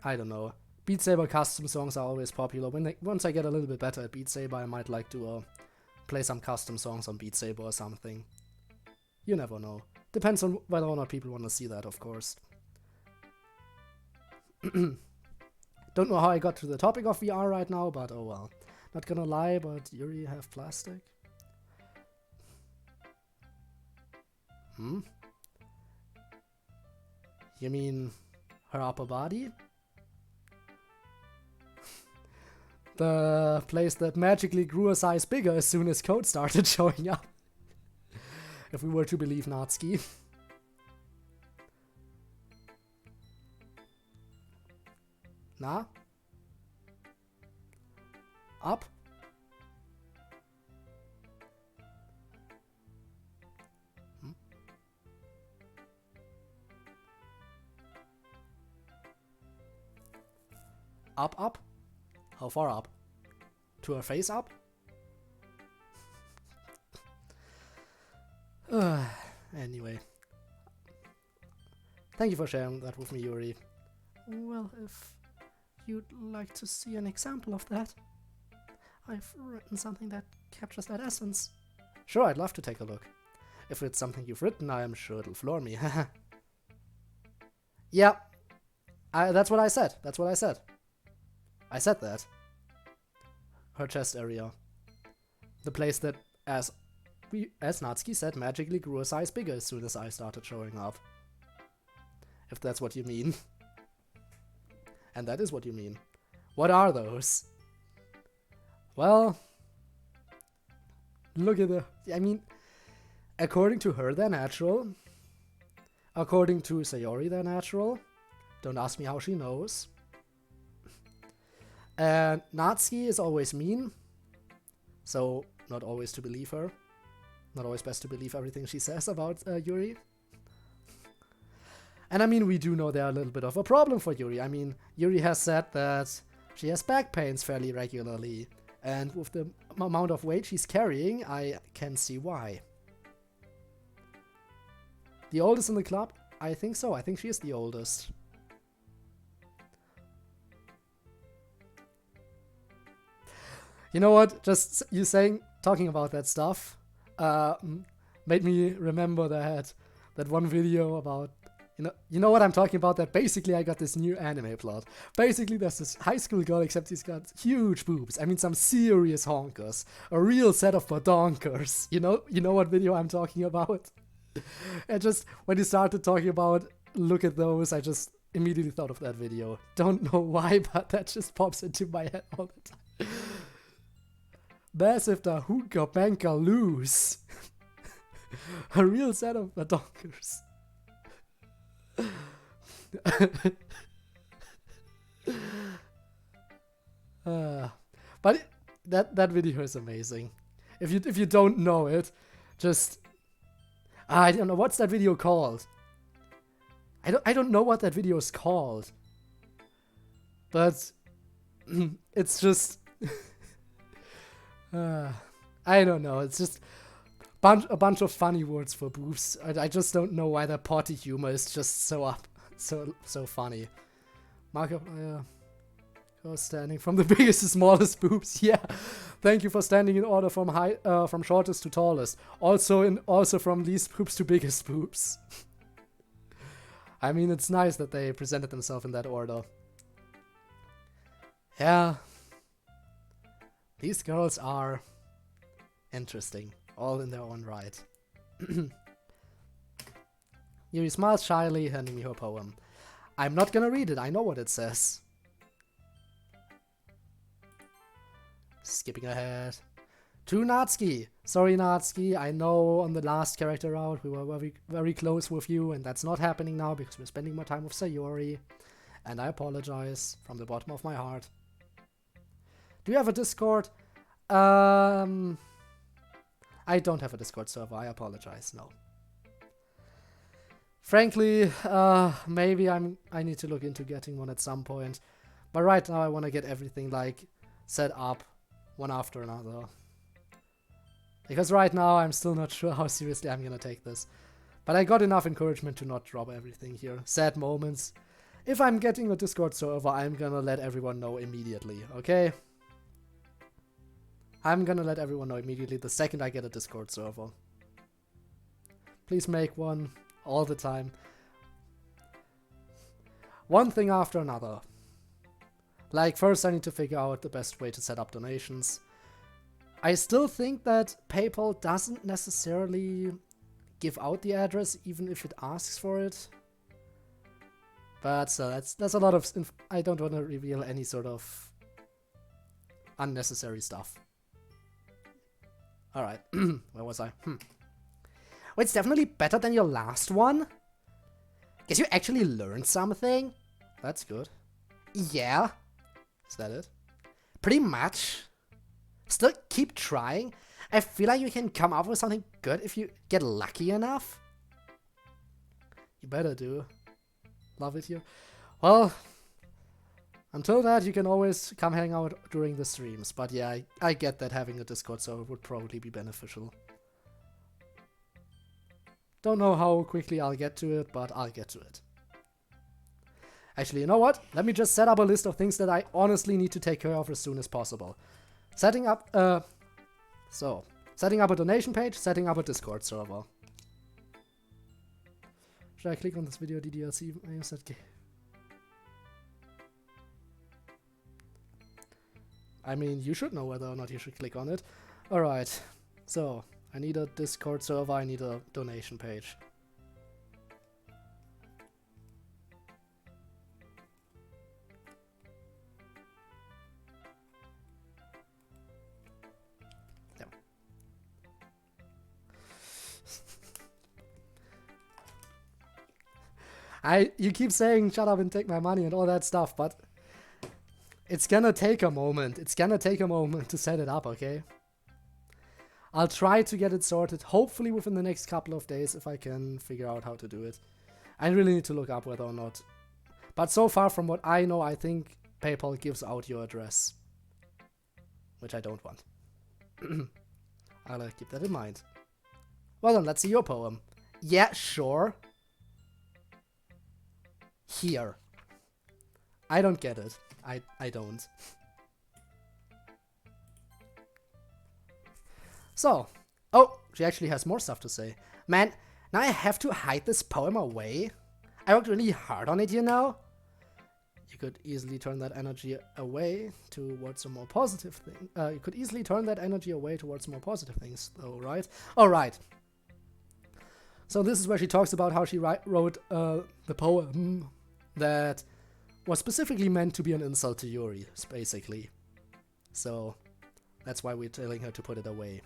I don't know. Beat Saber custom songs are always popular. Once I get a little bit better at Beat Saber, I might like to play some custom songs on Beat Saber or something. You never know. Depends on whether or not people want to see that, of course. Don't know how I got to the topic of VR right now, but oh well. Not gonna lie, but Yuri have plastic? You mean her upper body? The place that magically grew a size bigger as soon as code started showing up. If we were to believe Natsuki. Nah? Up? Up? How far up? To her face up? Anyway. Thank you for sharing that with me, Yuri. Well, if you'd like to see an example of that, I've written something that captures that essence. Sure, I'd love to take a look. If it's something you've written, I'm sure it'll floor me. Yeah. That's what I said. I said that. Her chest area. The place that, as Natsuki said, magically grew a size bigger as soon as I started showing up. If that's what you mean. And that is what you mean. What are those? Well, look at according to her, they're natural. According to Sayori, they're natural. Don't ask me how she knows. And Natsuki is always mean. So, not always to believe her. Not always best to believe everything she says about Yuri. And I mean, we do know they're a little bit of a problem for Yuri. I mean, Yuri has said that she has back pains fairly regularly. And with the amount of weight she's carrying, I can see why. The oldest in the club? I think so. I think she is the oldest. You know what? Just you talking about that stuff made me remember that one video about, you know what I'm talking about, that basically I got this new anime plot. Basically there's this high school girl, except he's got huge boobs. I mean, some serious honkers. A real set of badonkers. You know what video I'm talking about? And just when you started talking about look at those, I just immediately thought of that video. Don't know why, but that just pops into my head all the time. Massive da hooker banker loose. A real set of badonkers. But that video is amazing. If you don't know it, just I don't know what's that video called. I don't know what that video is called. But it's just I don't know. It's just a bunch of funny words for boobs. I just don't know why that potty humor is just so funny. Markiplier goes standing from the biggest to smallest boobs. Yeah, thank you for standing in order from shortest to tallest. Also from least boobs to biggest boobs. I mean, it's nice that they presented themselves in that order. Yeah, these girls are interesting, all in their own right. Yuri smiles shyly, handing me her poem. I'm not gonna read it, I know what it says. Skipping ahead. To Natsuki. Sorry, Natsuki, I know on the last character route we were very, very close with you, and that's not happening now because we're spending more time with Sayori. And I apologize from the bottom of my heart. Do you have a Discord? I don't have a Discord server, I apologize, no. Frankly, maybe I need to look into getting one at some point. But right now I want to get everything like set up one after another. Because right now I'm still not sure how seriously I'm gonna take this. But I got enough encouragement to not drop everything here. Sad moments. If I'm getting a Discord server, I'm gonna let everyone know immediately, okay? I'm gonna let everyone know immediately the second I get a Discord server. Please make one all the time. One thing after another. Like, first I need to figure out the best way to set up donations. I still think that PayPal doesn't necessarily give out the address even if it asks for it. But that's a lot of I don't want to reveal any sort of unnecessary stuff. Alright, where was I? Well, it's definitely better than your last one. Guess you actually learned something. That's good. Yeah. Is that it? Pretty much. Still keep trying. I feel like you can come up with something good if you get lucky enough. You better do. Love it here. Well, until that, you can always come hang out during the streams. But yeah, I get that having a Discord server would probably be beneficial. Don't know how quickly I'll get to it, but I'll get to it. Actually, you know what? Let me just set up a list of things that I honestly need to take care of as soon as possible. Setting up a donation page, setting up a Discord server. Should I click on this video DDLC? I mean, you should know whether or not you should click on it. Alright, so I need a Discord server, I need a donation page. You keep saying shut up and take my money and all that stuff, but it's gonna take a moment. It's gonna take a moment to set it up, okay? I'll try to get it sorted, hopefully within the next couple of days if I can figure out how to do it. I really need to look up whether or not. But so far from what I know, I think PayPal gives out your address. Which I don't want. I'll keep that in mind. Well then, let's see your poem. Yeah, sure. Here. I don't get it. I don't. So. Oh, she actually has more stuff to say. Man, now I have to hide this poem away? I worked really hard on it, you know? You could easily turn that energy away towards a more positive thing. You could easily turn that energy away towards more positive things, though, right? Alright. So this is where she talks about how she wrote the poem that was specifically meant to be an insult to Yuri, basically. So that's why we're telling her to put it away.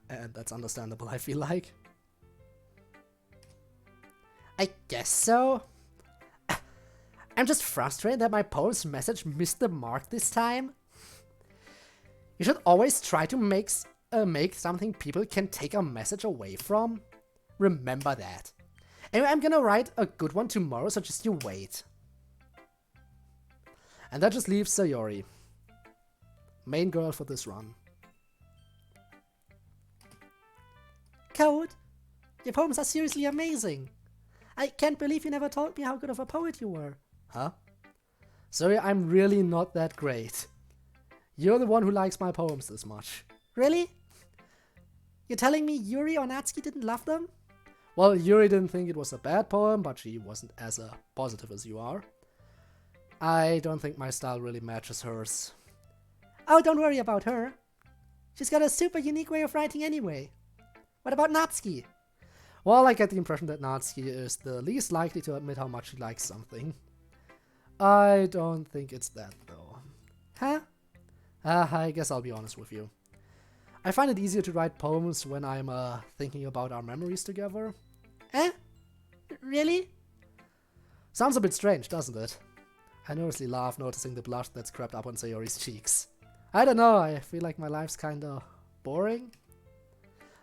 And that's understandable, I feel like. I guess so. I'm just frustrated that my poem's message missed the mark this time. You should always try to make something people can take a message away from. Remember that. Anyway, I'm gonna write a good one tomorrow, so just you wait. And that just leaves Sayori. Main girl for this run. Code, your poems are seriously amazing. I can't believe you never told me how good of a poet you were. Huh? Sorry, I'm really not that great. You're the one who likes my poems this much. Really? You're telling me Yuri or Natsuki didn't love them? Well, Yuri didn't think it was a bad poem, but she wasn't as positive as you are. I don't think my style really matches hers. Oh, don't worry about her. She's got a super unique way of writing anyway. What about Natsuki? Well, I get the impression that Natsuki is the least likely to admit how much she likes something. I don't think it's that, though. Huh? I guess I'll be honest with you. I find it easier to write poems when I'm thinking about our memories together. Eh? Really? Sounds a bit strange, doesn't it? I nervously laugh, noticing the blush that's crept up on Sayori's cheeks. I don't know, I feel like my life's kinda boring.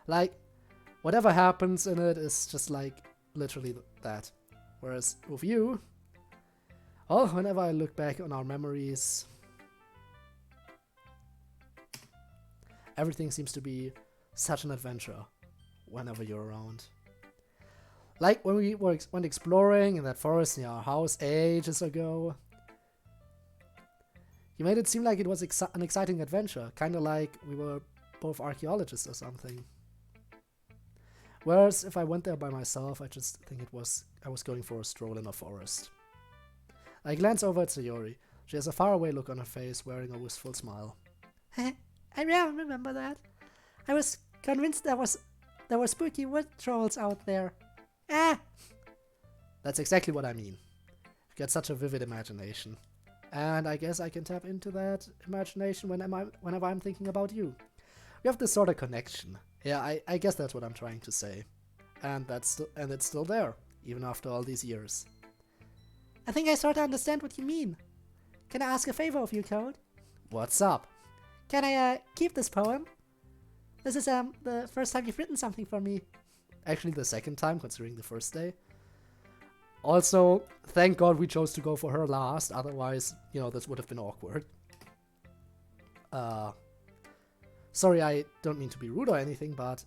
Like, whatever happens in it is just like, literally that. Whereas with you, oh, whenever I look back on our memories, everything seems to be such an adventure whenever you're around. Like when we went exploring in that forest near our house ages ago. You made it seem like it was an exciting adventure, kinda like we were both archaeologists or something. Whereas if I went there by myself, I just think I was going for a stroll in a forest. I glance over at Sayori. She has a faraway look on her face, wearing a wistful smile. I remember that. I was convinced there were spooky wood trolls out there. Ah! That's exactly what I mean. You've got such a vivid imagination. And I guess I can tap into that imagination whenever I'm thinking about you. We have this sort of connection. Yeah, I guess that's what I'm trying to say. And it's still there, even after all these years. I think I sort of understand what you mean. Can I ask a favor of you, Code? What's up? Can I keep this poem? This is the first time you've written something for me. Actually the second time, considering the first day. Also, thank God we chose to go for her last, otherwise, this would have been awkward. Sorry, I don't mean to be rude or anything, but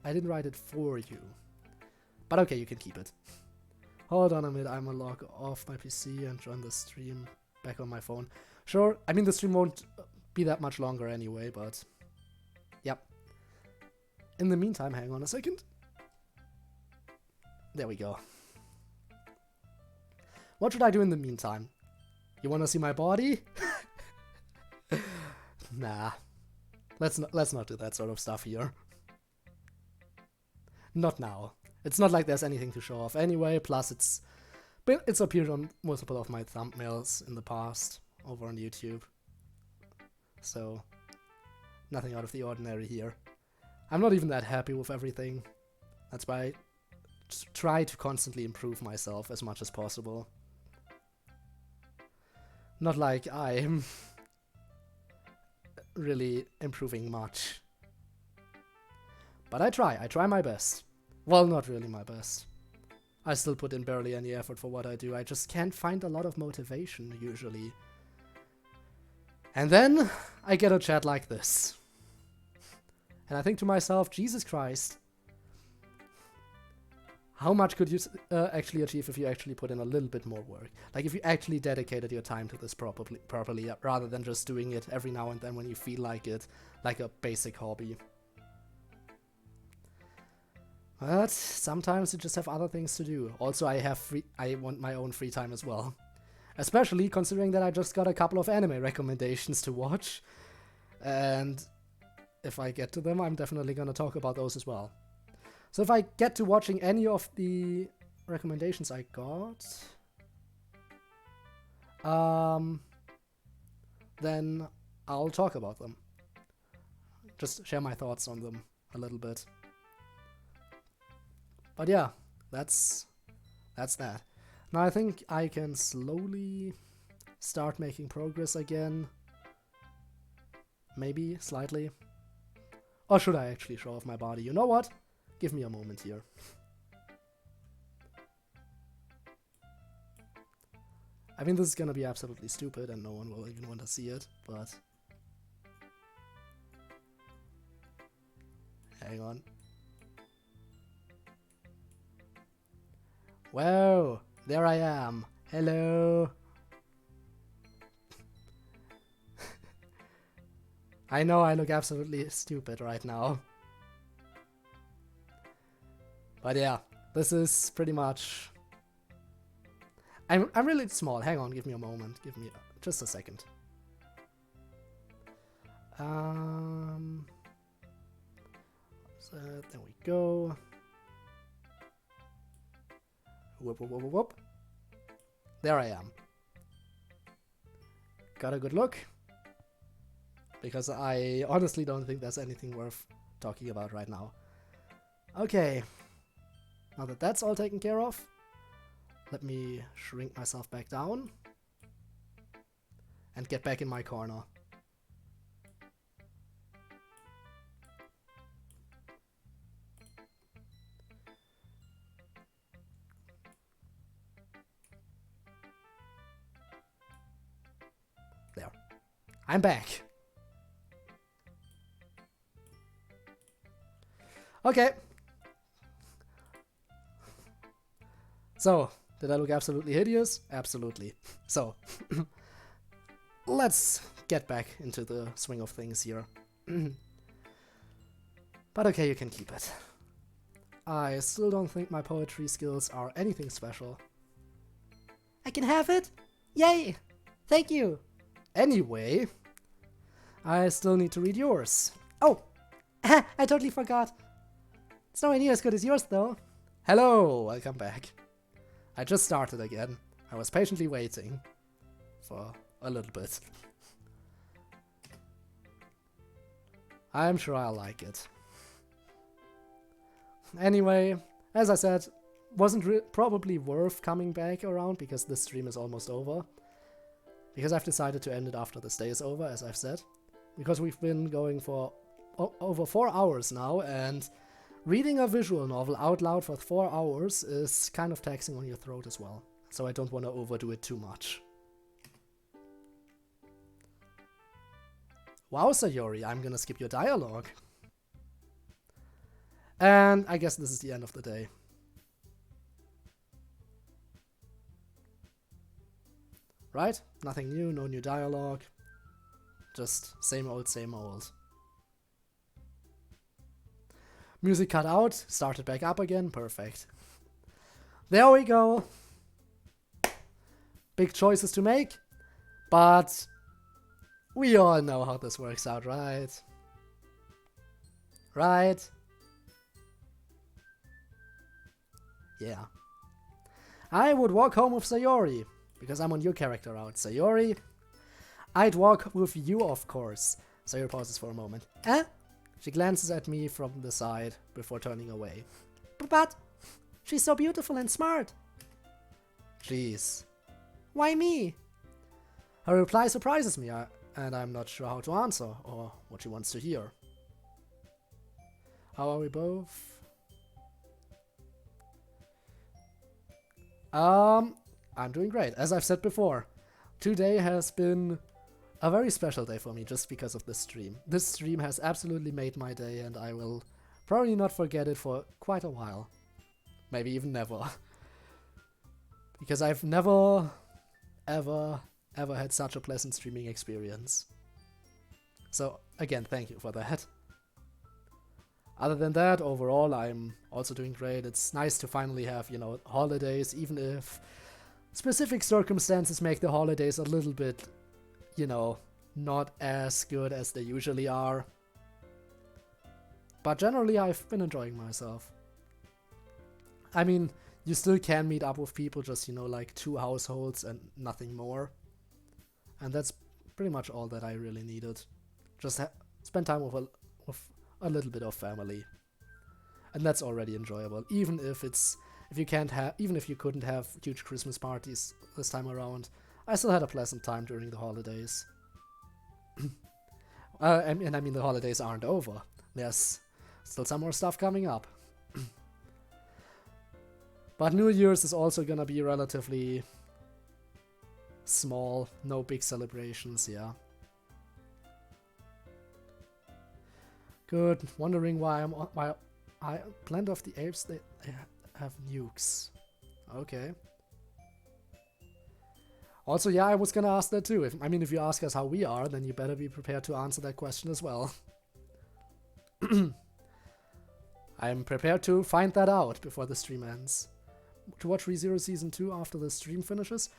I didn't write it for you. But okay, you can keep it. Hold on a minute, I'm gonna log off my PC and join the stream back on my phone. Sure, I mean the stream won't be that much longer anyway, but yep. In the meantime, hang on a second. There we go. What should I do in the meantime? You wanna see my body? Nah. Let's not do that sort of stuff here. Not now. It's not like there's anything to show off anyway, plus it's appeared on multiple of my thumbnails in the past over on YouTube. So, nothing out of the ordinary here. I'm not even that happy with everything. That's why I try to constantly improve myself as much as possible. Not like I'm really improving much. But I try my best. Well, not really my best. I still put in barely any effort for what I do. I just can't find a lot of motivation, usually. And then, I get a chat like this. And I think to myself, Jesus Christ. How much could you actually achieve if you actually put in a little bit more work? Like if you actually dedicated your time to this properly, rather than just doing it every now and then when you feel like it, like a basic hobby. But sometimes you just have other things to do. Also, I want my own free time as well. Especially considering that I just got a couple of anime recommendations to watch. And if I get to them, I'm definitely gonna talk about those as well. So if I get to watching any of the recommendations I got, then I'll talk about them. Just share my thoughts on them a little bit. But yeah, that's that. Now I think I can slowly start making progress again. Maybe, slightly. Or should I actually show off my body? You know what? Give me a moment here. I mean, this is gonna be absolutely stupid and no one will even want to see it, but... Hang on. Whoa! There I am! Hello! I know I look absolutely stupid right now. But yeah, this is pretty much... I'm really small. Hang on, give me a moment. Give me just a second. So there we go. Whoop, whoop, whoop, whoop, whoop. There I am. Got a good look. Because I honestly don't think there's anything worth talking about right now. Okay. Now that that's all taken care of, let me shrink myself back down and get back in my corner. There. I'm back. Okay. So, did I look absolutely hideous? Absolutely. So, let's get back into the swing of things here. But okay, you can keep it. I still don't think my poetry skills are anything special. I can have it? Yay! Thank you! Anyway, I still need to read yours. Oh! I totally forgot. It's nowhere near as good as yours, though. Hello, welcome back. I just started again. I was patiently waiting for a little bit. I'm sure I'll like it. Anyway, as I said, wasn't probably worth coming back around because this stream is almost over. Because I've decided to end it after this day is over, as I've said. Because we've been going for over 4 hours now, and reading a visual novel out loud for 4 hours is kind of taxing on your throat as well. So I don't want to overdo it too much. Wow, Sayori, I'm gonna skip your dialogue. And I guess this is the end of the day. Right? Nothing new, no new dialogue. Just same old, same old. Music cut out, started back up again, perfect. There we go. Big choices to make, but we all know how this works out, right? Right? Yeah. I would walk home with Sayori, because I'm on your character route. Sayori, I'd walk with you, of course. Sayori pauses for a moment. Huh? She glances at me from the side before turning away. But she's so beautiful and smart. Jeez. Why me? Her reply surprises me, and I'm not sure how to answer or what she wants to hear. How are we both? I'm doing great. As I've said before, today has been a very special day for me just because of this stream. This stream has absolutely made my day, and I will probably not forget it for quite a while. Maybe even never. Because I've never, ever had such a pleasant streaming experience. So, again, thank you for that. Other than that, overall, I'm also doing great. It's nice to finally have, you know, holidays, even if specific circumstances make the holidays a little bit, you know, not as good as they usually are. But generally, I've been enjoying myself. I mean, you still can meet up with people, just, you know, like 2 households and nothing more. And that's pretty much all that I really needed. Just spend time with a little bit of family. And that's already enjoyable. Even if you couldn't have huge Christmas parties this time around, I still had a pleasant time during the holidays. And I mean, the holidays aren't over. There's still some more stuff coming up. But New Year's is also gonna be relatively small, no big celebrations, yeah. Good. Wondering why Planet of the Apes, they have nukes. Okay. Also, yeah, I was gonna ask that too. If you ask us how we are, then you better be prepared to answer that question as well. I'm prepared to find that out before the stream ends. To watch ReZero Season 2 after the stream finishes?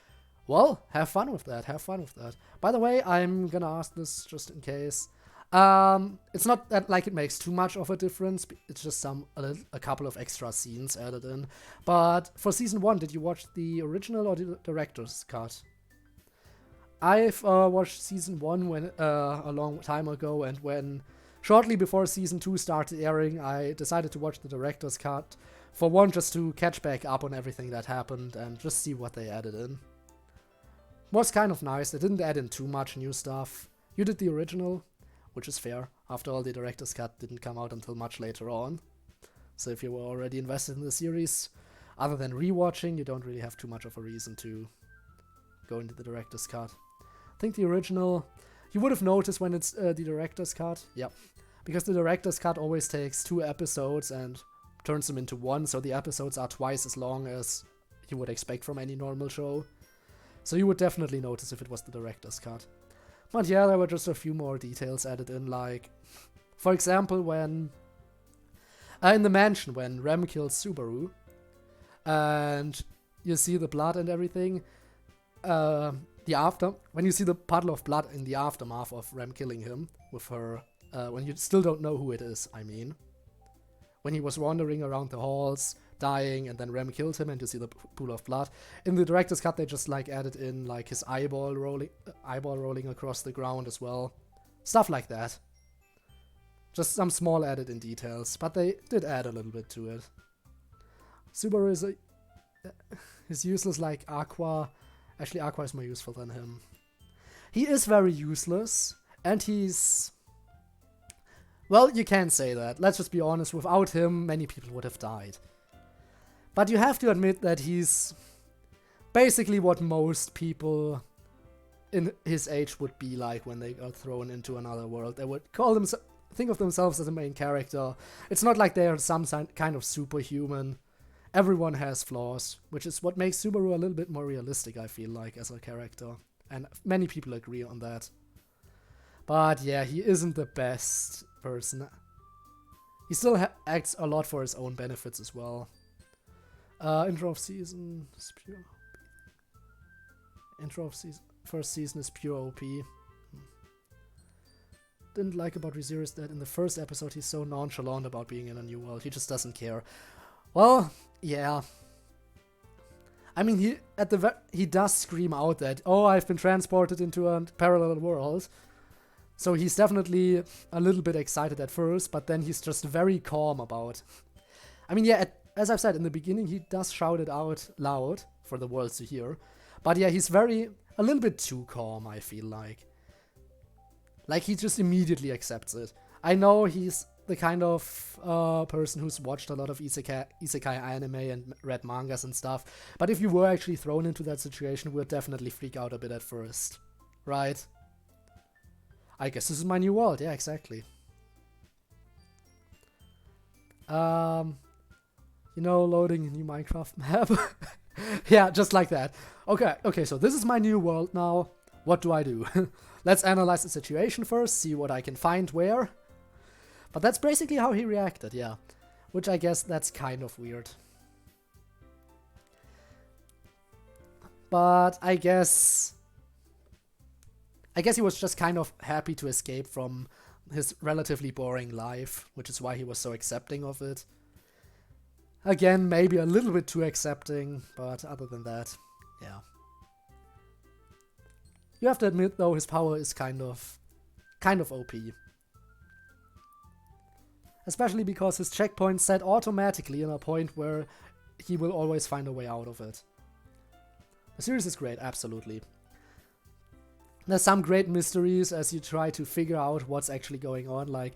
Well, have fun with that, have fun with that. By the way, I'm gonna ask this just in case. It's not that like it makes too much of a difference, it's just a couple of extra scenes added in. But for Season 1, did you watch the original or the director's cut? I've watched Season 1 when a long time ago, and when shortly before Season 2 started airing, I decided to watch the director's cut. For one, just to catch back up on everything that happened and just see what they added in. Was kind of nice, they didn't add in too much new stuff. You did the original, which is fair. After all, the director's cut didn't come out until much later on. So if you were already invested in the series, other than rewatching, you don't really have too much of a reason to go into the director's cut. I think the original, you would have noticed when it's the director's cut. Yep. Because the director's cut always takes 2 episodes and turns them into 1, so the episodes are twice as long as you would expect from any normal show. So you would definitely notice if it was the director's cut. But yeah, there were just a few more details added in, like, for example, when in the mansion, when Rem kills Subaru, and you see the blood and everything, when you see the puddle of blood in the aftermath of Rem killing him with her, when you still don't know who it is, I mean. When he was wandering around the halls, dying, and then Rem killed him, and you see the pool of blood. In the director's cut, they just like added in like his eyeball rolling across the ground as well. Stuff like that. Just some small added in details, but they did add a little bit to it. Subaru is useless like Aqua. Actually, Aqua is more useful than him. He is very useless, and he's... Well, you can say that. Let's just be honest, without him, many people would have died. But you have to admit that he's basically what most people in his age would be like when they are thrown into another world. They would think of themselves as a main character. It's not like they are some kind of superhuman. Everyone has flaws, which is what makes Subaru a little bit more realistic, I feel like, as a character. And many people agree on that. But yeah, he isn't the best person. He still acts a lot for his own benefits as well. Intro of season is pure. First season is pure OP. Didn't like about ReZero is that in the first episode he's so nonchalant about being in a new world. He just doesn't care. Well, yeah. I mean, he does scream out that, oh, I've been transported into a parallel world. So he's definitely a little bit excited at first, but then he's just very calm about. I mean, yeah, as I've said in the beginning, he does shout it out loud for the world to hear. But yeah, he's a little bit too calm, I feel like. Like, he just immediately accepts it. I know he's the kind of person who's watched a lot of isekai anime and read mangas and stuff. But if you were actually thrown into that situation, we'd definitely freak out a bit at first. Right? I guess this is my new world. Yeah, exactly. You know, loading a new Minecraft map. Yeah, just like that. Okay, so this is my new world now. What do I do? Let's analyze the situation first, see what I can find where. But that's basically how he reacted, yeah. Which I guess that's kind of weird. But I guess he was just kind of happy to escape from his relatively boring life, which is why he was so accepting of it. Again, maybe a little bit too accepting, but other than that, yeah. You have to admit, though, his power is kind of OP. Especially because his checkpoint's set automatically in a point where he will always find a way out of it. The series is great, absolutely. There's some great mysteries as you try to figure out what's actually going on, like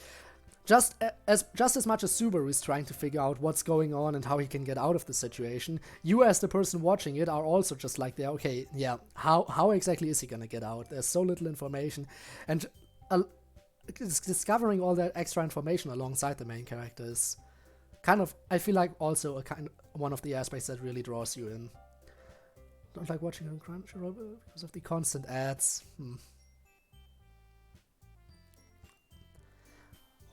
just as much as Subaru is trying to figure out what's going on and how he can get out of the situation, you as the person watching it are also just like, okay, yeah, how exactly is he gonna get out? There's so little information, and discovering all that extra information alongside the main character is kind of, I feel like, also one of the aspects that really draws you in. Don't like watching on Crunchyroll because of the constant ads.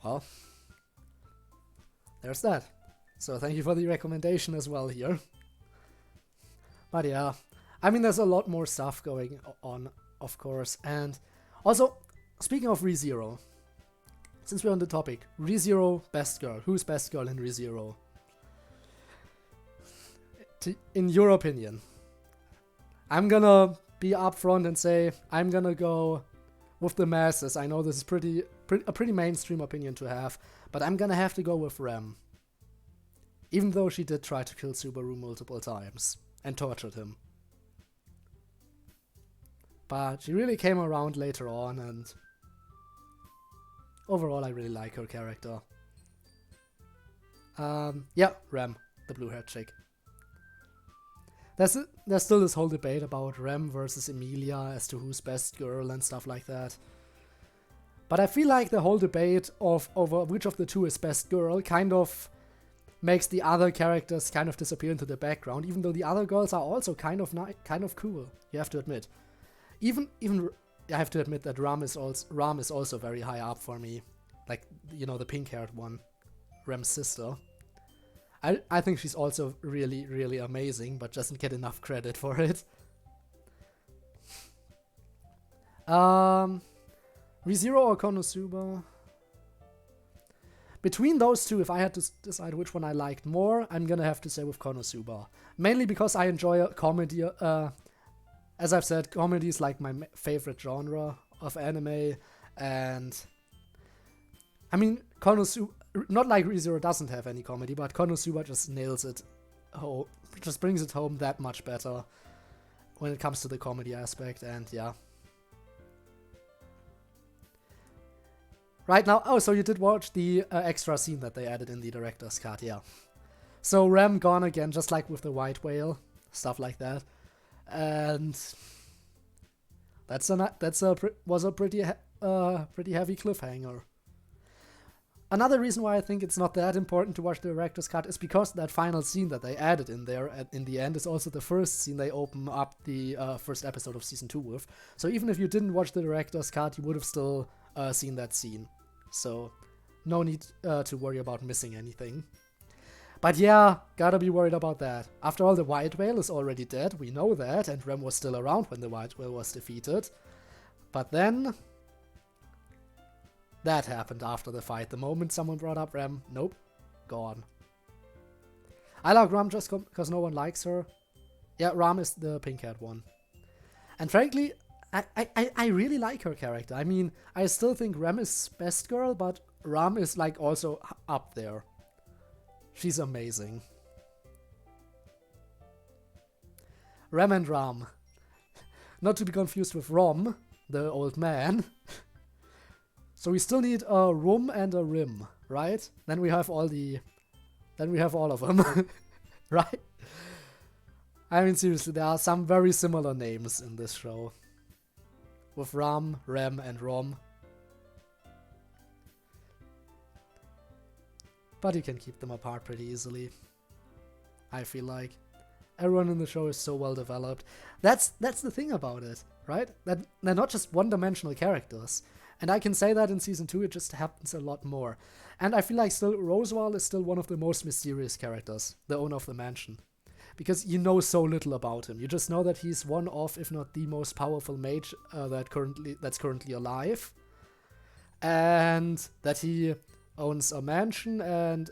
Well, there's that. So thank you for the recommendation as well here. But yeah, I mean, there's a lot more stuff going on, of course. And also, speaking of ReZero, since we're on the topic, ReZero, best girl. Who's best girl in ReZero? In your opinion. I'm gonna be upfront and say I'm gonna go with the masses. I know this is a pretty mainstream opinion to have, but I'm gonna have to go with Rem. Even though she did try to kill Subaru multiple times and tortured him. But she really came around later on, and overall I really like her character. Yeah, Rem, the blue-haired chick. There's still this whole debate about Rem versus Emilia as to who's best girl and stuff like that. But I feel like the whole debate over which of the two is best girl kind of makes the other characters kind of disappear into the background, even though the other girls are also kind of cool. You have to admit. Even I have to admit that Ram is also very high up for me. Like, you know, the pink-haired one, Rem's sister. I think she's also really, really amazing, but doesn't get enough credit for it. ReZero or Konosuba? Between those two, if I had to decide which one I liked more, I'm gonna have to say with Konosuba. Mainly because I enjoy comedy. As I've said, comedy is like my favorite genre of anime, and I mean, Konosuba, not like ReZero doesn't have any comedy, but Konosuba just nails it. Just brings it home that much better when it comes to the comedy aspect, and yeah. Right now, so you did watch the extra scene that they added in the director's cut, yeah. So Ram gone again, just like with the white whale, stuff like that, and was a pretty heavy cliffhanger. Another reason why I think it's not that important to watch the director's cut is because that final scene that they added in there in the end is also the first scene they open up the first episode of Season 2 with. So even if you didn't watch the director's cut, you would have still seen that scene. So no need to worry about missing anything. But yeah, gotta be worried about that. After all, the white whale is already dead, we know that, and Rem was still around when the white whale was defeated. But then that happened after the fight. The moment someone brought up Rem, nope, gone. I like Ram just because no one likes her. Yeah, Ram is the pink-haired one. And frankly, I really like her character. I mean, I still think Rem is best girl, but Ram is like also up there. She's amazing. Rem and Ram. Not to be confused with Rom, the old man. So we still need a Rum and a Rim, right? Then we have all of them, right? I mean, seriously, there are some very similar names in this show. With Ram, Rem, and Rom. But you can keep them apart pretty easily. I feel like. Everyone in the show is so well developed. That's the thing about it, right? That they're not just one-dimensional characters. And I can say that in Season 2 it just happens a lot more. And I feel like still Roswell is still one of the most mysterious characters, the owner of the mansion. Because you know so little about him. You just know that he's one of, if not the most powerful mage that's currently alive. And that he owns a mansion and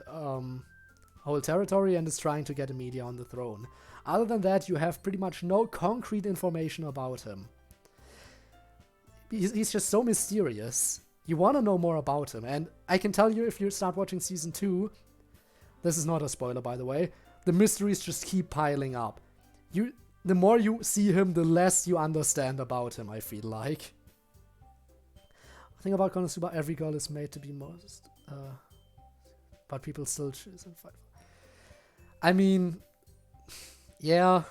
whole territory and is trying to get Emilia on the throne. Other than that, you have pretty much no concrete information about him. He's just so mysterious. You want to know more about him, and I can tell you if you start watching Season 2, this is not a spoiler by the way, the mysteries just keep piling up. The more you see him, the less you understand about him, I feel like. The thing about Konosuba, every girl is made to be most but people still choose and fight. I mean, yeah.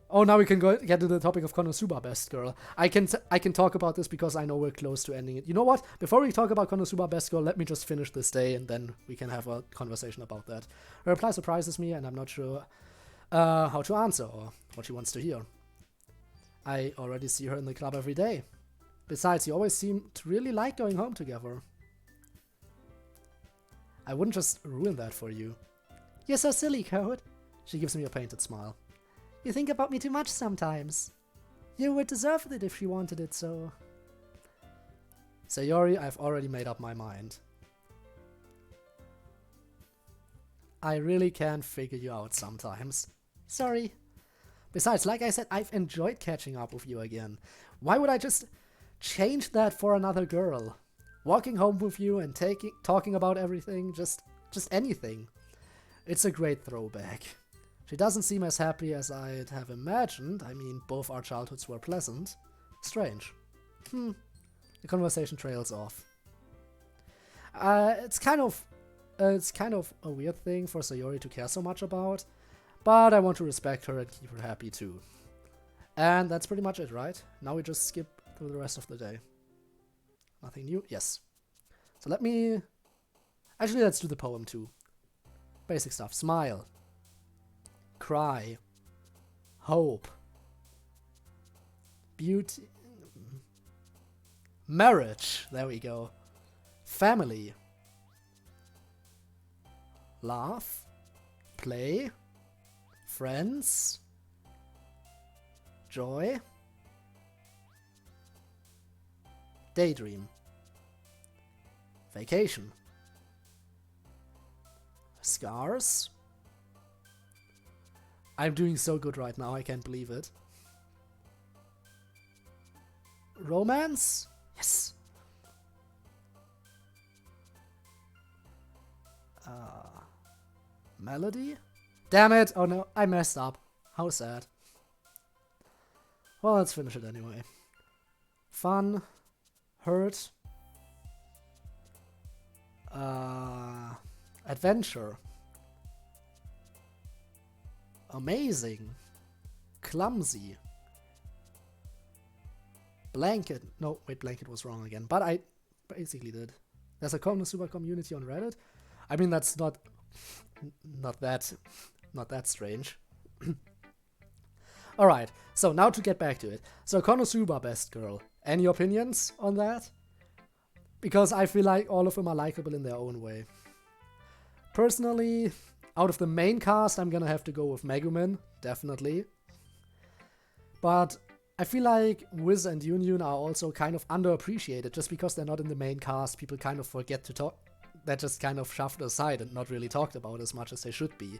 Oh, now we can get to the topic of Konosuba Best Girl. I can talk about this because I know we're close to ending it. You know what? Before we talk about Konosuba Best Girl, let me just finish this day and then we can have a conversation about that. Her reply surprises me and I'm not sure how to answer or what she wants to hear. I already see her in the club every day. Besides, you always seem to really like going home together. I wouldn't just ruin that for you. You're so silly, Code. She gives me a painted smile. You think about me too much sometimes. You would deserve it if you wanted it, so... Sayori, I've already made up my mind. I really can figure you out sometimes. Sorry. Besides, like I said, I've enjoyed catching up with you again. Why would I just change that for another girl? Walking home with you and talking about everything, just anything. It's a great throwback. She doesn't seem as happy as I'd have imagined. I mean, both our childhoods were pleasant. Strange. The conversation trails off. It's kind of a weird thing for Sayori to care so much about, but I want to respect her and keep her happy too. And that's pretty much it, right? Now we just skip through the rest of the day. Nothing new? Yes. So actually, let's do the poem too. Basic stuff. Smile. Cry. Hope. Beauty. Marriage. There we go. Family. Laugh. Play. Friends. Joy. Daydream. Vacation. Scars. I'm doing so good right now, I can't believe it. Romance? Yes! Melody? Damn it! Oh no, I messed up. How sad. Well, let's finish it anyway. Fun. Hurt. Adventure. Amazing. Clumsy. Blanket. No, wait, blanket was wrong again. But I basically did. There's a Konosuba community on Reddit. I mean, that's not that strange. Alright, so now to get back to it. So Konosuba Best Girl. Any opinions on that? Because I feel like all of them are likable in their own way. Personally, out of the main cast, I'm gonna have to go with Megumin, definitely. But I feel like Wiz and Yunyun are also kind of underappreciated. Just because they're not in the main cast, people kind of forget to talk. They're just kind of shoved aside and not really talked about as much as they should be.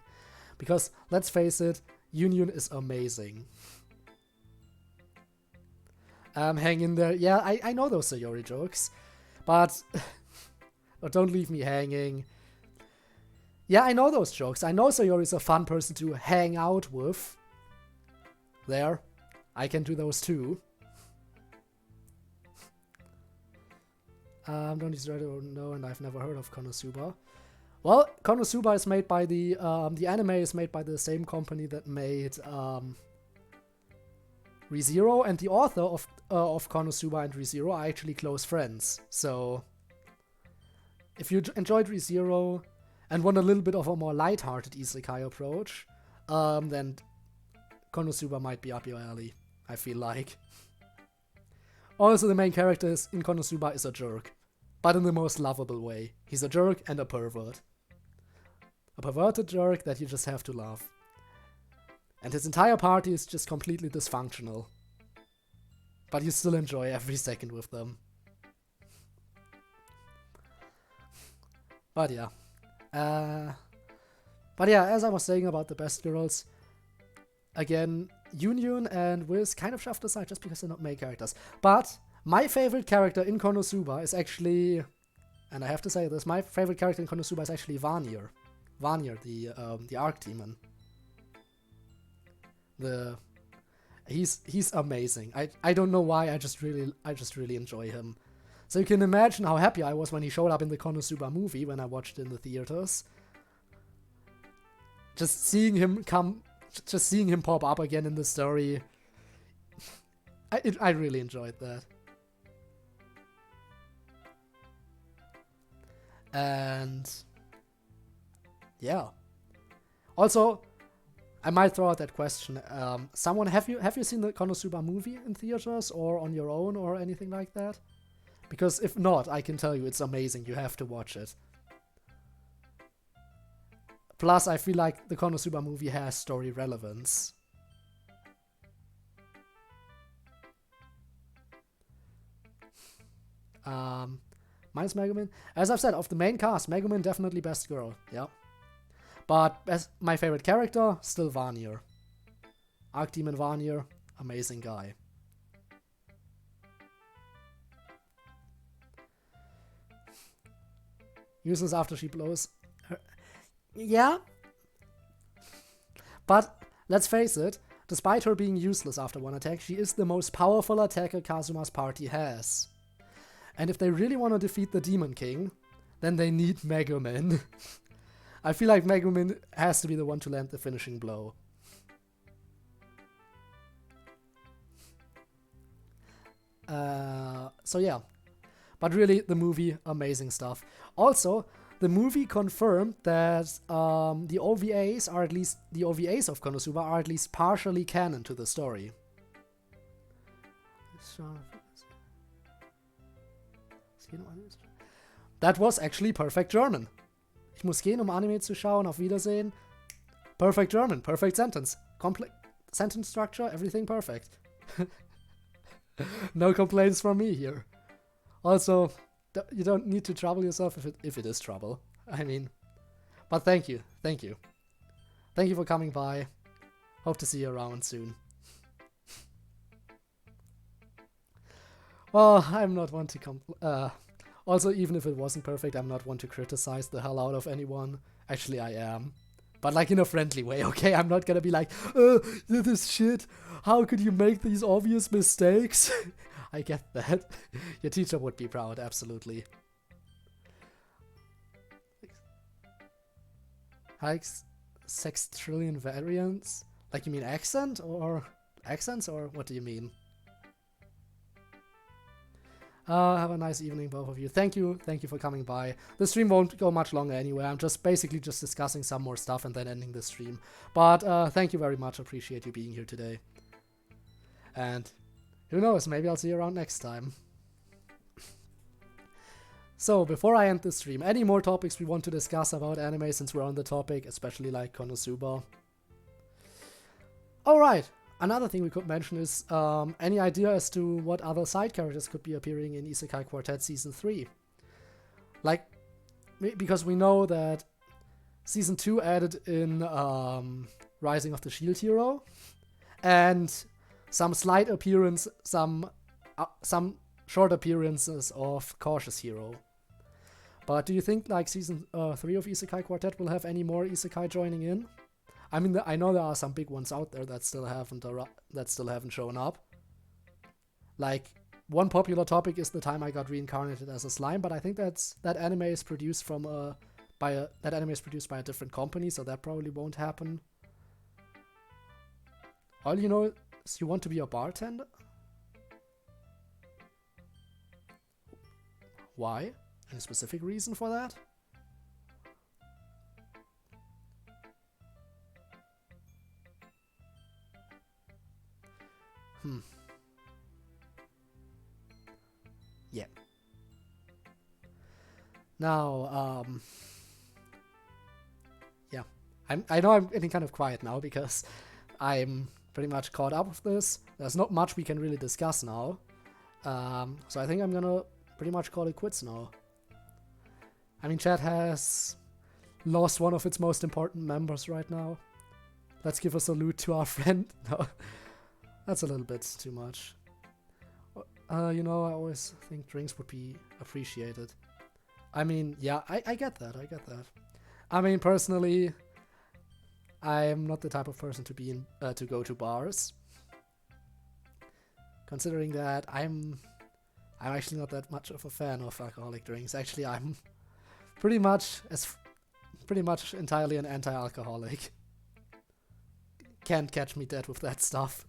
Because, let's face it, Yunyun is amazing. Hang in there. Yeah, I know those Sayori jokes. But oh, don't leave me hanging. Yeah, I know those jokes. I know Sayori's a fun person to hang out with. There. I can do those too. Don't destroy it, no, and I've never heard of Konosuba. Well, Konosuba is made by the anime is made by the same company that made ReZero, and the author of Konosuba and ReZero are actually close friends. So, if you enjoyed ReZero and want a little bit of a more light-hearted isekai approach, then Konosuba might be up your alley, I feel like. Also, the main character in Konosuba is a jerk, but in the most lovable way. He's a jerk and a pervert. A perverted jerk that you just have to love. And his entire party is just completely dysfunctional. But you still enjoy every second with them. But yeah. As I was saying about the best girls, again, Yunyun and Wiz kind of shoved aside just because they're not main characters. But my favorite character in Konosuba is actually, and I have to say this, my favorite character in Konosuba is actually Vanir. Vanir, the Arc Demon. He's amazing. I don't know why, I just really enjoy him. So you can imagine how happy I was when he showed up in the Konosuba movie when I watched it in the theaters. Just seeing him pop up again in the story, I really enjoyed that. And yeah. Also, I might throw out that question. Someone, have you seen the Konosuba movie in theaters or on your own or anything like that? Because if not, I can tell you it's amazing. You have to watch it. Plus, I feel like the Konosuba movie has story relevance. Mine's Megumin. As I've said, of the main cast, Megumin definitely best girl. Yeah. But my favorite character, still Vanir. Archdemon Vanir, amazing guy. Useless after she blows her. Yeah. But let's face it, despite her being useless after one attack, she is the most powerful attacker Kazuma's party has. And if they really want to defeat the Demon King, then they need Megumin. I feel like Megumin has to be the one to land the finishing blow. So yeah. But really, the movie, amazing stuff. Also, the movie confirmed that the OVAs of Konosuba are at least partially canon to the story. That was actually perfect German. Ich muss gehen, Anime zu schauen. Auf Wiedersehen. Perfect German. Perfect sentence. Sentence structure, everything perfect. No complaints from me here. Also, you don't need to trouble yourself if it is trouble. I mean, but thank you. Thank you. Thank you for coming by. Hope to see you around soon. Well, I'm not one to also, even if it wasn't perfect, I'm not one to criticize the hell out of anyone. Actually, I am. But like in a friendly way, okay? I'm not gonna be like, this shit. How could you make these obvious mistakes? I get that. Your teacher would be proud, absolutely. Like sextrillion variants? Like you mean accents or what do you mean? Have a nice evening, both of you. Thank you for coming by. The stream won't go much longer anyway. I'm basically just discussing some more stuff and then ending the stream. But thank you very much. Appreciate you being here today. And who knows, maybe I'll see you around next time. So, before I end the stream, any more topics we want to discuss about anime since we're on the topic, especially like Konosuba? Alright, another thing we could mention is any idea as to what other side characters could be appearing in Isekai Quartet Season 3? Like, because we know that Season 2 added in Rising of the Shield Hero, and some slight appearance, some short appearances of Cautious Hero. But do you think like Season 3 of Isekai Quartet will have any more Isekai joining in? I mean, I know there are some big ones out there that still haven't shown up. Like, one popular topic is the time I got reincarnated as a slime, but I think that anime is produced by a different company, so that probably won't happen. All you know is you want to be a bartender? Why? Any specific reason for that? Yeah. Now, yeah. I know I'm getting kind of quiet now because I'm pretty much caught up with this. There's not much we can really discuss now. So I think I'm gonna pretty much call it quits now. I mean, chat has lost one of its most important members right now. Let's give a salute to our friend. No, that's a little bit too much. You know, I always think drinks would be appreciated. I mean, yeah, I get that, I mean, personally, I'm not the type of person to go to bars. Considering that I'm I'm actually not that much of a fan of alcoholic drinks. Actually, I'm pretty much entirely an anti-alcoholic. Can't catch me dead with that stuff.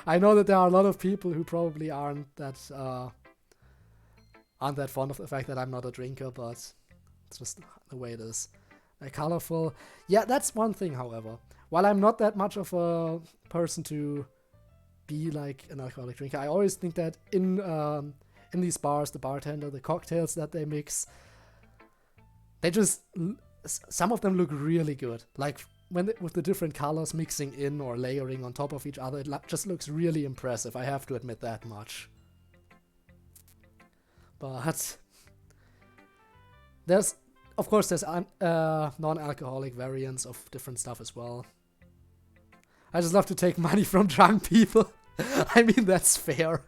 I know that there are a lot of people who probably aren't that fond of the fact that I'm not a drinker, but it's just the way it is. Colorful. Yeah, that's one thing, however. While I'm not that much of a person to be like an alcoholic drinker, I always think that in these bars, the bartender, the cocktails that they mix, they just, some of them look really good. Like with the different colors mixing in or layering on top of each other, it just looks really impressive. I have to admit that much. But there's, of course, there's non-alcoholic variants of different stuff as well. I just love to take money from drunk people. I mean, that's fair.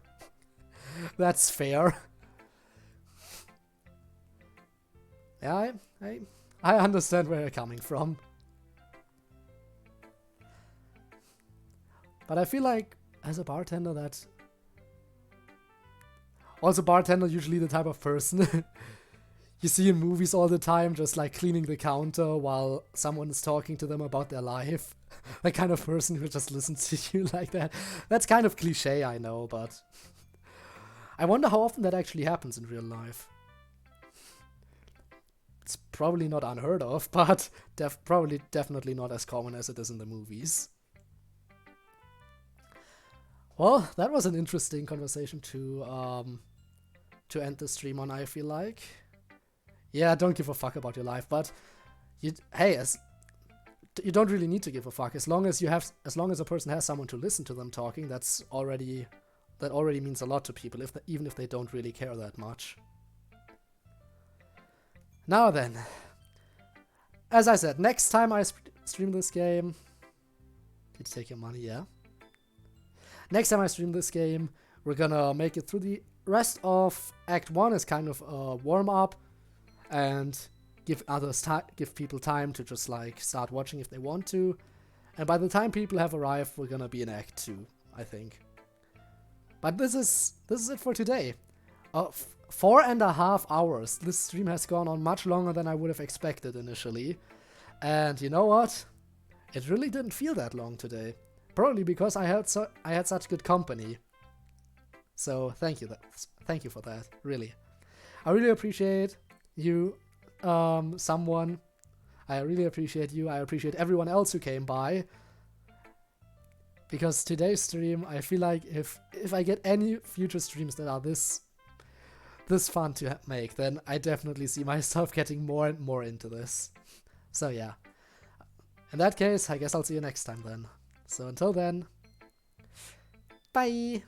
That's fair. Yeah, I understand where you're coming from. But I feel like, as a bartender, that... Also, bartender usually the type of person you see in movies all the time, just like cleaning the counter while someone is talking to them about their life. The kind of person who just listens to you like that. That's kind of cliche, I know, but I wonder how often that actually happens in real life. It's probably not unheard of, but definitely not as common as it is in the movies. Well, that was an interesting conversation to end the stream on, I feel like. Yeah, don't give a fuck about your life, but you don't really need to give a fuck. As long as a person has someone to listen to them talking, that already means a lot to people, even if they don't really care that much. Now then, as I said, next time I stream this game, did you take your money? Yeah. Next time I stream this game, we're gonna make it through the rest of Act 1 as kind of a warm-up, and give people time to just like start watching if they want to. And by the time people have arrived, we're gonna be in Act 2, I think. But this is it for today. 4.5 hours. This stream has gone on much longer than I would have expected initially. And you know what? It really didn't feel that long today. Probably because I had such good company. So thank you for that, really. I really appreciate you, someone. I really appreciate you. I appreciate everyone else who came by. Because today's stream, I feel like if I get any future streams that are this fun to make, then I definitely see myself getting more and more into this. So yeah. In that case, I guess I'll see you next time then. So until then, bye!